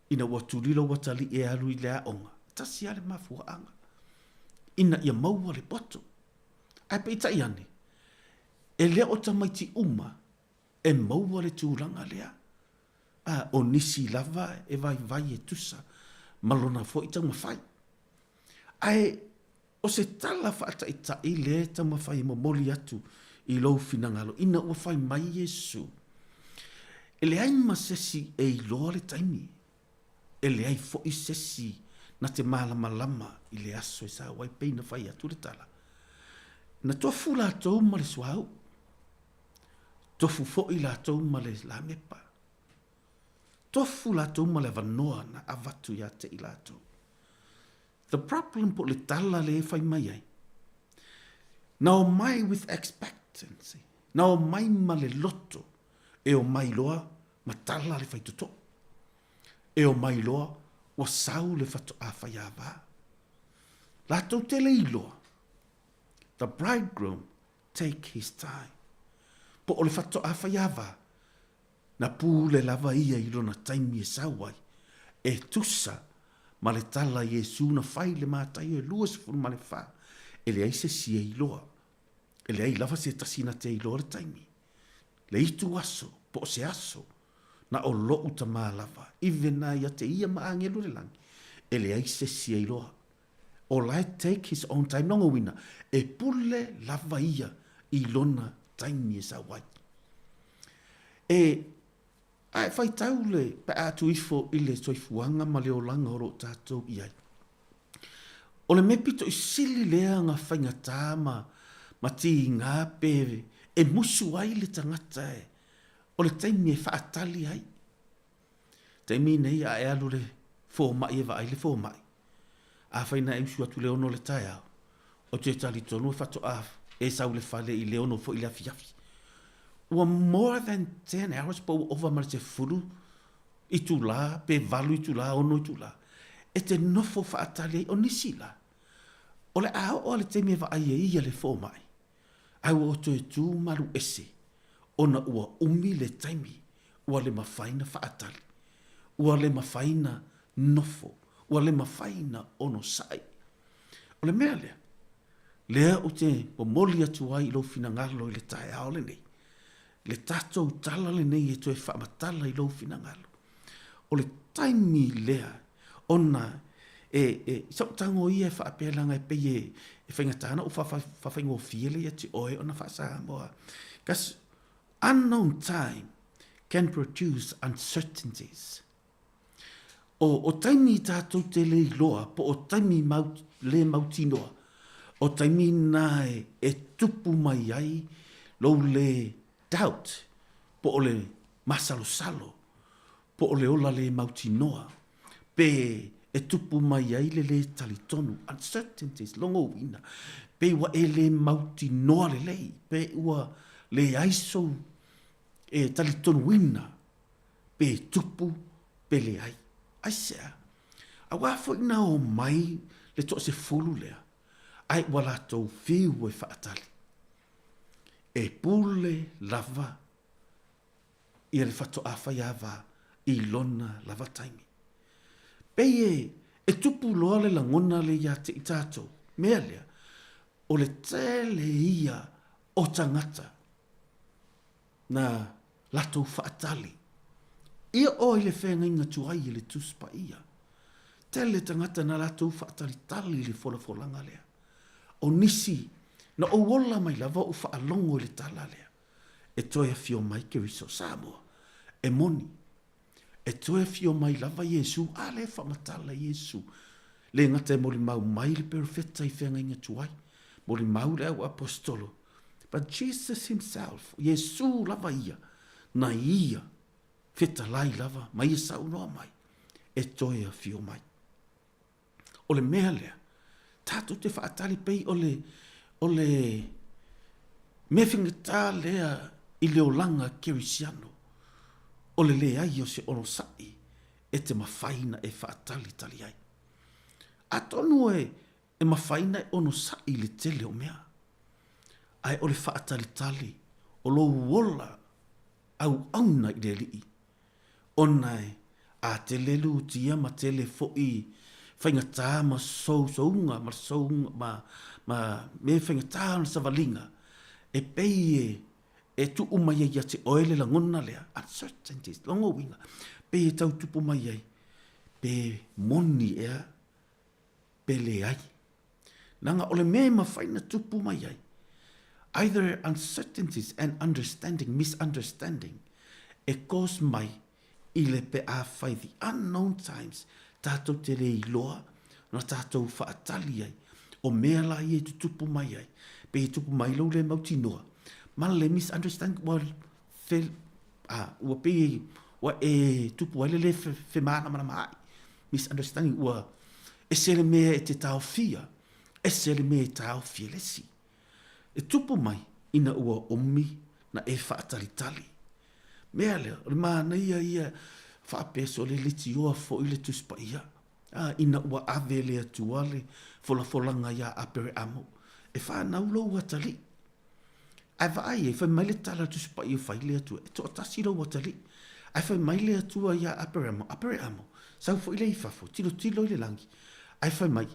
Ina watulilo watali e alu i le aonga. Tasi ale mafua anga. Ina ia maua le poto. Ai peita iane. E lea o tamaiti uma. E maua le tūranga lea. O nisi lava e vai e tusa. Malona fo i tau mawhai. Ai o se tala whaata i ta i le tau mawhai mo moli atu i lou finangalo. Ina ua whai mai Yesu. E le ai masesi e i loa le taimi. E le ai fo i sesi na te malama i le aso e sa wai pei na whai atu le tala. Na tofu la tau ma le suau. Tofu fo i la tau ma le la mepa. Tofu la tau ma le vanoa na avatu ya te i la tau. The problem po le tala le whai mai ai. Na o mai with expectancy. Na o mai ma le loto. E o mai loa ma tala le faitoto. E o mai loa wa sau le fato a whaiawa. La tau te le iloa. The bridegroom take his time. Po o le fato a whaiawa. Na pū le lava ia i lona taimi e sauai. E tusa ma le tala Iesu na whai le mātai e luas furu ma le wha. E le aise si e iloa. E le ai lava se tasina te iloa le taimi. Le itu aso, po o se aso. Na o lo uta maa lava. Iwe na ia te ia maa angelu le langi. E le aise si e iloa. O lai take his own time nongo wina. E pule lava ia i lona taimi e sauai. E ai fai tau le pa atu ifo i le soifuanga ma le o langa oro tātou iai. O le mepito i sili lea ngā whainga tāma ma ti ngā pere e musu ai le tangata e. O le taimi e whaatali ai. Taimi nei a e alu le fō mai e vai le fō mai. A whaina e usu atu le ono le tai au. O te tali tonu e whato a e sau le whale i le ono fo i le afiafi. Ua more than 10 hours po ova mara te furu i tu la, pe valu i tu la, ono i tu la. E te nofo whaatali ai o nisi la. O le ao o le temi e wa ai e ia le fō mai. Au o to e tū maru ese. Ona ua umi le taimi. Ua le mawhaina whaatali. Ua le mawhaina nofo. Ua le mawhaina ono sai. O le mea lea. Lea o te pomoli atu ai lo fina ngalo i le tae ao le nei. Le tātou tala le nei e toe whaamatala i lo fina ngalo. O le taimi lea. Ona sau tango ia whaapelanga e peye e whaingatana o whawhaingo fiele ia ti oe ona whaasa moa. Kas unknown time can produce uncertainties. O taimi tātou te le loa, po o taimi le mautinoa, o taimi nae e tupu mai ai, lo le doubt, po o le masalo-salo, po o le ola le mautinoa, pe e tupu mai ai le talitonu, uncertainties, longo wina, pe ua e le mautinoa le lei, pe ua le aiso e talitonu wina, pe tupu, pe le ai. Aisea, a wafo ina o mai le to se fulu lea, ai wala tau fiu e whaatali. E pule lava, i le whato awhai awa i lona lava taimi. Peye, e tupu loa le langona le ia te i tātou, mea lea, o le tele ia o tangata, na lato whaatali. Ia o le whenga inga tuai le tuspa ia. Tele tangata na lato whaatali tali le whola lea. O nisi, na o wola mai lava o whaalongo le tala lea. E toi a fio mai ke riso Samoa. E moni. E toi a fio mai lava Yesu. A le whamatala Yesu. Le ngata e moli mau mai le perfetta i whenga inga tuai. Moli mau le au apostolo. But Jesus himself, Yesu lava ia. Na ia. Feta lai lava, mai e sa unoa mai. E toi a fio mai. O le mea lea. Tātou te whaatali pei o le me whingata lea i leo langa kerisiano. O le lea ai o se ono sai e te mawhaina e whaatali tali ai. A tonu e mawhaina e ono sai le tele o mea. Ai o le whaatali tali o lo wola au auna i le lii. Onai a te lelu tia ma tele fo'i whaingata ma sounga ma sounga ma me whaingata na savalinga e pei e tu umai ia te oele la ngona lea uncertainties, longo winga pei e tau tupu mai ai pe moni ea pe le ai nanga ole me ma whaina tupu mai ai either uncertainties and misunderstanding e cause mai i le pe a whai the unknown times tātou te rei loa na tātou whaatali ai o mea la i e tutupu mai ai pe i tupu mai lau le mauti noa ma le misunderstanding ua pe ua e tupu ai le whemana mana mai misunderstanding ua e se le mea e te tau fia e se le mea e tau fia lesi e tupu mai ina ua omi na e whaatalitali. Mea leo, o le mana ia whaapeso le liti oa fo i le tuspa ia. Ina ua ave le atuale folanga ia apere amo. E whanau lo ua tali. Ai vai e whai mai le tala tuspa ia whai le atua. E toa tasi lo ua tali. Ai whai mai le atua ia apere amo. Sau fo i le ifafo, tilo i le langi. Ai whai mai,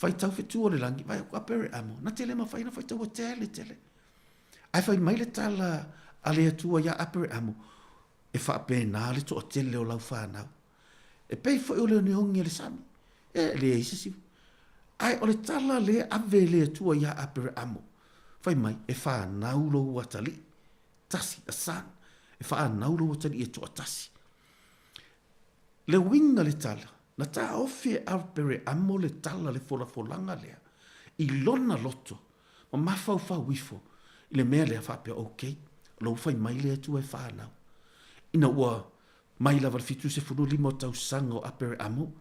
whai tau whetua le langi, vai apere amo. Na tele ma whai na whai tau a tele. Ai whai mai le tala a le atua ia apere amo. E wha pēnā le toa tele o lau whanau. E pei fo i o leo ni hongi le sami. E le eisa siu. Ai o le tala le ave le atua ia apere amo. Whai mai e whanau lo ua tali. Tasi a san. E whanau lo ua tali e toa tasi. Le winga le tala. Na ta ofie apere amo le tala le folanga lea. I lona loto. Ma mafau wifo. I le mea lea whapea okay. Lo whai mai le atua e whanau. Ina ua mai lava fitu se funu limo tau sango apere amo.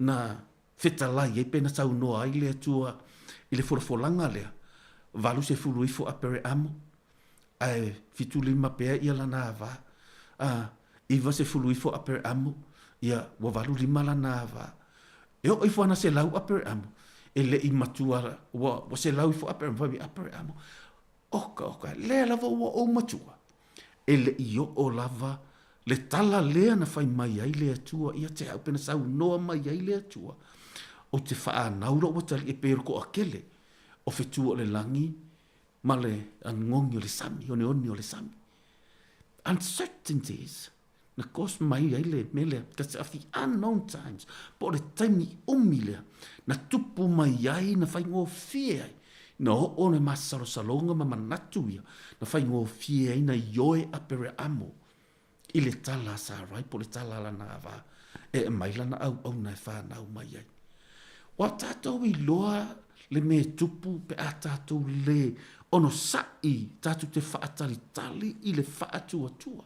Na whetalai e pena tau noa ai le atua i le folanga lea. Valu se fulu ifo apere amo. Ai fitu lima pea ia lana ava. Iwa se fulu ifo apere amo. Ia wa valu lima lana ava. E o ifo ana se lau apere amo. E le i matua wa se lau ifo apere amo. Oka. Le lava wa o matua. E le i o lava le tala lea na whai mai ai le atua. Ia te au pena sau noa mai ai le atua. O te wha naura o tali e pero ko akele. O whetua le langi. Ma le angongi o le sami. O o le sami. Uncertainties. Na kos mai ai le mele. Kasi of the unknown times. Po le taimi umilea. Na tupu mai ai na whai ngō fie ai. Na o ne masaro salonga ma manatu ia. Na whai ngō fie ai na ioe apere amo. I le tala sa rai po le tala la na ava. E mai lana au na e whanau mai ai. Wa tātou i loa le me tupu pe a tātou le ono sai tātou te whaatalitali i le whaatua.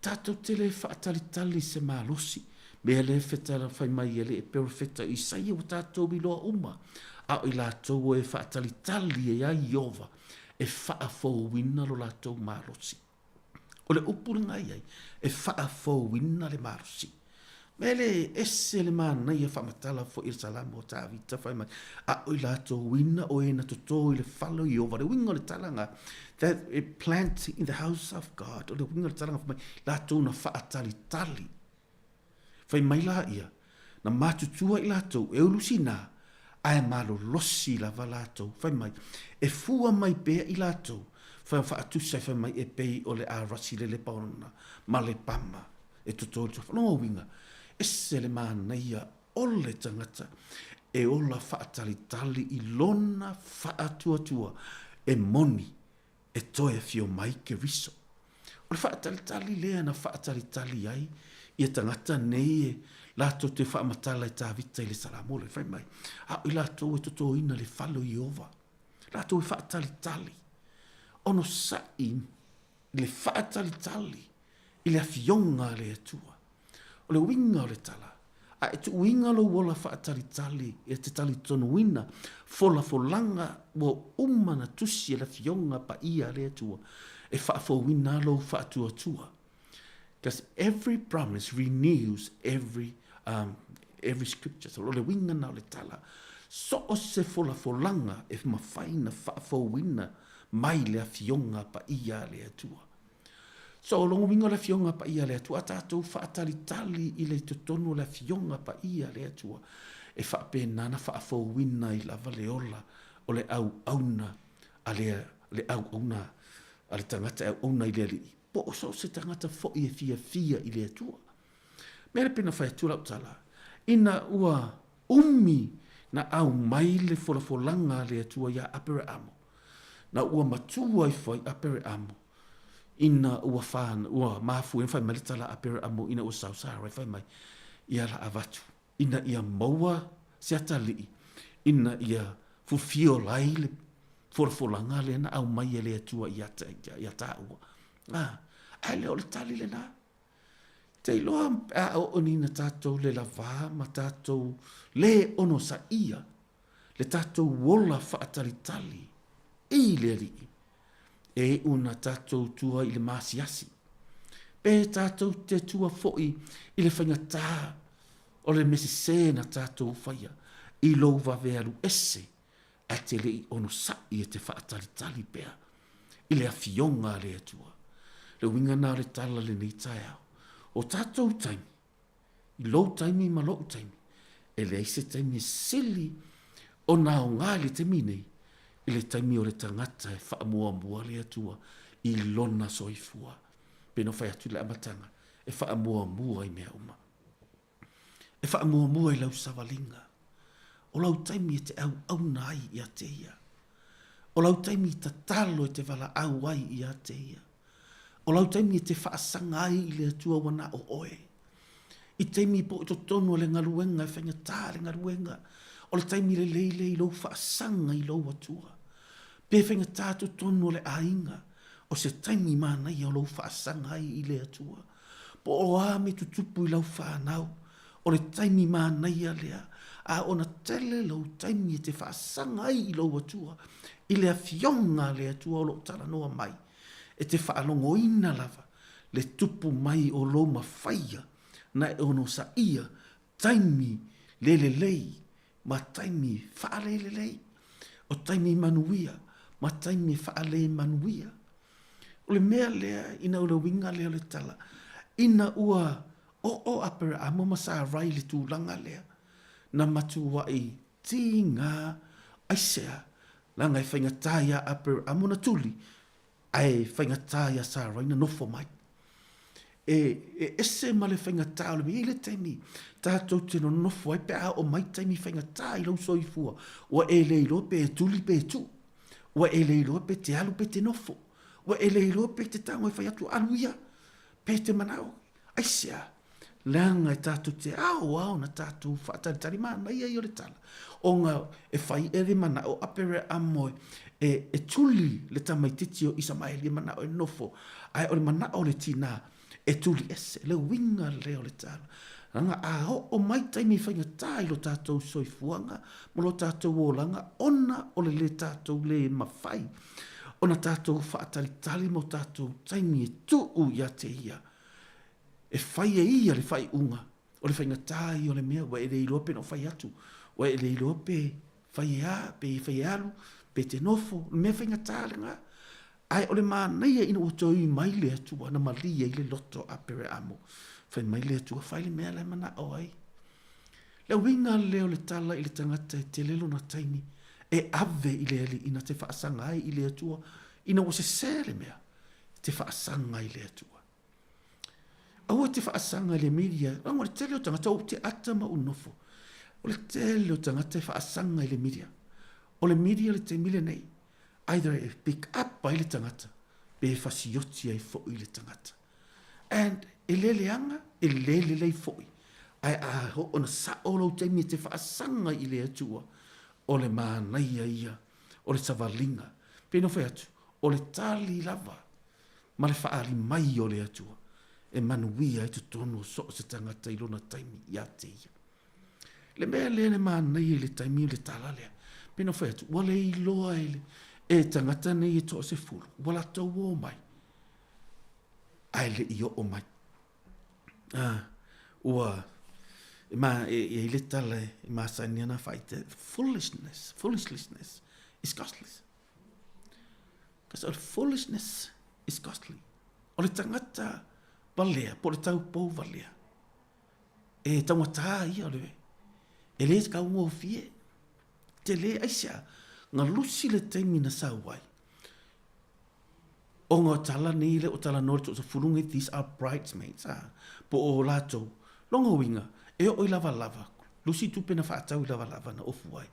Tātou te le whaatalitali se mālosi. Mea le whetara whai mai ele e pero wheta i saia wa tātou i loa uma. A i lātou e whaatalitali e ai iova e whaafowina lo lātou mālosi. O le upuringa ai e whaafowina le mālosi. Mele ese le mana ia whamatala fo i salamo o tāwita whai mai. A oi lato wina o e na toto i le whalo i over. Le winga le talanga. That a plant in the house of God. O le winga le talanga whai mai. Lato na whaatali tali. Whai mai la ia. Na matutua i lato e ulusi nā. Ae malo losi la va lato. Whai mai. E fua mai bea i lato. Whai whaatusai whai mai e pei o le arasi le paona. Ma le pama. E toto i tofa. No winga. Ese le mana ia ole tangata e ola whaatalitali i lona whaatuatua e moni e toe fio mai ke riso. O le whaatalitali lea na whaatalitali ai i tangata nei e lato te whaamatala i tāwita i le salamole. Whai mai, a i lato e toto ina le whalo i ova. Lato e whaatalitali. Ono sai le whaatalitali i le afionga le atua. O le winga o le tala. A e tu winga lo wola whaatalitali e te tali tonu wina. Fola folanga wo umana tusi e la fionga pa ia le atua. E whaafo wina lo whaatua tua. Because every promise renews every scripture. So o le winga na o le tala. So o se fola folanga e mawhaina whaafo wina mai le fionga pa ia le atua. So longo winga la fionga pa ia le atua tātou whaatalitali i le totonu la fionga pa ia le atua e whaapenana whaafowina i lava le ola o le au auna a le au auna a le tangata au auna i le ali po so se tangata fo i e fia i le atua mele pena whai atua lau tala ina ua umi na au mai le folafolanga le atua ia apere amo na ua matua i whai apere amo ina ua whāna, ua mafu e whai malitala apere amo ina ua sausara e whai mai ia la avatu. Ina ia maua se atali, ina ia fufio lai le forfolanga le na au mai e le atua ia tāua. Ai leo le tali le nā. Te iloa a o nina tātou le lava ma tātou le ono sa ia, le tātou wola whaatalitali. i le ri. E una tātou tua i le masiasi. Pe tātou te tua foi i le whaingatā o le mesese na tātou whaia i lou wawearu ese a te lei ono sai e te whaatalitali pea i le awhionga le atua. Le winga nā le tala le nei tai au. O tātou taimi, i lou taimi ma lou taimi, e le aise taimi sili o nā o ngā le te minei, i le taimi o le tangata e whaamua mua le atua i lona soifua. Peno whai atu le amatanga, e whaamua mua i mea uma. E whaamua mua i lau savalinga. O lau taimi e te au nai i a te ia. O lau taimi i ta talo e te wala au ai i a te ia. O lau taimi e te whaasanga ai i le atua wana o oe. I taimi po i to tonu le ngaruenga e whainga tā le ngaruenga. O le taimi le leile i lau whaasanga i lau atua. Pe whainga tā to tonu le ainga. O se taimi mana i o lau whaasanga ai i le atua. Po o a me tutupu i lau whanau. O le taimi mana i a lea. A ona tele lau taimi e te whaasanga ai i lau atua. I le awhionga le atua o lo tala noa mai. E te whaalongo ina lava. Le tupu mai o lo mawhaia. Na e ono sa ia. Taimi lele lei. Ma taimi whaalele lei. O taimi manuia. Ma taimi whaale manuia. O le mea lea ina o le winga lea le tala. Ina ua o apera amo masa rai le tūlanga lea. Na matu wa i tinga aisea. Langa e whaingataya apera amo na tuli. Ai whaingataya sa rai na nofo mai. E ese ma le whaingataya le mi le taimi. Tātou te no nofo ai pea o mai taimi whaingataya i lau soifua. Wa e leilo pe e tuli pe e tu. Wa e leilo pe te alu pe te nofo. Wa e leilo pe te tango e whai atu aluia. Pe te manao. Aisea. Langa e tātou te au na tātou whaatari mana ia i o le tala. O ngā e whai ere mana o apere amoe e tuli le tamaititi o isa maeli mana o e nofo. Ai o le mana o le tina e tuli ese. Le winga le o le tala. Langa o mai taimi whainga tai lo tātou soifuanga. Mo lo tātou o langa ona o le tātou le mawhai. Ona tātou whaatari mo tātou taimi e tuu ia te ia. E whai e ia le whai unga. O le whainga tai o le mea. Wa e le ilope no whai atu. Wa e le ilope whai whai alu. Pe te nofo. Le mea whainga tai le ngā. Ai o le mānaia ina o toi mai le atua. Na malia i le loto a pere amo. Whai mai le atua. Whai le mea le mana o ai. Le winga leo le tala i le tangata e te lelo na taimi. E ave i le ali ina te whaasanga ai i le atua. Ina o se sere mea. Te whaasanga i le atua. Aua te whaasanga le media, rango le tele o tangata o te atama o nofo. O le tele o tangata whaasanga i le media. O le media le te mile nei. Either e pick up by le tangata, pe whasioti ai fo i le tangata. And e lele anga, e lele lei fo i. Ai a ho ona sa o lau teimi te whaasanga i le atua. O le mānaia ia, o le savalinga. Pe no whai atu, o le tali lava. Ma le whaari mai o le atua. E manuia e te tono so se tangata i lona taimi i a te ia. Le mea lea le mānei e le taimi le tala lea. Pena whai atu, wale i loa e tangata nei e to se fulu. Wala tau o mai. Ai le i o mai. Ua, e le tala e masani ana whai te foolishness is costly. Because foolishness is costly. O le tangata valea, po le tau pou valea. E tangata ia lewe. E le ka ungo fie. Te le aisia, ngā lusi le teimi na sauai. O ngā tala nei le o tala nori to sa furungi, these are bridesmaids. Po o lato, longa winga, e o i lava lava. Lusi tupe na whaatau i lava lava na ofu ai.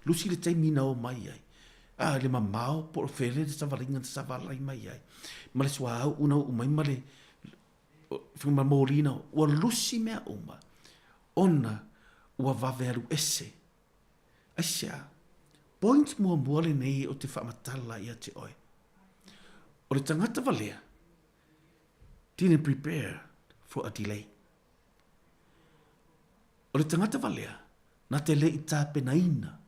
Lusi le teimi na o mai ai. Le mamao, po o where le savalinga na savalai mai ai. Male swa au, una umai male, Fuma morina ua lusi mea uma. Ona ua vavearu ese. Aisia, point mua muale nei o te whaamatala ia te oe. O le tangata valea, didn't prepare for a delay. O le tangata valea, na te le i tāpena ina,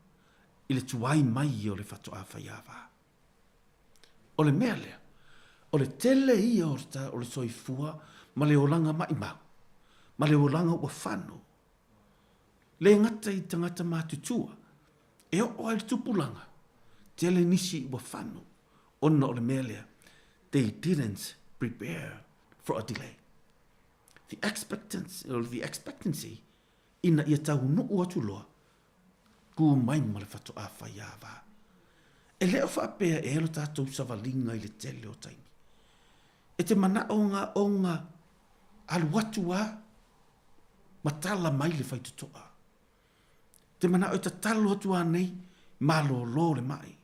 i le tuai mai o le whatu a whaiawa. o le mea lea, o le tele ia o le soifua, ma le olanga mai mau, ma le olanga ua whano. Le ngata i tangata mātutua, e o ai tupulanga, tele nisi ua whano, ona o le mea lea, they didn't prepare for a delay. The expectancy ina ia tau nuu atu loa, ku mai ma le whato a whai awa. E leo whaapea e elo tātou savalinga i le tele o taimi. E te mana o ngā aluatua matala mai le whai tutoa. Te mana o ta talo atua nei malo lo le mai.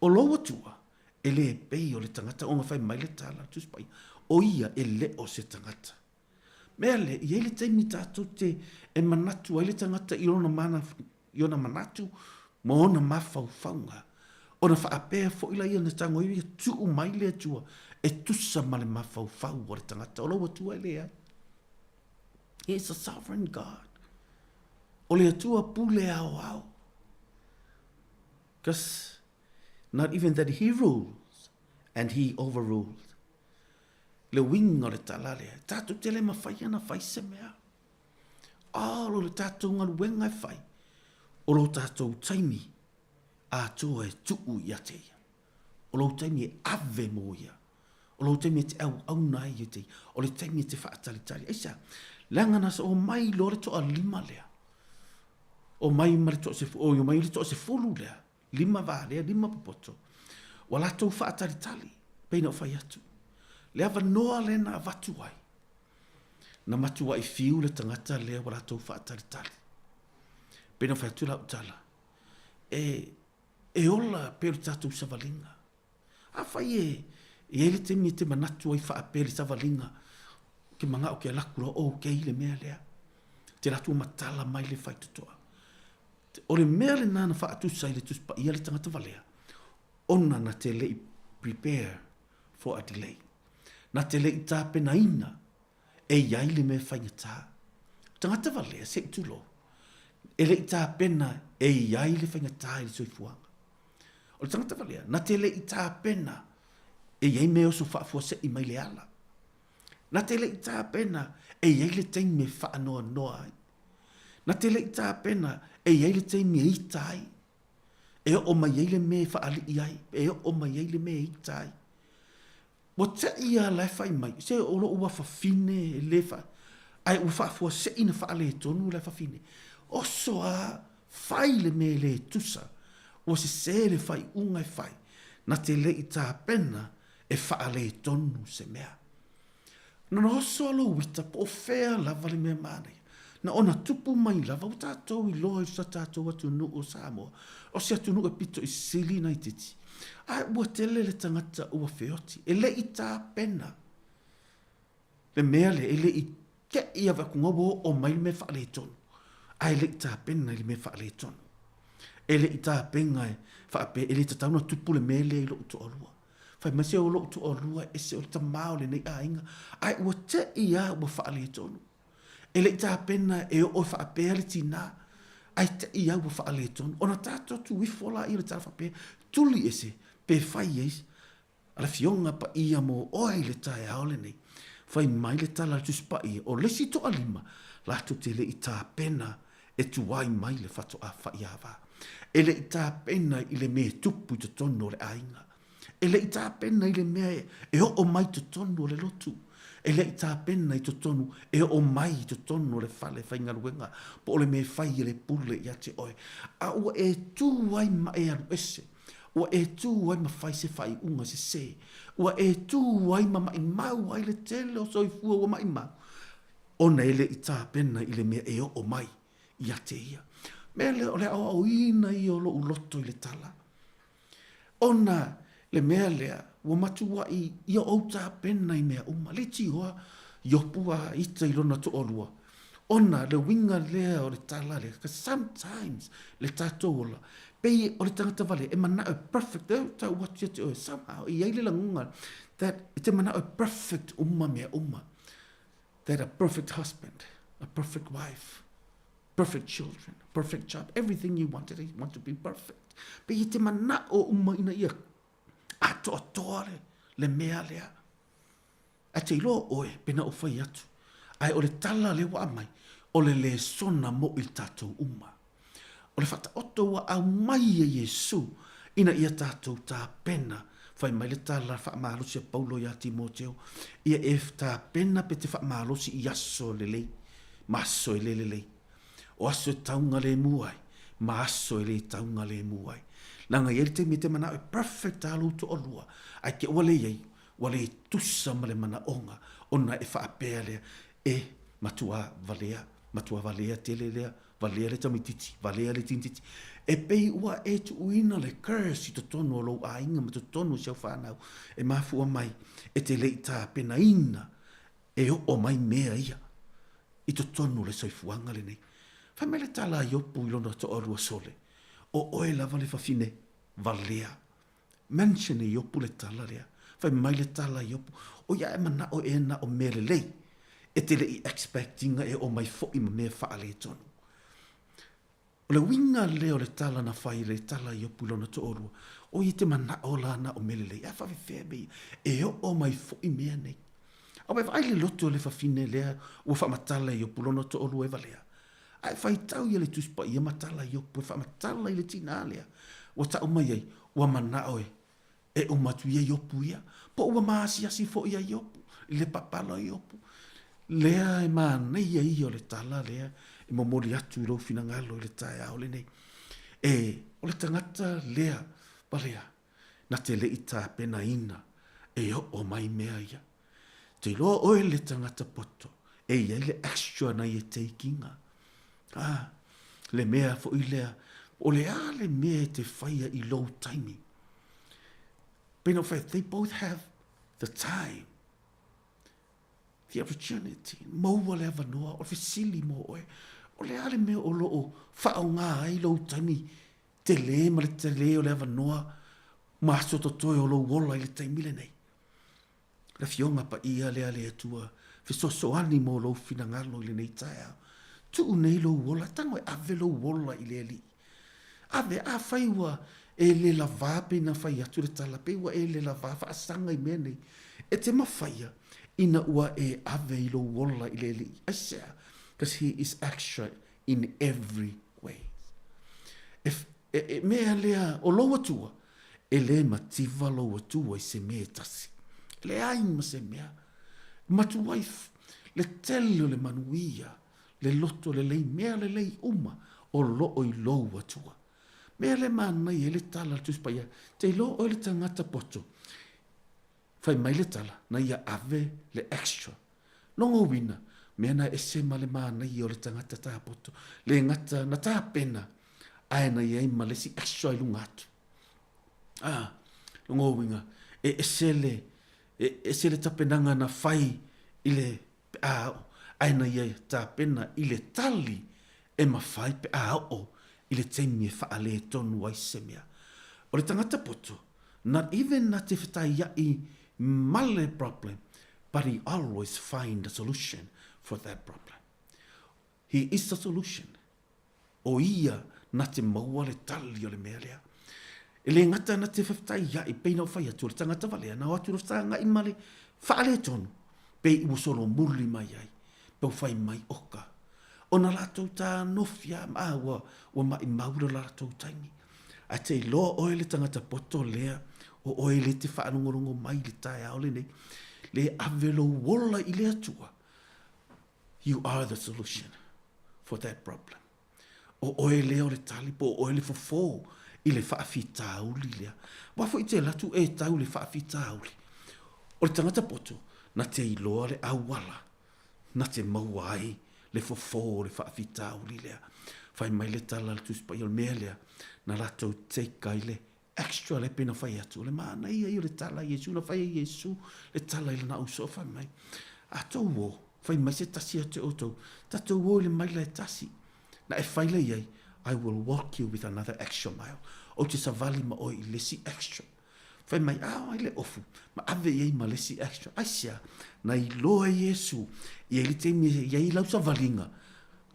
O lo atua e le pei o le tangata o ngā whai mai le tala tuspai. O ia e le o se tangata. Mea le, i ele taimi tātou te e manatu ai le tangata i ona manatu ma ona mawhau whaunga. Ona whaapea fo ila ia na tango i tuu mai le atua e tusa ma le mawhau whau o le tangata. O lo atua e lea. He is a sovereign God. O le atua pule au. Because not even that he rules and he overruled. Le winga le talale, tātou te le mawhai ana whai se mea. Alo le tātou ngaru wenga e whai. O lo tātou taimi, a toa e tuu i ateia. O lo taimi e ave mo ia. O lo taimi e te au nai i te. O le taimi e te whaatalitari. Eisa, langana sa o mai lo le toa lima lea. O mai ma le toa se o mai le toa se fulu lea. Lima va lea, lima popoto. Wa la tau whaatalitari, peina o whai atu. Le ava noa le na avatu ai. Na matua i fiu le tangata lea wala tau whaatalitari. Pena whai atu la utala. E ola pere tātou savalinga. A whai e ele te mi te manatu ai whaapere savalinga. Ke manga o ke lakura o ke ile mea lea. Te ratu matala mai le whai tutoa. O le mea le nana whaatu sai le tuspa ia le tangata valea. Ona na te lei prepare for a delay. Na te lei tā pena ina, e iai le me whaingatā. Tangata valea, se tulo. E lei tā pena, e iai le whaingatā i le soifuanga. O le tangata valea, na te lei tā pena, e iai me oso whaafua se i mai le ala. Na te lei tā pena, e iai le teimi me whaanoa noa ai. Na te lei tā pena, e iai le teimi e ita ai. E o mai iai le me whaali i ai, e o mai iai le me ita ai. Wa te ia lai whai mai, se o lo ua whawhine le whai. Ai ua whaafua se ina whaale e tonu lai whawhine. Oso a whai le me le tusa, o se le whai ungai whai, na te le i tā pena e whaale e tonu se mea. Nana oso alo wita po whea lava le mea mānei. Na ona tupu mai lava o tātou i loa i sa tātou atu nu o Samoa. O se atu nu e pito i sili nai titi. Ai ua tele le tangata ua feoti. E le i tā pena. Le mea le e le i ke i awa kungobo o mai me whaale tonu. Ai le i tā pena i le me whaale tonu. E le i tā penga e whaape e le tatauna tupu le mea le i lo utu olua. Whai mase o lo utu olua e se o le tamao le nei a inga. Ai ua te i a ua whaale tonu. E le i tā pena e o whaape le tina. Ai te i a ua whaale tonu. Ona tātou tu wifola i le tā whaape. Tuli ese, pe whai eis, ala fionga pa ia mo oai le tae aole nei, whai mai le tala tuspa ia, o lesi to alima, lato te le i tā pena, e tuai mai le whato a whai awa. E le i tā pena i le mea tupu te tono le ainga. E le i tā pena i le mea e o mai te tono le lotu. E le i tā pena i te tonu, e o mai te tono le whale whaingaruenga, po le mea whai le pule i ate oe. A ua e tuai ma e alu ese, ua e tū ai ma whai se whai unga se se. Ua e tū ai ma mai mau ai le tele o soifua ua mai mau. Ona ele i tā pena i le mea e o mai i ate ia. Mea le o le au ina i o lo uloto i le tala. Ona le mea lea ua matua i o tā pena i mea uma. Le ti hoa i opua ita i lona to olua. Ona le winga lea o le tala lea. Because sometimes le tātou ola. Pei o le tangata vale, e mana o perfect, ta watu te o somehow, i eile langunga, that te mana o perfect umma mea umma, that a perfect husband, a perfect wife, perfect children, perfect job, everything you want to be perfect. Pei te mana o umma ina ia, A toa le mea lea. A te ilo oe pena o fai atu. Ai o le tala le wa mai. O le sona mo i tātou uma. O le fata oto wa au mai e Yesu. Ina ia tātou tā pena. Fai mai le tala wha maalosi a Paulo ia Timoteo. Ia tā pena pe te wha maalosi i aso le lei. Maso e le lei. O aso e taunga le muai. Ma aso e le taunga le muai. Langa i te me te mana e perfect alu to olua. Ai ke wale iei. Wale tusa ma le mana onga. Ona e wha apea lea. E matua valea. Matua valea tele lea. Valea le tamititi. Valea le tintiti. E pei ua e tu uina le curse i to tonu o lo a inga ma to tonu siau whanau. E mafua mai. E te leita pena ina. E o mai mea ia. I to tonu le soifuanga le nei. Fai me le tala i opu i lona to orua sole. O oe lava le fafine. Valea. Mention i opu le tala lea. Fai mai le tala i opu. O ia e mana o e na o mele lei. E te le i expectinga e o mai fo i ma mea faa le tonu. O le winga leo le tala na fai le tala i opu lona to orua. O i te mana o la na o mele lei. A fawe febe. E o mai fo i mea nei. O mai vai le loto le fafine lea. Ua fa matala i opu lona to orua e valea. Ai fai tau i le tuspa i matala i opu. E fa matala i le tina lea. Ua ta umai ei. Ua mana oe. E o matu i opu ia. Po ua maasi asi fo i opu. I le papala i opu. Lea e maa nei i o le tala lea. E momori atu i rau fina ngalo i le tae ao le nei. E o le tangata lea. Balea. Na te le ita pena ina. E o mai mea ia. Te loa oe le tangata poto. E ia le extra na i e teikinga. Le mea fo i lea. O le a le mea te whaia i low timing. But in fact, they both have the time, the opportunity. Maua le ava noa, o fesili mo oe. O le ale mea o loo whao ngā ai low timing. Te le ma le te le o le ava noa. Maso to toi o low wola i le taimile nei. Le fionga pa ia le ale atua. Fesoso ani mo low fina ngalo i le nei tae. Tu nei low wola, tango e ave low wola i le li. Ave a whaiwa e le lava pe na whai atu le tala pe ua e le lava wha asanga i mea nei. E te mawhaia ina ua e ave i lo wola i le li. I say, because he is extra in every way. If mea lea o loa tua, e le mativa loa tua i se mea tasi. Le aima se mea. Matu waif, le tele o le manuia, le loto le lei mea le lei uma, o loo i loa tua. Mea le mana i ele tala tuspaia, te lo o le tangata poto. Fai mai le tala, na ia ave le extra. Longo wina, mea na ese ma le mana i o le tangata tā poto. Le ngata na tā pena, ae na ia ima le si extra i lunga atu. Longo winga, e ese le tapenanga na fai i le ae na ia tā pena i le tali e ma fai pe o. I le teimi e wha le tonu ai se mea. O le tangata poto, not even na te whatai i male problem, but he always find a solution for that problem. He is the solution. O ia na te maua le tali o le mea lea. E le ngata na te whatai i peina o whai atu, le tangata walea, na o atu rastanga i male wha le tonu, pe i usolo murli mai ai, pe o whai mai oka. O na lātou tā nofia maaua o mai maura lātou taimi. A te loa oe le tangata poto lea o oe le te whaanongorongo mai le tae ao le nei. Le avelo wola i le atua. You are the solution for that problem. O oe leo le talipo, o oe le fofo i le whaafita auli lea. Wafo i te latu e tau le whaafita auli. O le tangata poto, na te iloa le awala, na te maua ai, le fofo le whaafita uli lea. Whai mai le tala le tuspa i o mea lea. Na lato teika i le extra le pena whai atu. Le maana ia i o le tala Iesu. Na whai Iesu. Le tala i le na uso whai mai. A tau o. Whai mai se tasi a te oto. Tatou o le mai le tasi. Na e whai le iei. I will walk you with another extra mile. O te savali ma oi i lesi extra. Whai mai ai le ofu. Ma ave iei ma lesi extra. Aisia. Na i loa Iesu. I e li te mi iei lau savalinga.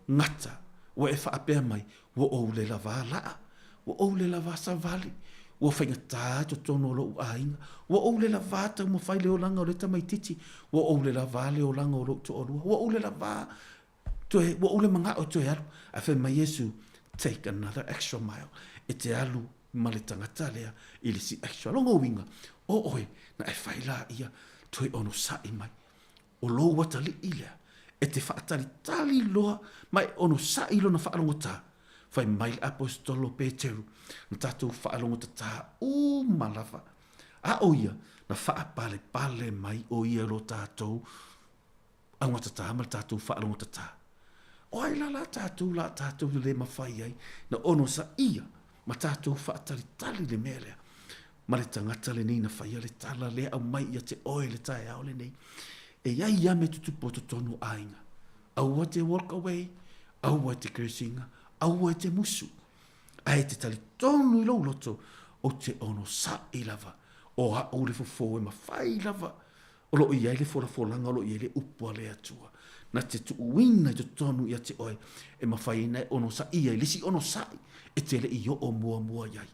Ngata. Wa e whaapea mai. Wa o le lava laa. Wa o le lava savali. ua whaingatā to tono lo ainga. Ua ou le lava tau ma whai leo langa o le tamaititi. Ua ou le lava leo langa o lo to orua. Ua ou le lava ua ou le manga o to e alu. A whai mai Yesu, take another extra mile. E te alu ma le tangata lea i le si extra longa winga. O oe na e whai la ia toi ono sai mai. O lo watali ilea. E te whaatali tali loa mai ono sai lo na whaalongo tā. Whai mai le apostolo Peteru. Na tātou whaalongo tā malawa. A o ia na whaapale pale mai o ia lo tātou. Angata tā ma le tātou whaalongo tā. O ai la tātou le mawhai ai. Na ono sa ia ma tātou whaatali tali le melea. Ma le tangata le nei na whaia le tala le au mai ia te oe le tae au le nei. E ia ia me tutupo to tonu ainga. Aua te walk away, aua te kersinga, aua te musu. Ai te tali tonu i lau loto o te ono sa i lava. O ha o le fofo e mawhai lava. O lo i ai le fora langa, o lo i ai le upua le atua. Na te tu uina i te tonu i te oe. E mawhai nei ono sa i ai, lesi ono sa i. E te le i o mua mua iai.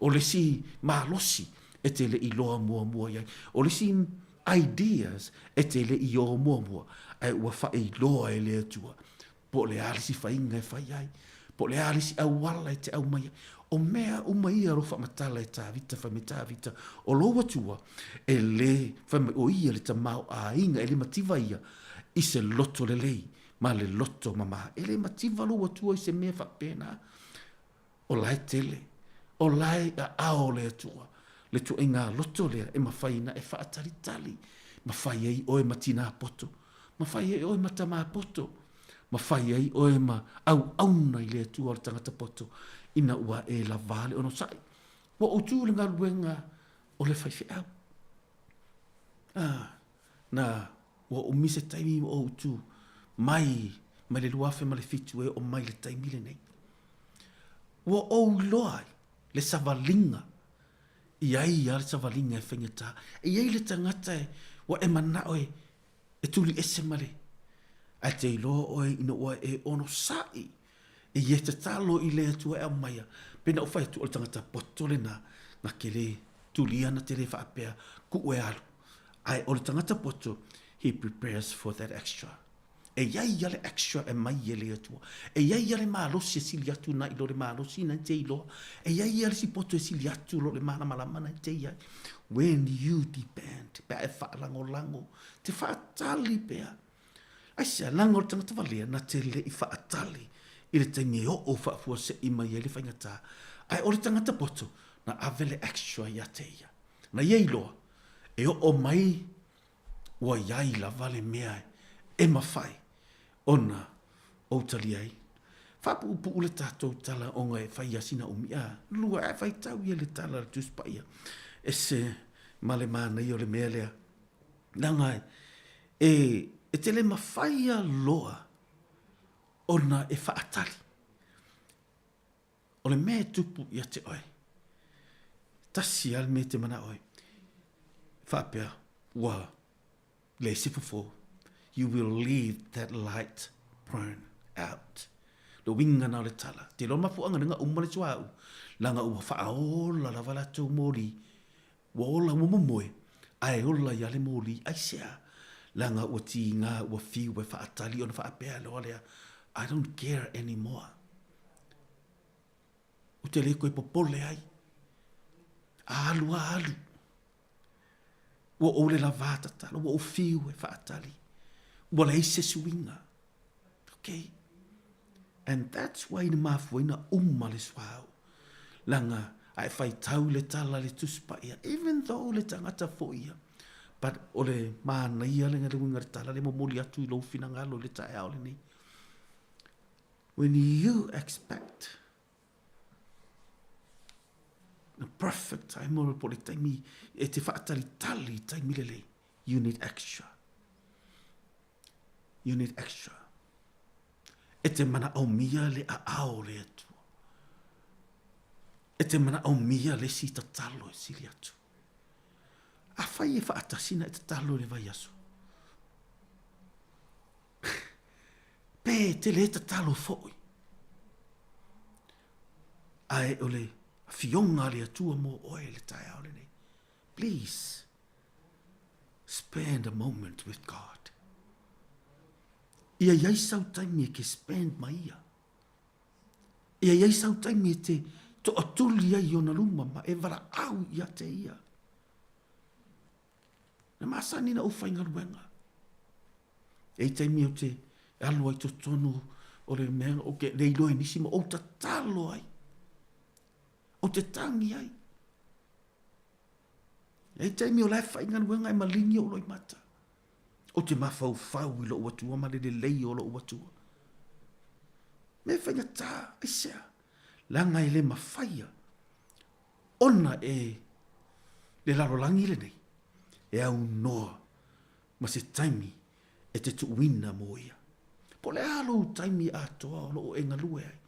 O lesi malosi, e te le i loa mua mua iai. O lesi ideas e te le i o mua mua. Ai ua whai loa e le atua. Po le alisi whainga e whai ai. Po le alisi au wala e te au mai. O mea umaia ro whamatala e tā vita, whameta vita. O loa tua e le whamai o ia le tamau a inga e le mativa ia. I se loto le lei. Ma le loto mama. E le mativa loa tua i se mea whapena. O lai tele. O lai a ao le atua. Le tu inga loto lea e mawhaina e whaatari tali. Mawhai ei oe matina poto. Mawhai ei oe matama poto. Mawhai ei oe ma au auna i le atua o le tangata poto. Ina ua e la vale ono sai. Wa o tu le ngā luenga o le whaiwhi au. Na wa o mise taimi o tu mai le luafe ma le fitu e o mai le taimi le nei. Wa o loai le savalinga. Iai le savalinga e whengata. Iai le tangata e wa e mana oe e tuli ese male. A te ilo oe ina ua e ono sai. E ye te talo i le atua e amaia. Pena o whai tu o le tangata potole na ke le tulia na te le whaapea ku ue alu. Ai o le tangata poto, he prepares for that extra. E iai ale extra e mai e le atua. E iai ale maalosi e sili atu na ilo le maalosi na te ilo. E iai ale si poto e sili atu lo le mana malama na te iai. When you depend, pea e whaalango lango, te whaatali pea. Ai sea lango le tangata valea na te le i whaatali. I le taimi o whaafua se ima i ele whaingata. Ai o le tangata poto na avele extra ia te ia. Na iei loa, e o mai ua iai la vale mea e mawhai. Ona o tali ai. Whapu upu ule tātou tala o ngai whai asina o mia. Lua e whai tau i le tala le tuspa ia. E se male mana i o le mea lea. Nangai, e te le mawhai a loa. Ona e whaatali. O le mea tupu ia te oe. Tasi al me te mana oe. Whapea, wa, le sifufo. You will leave that light burn out. Lo winga na le tala. Te lo mafuanga nga umale tuau. Langa ua whaaola la wala tau mori. Wa ola mumoe. Ai ola ia le mori. Ai sea. Langa ua ti ngā ua fiu e whaatali ona whaapea lo alea. I don't care anymore. O te leko e popole ai. Alu. Ua ole la vata tala. Ua o fiu e whaatali. Ua le ise suinga. Okay. And that's why na mafua ina umale swau. Langa ai whai tau le tala le tuspa ia. Even though le tangata fo ia. But ole maana ia le ngā le tala le momoli atu i lo fina ngalo le tae ao le nei. When you expect the perfect time or po le taimi e te whaatali tali taimi lele, you need extra. You need extra. E te mana au mia le a ao le atu. E te mana au mia le si ta talo e sili atu. A whai e whaatasina e te talo le vai aso. Pe te le ta talo foi. Ai ole Fionga le atua mo oe le tai au le nei. Please, spend a moment with God. Ia iai sau taimi e ke spend mai ia. Ia iai sau taimi e te to atuli ai o na luma ma e vara au ia te ia. Na masani na ufainga luenga. E taimi o te alu ai to tonu o le mea o ke leilo e nisi ma o ta talo ai. O te tangi ai. E taimi o lai whainga luenga e malingi o loi mata. O te mawhau whau i lo uatua ma le lei o lo uatua. Me whainga tā, aisea. Langa i le mawhaia. Ona e le larolangi le nei. E au noa. Ma se taimi e te tuuina mo ia. Po le alo taimi atoa o lo enga lue ai.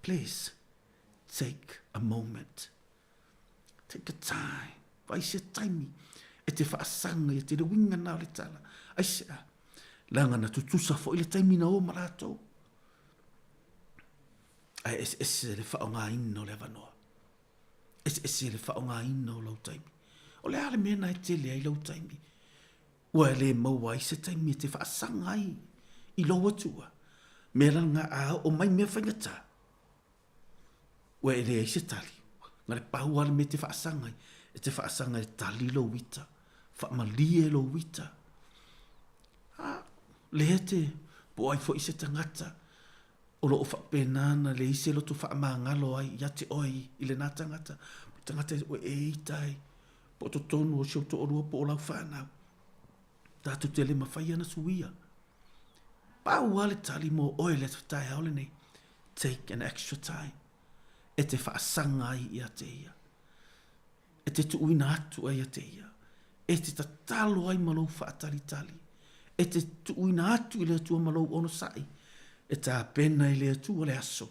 Please, take a moment. Take a time. Vai se taimi. E te whaasanga, e te rewinga nao le tala. Aisea, langa na tutusa fo i le taimi na o marato. Ai ese le whaonga ina o le avanoa. Ese le whaonga ina o lau taimi. O le ale mena e te lea i lau taimi. Ua le maua i se taimi e te whaasanga ai. I lau atua. Mera nga a o mai mea whaingata. Ua e lea i se tali. Nga le pau ale me te whaasanga ai. E te whaasanga e tali lau wita. Whaamalie lau wita. Lea te po ai fo i se tangata. O lo o whapenana le ise lo tu whaamangalo ai. Ia te oi i le nā tangata. Tangata o e itai. Po to tonu o sio to orua po o lau whanau. Tātu te le mawhai ana suia. Pau ale tali mo oi le tai haole nei. Take an extra time. E te whaasanga ai ia te ia. E te tuuina atu ai ia te ia. E te tatalo ai malou whaatali tali. E te tuuina atu i le atua malou ono sai. E ta pena i le atua le aso.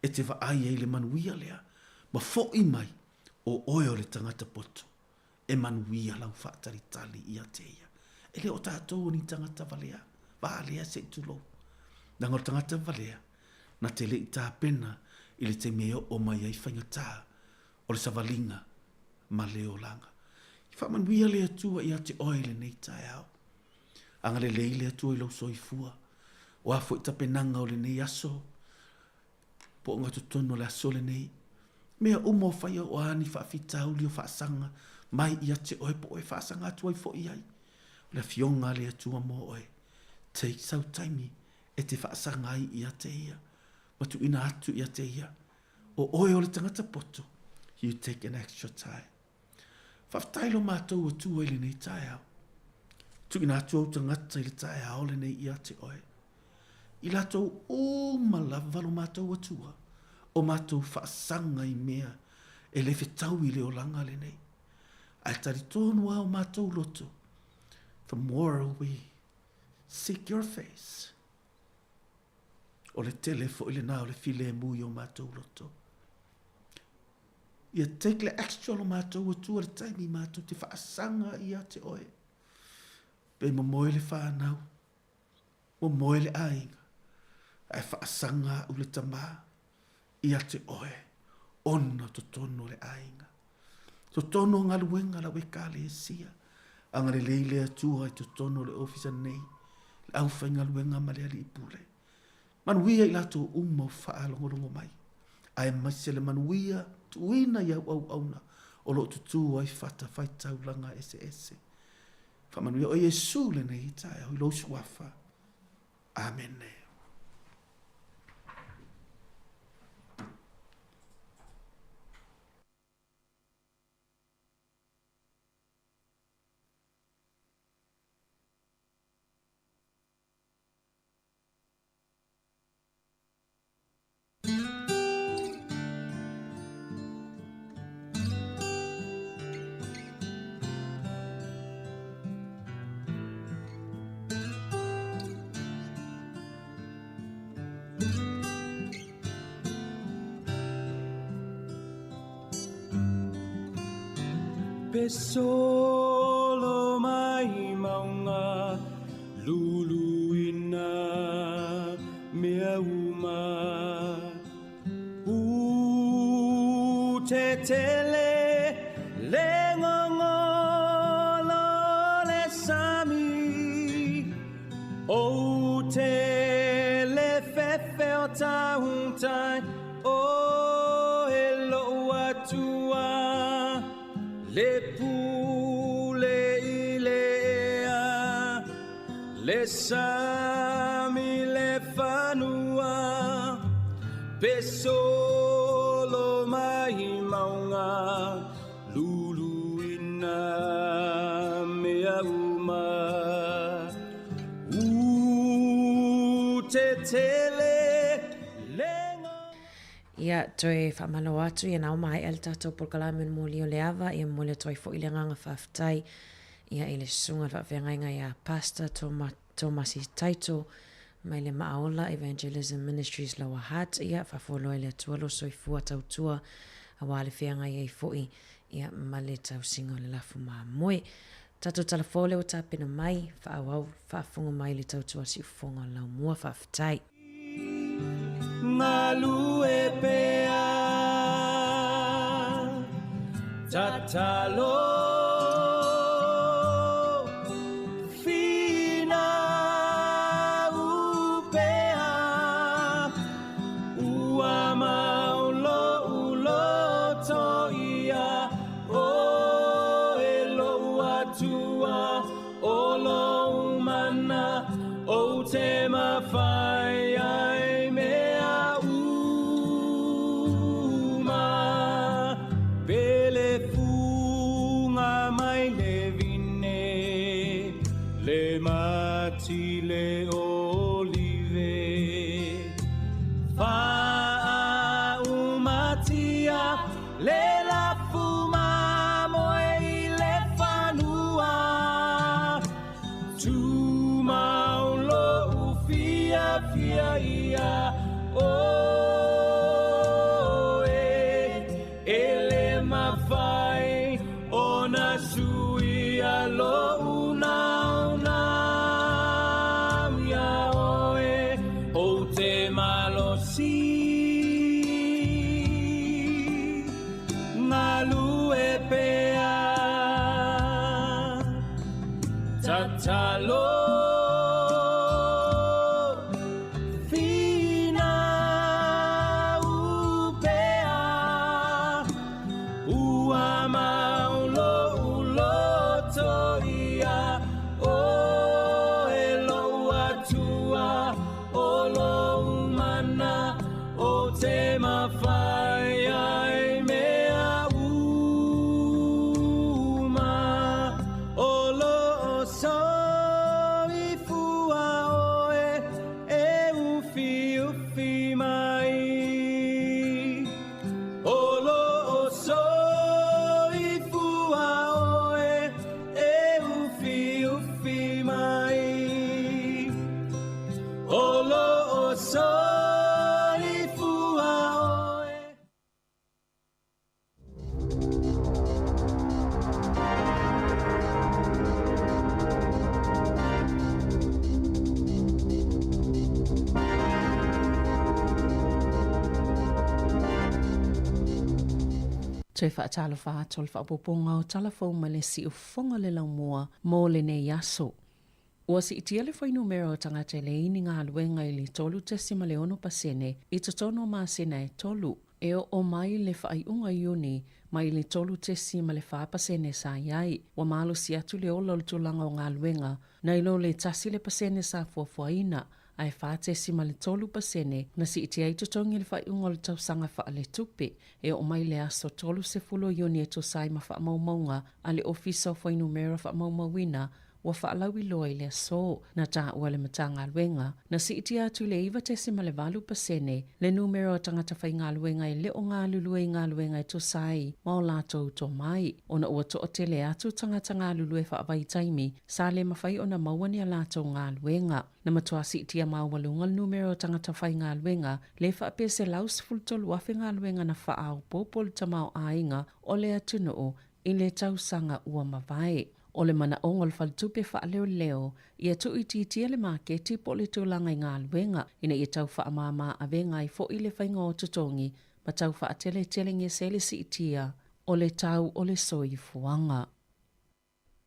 E te vaai ai le manuia lea. Ma fo i mai o oe o le tangata poto. E manuia lau whaatali tali ia te ia. E le o tātou ni tangata valea. Valea se tulo. Nanga o tangata valea. Na te le i tā pena i le te mea o mai ai whaingata. O le savalinga. Ma leo langa. I whamanuia le atua i ate oe le nei tae au. Anga le leile atua i lau soifua. O a fo i tapenanga o le nei aso. Po ngā tutono le aso le nei. Mea umo whaia o ani whaafitau li o whaasanga. Mai i ate oe po oe whaasanga atua i fo i ai. Le fionga le atua mo oe. Take sau taimi e te whaasanga ai i ate ia. Matu ina atu i ate ia. O oe o le tangata poto. You take an extra time. Whaftailo mātou o tua i le nei tae au. Tu ina atu au tangata i le tae au le nei i ate oe. I latou o malavalo mātou o tua. O mātou whaasanga i mea. E le whetau i le o langa le nei. Ai tari tōnu au mātou loto. The more we seek your face. O le telefo i le nao le file mui o mātou loto. Ia take le extra lo mātou o tua le taimi mātou te whaasanga i a te oe. Pe mo moe le whanau. Mo moe le ainga. Ai whaasanga u le tamā. I a te oe. Ona to tono le ainga. To tono ngā luenga la weka le sia. Anga le leile atua i to tono le ofisa nei. Le au whainga luenga ma le ali i pule. Manuia i lato umma o whaalongolongo mai. Ai maise le manuia tuina iau au na. O lo tutu ai whata whaitau langa ese ese. Whamanuia o Yesu le nei tae au i lo suafa. Amen. Pe solo mai maunga luluina mea uma tele le ngongolo le sami o tele fefe o tahuntai o elo atua le pule ilea le sami le fanua pesolo mai maunga lulu ina mea uma tetele Ia toe whamalo atu ia nao mai el tatou porkalamen moli o leava ia mole toi fo ile nganga whaftai ia ile sunga whawhengainga ia Pastor Tomasi Taito mai le Maaola Evangelism Ministries Lower Hutt ia whafolo ele tualo soifua tautua a wale whianga ia i foi ia male tau singo le lafu maa moe. Tato talafole o tapena mai whaawau whaafunga mai le tautua si ufonga lau mua whaftai. Malu e pea tatalo fina upea ua maulo ulo toia o elo atua o lo umana o te mawhai ai mea uma pele funga mai le vine le mati le olive fa umatia le la fuma moe le fanua tu maulo ufia fia ia o ele mafai ona sui alo una ya oe o te malo si ngalu e pea tatalo Te whaatalo whaatol whaapoponga o talafou ma le si ufonga le laumua mō le nei aso. Ua si itia le whai numero o tangata le ini ngā luenga i le tolu tesi ma le ono pasene i te tono mā sena e tolu. E o mai le whai unga iuni mai le tolu tesi ma le whaapasene sa iai. Wa malo si atu le ola le tulanga o ngā luenga na ilo le tasi le pasene sa fuafuaina. Ai whaatesi ma le tolu pasene na si iti ai tutongi le whai unga le tausanga wha le tupe e o mai le aso tolu se fulo ioni e to sai ma wha maumaunga a le ofisa o whai numero wha maumawina wa wha alawi loa i le aso na ta ua le matanga luenga na si iti atu le iwa tesi ma le valu pasene le numero o tangata whai ngā luenga i le o ngā lulue ngā luenga e to sai ma o lato to mai o na ua to o te le atu tangata ngā lulue wha avai taimi sa le mawhai o na mauani a lato ngā luenga. Na matua si itia mawalunga numero tangata whai ngā luenga le wha apese laus fultolu afe ngā luenga na wha au popol tamau ainga o le atunu o i le tausanga ua mawai. O le mana ongol faltupe wha leo leo ia tu ititia le maketi po le tūlanga i ngā luenga ina i tau wha amama a venga i fo i le whainga o tutongi ma tau whaatele tele nge sele si itia o le tau o le soifuanga.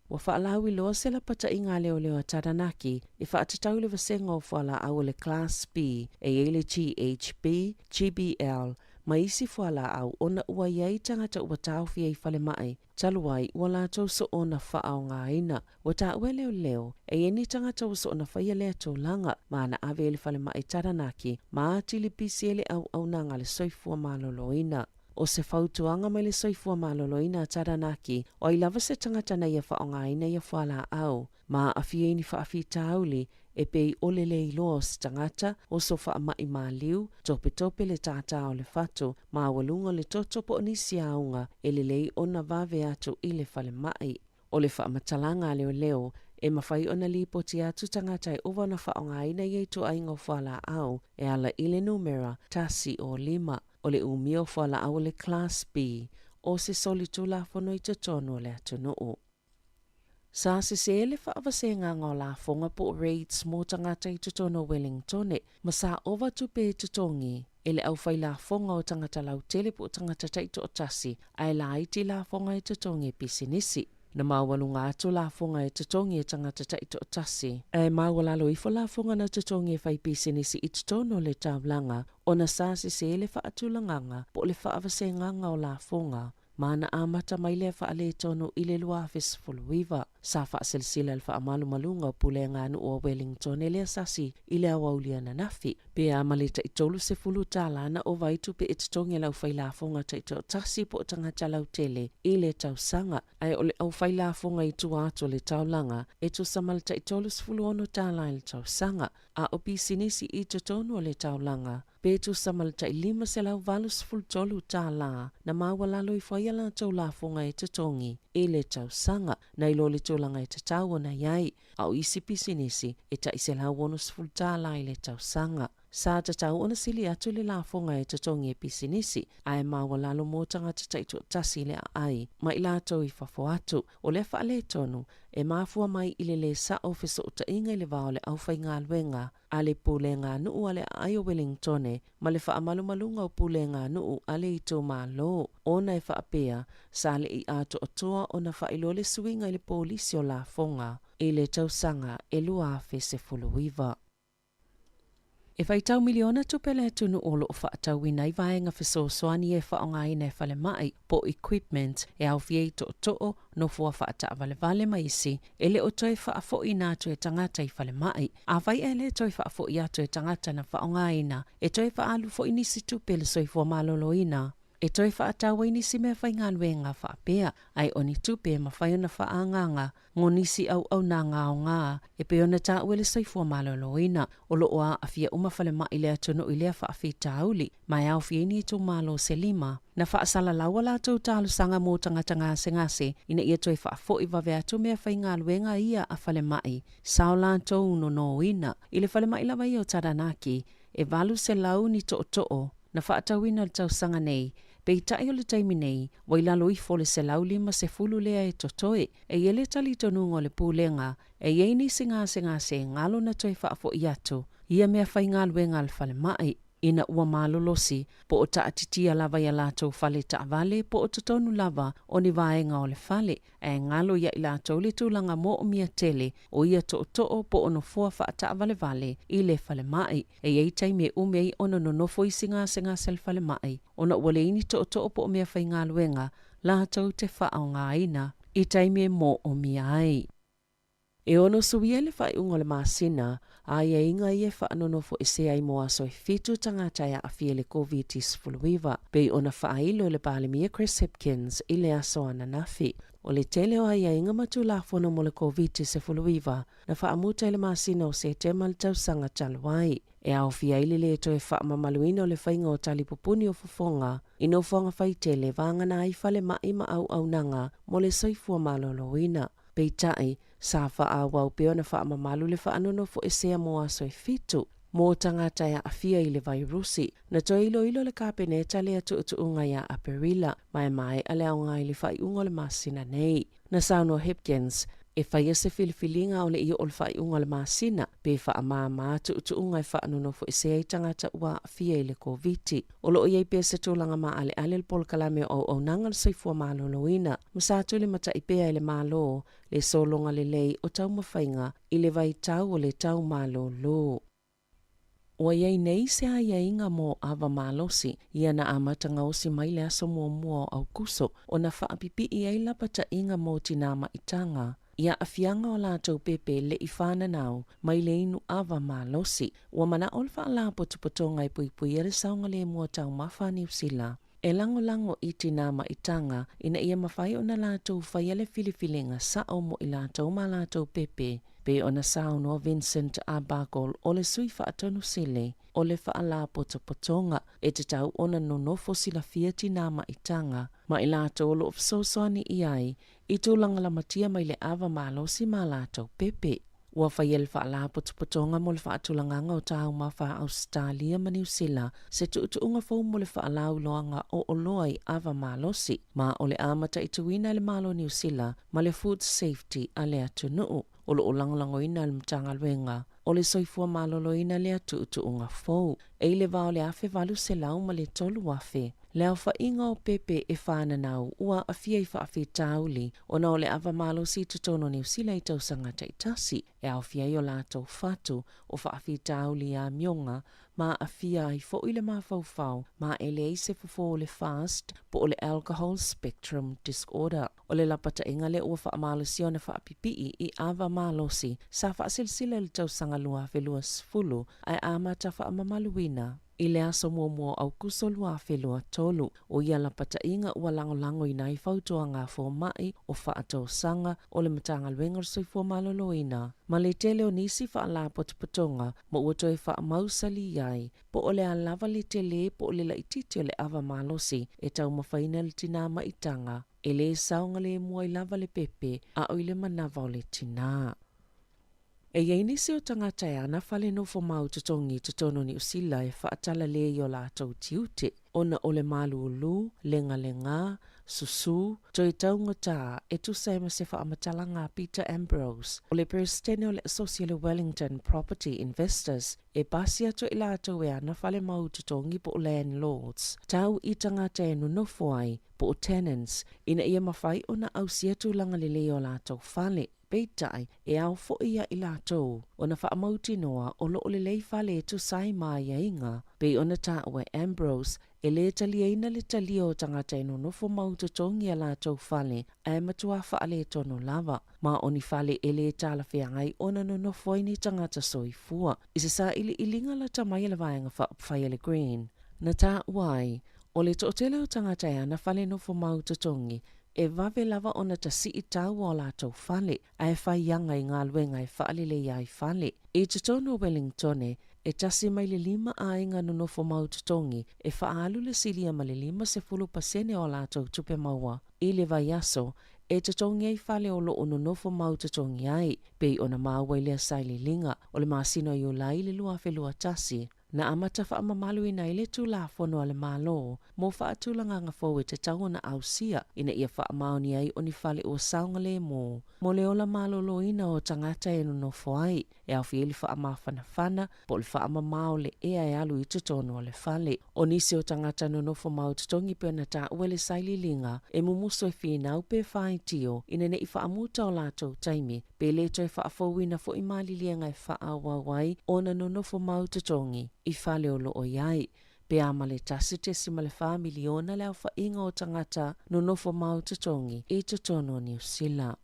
Wa whaalawi loa se la pata inga leo leo a Taranaki I whaatatau le vasenga o whala au le Class B e ele GHB, GBL, ma isi whala au ona ua iei tangata ua tauwhia I whale mai. Taluai ua lātou so ona whaao ngā ina. Wa tā ue leo leo e eni tangata ua so ona whaia lea tō langa ma ana ave ele whale mai Taranaki ma atili pisi ele au nanga le soifua malolo ina. O se whautuanga mai le soifua maloloina a Taranaki, o I lava se tangata na ia whaongaina ia whala au, ma a fieni whaafi tauli, e pei ole le iloa se tangata, o so wha mai ma liu, tope le tata o le fatu, ma walunga le totopo o nisi aunga, e le lei ona vave atu I le whale mai. O le wha matalanga leo, e mawhai ona li poti atu tangata e uwa na whaongaina ia tu aingo whala au, e ala I le numera, tasi o 5. O le umio whala au le Class B, o se solitula whanoi te tonu le atunuu. Sa se le whaavasenga ngā la whonga po raids mō tangata I te tono Wellington, ma sa ova tupe te tongi, e le au whai la whonga o tangata lau tele po tangata taito o tasi, ai la iti la whonga I te tongi pisinisi. Na mawalunga atu la whonga e te tongi e tangata taito o tasi. E mawalalo ifo la whonga na te tongi e whai pisinisi I te tono le taulanga, o na sa se le whaatulanganga po le whaavasenganga o la whonga. Mana amata mai le whaale tono I le lua fesfuluiva. Sa whaasilsila le whaamalu malunga o pule ngānu o Wellington e le asasi I le awaulia na nafi. Pe a maleta I tolu se fulu tālana o vaitu pe it tongi lau whaila whonga taito tasi po tangata lau tele I le tausanga. Ai o le au whaila whonga I tu ato le taulanga e tu samalta I tolu se fulu ono tāla I le tausanga. A opi sinisi I te tonu o le taulanga. Pe tu samalta I 5 se lau valus fulu tolu tāla na mawalalo I whaia la tau la whonga e te tongi I le tausanga. Na ilo le tūlanga I te tau na iai, au isi pisinisi e ta ise lau onus fultala I le tausanga. Sa ta tau ona sili atu le la whonga e te tongi e pisinisi, ai mawalalo mō tangata taito tasi le ai, ma I lato I whafo atu, o le wha le tonu, e mafua mai I le sa ofiso uta inga I le vao le au whai ngā luenga, a le pule ngā nuu ale ai o Wellington, ma le wha amalumalunga o pule ngā nuu ale I tō mā lo, ona e wha apea, sa le I ato o toa ona wha ilo le suinga I le polisi o la whonga, I le tausanga e lua fe se fuluiva. E whai tau miliona tupele tunu olo o whaatau I nei vaenga whesosoani e whaongai nei whale mai po equipment e au fiei to to'o no fua whaata vale maisi e le o toi whaafo I nātu e tangata I whale mai. A vai e le toi whaafo I atu e tangata na whaongai na e toi whaalu fo inisi tupele soi fua malolo ina. E toi whaatawa inisi me whai ngā luenga whaapea, ai oni tupe ma whai ona whaanganga, ngō nisi au nā ngā o ngā, e pe ona tā uele soifua malolo ina, o lo oa a fia umawhale mai lea tono I lea whaafi tauli, mai au fia ni tō malo se 5, na whaasala lawa la tau tālu sanga mō tangata ngase, ina ia toi whaafo I wawe atu mea whai ngā luenga ia a whale mai, sao la tau no ina, I le whale mai lawa I o Taranaki, e valu se lau ni to'o, na whaatawina le tau sanga nei, Pei tai o le taimi nei, wailalo I fole se lau 5 se fulu lea e totoe, e ele tali tonungo le pūlenga, e yeini se ngalo na toi whaafo I atu, ia mea whai ngā luenga le whale mai, ina ua malolosi, po o ta atitia lava ia lātou whale ta vale, po o tonu lava o ni vaenga o le whale, e ngalo ia I lātou le tūlanga mo o mia tele, o ia to'o po ono fua whaata vale I le whale mai, e iei taimi e umei ono no nofo I singa se whale mai, ona wale ini to'o po o mea whai ngā luenga, lātou te whaao ngā ina, I taimi e mo o mia ai. E ono suia le whai ungo le māsina, a ia inga I e whaanonofo e se ai moa so I fitu tangata ia a fia le COVID-19, pei ona whailo le pālemia Chris Hipkins I le aso ana nafi. O le tele o ia inga matu la fono mo le COVID-19, na whaamuta le māsina o se tema le tausanga talwai. E au fia ili le to e whaamamaluina o le whainga o talipupuni o fofonga, ino whanga whaitele vangana I whale mai ma au nanga mo le soifua maloloina. Peitai, sa whaawau peona whaamamalu le whaanonofo e sea moa so I fitu. Mō tangata ia awhia I le vairusi, na toi ilo le kāpeneta le atu unga ia a perila, mai ale au ngai le whai ungo le masina nei. Na sauno Hipkins, E whaia se filifilinga o le i o le whai unga le masina, pe wha a māma tu unga e wha anonofo e se ai tangata ua fia i le COVID. O lo iei pe se tūlanga maa ale ale le pol kalame o nanga le saifua maloloina. Masatu le mata i pea i le malo, le solonga le lei o tau mawhainga i le vai tau o le tau malolo. Ua iei nei se a ieinga mo awa malosi, ia na amatanga o si mai le aso mua au kuso, o na wha apipi i ei lapata inga mo tinama itanga. Ia afianga o lātou pepe le i whananau, mai le inu awa malosi, ua mana olfa la potupotonga i puipui ere saunga le mua tau mawha New Zealand. E lango i tinama itanga, ina ia mawhai o na lātou whaiale filifilinga sa o mo i lātou ma lātou pepe. Pe ona sauno Vincent Abagol o le sui whaatonu sile, o le whaala potopotonga, e te tau ona nonofo sila fiati nama itanga, ma i lātou lo ofsosoani i ai, i tūlanga la matia mai le awa malosi ma lātou pepe. Ua whaiel whaala potopotonga mo le whaatulanganga o tāu mawha Australia ma New Zealand, se tuutuunga fau mo le whaala uloanga o oloai awa malosi, ma o le amata i tuina le malo New Zealand, ma le food safety a le atunuu. O lo langolangoina le mtanga luenga, o le soifua maloloina le atuutuunga fau. E le vao le afe valu se lau ma le tolu afe. Le au inga o pepe e whananau ua a fia i whaafi tauli, o na o le awa malo si tutono New Zealand i tausanga taitasi, e au fia i o lātou fatu o whaafi tauli a mionga, ma a fia i fo i le mawhauwhau, ma e le eise fufo o le fast, po o le alcohol spectrum disorder. O le lapata inga le ua wha malo si o na whaapipii i awa malosi, sa wha silsila le tausanga lua velua sfulu, ai amata wha amamaluina. I le aso mua au kuso lua whelua tolu, o ia lapata inga ua lango i nai fautoa ngā fō mai o whaatou sanga o le matanga luengar soi fō maloloina. Ma le tele o nisi wha la potopotonga, mo ua toi wha mausali iai, po o le alava le tele po o le laititi o le awa malosi, e tau mawhaina le tina maitanga, e le saunga le mua i lava le pepe, a o le manawa o le tina. E iei nisi o tangata e ana whale no fo mau tutongi tutono New Zealand e whaatala le i o lātou tiute. Ona o le malu ulu, lenga, susu, toi taunga tā, e tusa e mase whaamatala ngā Peter Ambrose. O le presidente o le Associate Wellington Property Investors, e basia to i lātou e ana whale mau tutongi po landlords. Tau i tangata e nunofo ai, po tenants, ina ia mawhai o na au siatu langa le leo lātou whale. Peitai e au fo ia i lātou, o na whaamauti noa o lo le leifale e tu sai mai inga, pei ona tā ue Ambrose, e le talia le talia o tangata e nonofo mautotongi a lātou whale, e matua whaale tono lava, ma oni whale e le tala whiangai ona nonofo ni tangata soifua, i se sa ili ilinga la tamai la vaenga whaile green. Na tā uai, o le tootele o tangata e ana whale nofo mautotongi, e vave lava ona ta si i tau o lātou whale, a e whai yanga i ngā luenga e whaalile i whale. E tutono Wellingtone, e tasi mai le 5 a inga nonofo mautotongi, e whaalu le silia ma le 5% o lātou tupe maua. I le vai aso, e tutongi ai whale o lo o nonofo mautotongi ai, pei ona māua le saili linga, o le māsino i o lai le lua whelua tasi. Na amata wha amamalu ina ile tu la fono ale malo, mo wha atulanga ngā fōu te tau na ausia, ina ia wha amaoni ai o ni whale o saunga le mo. Mo le ola malolo ina o tangata e no whai, e au whieli wha amawhana, po le wha amamao le ea e alu i tutono ale whale. O nisi o tangata no nofo mau tutongi pe na tā uele saili linga, e mumuso e whina upe whai tio, ina ne i wha amuta o lātou taimi, pe le toi wha afowina fo i mali lianga e wha awawai, o na no nofo mau tutongi. I whale o loo iai, pe amale tasi te simale wha miliona le au wha inga o tangata no nofo mau tutongi i tutono New Zealand.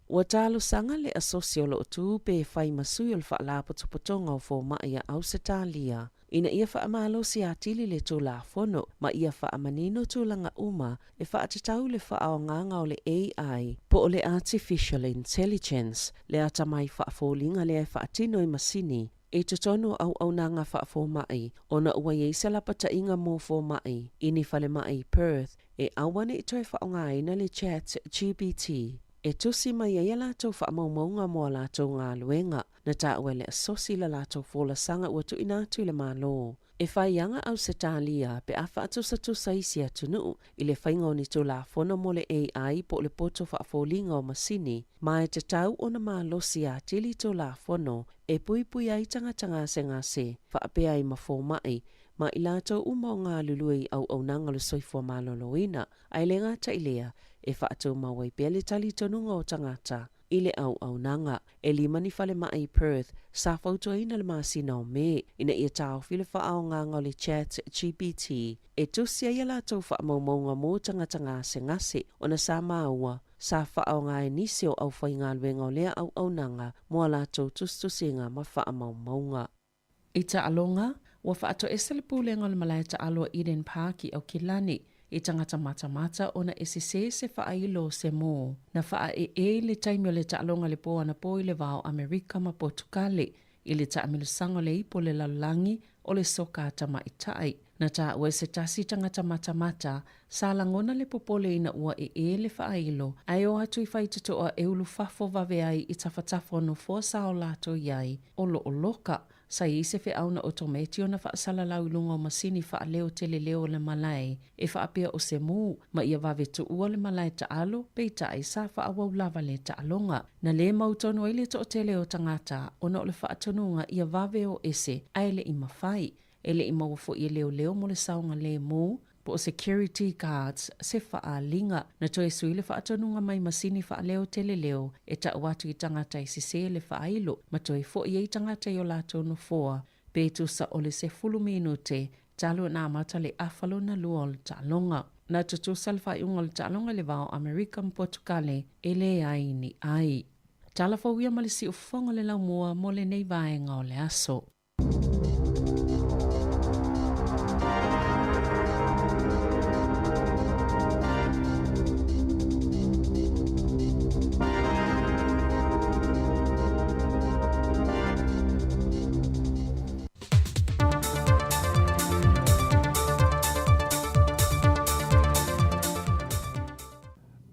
Ua tālo sanga le asosio lo tu pe whai masui o le wha la potopotonga o fō mai a Ausitalia. Ina ia wha amalo si atili le tū la fono, ma ia wha amanino tūlanga uma e wha atatau le wha aonganga o le AI, po o le Artificial Intelligence, le atamai wha fōlinga le wha atino i masini. E tutono au nanga wha fō mai, o na ua iei salapata inga mō fō mai, ini whale mai Perth, e awane i toi wha ongaina le chat GPT. E tusi mai ia lātou wha maumaunga mo lātou ngā luenga, na tā ue le asosi la lātou fōla sanga ua tu inatu le mālo. E whaianga au se tālia pe a whaatusa isi atunu i le whainga o ni tō la whona mo le AI po le poto whaafolinga o masini, ma e te tau o na maa losi a tili tō la whono e pui ai tanga se ngase, whaapea i mawhō mai, ma i lātou uma o ngā lului au nanga le soifua maloloina, ai le ngata i lea e whaatou mawai pia le tali tonunga o tangata. I le au nanga, e lima ni whale mai i Perth, sa whautua ina le masina o me, ina ia tāo while whaao ngā le chat GPT, e tusia ia lātou whaamaumaunga mō tanga se ngase, o na sa maua, sa whaao ngā e nisi o au whai ngā luenga o lea au nanga, mua lātou tustusinga ma whaamaumaunga. I ta alonga, wa whaato e selepulenga le malai ta aloa Eden Parki au Kilani, i tangata mata o na esese se whaailo se mō. Na whaa le taimio le taalonga le poa na po i le vao Amerika ma Portukale, i le taamilusango le ipo le lalangi o le soka tama i tai. Na ta ue se tasi tangata mata, sa langona le popole ina ua le whaailo, ai o atu i whaituto a eulu fafo vave ai i tawhatafo no fua sao lato iai, o loka. Sa i se fe au na otometi o na whaasala lau lunga o masini wha leo tele leo le malai, e whaapea o se mū, ma ia vave tu ua le malai ta alo, peita ai sa wha awau lava le ta alonga. Na le mautono ile to o tele o tangata, o na o le whaatonunga ia vave o ese, ai le ima whai, e le ima wafo i leo mo le saunga le mū, po security guards se whaalinga na toe sui le whaatonunga mai masini whaaleo tele leo e ta watu i tangata i sise le whaailo ma toe fo i ei tangata i o lato no foa petu sa ole se fulu minute talo na amata le afalo na lua le talonga. Na tutu salfa i unga le talonga le vao American Portukale e le ai ni ai. Tala fawia malisi ufonga le lau mua mo le nei vaenga o le aso.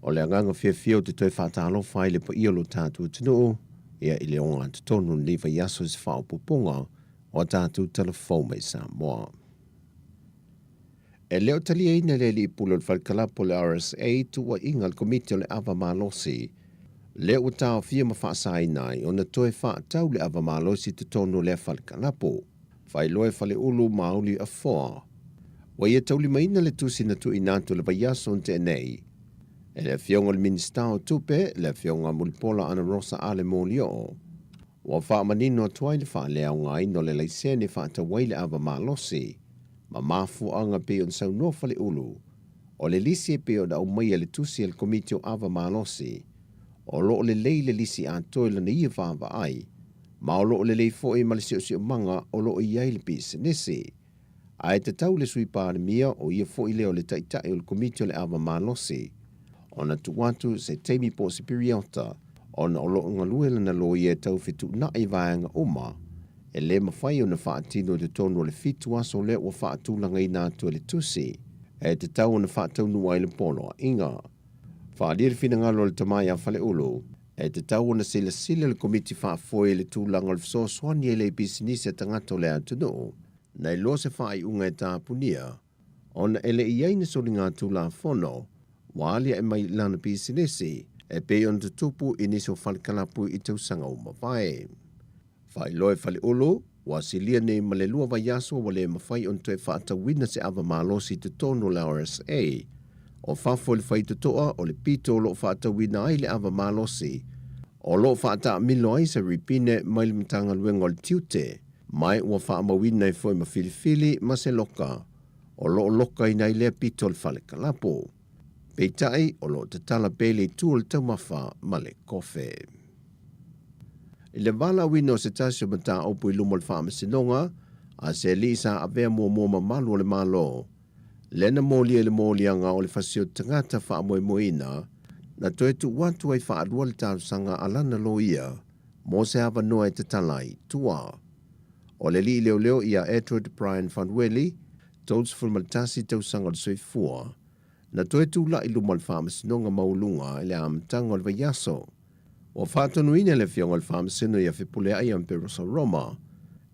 O le anganga whiawhia o te toi whātalo whai le po iolo tātou tino, ia i le onga te tonu ni wa yaso se whao pupunga o tātou telefon mai Samoa. E leo tali e ina le li pulo le whalkalapo le RSA tua inga le komite o le ava malosi. Leo tāo whia ma whaasai nai o na toi whaatau le ava malosi te tonu le whalkalapo. Whai loe whale ulu mauli a foa. Wa ia tauli maina le tusi na tu inatu le wa yaso te nei. E le fionga le ministao tupe, le fionga mulipola ana rosa ale molio. Wa wha manino tuai le wha leo ngai no le leisene wha tawai le ava malosi. Ma mafu anga pe on sau nofa le ulu. O le lisi e pe o da umaia le tusi al komitio ava malosi. O lo le lei le lisi a toi le ia whaava ai. Ma o lo le lei fo e malisi o si o manga o lo i ai le pisi nisi. A e te tau le sui pāre mia o ia fo i leo le taitai o le komitio le ava malosi. Ona tuwatu se teimi po superiota, ona o loo ngaluela na lo ie tau fitu na i vaenga uma, e le mawhai o na whaatino te tonu le fitu aso le o whaatulanga i nātua le tusi, e te tau na whaatau nuai le polo inga. Whaadiri fina ngalo le tamai a whale ulu, e te tau na sila le komiti whaafoe le tūlanga le fso swani e le bisinisi a tangato le atunu, na i lo se whaai unga e tāpunia, ona ele i aina soli ngā tūla whono, Waalia e mai lana pisinesi, e peon te tupu iniso whalkalapu i tausanga o mawhae. Whai loe whale ulu, wasilia ne malelua wa yaso wale mawhai on toe whaatawina se ava malosi te tono la RSA. O whafo le whai tutoa o le pito lo whaatawina ai le ava malosi. O lo whaata milo ai sa ripine mai le mtanga luenga le tiute. Mai ua whaamawina i fwoi ma filifili ma se loka. O lo loka i nai lea pito le whalekalapu. Peitai o lo te tala pele tūl tau mawha ma le kofe. I le wala wino se tasio mata opu i lumo le wha masinonga, a se lisa a vea mua ma malu o le malo. Lena molia le molianga o le fasio tangata wha moe moina, na toe tu watu ai wha adua le tau sanga alana lo ia, mo se hava noa e te talai tua. O le li leo ia Edward Brian Fanweli, tauts fulmaltasi tau sanga le soifua, na toe tūla i lumal whamasinonga maulunga i le amtanga o le yaso. O whātonuina le fionga le whamasino i a whipule ai am Perosa Roma,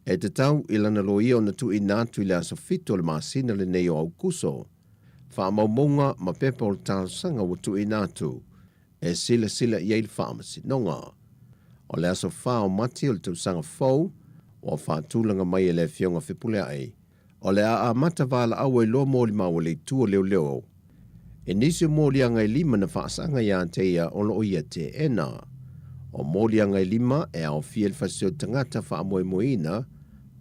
E te tau i lana loia o na tu i nātu i le aso fito le masina le nei o au kuso. Wha maumonga ma pepa o le tāsanga wa tu i nātu. E sila i eil whaamasi nonga. O le aso wha o mati o le tausanga fau, o wha tūlanga mai e le fionga whipule ai. O le a mata wala awa i lo mōli maua le tua leo. E nisi o mōli anga i lima na whaasanga ia te ia o lo ia te ena. O mōli anga i lima e au fiel fasio tangata wha amoe moina,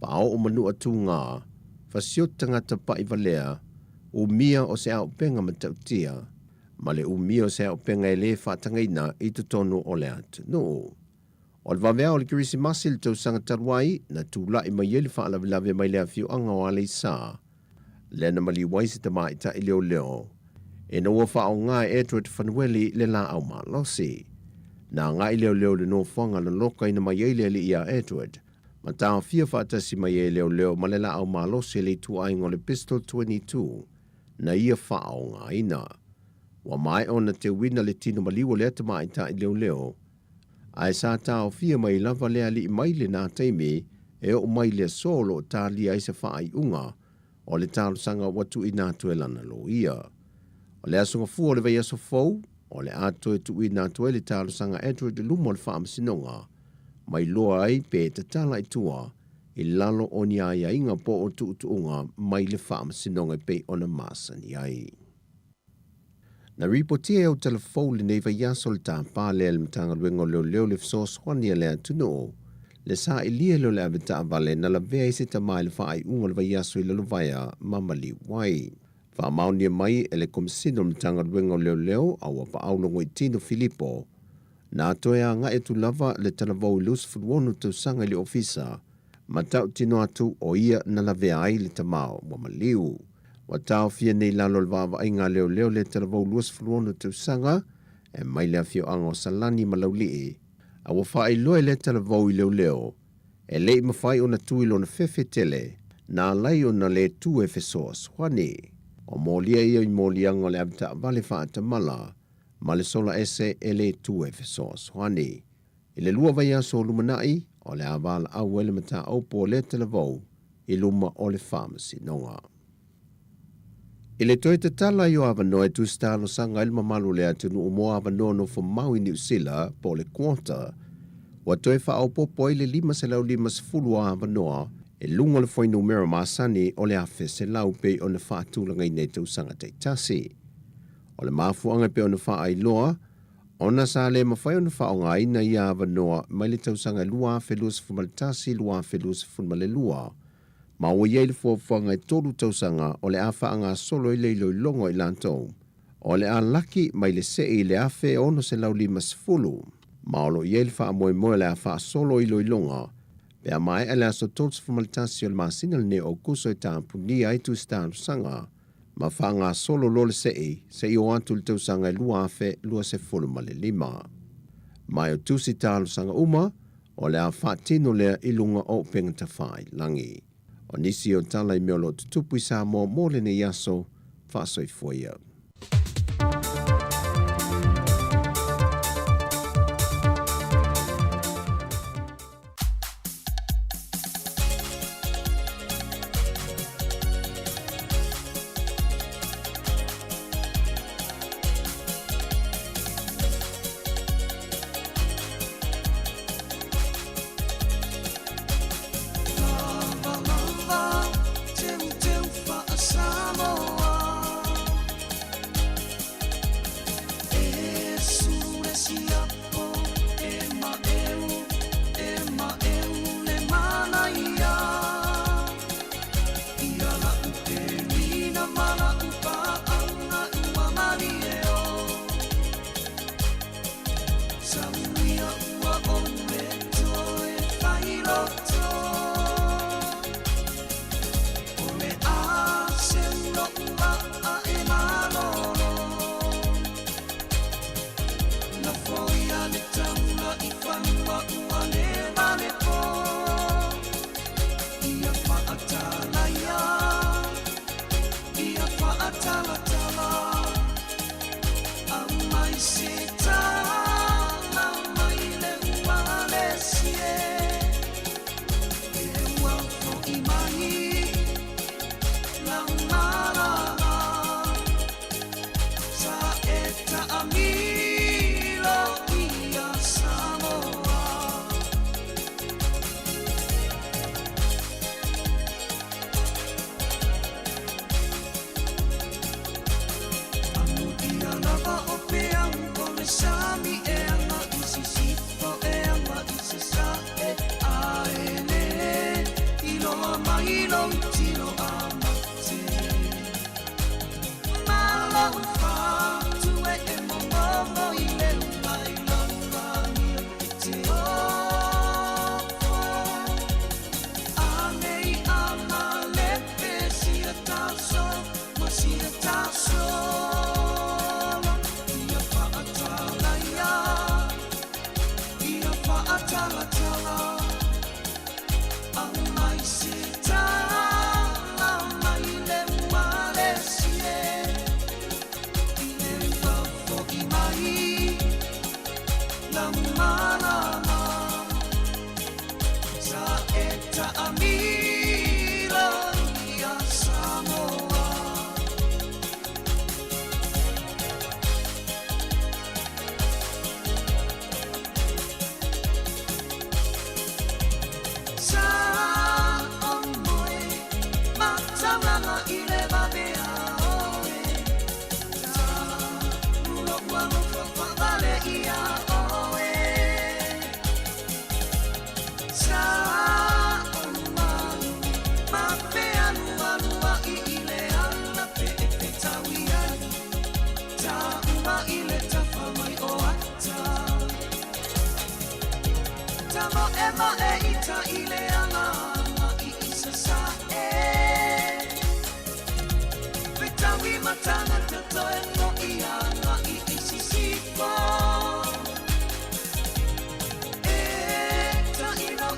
pa au o manu atu ngā, fasio tangata pa i valea, u mia o se au penga matautia, ma le u mia o se au penga e le whatangaina i tutonu o le atu. No. O le wawea o le kirisi masil tau sanga taruai, na tūla i mai ele whaalavilave mai lea fiu anga o ale i sā. Lena mali waisi ta mai ta i leo. E no wha o ngā e tu te whanueli le la au maa losi. Na ngā i leo le no whanga le loka ina mai ele li ia Edward, ma tāo fia whaatasi mai e leo ma le la au maa losi le tu ai ngole Pistol 22, na ia wha o ngā ina. Wa mai ona te wina le tino maliwa le ata mai ta i leo. Ai sa tāo fia mai lava lea li mai le nā teimi e o mai le solo tā li ai se wha ai unga o le tālo sanga watu i nā tuelana lo ia. O le asunga fua le vai aso fau, o le ato e tu i nā tuele tālo sanga Edward lumo le wha masinonga, mai loa ai pe te tala i tua i lalo o ni ai inga po o tu unga mai le wha masinonga pe o na masa ni ai. Na ripotia o telefou le neiva yaso le tāpā lea le matanga luengo leo le fsos whania lea tuno. Le sa i lia leo le avita avale na la vea isi ta mai le wha ai unga le vai yaso i le lovaya mamali wai. Wha maunia mai e le komisino le matanga luengo leo au apa aulongo i Tino Filippo. Na atoea nga e tu lava le talavou i lus furuonu tau sanga i le ofisa. Ma tau tino atu o ia na la vea ai le tamao mamaliu. Wa tau fia nei lalo le wawa ai ngā leo le talavou luas furuonu tau sanga, e mai lea fio ango salani malaulii. A wa wha loe le talavou i leo, e lei mawhai o na tui lo na fefe tele, na lai o na le tu e fesoas whani. O mōlia ia i mōlianga le abita vale wha atamala, ma le sola ese e le tu e fesoas whani. I le lua vai aso lumanai, o le avala au ele mata aupo le talavou, i luma o le pharmacy nonga. I le toi te tala i o avanoa e tustalo sanga ilma malu le atunu umoa avanoa no fo maui New Zealand po le kuota. Wa toi wha au popo i le 5.5 a avanoa e lunga le foi numero masani o le afe se lau pe o na whaatulanga i nei tausanga te tasi. O le mafuanga pe o na wha ai loa, ona sa le mawhai o na wha o ngā ina i avanoa mai le tausanga lua afe luas fumaltasi lua afe luas funmale lua. Ma o iei le fuafanga i tolu tausanga o le awha anga solo i leilo i longo i lantou. O le a laki mai le se i le afe ono se lau 5. Ma o lo iei le wha moe moe le awha solo i lo i longa. Pea mai ele aso tolsu formalitasi o le masina le ne o kuso i tāpuni ai tu stānu sanga. Ma wha anga solo lo le se i o atu le tausanga i lua afe lua se fulu ma le 5. Mai o tusi tālu sanga uma, o le a wha tino lea i lunga o pengata whai langi. O nisi o tala i meolo tutupu i Samoa mōle ne yaso, whaasoi fuia. whaatala ang mai se tala mai le Malaysia i le whafo i mai la malama sa eta amira i a Samoa Ema e ita ile ana i isa sa Vitawi matanga tato e no i ana i isi sipo ta ino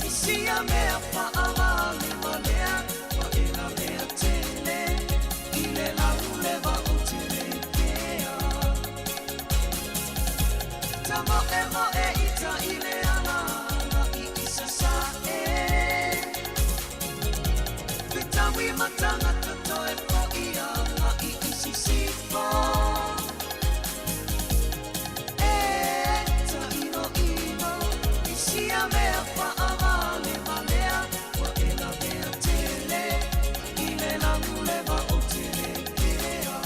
isi a mea pa ama le manea wa ina mea tele ile la uleva o tele kea Tamo ema e ita ile we matanga tato e po ia na I isi sipo ta ino isi a mea pa amale malea wa ela mea tele ile la muleva o tele kea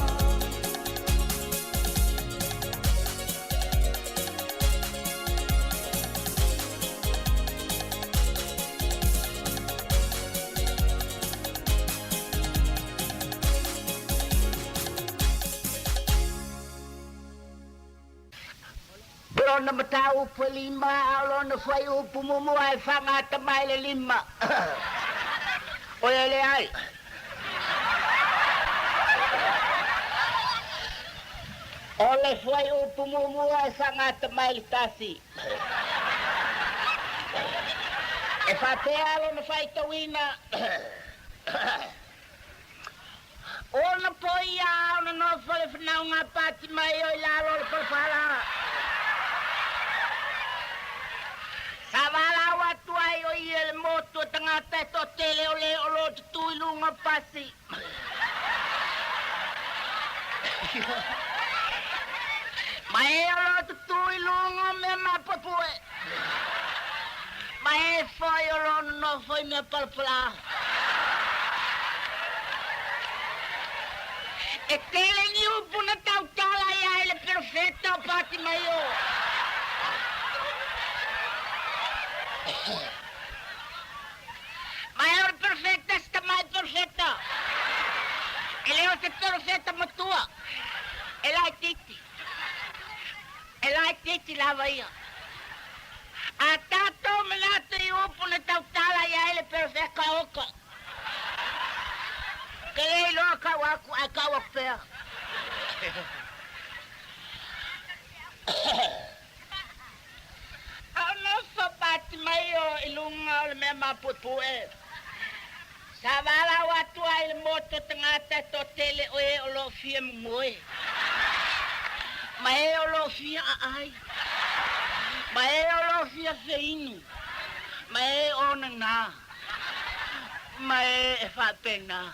Lona matau pa lima, lona fai upu mumu ai whangata mai le lima. Oia le ai. Ole fai upu mumu ai whangata mai le tasi. E whatea lona fai tawina. Ona po ia, ona no fale whanau ngā pati mai o ila lona palwhala. Savala watu ai o i ele moto tangata e to tele o le o lo tui lunga pasi. Mai o lo tui lunga me mapapue. Mai e foi o lo no foi me palpala. E tele ni upu na tautala ia ele perfetto pati mai o. Maior perfetta sta mai perfetta. E leo se perfetta ma tua. E lai titi. E lai titi lava io. A tato menato io pune tautala ia ele perfetta oka. Che lei lo kawaku a kawapea. Anofa pati mai o ilunga o le mea mapupue. Sa wala watu ai le moto tangata to tele o e o lo fia mmoe. Ma e o lo fia ai. Ma e o lo fia feinu. Ma e o na. Ma e fa pena.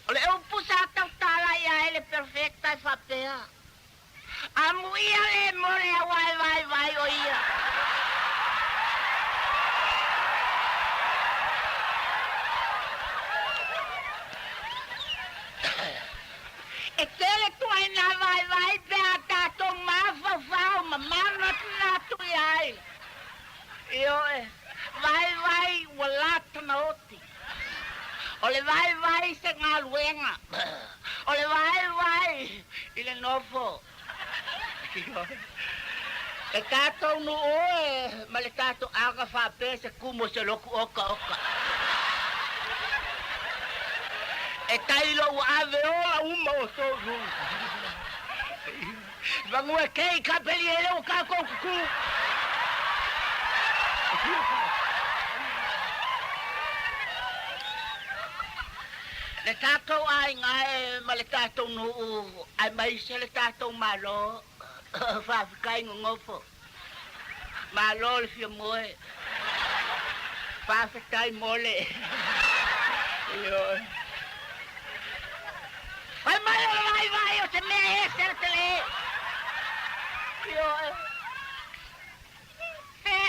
Ole o pusa tautala ia ele perfecta e whapea. Amu ia le more a vai o ia. E tele tu ai na vai pe a tato mafa fau ma mana tu iai. Io vai walata na oti. Ole vai se ngā luenga. Ole vai ile nofo. E tātou no oe, ma le tātou aga whape se kumo se loku oka. E tailo ua ave ola uma. Vangue kei ka peli ele o ka kuku. Le tatou ai ngai ma le tatou no ai mai se le tatou malo fa kai ngofo. Malo le fio moe. Fa tai mole. Yo. Ai vai o te me tele. Yo.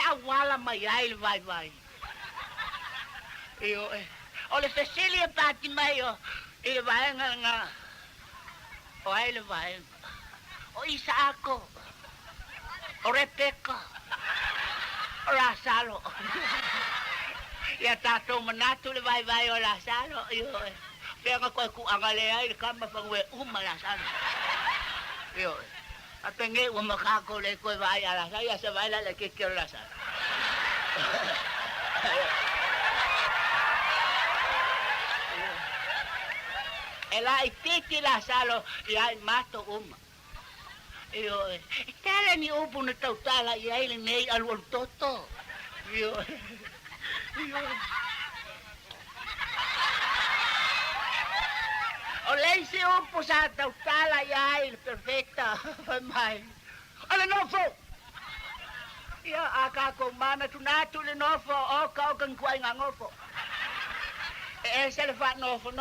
Awala mai ai vai. Yo. O le Cecilia pati mai o ile vai nga. O ai le vai. O Isaako. O Rebecca. O Lasalo. Ya tato manatu le vai o Lasalo. Yo. Pega ko ku angale ai kama pangwe Lasalo. Yo. Apenge umakako le ko vai ala saya se vai la que quiero Lasalo. Ela ititi Lasalo ya mato Yo, tala ni upo na tautala ya ile nei alwal toto. Yo. O lei se upo sa tautala ya ile perfecta. Mai. Ala nofo. Ya aka ko mana tunatu le nofo o ka kan kwai ngofo. Se le fa nofo.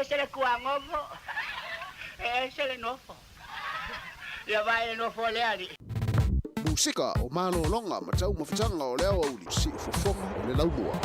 Se le kwa ngofo. Se le nofo. Ya vai no foleari. Musika o malo longa matau mafutanga o leo uli si fofonga o le laumua.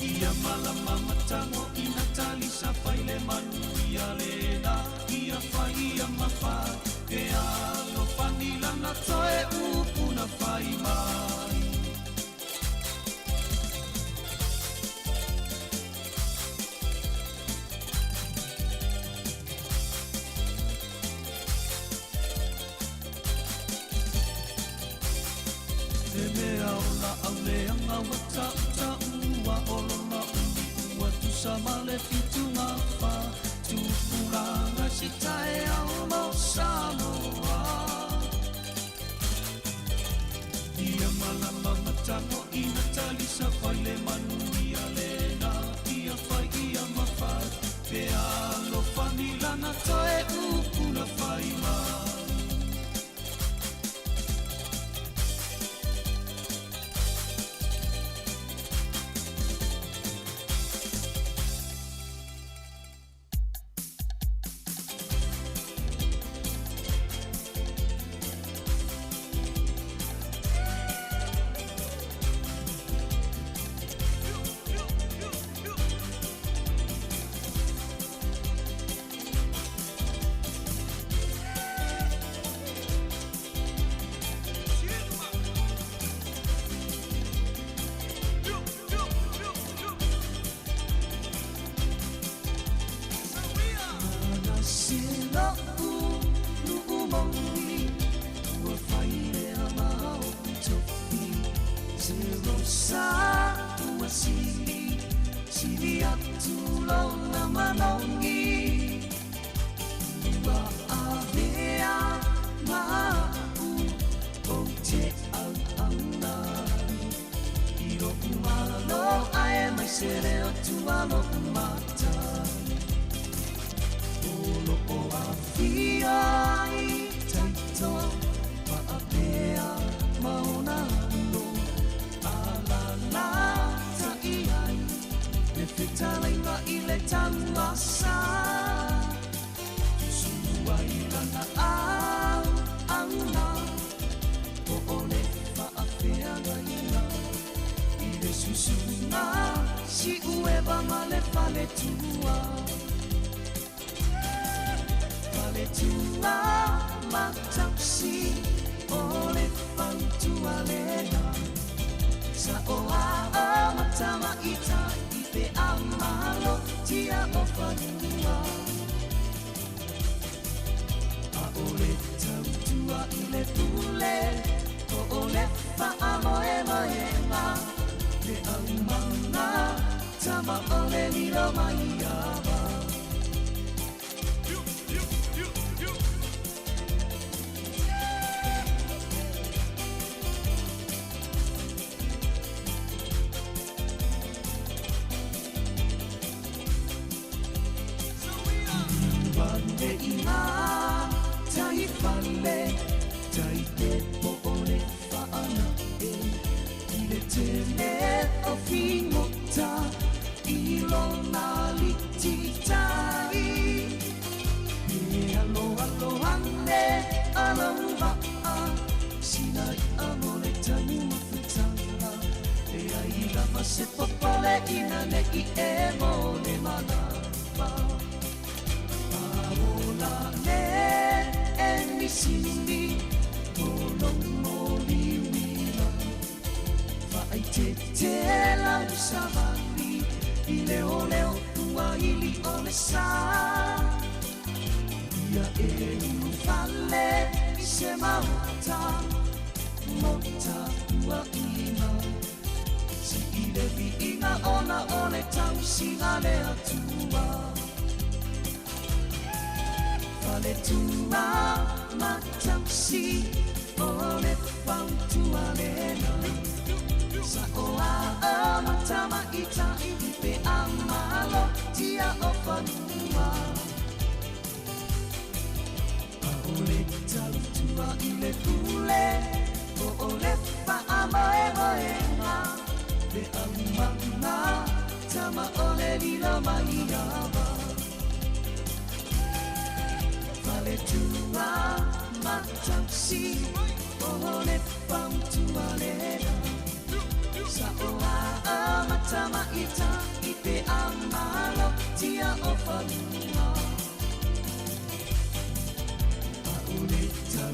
Ia malama matango ina tali sa faile manu ia lena ia fa ia toe upuna whai mai. E mea ola au leanga wata uta ua olona umi ua tusa male fitu ngā wha tupuranga si tae au mau Samoa. Ia malama matango ina talisa whai le manu ia lena ia whai ia mawhai pe alo whanilana toe upuna whai mai.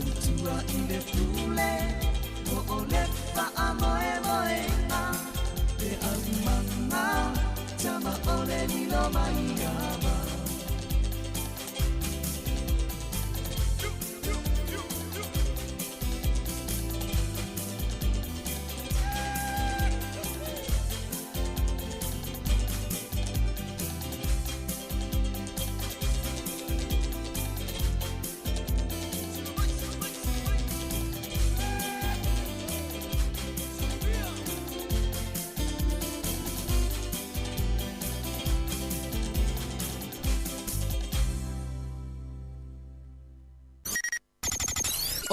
Tautua I le tule o o le wha moe moenga Te au manga Tama o le lilo mai ama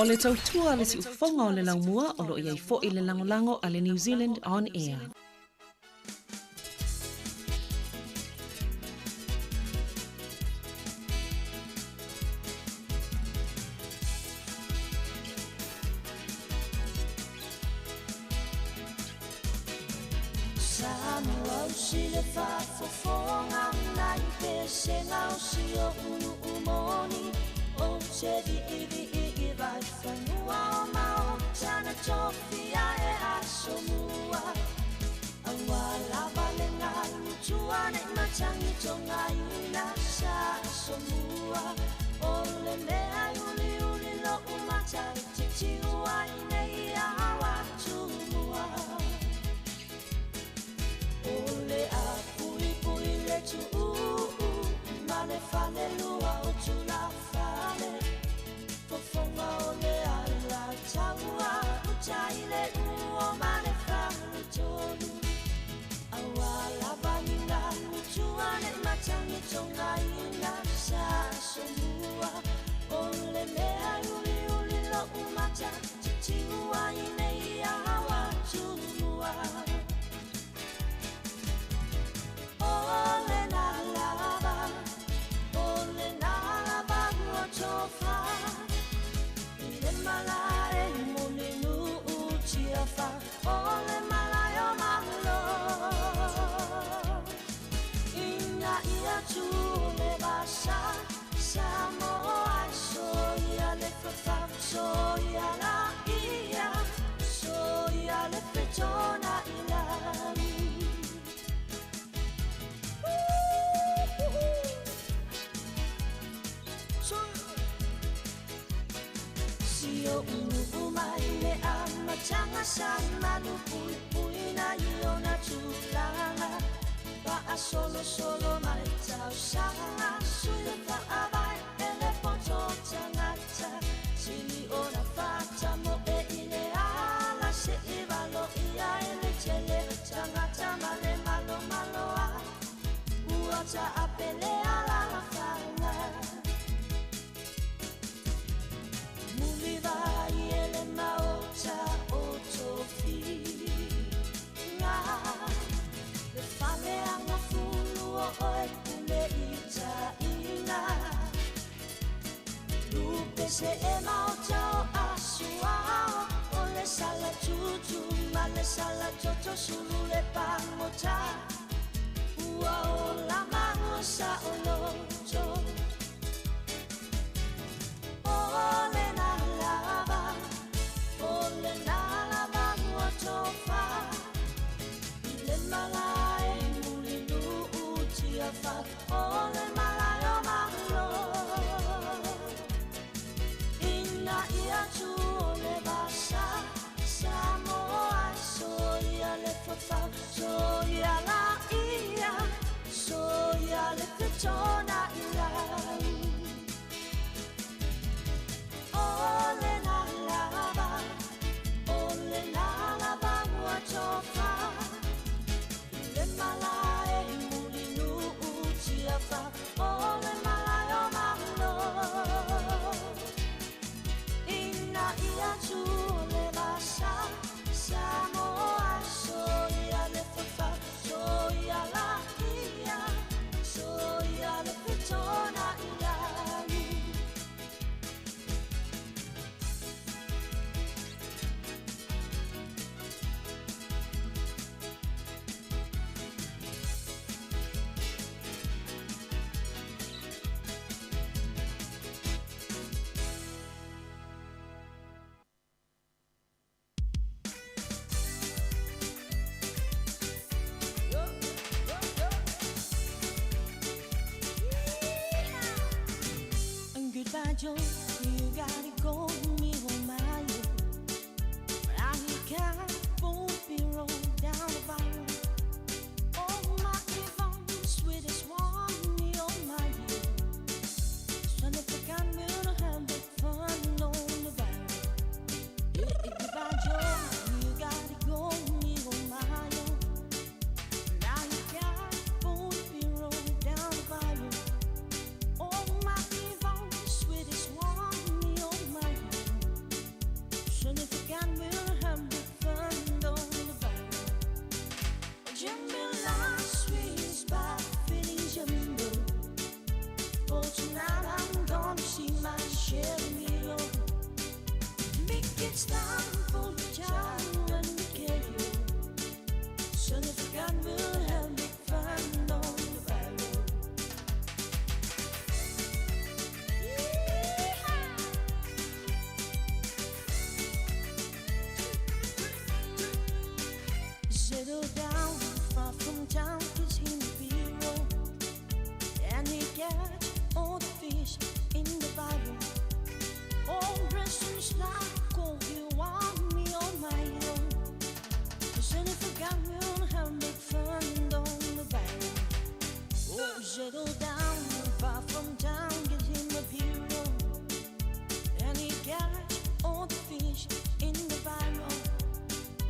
O le tautua le si ufonga o le laumua o lo iai fo i le langolango a le New Zealand On Air. Samoa usi le whafofonga nai pe senga usi o unu umoni o se di iwi i vai whanua o mao sana tofia e aso mua awa lava le ngā lutua ne matangi tonga ina sa aso mua o le mea uli uli lo umata titi ua ine I awa tumua Ole a pui pui le tu ma le fale lua o tu la fale Fofonga ole a la taua o tai le uo ma le fale tolu Awa la vanina lutua ne matangi tonga ina sa somua Ole mea uli uli lo umata titi ua ine I awa tumua Ole na lava uotofa Ile malare mulinu utiafa Ole malayo mahlo Inga ia tu le basa Samoa soia le fafa Soia la ia Soia le petona ilani Sio unu mai le ama changa sana lu pui pui na io na tulanga pa a solo mai tau sanga sui pa abai ele poto tangata sili ona fata mo e ile ala se ivalo ia ele tele tangata male malo malo a uata apele ala la fanga Vai ele maota otofi nga le fale anga fulu o e kule ita ina lupe se e maota o asua o le sala tutu ma le sala toto sulu le pangota ua o la mangosa o loto ole na lava uotofa Ile malai mulinu utiafa Ole malayo mahlo Inga ia tu ole basa Samoa soia le fafa Soia la ia Soia le petona ila Joe, you gotta go me home, my but I can't both be rolled down the barrel. Oh my Yvonne, sweetest one, me oh my dear. Son of a gun, we'll have big fun on the barrel. If Joe, you gotta go me home, my but I can't both be rolled down the barrel. Oh my Yvonne, sweetest one, me oh my dear. Son of a gun, we'll have big fun on the barrel. Jimmy last sweetest by feeling jumbo. For tonight I'm gonna see my share of me oh. Big it's time for the child and the kid. Son of a gun, we'll have big fun on the barrel. Settle down far from town, 'cause he may be wrong. And he catch all the fish in the barrel. All dressed in slack, oh, you want me on my own. Son of a gun, we'll have big fun on the barrel. Oh, settle down far from town, 'cause he may be wrong. And he catch all the fish in the barrel.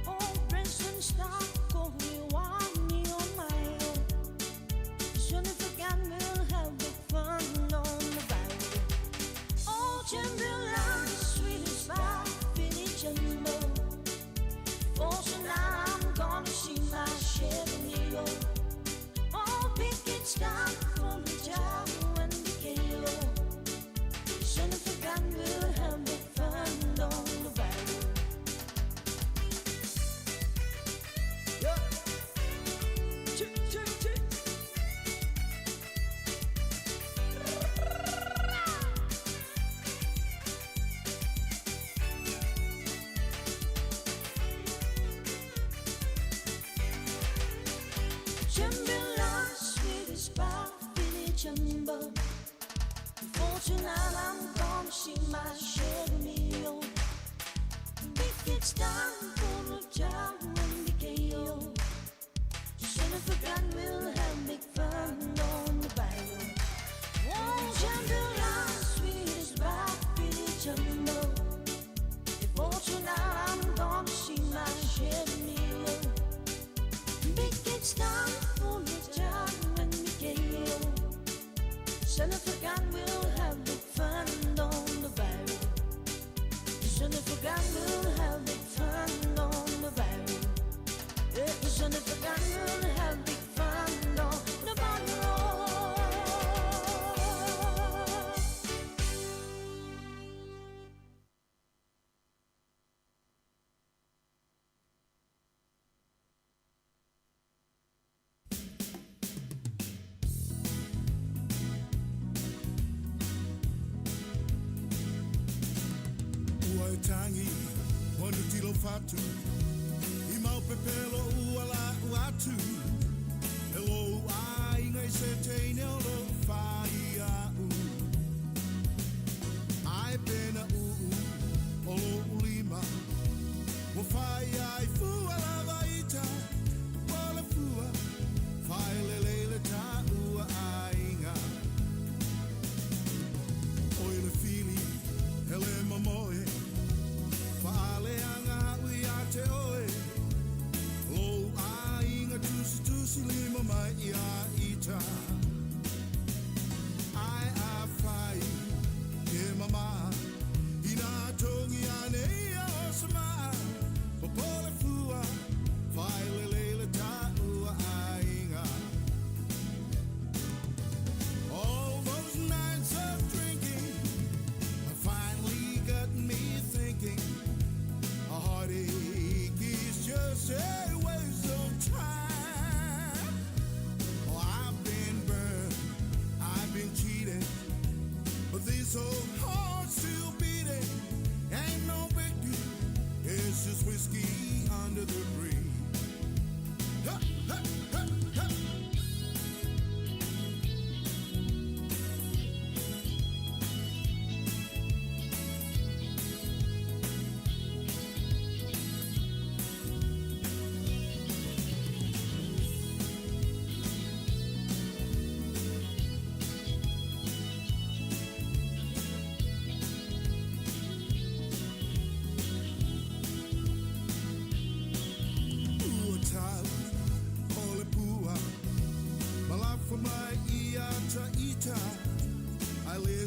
Oh, Branson stock, oh, you want me on my own. Son of a gun, we'll have big fun on the barrel. Oh, Timberland, sweet as pie, Billy Jumbo. For tonight I'm gonna see my share of me, oh. Oh, big it's time for the job and the KO. Son of a gun, we'll have big fun on the barrel. Timberland, sweet as pie, Billy Jumbo. For tonight I'm gonna see my share of me, oh. Big it's time for the job and the KO. Son of a gun, we'll have big fun on the barrel. Oh, Timberland, sweet as pie, Billy Jumbo. For tonight I'm gonna see my share of me, oh. Big it's time for the job and the KO. Son of a gun, we'll have big fun on the barrel. Son of a gun, we'll have big fun on the barrel. Son of a gun, we'll have big fun on the barrel. Ua e tangi, wanu tilo fatu. I mau pepelo ua la uatu. Hello, ai ngai se teine o lo whai a u. Ai pena o lo ulima. Wa whai ai fua la vaita. Wala fua, whai lele ta ua ai ngā. Oi le fili, hele mamoe. Whaale anga ui a te oe. Lo a inga tusi tusi lima mai i a ita.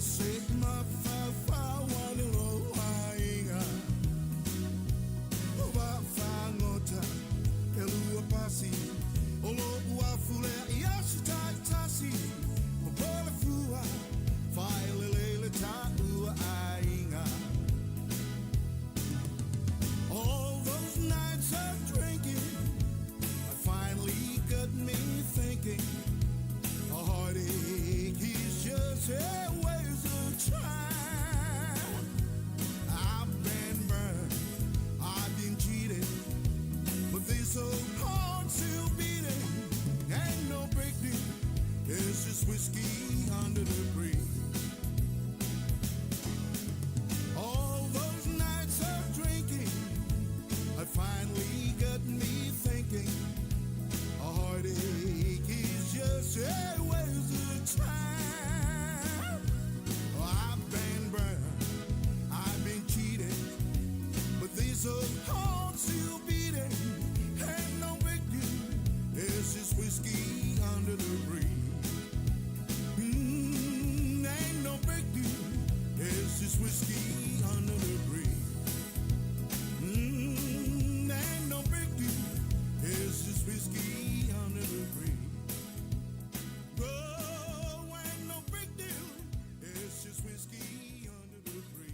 say my fa wanu lo ainga. Ova fa ngota elua pasi. Olo buafule yasita tasi. Bola fua file lele ta ua ainga. All those nights of drinking, I finally got me thinking. A heartache is just a waste of time. I've been burned, I've been cheated, but this old heart still beating. Ain't no big deal, it's just whiskey under the breeze. All those nights of drinking, I finally got me thinking. A heartache is just a waste of time. I've been burned, I've been cheated, but this old heart still beating. Ain't no big deal, it's just whiskey under the breeze. Ain't no big deal, it's just whiskey under the breeze. Ain't no big deal, it's just whiskey under the breeze. Oh, ain't no big deal, it's just whiskey under the breeze.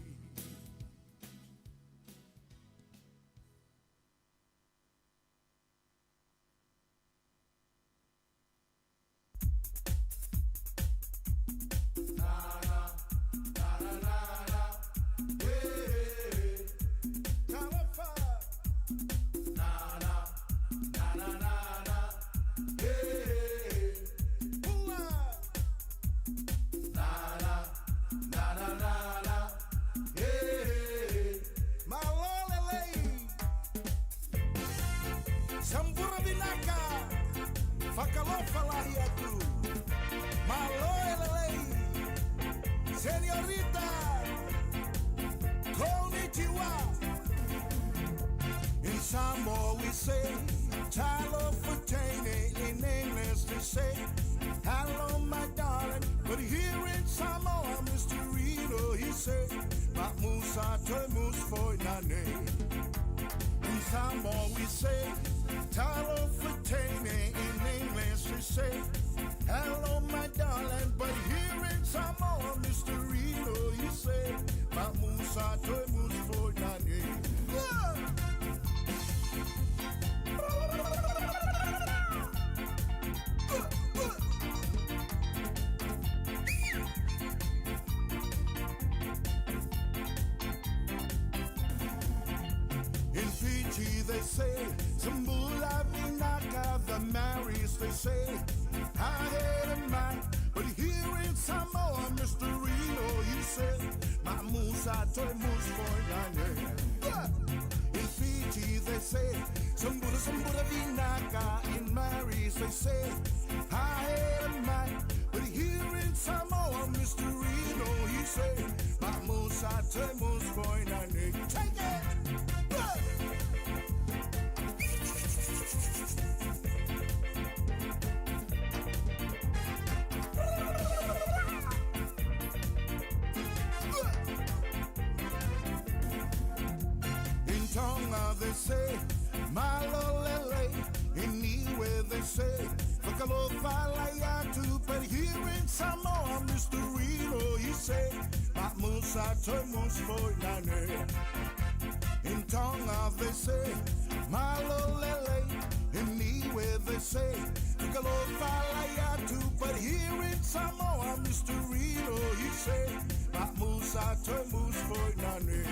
In Samoa we say, Talo Fatene. In English they say, hello my darling. But here in Samoa, Mr. Rito, he say, Musa toy mus for nane. In Samoa we say, Talo Fatene. In English they say, hello my darling. But here in Samoa, Mr. Rito, he say, Musa toy mus for nane. In Fiji they say, Sambula Vinaka, the marries they say, I had a man, but here in Samoa, Mr. Reno, he said, Musa toy mus for nane. In Fiji they say, Sambula Vinaka, in marries they say, I had a man, but here in Samoa, Mr. Reno, he said, Musa toy mus for nane. Take it! Tonga they say, Malolele. Anywhere they say, Fakalofalayatu. But here in Samoa, Mr. Reno, he say, Musa Tomus for nane. In Tonga they say, Malolele. Anywhere they say, Fakalofalayatu. But here in Samoa, Mr. Reno, he say, Musa Tomus for nane.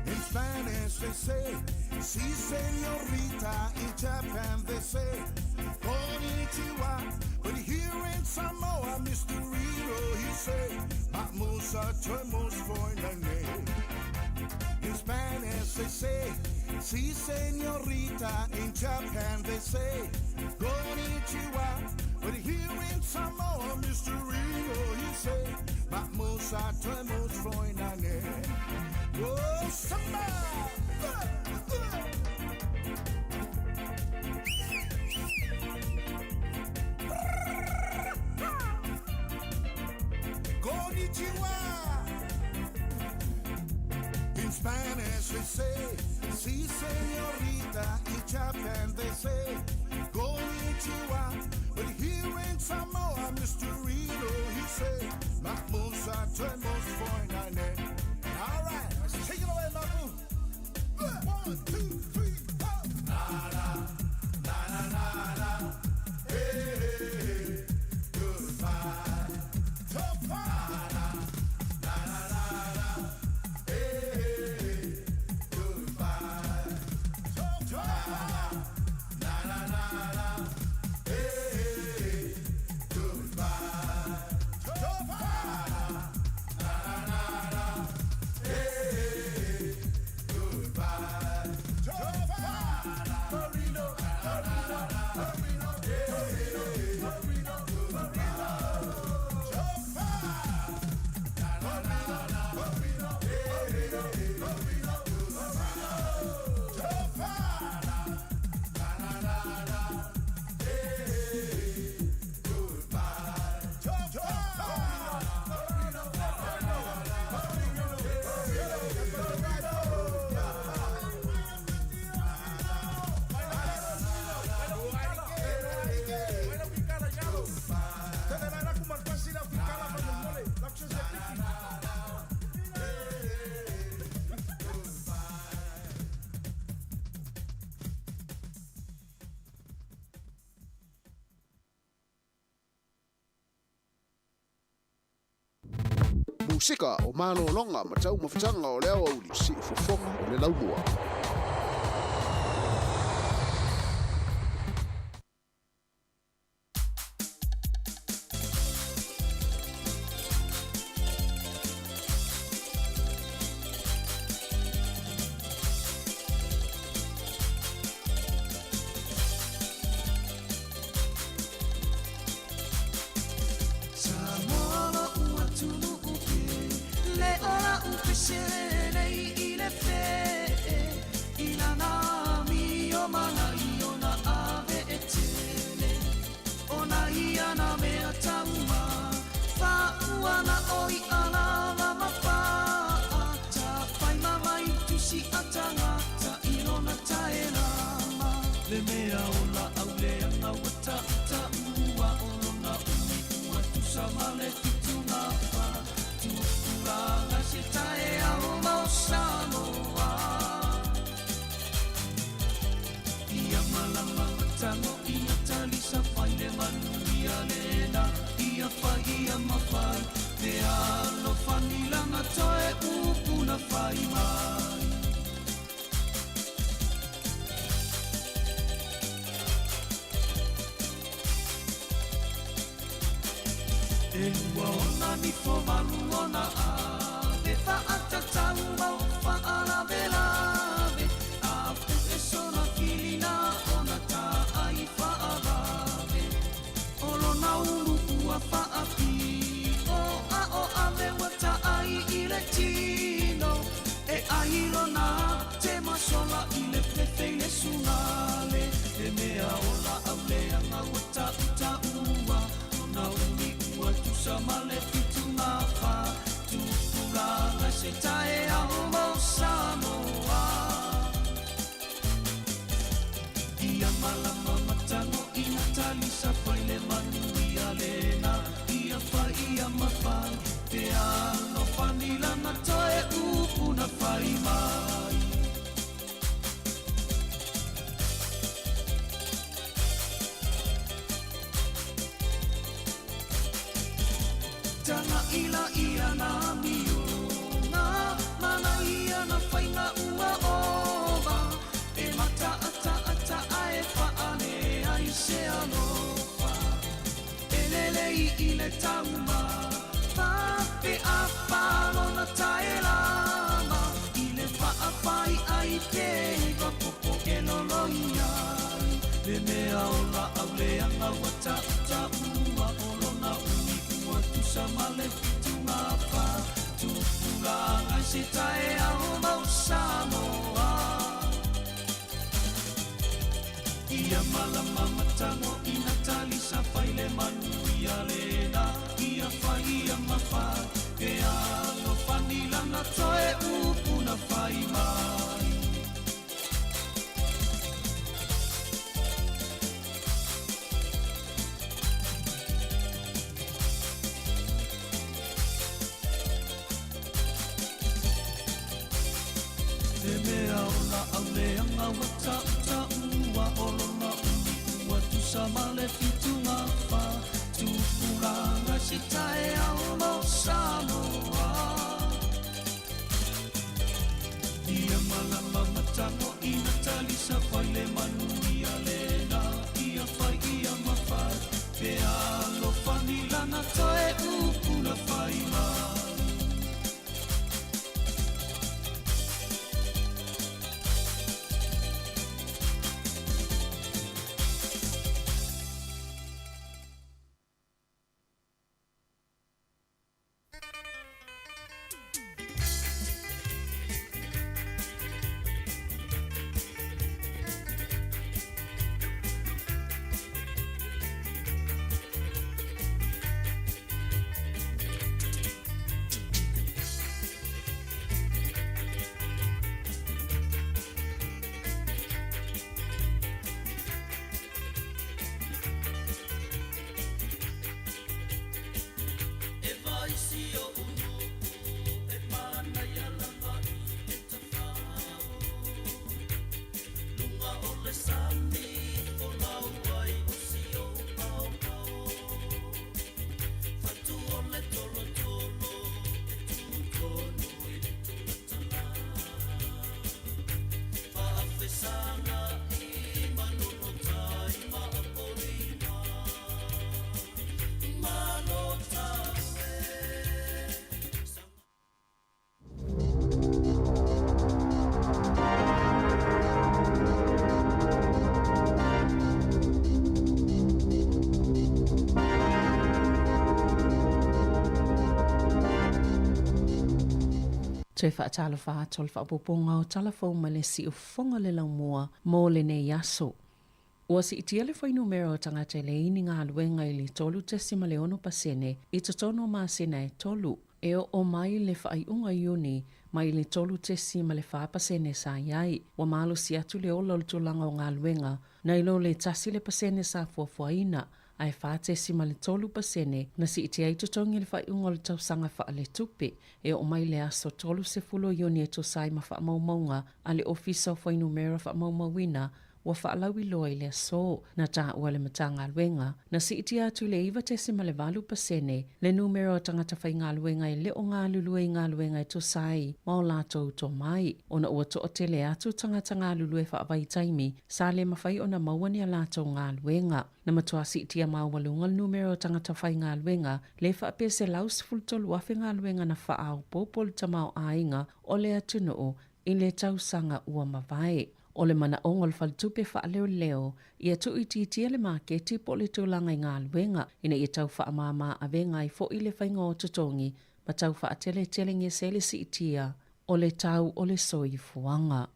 In Spanish they say, si señorita. In Japan they say, konnichiwa. But here in Samoa, Mr. Rito, he say, Musa tomus for nane. In Spanish they say, si señorita. In Japan they say, konnichiwa. But here in Samoa, Mr. Rito, he say, sa tremos floinane. Oh, samba! Konnichiwa! In Spanish we say, si señorita, in Japan they say, Konnichiwa. But here in Samoa, Mr. Rito, he say, Mahmusa, Tremos, Foinane. All right, let's take it away, Mahmoud. 1, 2, 3, 4. Nada, nada, nada. Hey, hey, hey. Goodbye. Top five. Nada, nada, nada. Hey, hey, hey. Goodbye. Top five. Nada, nada, nada. Musika o malo longa ma tau mawhitanga o leo au li si fofonga o le laumua. Samale fitu ngapa si tae au mau Samoa. Ia malama matango ina tali sa faile manu ia lena. Ia fai ia mafa ke alo fanila na toe upu na fai mai. E mea ona au leanga wata uta ua olona uni ua tusa male fitu ngafa. Tupuranga si tae au mau Samoa. Ia malama matango ina tali sa faile manu ia lena. Ia fai ia mawhai pe alo fanila na toe upu na fai mai. Te whaatalo whaatol whaapoponga o talafou ma le si ufonga le laumua mō le nei aso. Ua si itia le whainumera o tangata le ini ngā luenga i li tolu te sima le ono pasene i te tono māsena e tolu. E o mai le whaiunga iuni mai le tolu te sima le whaapasene sa iai. Wa malo si atu le ola le tulanga o ngā luenga na ilo le tasi le pasene sa fuafuaina. Ai whaate sima le tolu pasene na si iti ai tutongi le whaiunga le tausanga wha le tupe e o mai le aso tolu se fulo ioni e to sai ma wha maumaunga a le ofisa o whainumera wha maumawina wa whaalawi loa i le aso na tā ua le matanga luenga na si iti atu le iwa te sima le valu pasene le numero o tangata whai ngā luenga i le o ngā lulue i ngā luenga i to sai ma o lātou to mai o na ua to o te le atu tangata ngā lulue wha avai taimi sa le mawhai o na mauani a lātou ngā luenga. Na matua si itia mawalunga le numero o tangata whai ngā luenga le wha ape se laus fultolu afe ngā luenga na wha au popol tamau ainga o le atunuu i le tausanga ua mawai. O le mana ongol faltupe wha leo leo i atu i titia le maketi po le tūlanga i ngā luenga ina i tau wha amama a venga i fo i le whainga o tutongi ma tau wha atele tele nge sele si itia o le tau o le soi fuanga.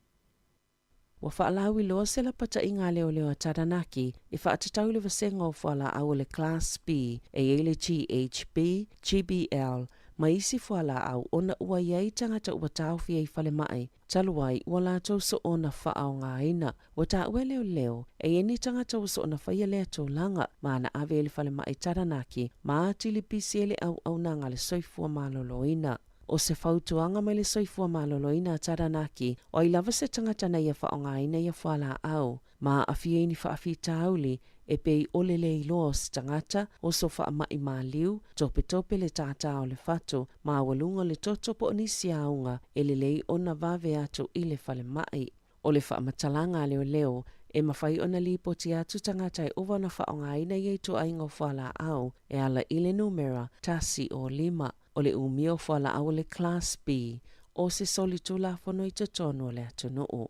Wa whaalawi loa sela pata i ngā leo leo a Taranaki i wha atatau le vasenga o whala au le Class B e ele GHB, GBL, ma isi whala au ona ua iei tangata ua tauwhi ei whale mai. Taluai ua lātou so ona wha au ngā ina. Wa tā ue leo leo e eni tangata ua so ona whaia lea tō langa ma na ave ele whale mai Taranaki ma atili pisi ele au nanga le soifua maloloina. O se whautuanga mai le soifua maloloina a Taranaki o i lava se tangata na ia whaonga ina ia whala au. Ma awhia ini whaafi tauli e pei olele i loa o se tangata o so wha mai ma liu, tope le tata o le whatu, ma walunga le totopo nisi aunga e le lei ona vave atu i le whale mai. O le wha matalanga leo leo e mawhai ona li poti atu tangata e uwa na whaonga ina i tu ainga whala au e ala i le numera tasi o 5. O le umio whala au le Class B o se solitula whono i te tono le atunuu.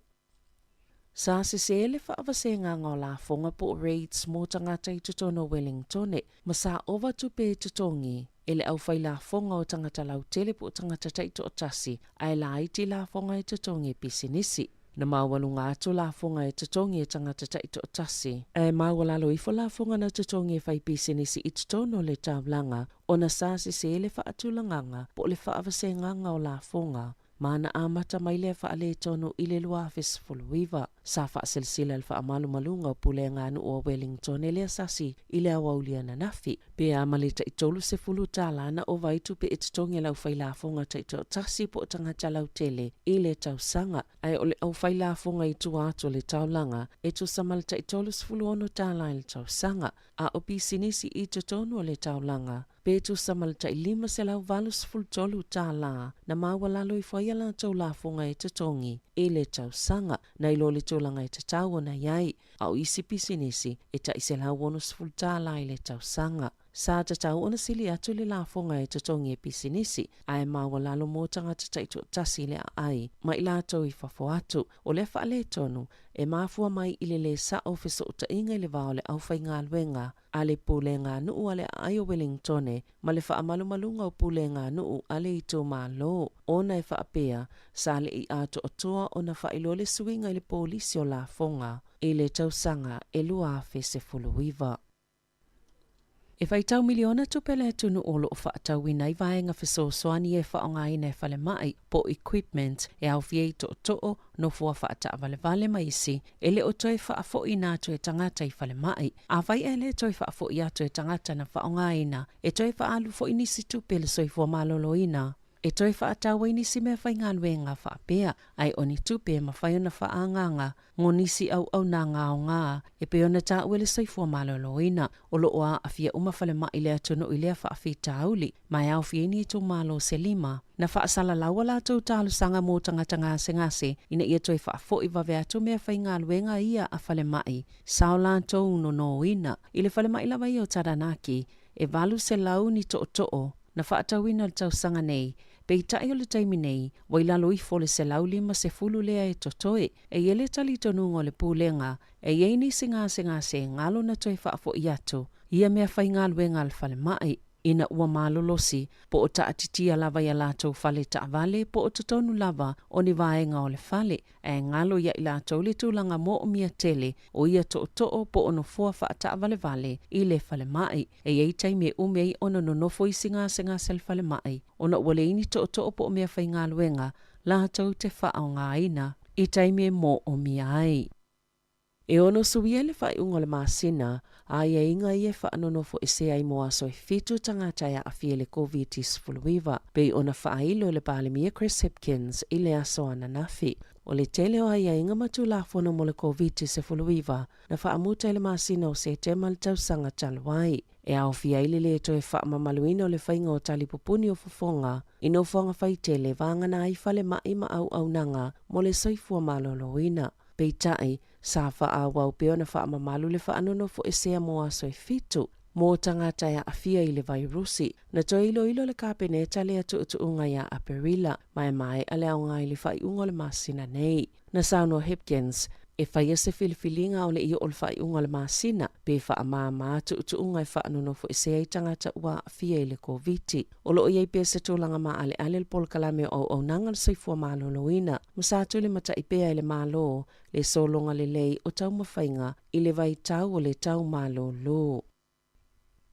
Sa se le whaavasenga ngā la whonga po raids mō tangata i tutono Wellingtone, ma sa ova tupe tutongi ele au fai la fonga o tangata lau tele po tangata taito o tasi, ai la iti la fonga e tatongi pisinisi. Na mawalunga atu la fonga e tatongi e tangata taito o tasi. E mawalalo ifo la fonga na tatongi e fai pisinisi i tatono le tawlanga, o na sasi se ele fa atulanganga, po le fa avasenganga o la fonga. Mana amata mai le fa ale tono ile lua fesfuluiva. Sa fa silsila le fa amalu malunga o pule nganu o Wellington ele asasi ile awaulia na nafi. Pe amale ta itolu se fulu talana o vaitu pe ititongi lau failafonga ta ito tasi po tangata lau tele ile tausanga. Ai ole au failafonga itu ato le taulanga etu samal ta itolu se fulu ono tala ile tausanga. A opi sinisi ito tono le taulanga. Petu samal ta ilima se lau valus fulu tolu tala na mawalalo ifayala tau la fonga e tatongi ele tausanga na ilole tolanga e tatau na yai au isi pisinisi e ta isela wono sfultala ile tausanga. Sa tatau ona sili atu le la fonga e tatongi e pisinisi ai mawalalo motanga tataito tasi le ai ma ilato i fafo atu o le fa le tonu e mafua mai ile le sa ofiso uta inga ile vaole au fainga alwenga ale pulenga nuu ale ayo Wellingtone ma le fa amalu malunga o pulenga nuu ale ito malo ona e fa apea sa le i ato otoa ona fa ilole suinga ile polisi o la fonga ile tausanga e lua fese fuluiva. E fai tau miliona tupele tunu olo o whaatau wina i vaenga whesosoani e whaonga ina e whale mai po equipment e au fiei to to'o no fua whaata vale vale maisi e le o toi whaafo ina atu e tangata i whale mai. A vai e le toi whaafo i atu e tangata na whaonga ina e toi whaalu fo inisi tupele soi fua malolo ina. E toi whaatawa inisi mea whainga luenga whaapea ai oni tupe ma whaiona whaanganga ngonisi au na ngā o ngā e peona tā uele soifua malolo ina o lo oa a fia umawhale mai lea tono i lea whaafi tauli mai au fia ni tu malo se lima na whaasala lawa la tau tālu sanga mō tangata ngase ina ia toi whaafo i wawe atu mea whainga luenga ia a whale mai sao la tau no ina i le whale mai lawa i o taranaki e valu se lau ni to'o na whaatawina le tau sanga nei pei tai o le taimi nei, wailalo i fole se lau lima se fulu lea e totoe, e ele tali tonungo le pūlenga, e yeini se ngalo na toi whaafo i atu, ia mea whai ngaluenga al whale mai, ina ua malolosi, po o taatitia lava ia lātou whale taavale, po o totonu lava o ni vaenga o le whale, e ngalo ia i lātou le tūlanga mo o mia tele, o ia to'o po ono fua wha taavale vale, i le whale mai, e iei taime umei ono no nofo i singa le whale mai, ona wale ini to'o po o mea whai ngaluenga, lātou te wha o ngā ina, i taime mo o mia ai. E ono suia le whai unga le māsina, a ia inga i e whaanonofo e se ai moa so e fitu tangata ia a fie le COVID-19, pei ona whailo le palemia Chris Hipkins i le aso ana nafi. O le tele o ia inga matu la fono mo le COVID-19, na whaamuta le māsina o se tema le tausanga taluai. E au fia ili le to e wha mamaluina o le whainga o talipupuni o fofonga, ino whanga whaitele vangana ai whale mai ma au nanga mo le soifua maloloina. Pei tai, sa wha a wau peona wha mamalu le whaanono fo e sea moa so e fitu. Mō tangata ia a fia i le vairusi, na to ilo le kāpeneta le atu unga ia a perila, mai ale au ngai le whai unga le masina nei. Na sauno Hipkins, e whaia se filifilinga o le i o le whai unga le masina, pe wha a maa atu unga i whaanono fo e sea i tangata ua a fia i le COVID. O lo iei pe se tūlanga maa ale le polkalame o nanga le soifua maloloina, musatu le mata i pea i le malo, le solonga le lei o tau mawhainga i le vai tau o le tau malolo.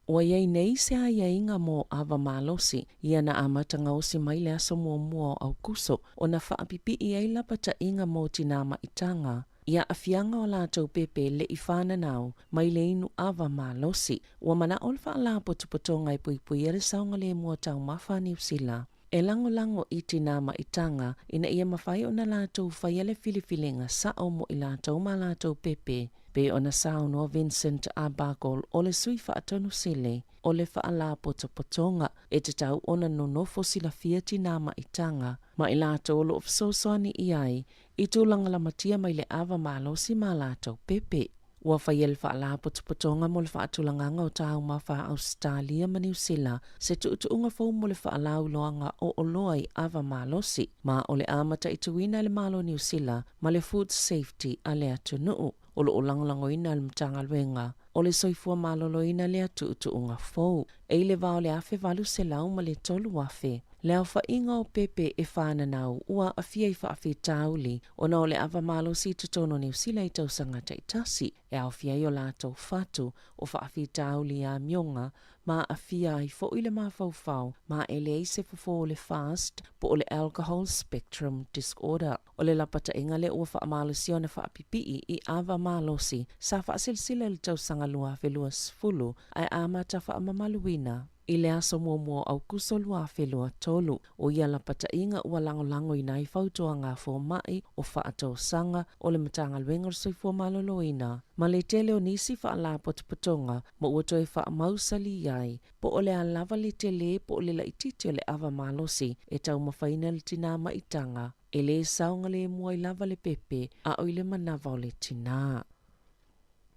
O iei nei se a inga mo ava malosi, ia na amatanga o si mai le aso mua au kuso, o na whaapipi i ei lapata inga mo tinama itanga. Ia a fianga o lātou pepe le i whāna nau, mai le inu ava malosi, ua mana o le wha la potupotonga i pui ere saunga le mua tau mawha New Zealand. E lango i tinama itanga, ina ia mawhai o na lātou whai ele filifilinga sa o mo i lātou ma lātou pepe. Pe ona sauno Vincent Abagol o le sui whaatonu sile, o le whaala potopotonga, e te tau ona no nofo sila fiati nama itanga, ma i lātou lo of sosoani i ai, i tūlanga la matia mai le ava malosi ma lātou pepe. Ua whai ele whaala potopotonga mo le whaatulanganga o tau ma wha Australia ma New Zealand, se tuutuunga fau mo le whaala uloanga o oloa i ava malosi, ma o le amata i tuina le malo New Zealand, ma le food safety a le atunuu. O lo langolango ina le mtanga luenga, o le soifua maloloina le atu unga fou. E le vao le afe valu se lau ma le tolu afe. Leo fa inga o pepe e whana nau ua a fia i whaafi tauli o na o le awa malo si tutono ni usila i tau sangata i tasi e au fia i o lātou fatu o whaafi tauli a mionga ma a fia i fo i le mawhauwhau ma e le eise fofo o le fast po o le alcohol spectrum disorder. O le lapata inga le ua wha malo si o na whaapipii i awa malo si sa wha silsila le tau sangalua felua sfulu ai amata wha amamaluina. I le aso mua au kuso lua whelua tolu o ia la pata inga ua lango i nai fautua ngā fō mai o whaatou sanga o le matanga luenga soi fō maloloina. Ma le tele o nisi wha la potopotonga mo ua toi wha mausali iai po o le a lava le tele po o le laititi o le awa malosi e tau mawhaina le tina maitanga e le saunga le mua i lava le pepe a o le manawa o le tina.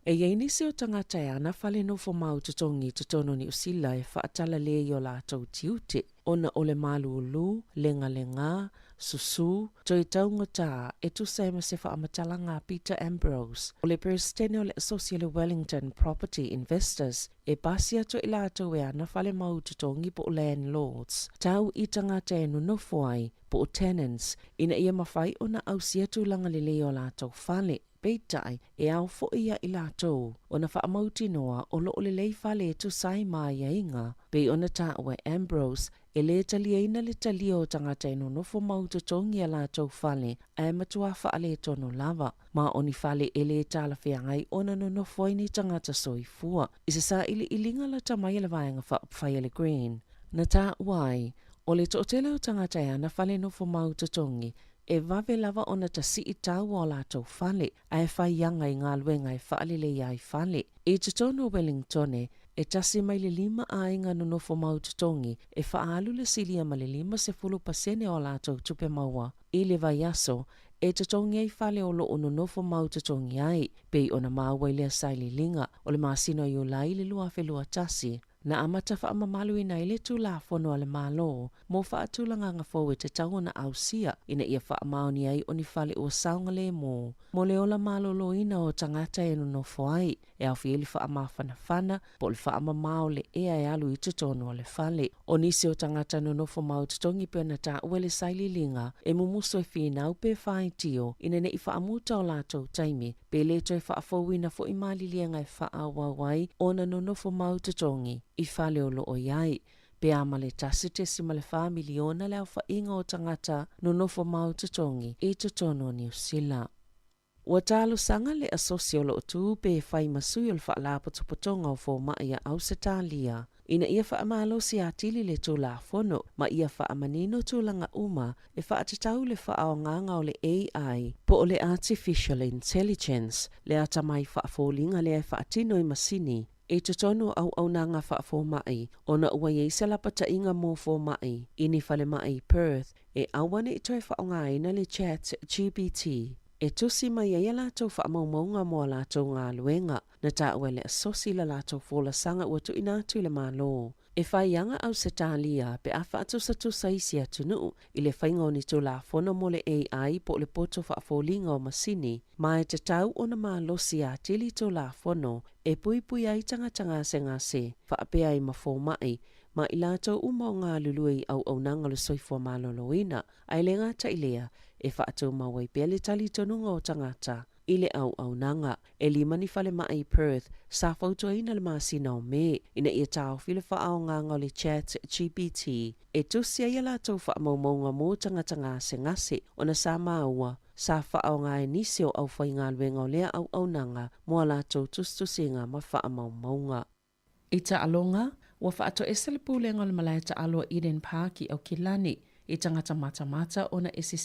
E iei nisi o tangata e ana whale no fo mau tutongi tutono ni usila e whaatala le i o lātou tiute. Ona o le malulu, lenga, susu, toi taunga tā e tu sema se whaamatala ngā Peter Ambrose. O le peristene o le Associate Wellington Property Investors e basia to i lātou e ana whale mau tutongi po landlords. Tau i tangata e no ai po tenants ina ia mawhai o na au sia tūlanga le leo lātou whale. Peitai e au fo ia i lātou o na whaamauti noa o lo o le lei whale tu sai mai a inga. Pei ona tā ue Ambrose e le talieina le talio o tangata ino nofo mauta tongi a lātou whale e matua whaale tono lava. Ma oni whale e le tāla whiangai ona no nofo ini tangata soifua. Isa sa ili ilinga la tamai le vaenga whaapwhai le green. Na tā uai, o le tootele o tangata e ana whale nofo mauta tongi e vave lava ona ta si i tau o lātou whale, a e whai yanga i ngā luenga e whaale le iai whale. E tutono Wellingtone, e tasi mai le 5 a inga no nofo mau tutongi, e whaalu le silia ma le 5% o lātou tupe maua. I le vai aso, e tutongi ai whale o loo no nofo mau tutongi ai, pei ona maua i lea saili linga, o le masino i o lai le lua whelua tasi. Na amata whaamamalu ina ile tu la fono ale malo, mo whaatulanga ngā fōu e te tau na ausia, ina ia whaamaoni ai o ni whale o saunga le mo. Mo le ola malolo ina o tangata e no whai, e au fieli whaamawhana, po le whaamamao le ea e alu i tutono ale whale. O nisi o tangata no nofo mau tutongi pēna tā uele saili linga, e mumuso e whina upe whai tio, ina ne i whaamuta o lātou taimi, pe le toi whaafowina fo i malilianga e whaawawai, ona no nofo mau tutongi. I whale o loo iai, pe amale tasi te simale wha miliona leo wha inga o tangata no nofo mau tutongi i tutono New Zealand. Ua tālo sanga le asosio loo tū pe whai masui o le wha lapotopotonga o fō maia au se tālia. Ina ia wha amalo si atili le tū la fono, ma ia wha amanino tūlanga uma e wha atatau le wha ao nganga o le AI po o le Artificial Intelligence, le atamai wha fōlinga le e wha atino i masini. E tutono au nanga wha fō mai, ona ua yeisa lapata inga mō fō mai, ini whale mai Perth, e awane i toi wha o ngaina le chat GPT. E tusi mai ia lātou wha maumaunga mua lātou ngā luenga, na tā ue le asosi la lātou fōla sanga ua tu inatu le mālo. E whai anga au se tālia pe a whaatusa tu saisi atunu i le whainga o ni tū la whona mo le AI po le poto whaafōlinga o masini, ma e te tau o na mālosi a tili tū la whono e pui ai tanga se ngase, whaapea i mawhō mai, ma i lātou umau ngā lului au nanga le soifua maloloina, ai le ngā tailea e whaatau mawai pia le tali tonunga o tangata. I le au nanga, e lima ni whale mai Perth, sa whautua ina le masina o me, ina ia tāo while whaao nganga le chat GPT. E tusia ia lātou wha maumaunga mō tanga se ngase, o na sa maua, sa whaao ngā e nisi o au whai ngā luenga o lea au nanga, mua lātou tustusinga ma wha maumaunga. I ta alonga, wa whaato esele pūlenga le malai ta aloa Eden Park i au Kilani, i tangata mata ona e se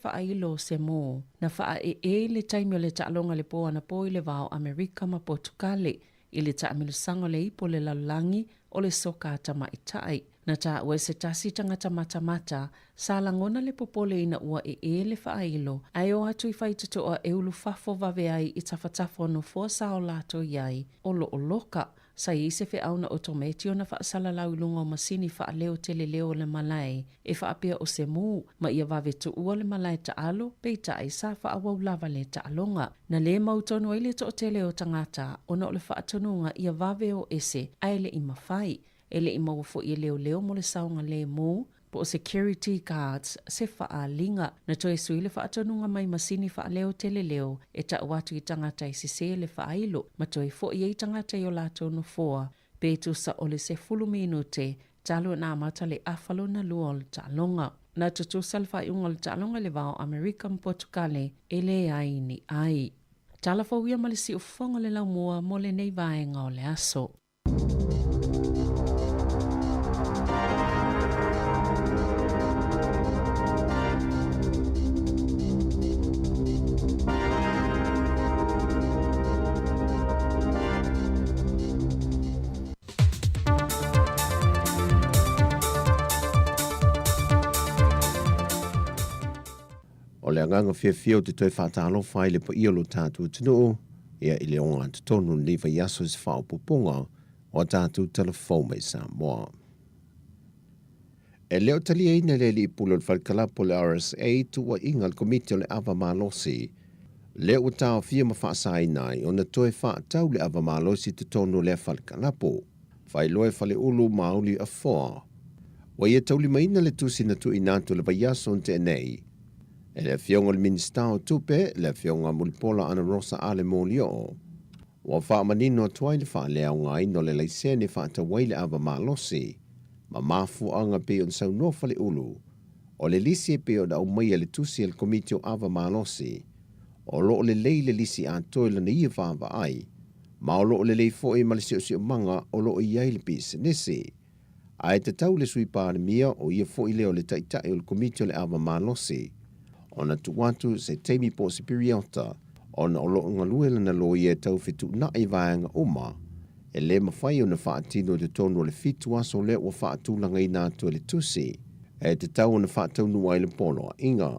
whaailo se mō. Na wha le taimi o le taalonga le pō ana pō i le wao Amerika ma Portukale, i le taamilu sango le ipo le lalangi o le soka tama i tai. Na tā ue se tasi tangata mata, sa langona le popole ina ua le whaailo, ai o atu i whaitutu o ulu fafo vave ai i tawhatafo no fōsa o lato iai, o lo o loka, Sa i se fe au na otometi o na whaasala lau lunga o masini wha leo tele leo le malai e wha apea o se mū ma ia wawe tu ua le malai ta alo pe ta ai sa wha awau lava le ta alonga. Na le mautonu ai le to o tele o tangata o na o le wha atonunga ia wawe o ese ai le ima whai. Ele ima wafo i leo leo mo le saunga le mū po security guards se wha linga na toi sui le wha atonunga mai masini wha leo tele leo e ta watu i tangata i sise le wha ailo ma toi fo i tangata i o lato no foa pe tu sa ole se fulu minute talo na amata le afalo na lua o le talonga. Na tutu salfa i unga le talonga le vao American Portugale ele ai ni ai. Tala fawia ma le si ufonga le lau mua mo le nei vaenga o le aso. O le anganga whiawhia te toi whātalo whai le pa iolo tātua tino, ia i le onga te tonu ni wa yaso se whao pupunga o tātua telefon mai Samoa. E leo tali eina le li pulo le whalkalapo le RSA tua inga le komite o le awa malosi, leo o tāo whia ma whaasai nai o na toi whaatau le awa malosi te tonu le whalkalapo, whai loe whale ulu mauli a whoa. Wa ia tauli maina le tusi na tu inatu le wa yaso te nei, e le fionga le minister o tupe, le fionga mulipola ana rosa ale molio. Wa wha manino atuai le wha lea ngai no le leisene wha ta waile awa malosi, ma mafu anga pe on sau nofa le ulu, o le lisi e pe o da umaia le tusi el komite o awa malosi, o lo le lei le lisi a toila na ia whaava ai, ma o lo le lei fo e malisi o si o manga o lo iai le pis nisi. Ai te tau le sui pāre mia o ia fo i leo le taitai o le komite o le awa malosi, ona tuatu se teimi po superiorta, ona o lo ngaluela na lo ia tau fitu na i vaenga uma, e le mawhai o na whaatino te tonu o le fitu aso le o whaatulanga i nātua le tusi, e te tau o na whaataunu ai le pono inga.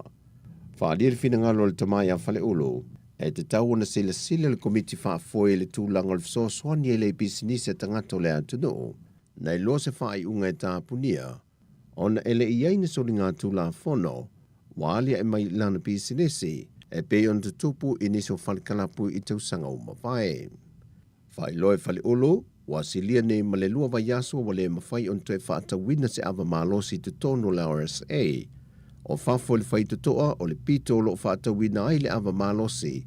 Whaadir fina ngalo le tamai a whale ulu, e te tau o na sila le komiti whaafoe le tūlanga le so swani e le pisinise tangato le atunu, na i lo se whaai unga e tāpunia, ona ele i aina soli ngā tūla whono, Waalia e mai lana pisinesi, e pe on te tupu iniso whalikalapu i tausanga o mawhae. Whai loe whali ulu, wa silia nei malelua wa yaso wa le mawhai on tue whaata wina se awa malosi te tono la RSA, o whafo le whai tutoa o le pito o lo whaata wina ai le awa malosi,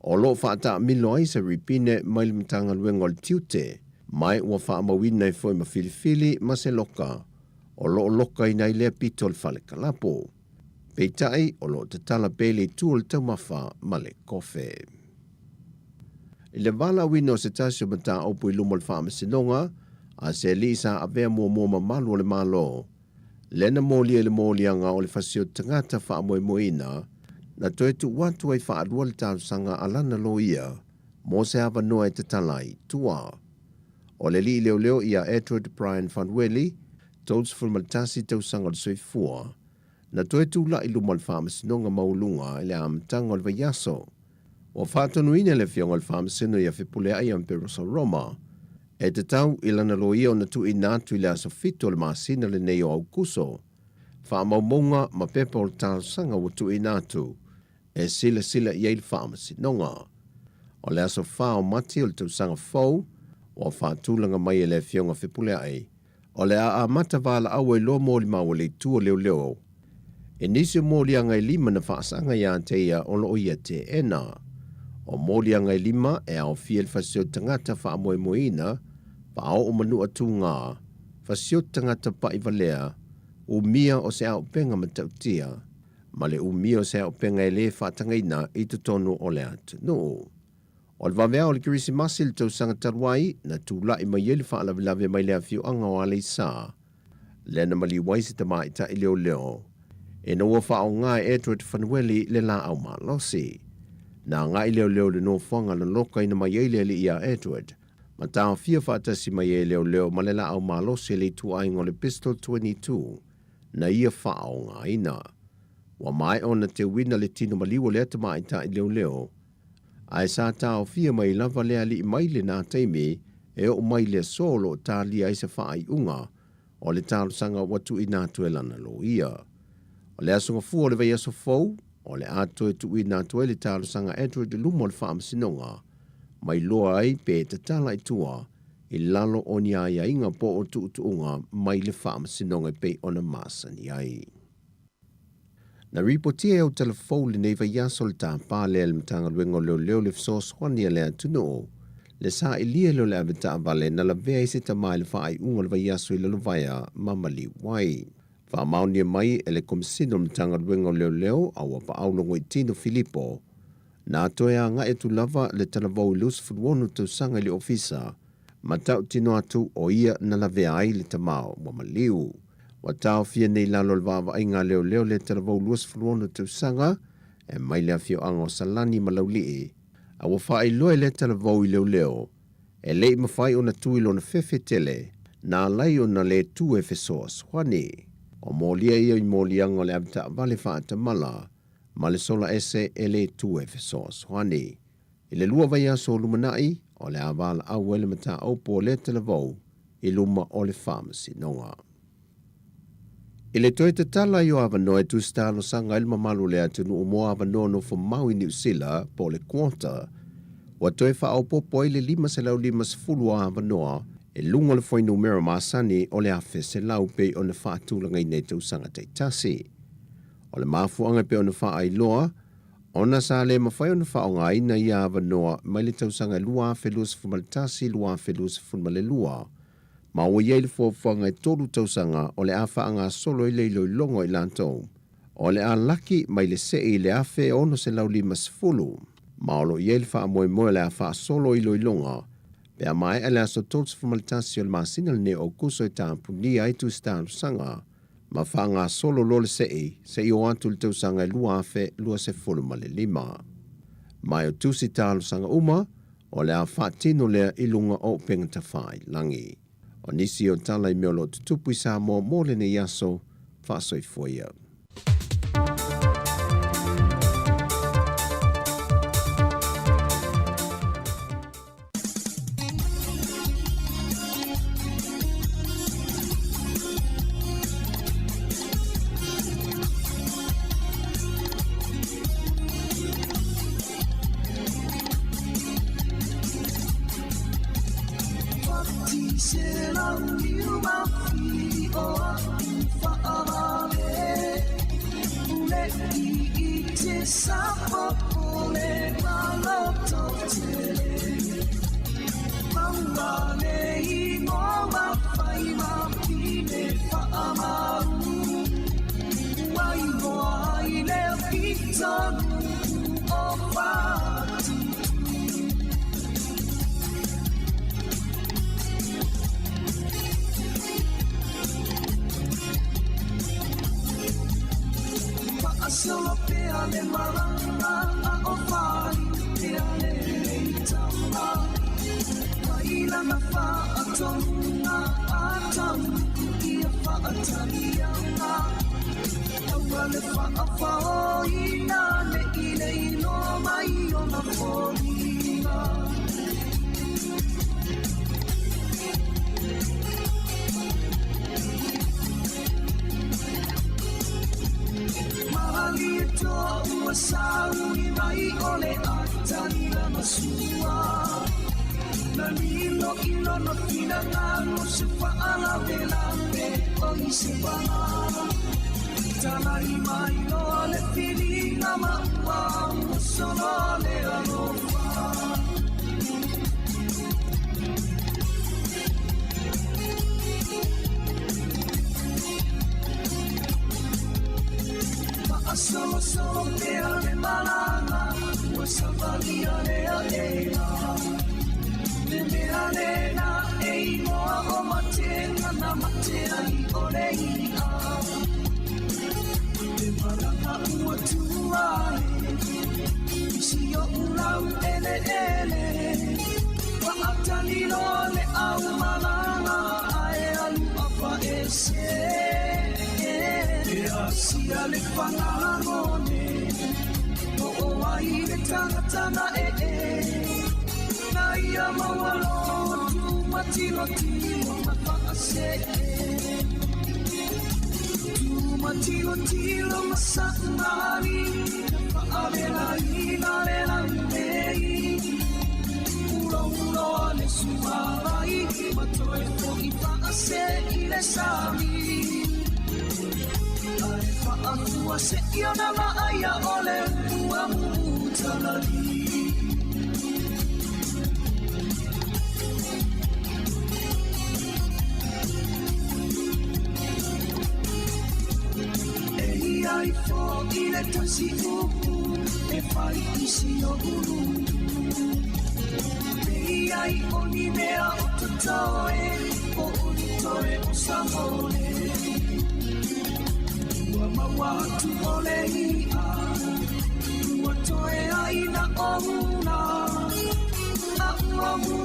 o lo whaata milo ai se ripine mai le mtanga luenga o le tiute, mai ua wha mawina i fwoi mawhilifili ma se loka, o lo loka i nei le pito o le whalikalapu. Peitai o lo te tala pele tūl tau mawha ma le kofe. I le wala wino se tasio mata opu i lumo le whaama sinonga, a se lisa a vea mua malu o le malo. Lena mōlia le mōlianga o le fasio tangata wha moe moina, na toi tu watu ai wha adua le tāu sanga alana lo ia, mō se hawa noa e te talai tua. O le li leo ia Edward Brian Fanweli, tōs fulmaltasi tau sanga le soifua, na toe tūla i lumo le whaamasino maulunga i le amtanga o le vaiaso. O whaatonu ina le fionga le whaamasino ia whipule ai amperosa Roma, e te tau i lana lo ia o na tu i nātu i le aso fito le maasina le nei o au kuso, whaamaumonga ma pepa o le tāl sanga o tu i nātu, e sila i le whaamasino. O le aso whao mati o le tau sanga fau, o whaatulanga mai e le fionga whipule ai, o le a mata wala au e lo mōli maua le tua leo, e nisi o mōlianga i lima na whaasanga ia te ia o lo ia te ena. O mōlianga i lima e au fia le fasio tangata wha moe moina, wha o manu atu ngā, fasio tangata pa i valea, u mia o se au penga matautia, ma le u mia o se au penga e le whatangaina i te tonu o le atu. No. O le wawea o le kirisi masil tau sanga tarwai, na tūla i mai ele wha alavilave mai lea fiu anga o ale sa. Lena mali waisi ta maita i leo. E na ua wha o ngā Edward Fanweli le la au malosi. Na ngā i leo le no whanga na loka ina mai eile li ia Edward. Ma tāo fia whaatasi mai e leo ma le la au malosi le tu aingo le pistol 22. Na ia wha o ngā ina. Wa mai ona te wina le tino maliwa le ata mai ta i leo. Ai sa tāo fia mai lava lea li mai le nā teimi e o mai le solo tā lia i se whaai unga o le tālusanga watu i nā tuelana lo ia. O le asunga fua le vai aso fau, o le ato e tu i nā tuele tālusanga Android lumo le whaamasinonga, mai loa ai pe te tala i tua i lalo o ni ai inga po o tuutuunga mai le whaamasinonga pe ona masani ai. Na ripotia o telefou le neiva yaso le tāpā le mtanga luengo leo le fsos wani le atuno, le sa ilia lo le avita vale na la vea i se tamai le whaai unga le vai yaso i lalo vaya mamali wai. Wha mauni mai e le komisino mtanga luengo leo awa pa aunongo i Tino Filippo, na atoea nga e tu lava le talavau ilus fuduonu tau sanga le ofisa, ma tau tino atu o ia na la vea ai le tamao mamaliu. Wa tau fia nei lalo le vava inga leo le talavau luas fuduonu tau sanga, e mai le afio ango salani malaulii, a wafai loe le talavau i leo, e lei mawhai o na tuilo na fefe tele, na lai o na le tu e fesoas wani. O molia ia i molianga le abita vale whaata mala, ma le sola ese e le tu e fesoas wani. I le lua vai aso lumanai, o le avala au ele mata aupo le talavau, i luma o le pharmacy nonga. I le toi te tala i o avanoa e tu stalo sanga ilma malu le atunu umoa avanoa no Maui New Zealand po le quarter, wa toi wha aupo po i le 5 avanoa, e lunga le foi numero masani o le afe se lau pe o na whaatulanga i nei tau sanga te tasi. O le mafuanga pe o na wha ai loa, ona sa le mawhai o na whaonga ina i avanoa mai le tau sanga lua afe lua se fumaletasi lua afe lua se funmale lua. Ma o iei le fuawhanga e tolu tau sanga o le awha anga solo i leilo i longo i lantou. O le a laki mai le se i le afe ono se lau 5. Ma o lo iei le wha moe moe le awha solo i loilonga, pea mai ele aso tolts formalitasi o le masina le ne o kuso i tāpuni ai tu stānu sanga, ma whanga solo lole se i o atu le tau sanga i lua afe lua se fulu ma le 5. Mai o tu si tālu sanga uma, o le a whaatino lea ilunga o pengata whai langi. O nisi o tala i meolo tutupu i Samoa mo le ne yaso, whaasoi fuia. tilo tilo mapakase Tuma tilo tilo masamari Paavela ina lela mei Ulo ulo ale sumarai Matoe po ipakase ile sami Ai paatua se iona maaya ole Ua mutalali Ai fo ile tasi upu e fai isi o ulu ai oni mea o tatoe o oni toe o samole Ua maua tu ole ia Ua toe aina o una A ua mu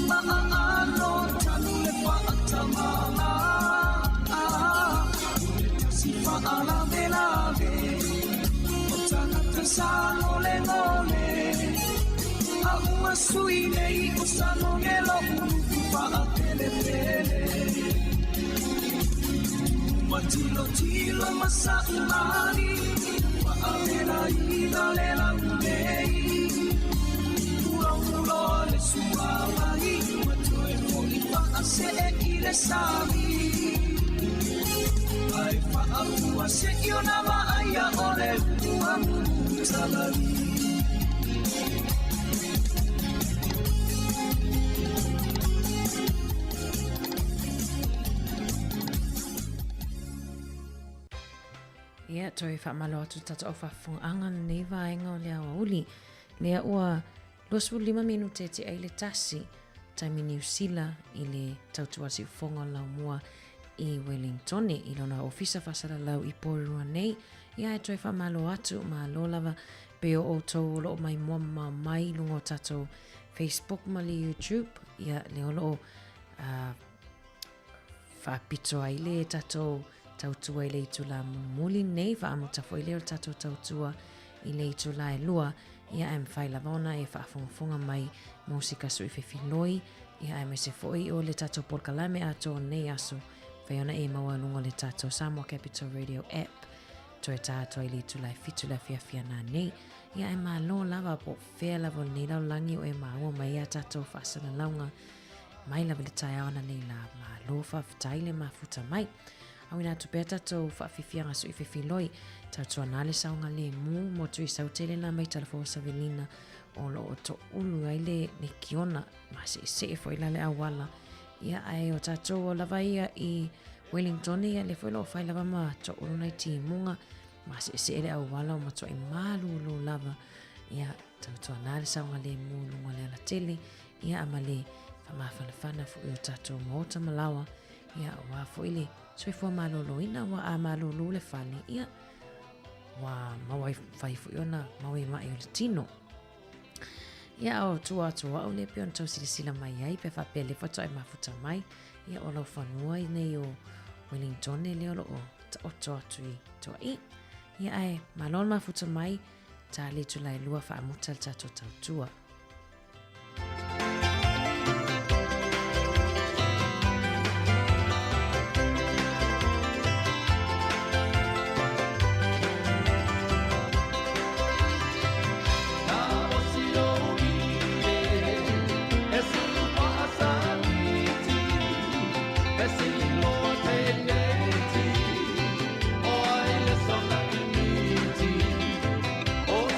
maa ano tanu le whaatamana Ala velave o tangata sano le ngole a uma sui nei o sano ngelo pa a pele pele uma tilo tilo masa umani pa a vela ina le la nei ura ura le suavai ma toe foi pa a se e le sami Ai whaakua se iona maaya ole ua mutalari Ia, toi whaamalo atu tata o whafunga nei vaenga o lea wauli. Lea ua 25 minute te aile tasi taimi New Zealand i le tautua si ufonga lau mua i Wellington i lona ofisa fasara lau i Porua nei. Ia e toi whamalo atu ma lo lava pe o tau lo mai mua mai lungo tato Facebook ma li YouTube. Ia le olo whapito ai le tato tautua i le itula muli nei whaamuta fo i leo tato tautua i le itula e lua. Ia em whai lavona e whaafongafonga mai musika sui whiwhiloi. Ia em se foi o le tato polkalame ato nei aso. Whaiona e maua lungo le tato Samoa Capital Radio app. Toe tātou i le itula e fitula fia nā nei. Ia e maa lo lava po whea lava nei lau langi o e maa mai a tato whaasana launga. Mai lava le tai aona nei la maa lo whawhitaile maa futa mai. Awina tu pea tatou whaafifianga sui whiwhiloi. Tautua nale saunga le mu mo tui sautele na mai talafo savelina o lo o to ulu ai le ne kiona ma se e foi lale awala. Ia ai o tatou o lava ia i Wellington ia le foi lo fai lava ma to ulu nai ti munga ma se e le awala o ma to i malu lo lava. Ia tautua nale saunga le mu lunga le ala tele. Ia amale whamawhanawhana fu i o tatou mota malawa. Ia wa foi le soi fua malolo ina wa a malolo le fale. Ia wa mawai fai fu iona mawai mai o le tino. Ia o tua o le pion tau sila mai ai pe fa pele foto ai mafuta mai. Ia o lau whanua i nei o Wellington e leo o ta oto atui toa i. Ia ai malon mafuta mai ta le tulai lua wha amutal tato tau tua. Oh,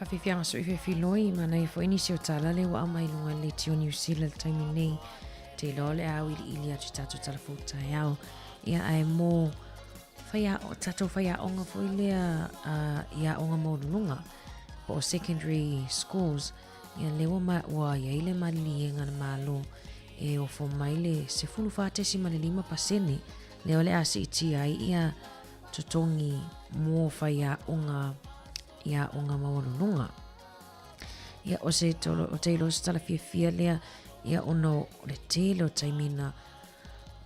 Whawhiwhianga so i whiloi, mana i fo inisio tala le wa mai lunga le tio New Zealand taimi nei. Te lole au ili atu tatu talafuta yao. Ia ai mō tato whaia onga fo ilea ia onga mō lunga. Po secondary schools, ia lewa wa ia ile mali ngana malo e o fo maile se fulu whātesi mali 5%. Leo le asi iti ai ia tutongi mō whaia onga ia onga maolunga. Ia o se tolo o teilo se tala fia lea ia ono le telo taimina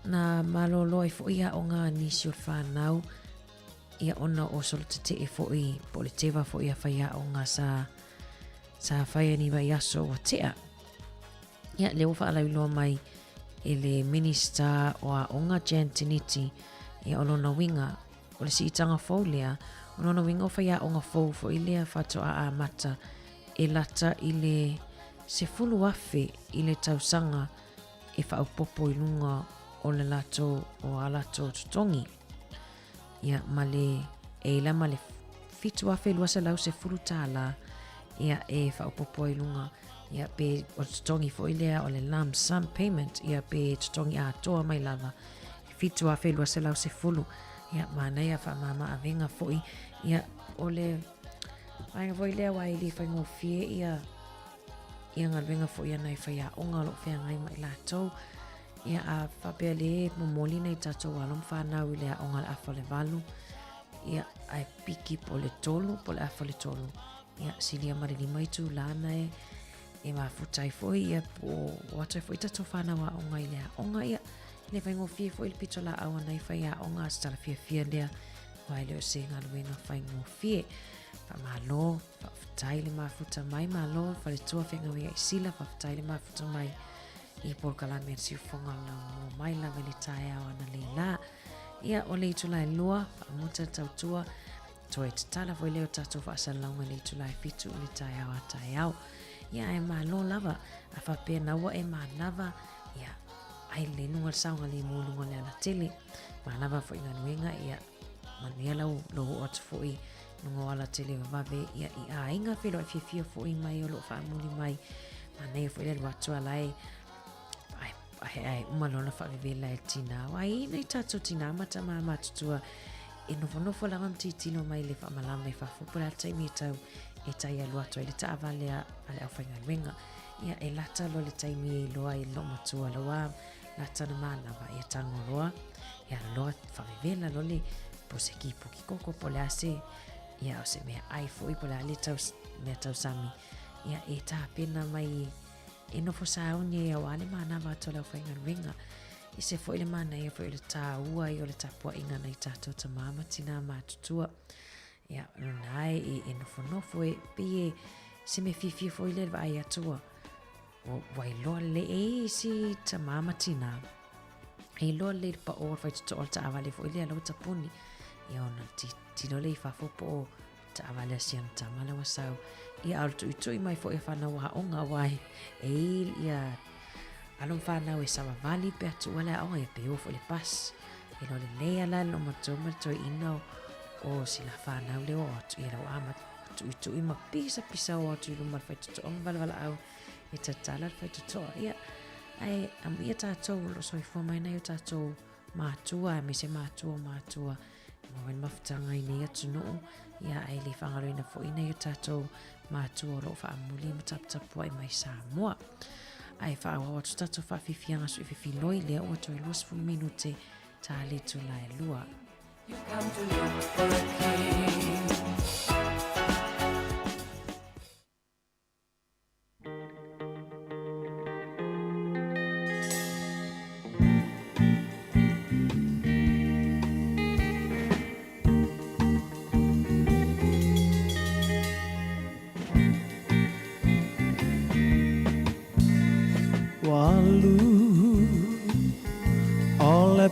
na malolo i fo ia onga nisi o whanau ia ona o solo te e fo i po le tewa fo ia whaia onga sa whaia ni vai aso o tea. Ia leo whaalau loa mai e le minister o a onga Jantiniti ia olona winga o le si itanga fo lea Ono winga o whaia o ngā fōu fo i lea whatoa a mata e lata i le se fulu afe i le tausanga e whaupopo i lunga o le lato o a lato tutongi. Ia male e ila male fitu afe luasa lau se fulu tāla ia e whaupopo i lunga ia pe o tutongi fo i lea o le lump sum payment ia pe tutongi a toa mai lava fitu afe luasa lau se fulu. Ia mana ia whamama a venga foi ia ole ai voi lea wai li whaingo fie ia ngā venga foi ia nei whaia onga lo whea ngai mai lātou ia a whapea le momoli nei tātou alom whanau i lea onga le awha le walu ia ai piki po le tolu po le awha le tolu ia silia marili mai tu lana e mafutai foi ia po watai foi tātou whanau a onga i lea onga ia le whaingo fie fo il pito la awa nei whaia o ngā stala fia lea wai leo se ngā luenga whaingo fie wha malo whawhitai le mafuta mai malo whare tua whenga wea i sila whawhitai le mafuta mai i porkalame at siu whonga lau mai la vele tae awa na le la ia o le itu lai lua whamuta tautua toa e tatala fo leo tato whaasalaunga le itu lai fitu le tae awa tae au ia e malo lava a whapea nawa e manawa ia ai le nunga saunga le mūlunga le ala tele. Mānawa fo inga nuenga ia manuia lau loho atu fo i nunga ala tele wawe ia i a inga whilo e fia fo i mai o lo whaamuli mai. Mānei fo i le watu alai ai umalona whaavevela e tina. Ai nei tato tina mata maa matutua e nofo lama mtitilo mai le whaamalama i whafupura taimi e tau e tai alu atu e le taavalea ale au whainga nuenga. Ia e lata lo le taimi e loa i lo matua loa lata na mānawa ia tango loa ia loa whawevela lo le po se kipo ki koko po le ase ia o se mea ai fo i po le ale mea tau sami ia e tā pena mai e nofo sauni e awale mānawa to lau whainga ringa i se fo i le mana ia fo i le tā ua i o le tapua inga nei tātou ta māma tina mātutua ia nai e nofo e pie se me fifia fo i le vai atua o wai loa le e si ta mama tina e loa le pa o fai to o ta avale fo ile lo ta puni ia ona ti no le fa fo po ta avale sian ta mala wasau ia alto itu i mai fo e fa na wa onga wai e ia alon fa na we sa vali pe tu wala o e pe o fo le pas e no le ala no mo to ino o si la fa na le o tu ia o ama tu i ma pisa o tu lo ma fai to on vala au e tatala fai tutoa ia ai am ia tātou lo soi fo mai nei o tātou mātua me se mātua ma wen mafutanga i nei atu no ia ai le whangaroina fo i nei o tātou mātua lo whaamuli ma taputapua i mai Samoa ai whaawa atu tātou whawhiwhianga su i whiwhiloi lea o atu e 20 minute tā le tu lai lua. You come to look for a king.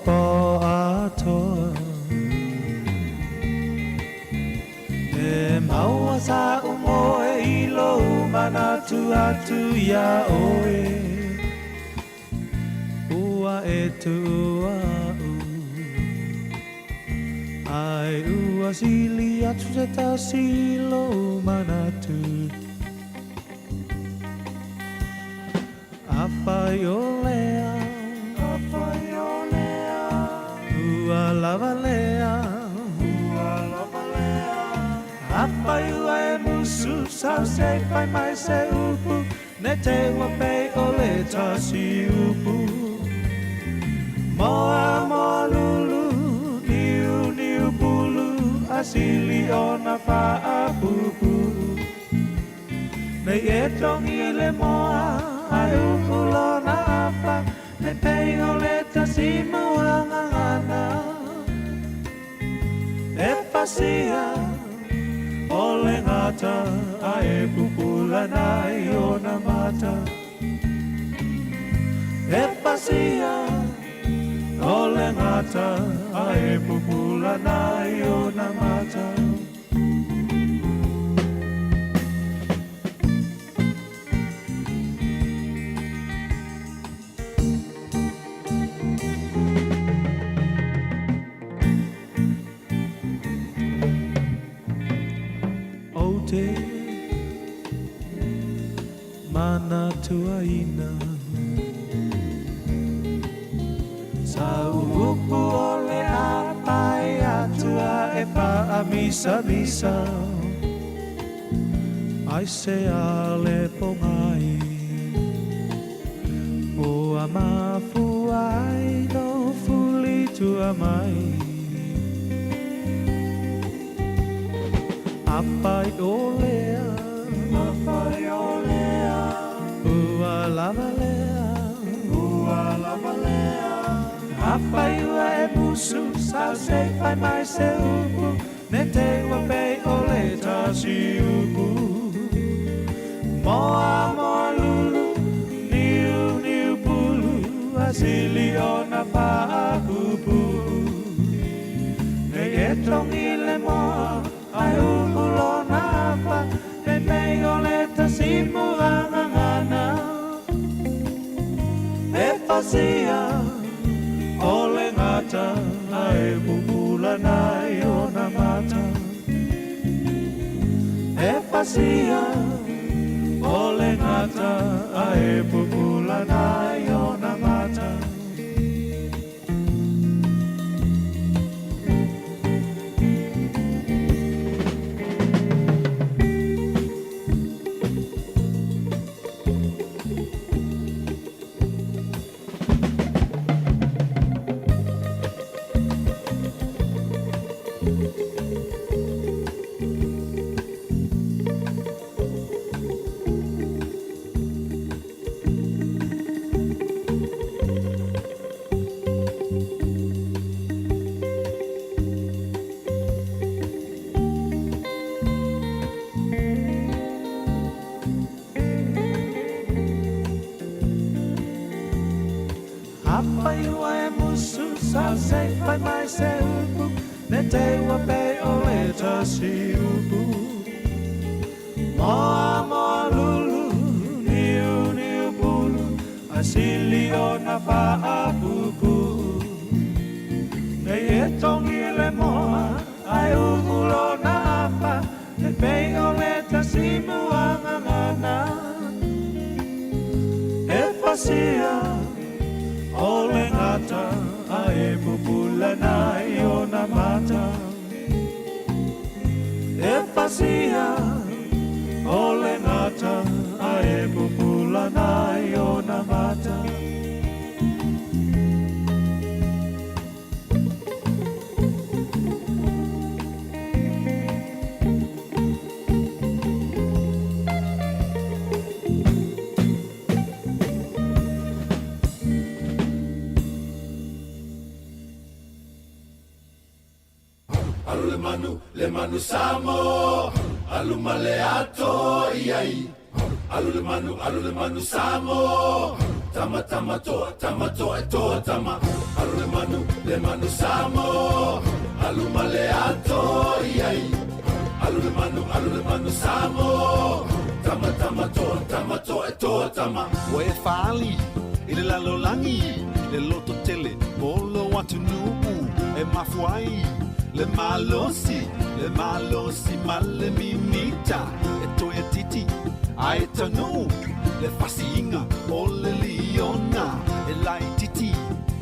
po ato e maua sa umo e ilo manatu atu ya oe ua e tu ua u ai ua sili atu se ta silo manatu e musu Sau se fai mai se upu Ne te wa pei o le tasi upu Moa moa lulu Niu niu bulu Asili o na wha pupu Nei e tongi le moa Ai upu lo na apa Ne pei o le tasi muanga ngana E pasia o le ngata a e pupula nai o na mata E pasia o le ngata a e pupula nai o na mata Mana tuaina Sa upu ole apai atua e pa misa misa Ai se ale pongai O amafu ai no fuli tua mai Apai olea Apai olea Ua lava lea Apai ua e musu Sa se fai mai se upu Ne te ua pei ole tasi upu Moa moa lulu Niu niu pulu Asili o na paa pupu Ne e tongi le moa Ai upu lo na apa Ne pei ole tasi muanga ngana E pasia o le ngata Ai pupula nai o na mata E pasia o le ngata Ai pupula nai o na mata Apai ua e musu Sa se fai mai se upu Ne te ua pei o le tasi upu Moa moa lulu Niu niu bulu Asili o na wha pupu Nei e tongi le moa Ai umulo na apa Ne pei o le tasi muanga ngana E fasia O le ngata a e pupula nai o na mata E pasia o le ngata a e pupula nai o na mata Le manu samo Alu male ato iai Alu le manu samo Tama tama toa e toa tama Alu le manu samo Alu male ato iai Alu le manu samo Tama tama toa e toa tama Wa e whaali I le lalo langi Le loto tele Polo watu nuku E mafuai Le malosi male mimita E toia titi Ai tanu Le fasiinga O le liona E lai titi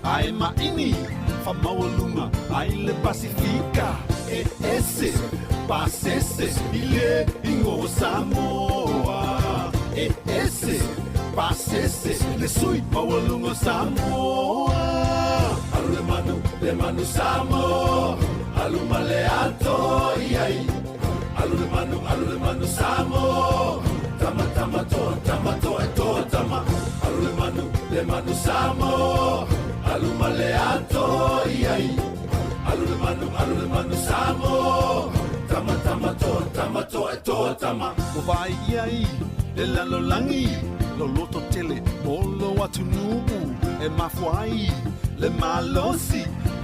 Ai maini Famawalunga ai le Pasifika e ese pasese ile ingo Samoa e ese pasese le sui mawalungo Samoa alu le manu Samoa alu male ato iai alu le manu Samoa tama tama to e to tama alu le manu Samoa alu male ato iai alu le manu Samoa tama to e to tama o vai iai le lalo langi lo loto tele bolo atu nubu e mafuai le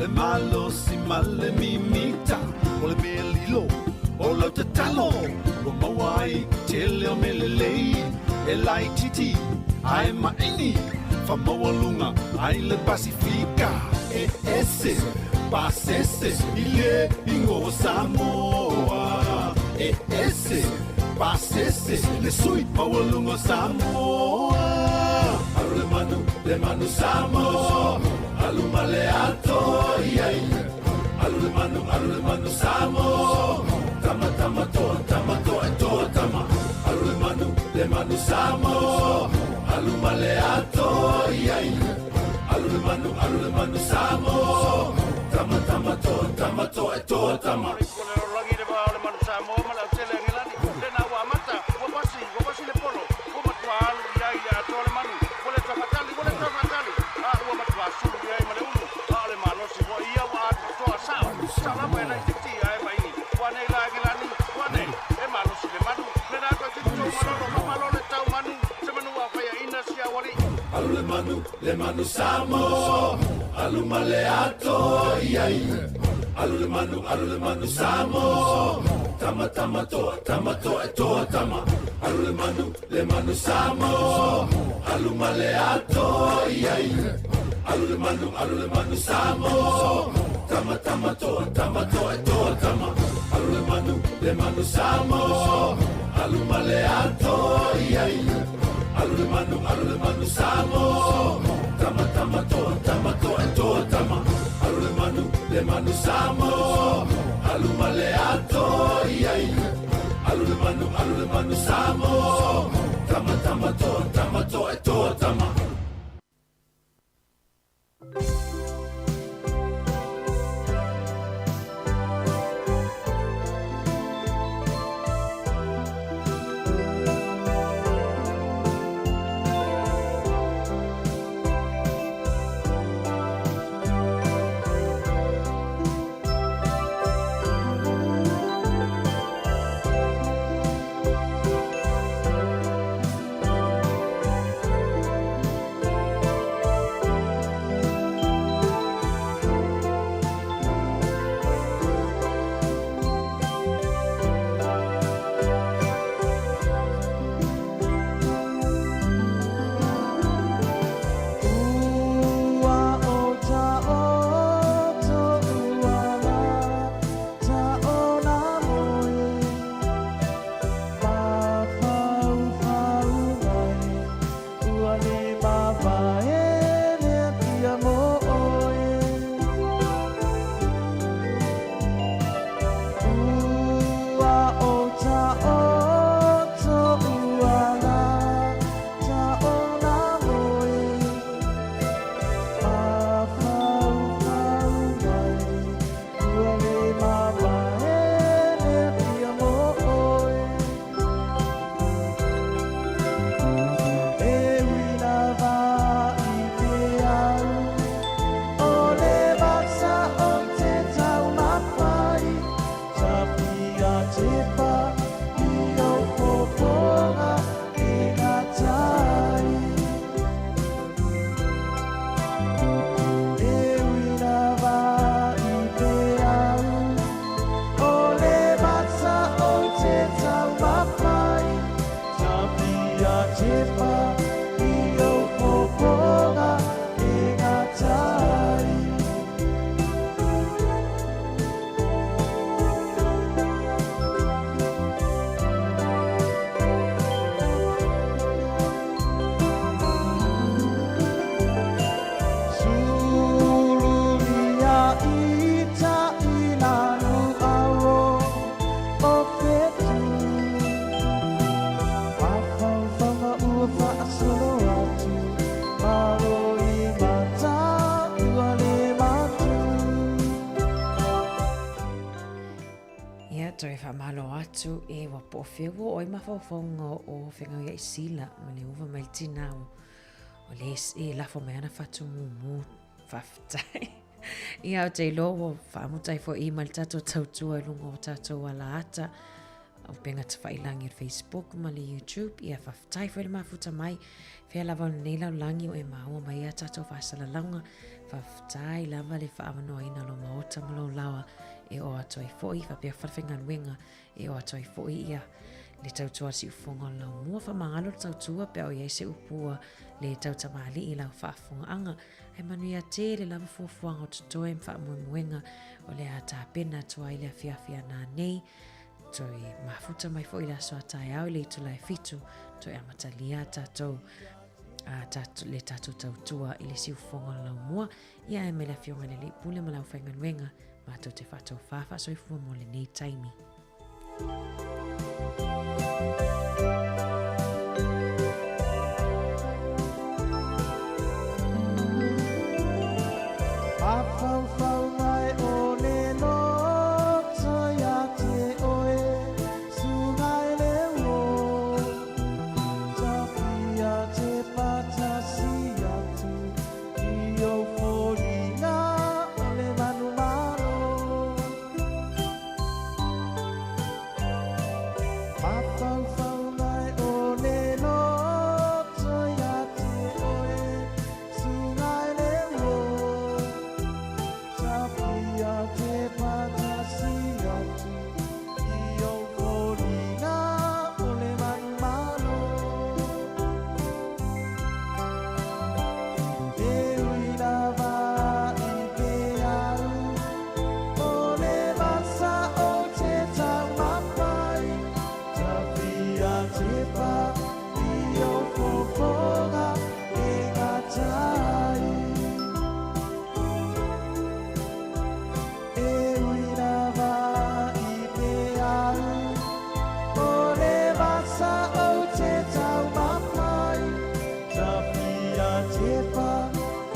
malosi male mimita o le melilo o lo te talo o mawai tele o melelei e lai titi ai maini fa mawalunga ai le Pasifika e ese pasese ile ingo Samoa e ese pasese le sui mawalungo Samoa alu le manu Samoa alu male ato iai alu le manu Samoa tama to e to tama alu le manu Samoa alu male ato iai alu le manu Samoa tama to e to tama le manu Samoa alu male ato iai alu le manu Samoa tama to e to tama alu le manu Samoa alu male ato iai alu le manu Samoa tama to e to tama alu le manu Samoa alu male ato iai alu le manu Samoa tama to e to tama alu le manu Samoa alu male ato iai alu le manu Samoa tama to e to tama atu e wa po fewo o ma fo fongo o fenga ia sila ma le uva mai tina o le e la fo mai na fatu mu faftai ia o te lo fa mu tai fo e mal tato tautua lungo tato wala ata o penga te whailangi Facebook ma le YouTube ia faftai fo le mafuta mai fea lava nei lau langi o e maua mai a tato whaasala launga faftai lava le whaamanoa ina lo maota malo lawa e o atoi foi fa pia farfenga wenga e o atoi foi ia le tautua si ufonga lau mua fa mangalo tautua pe o ia se upua le tautamali i lau whaafonga anga e manuia te le lava fuafuanga o tutoe mfa muenga o le ata pena tua i le fiafia na nei toi mafuta mai foi la soa tai au le tu lai fitu toi amatalia tatou le tatu tautua i le si ufonga lau mua ia e me la fionga le li pule ma lau whainga wenga Mato te whato whawha soifua mo le nei taimi. Whawhau mai o le loto ia te oe, sungai le wo, tapia te patasi atu, i o whoringa o le manu malo. Whawhau mai o le loto ia te oe, sungai le wo, tapia te patasi atu, i o whoringa o le manu malo. E ui lava i te au, o le masa o te taumapai, tapia te pa i o whoponga e ngatai. E ui lava i te au, o le masa o te taumapai, tapia te pa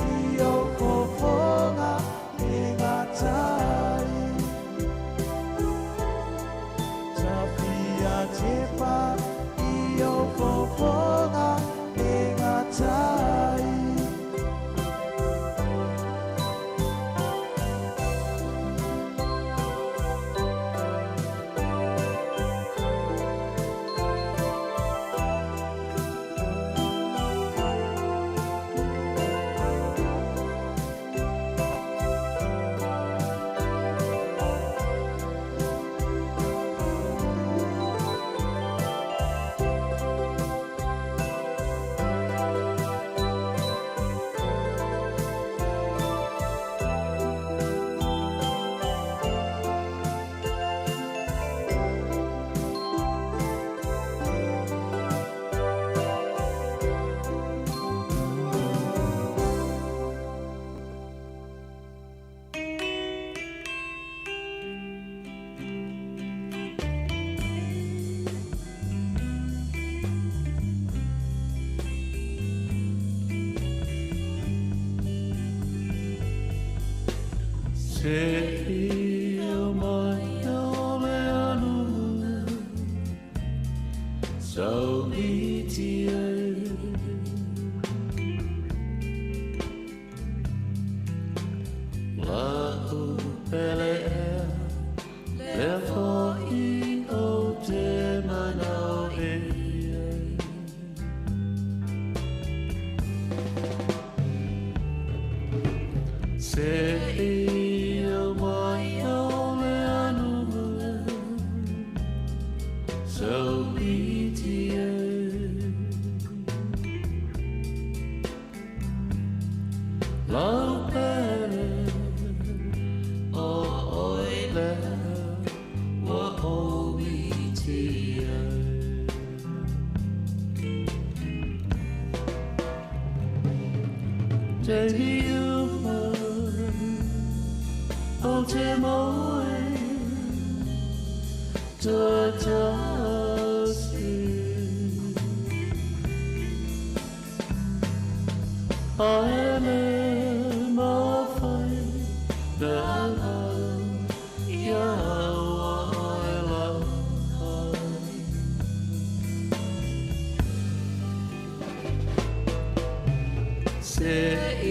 i o whoponga e ngatai. Tapia te pa i o whoponga e ngatai. Se io mai o le anu, so iti la pele le fo I o te manao se io mai o le anu, so iti la pele o oile wa o iti te viuma o te moe tua tasi a ele mawhai na ia wa ela Say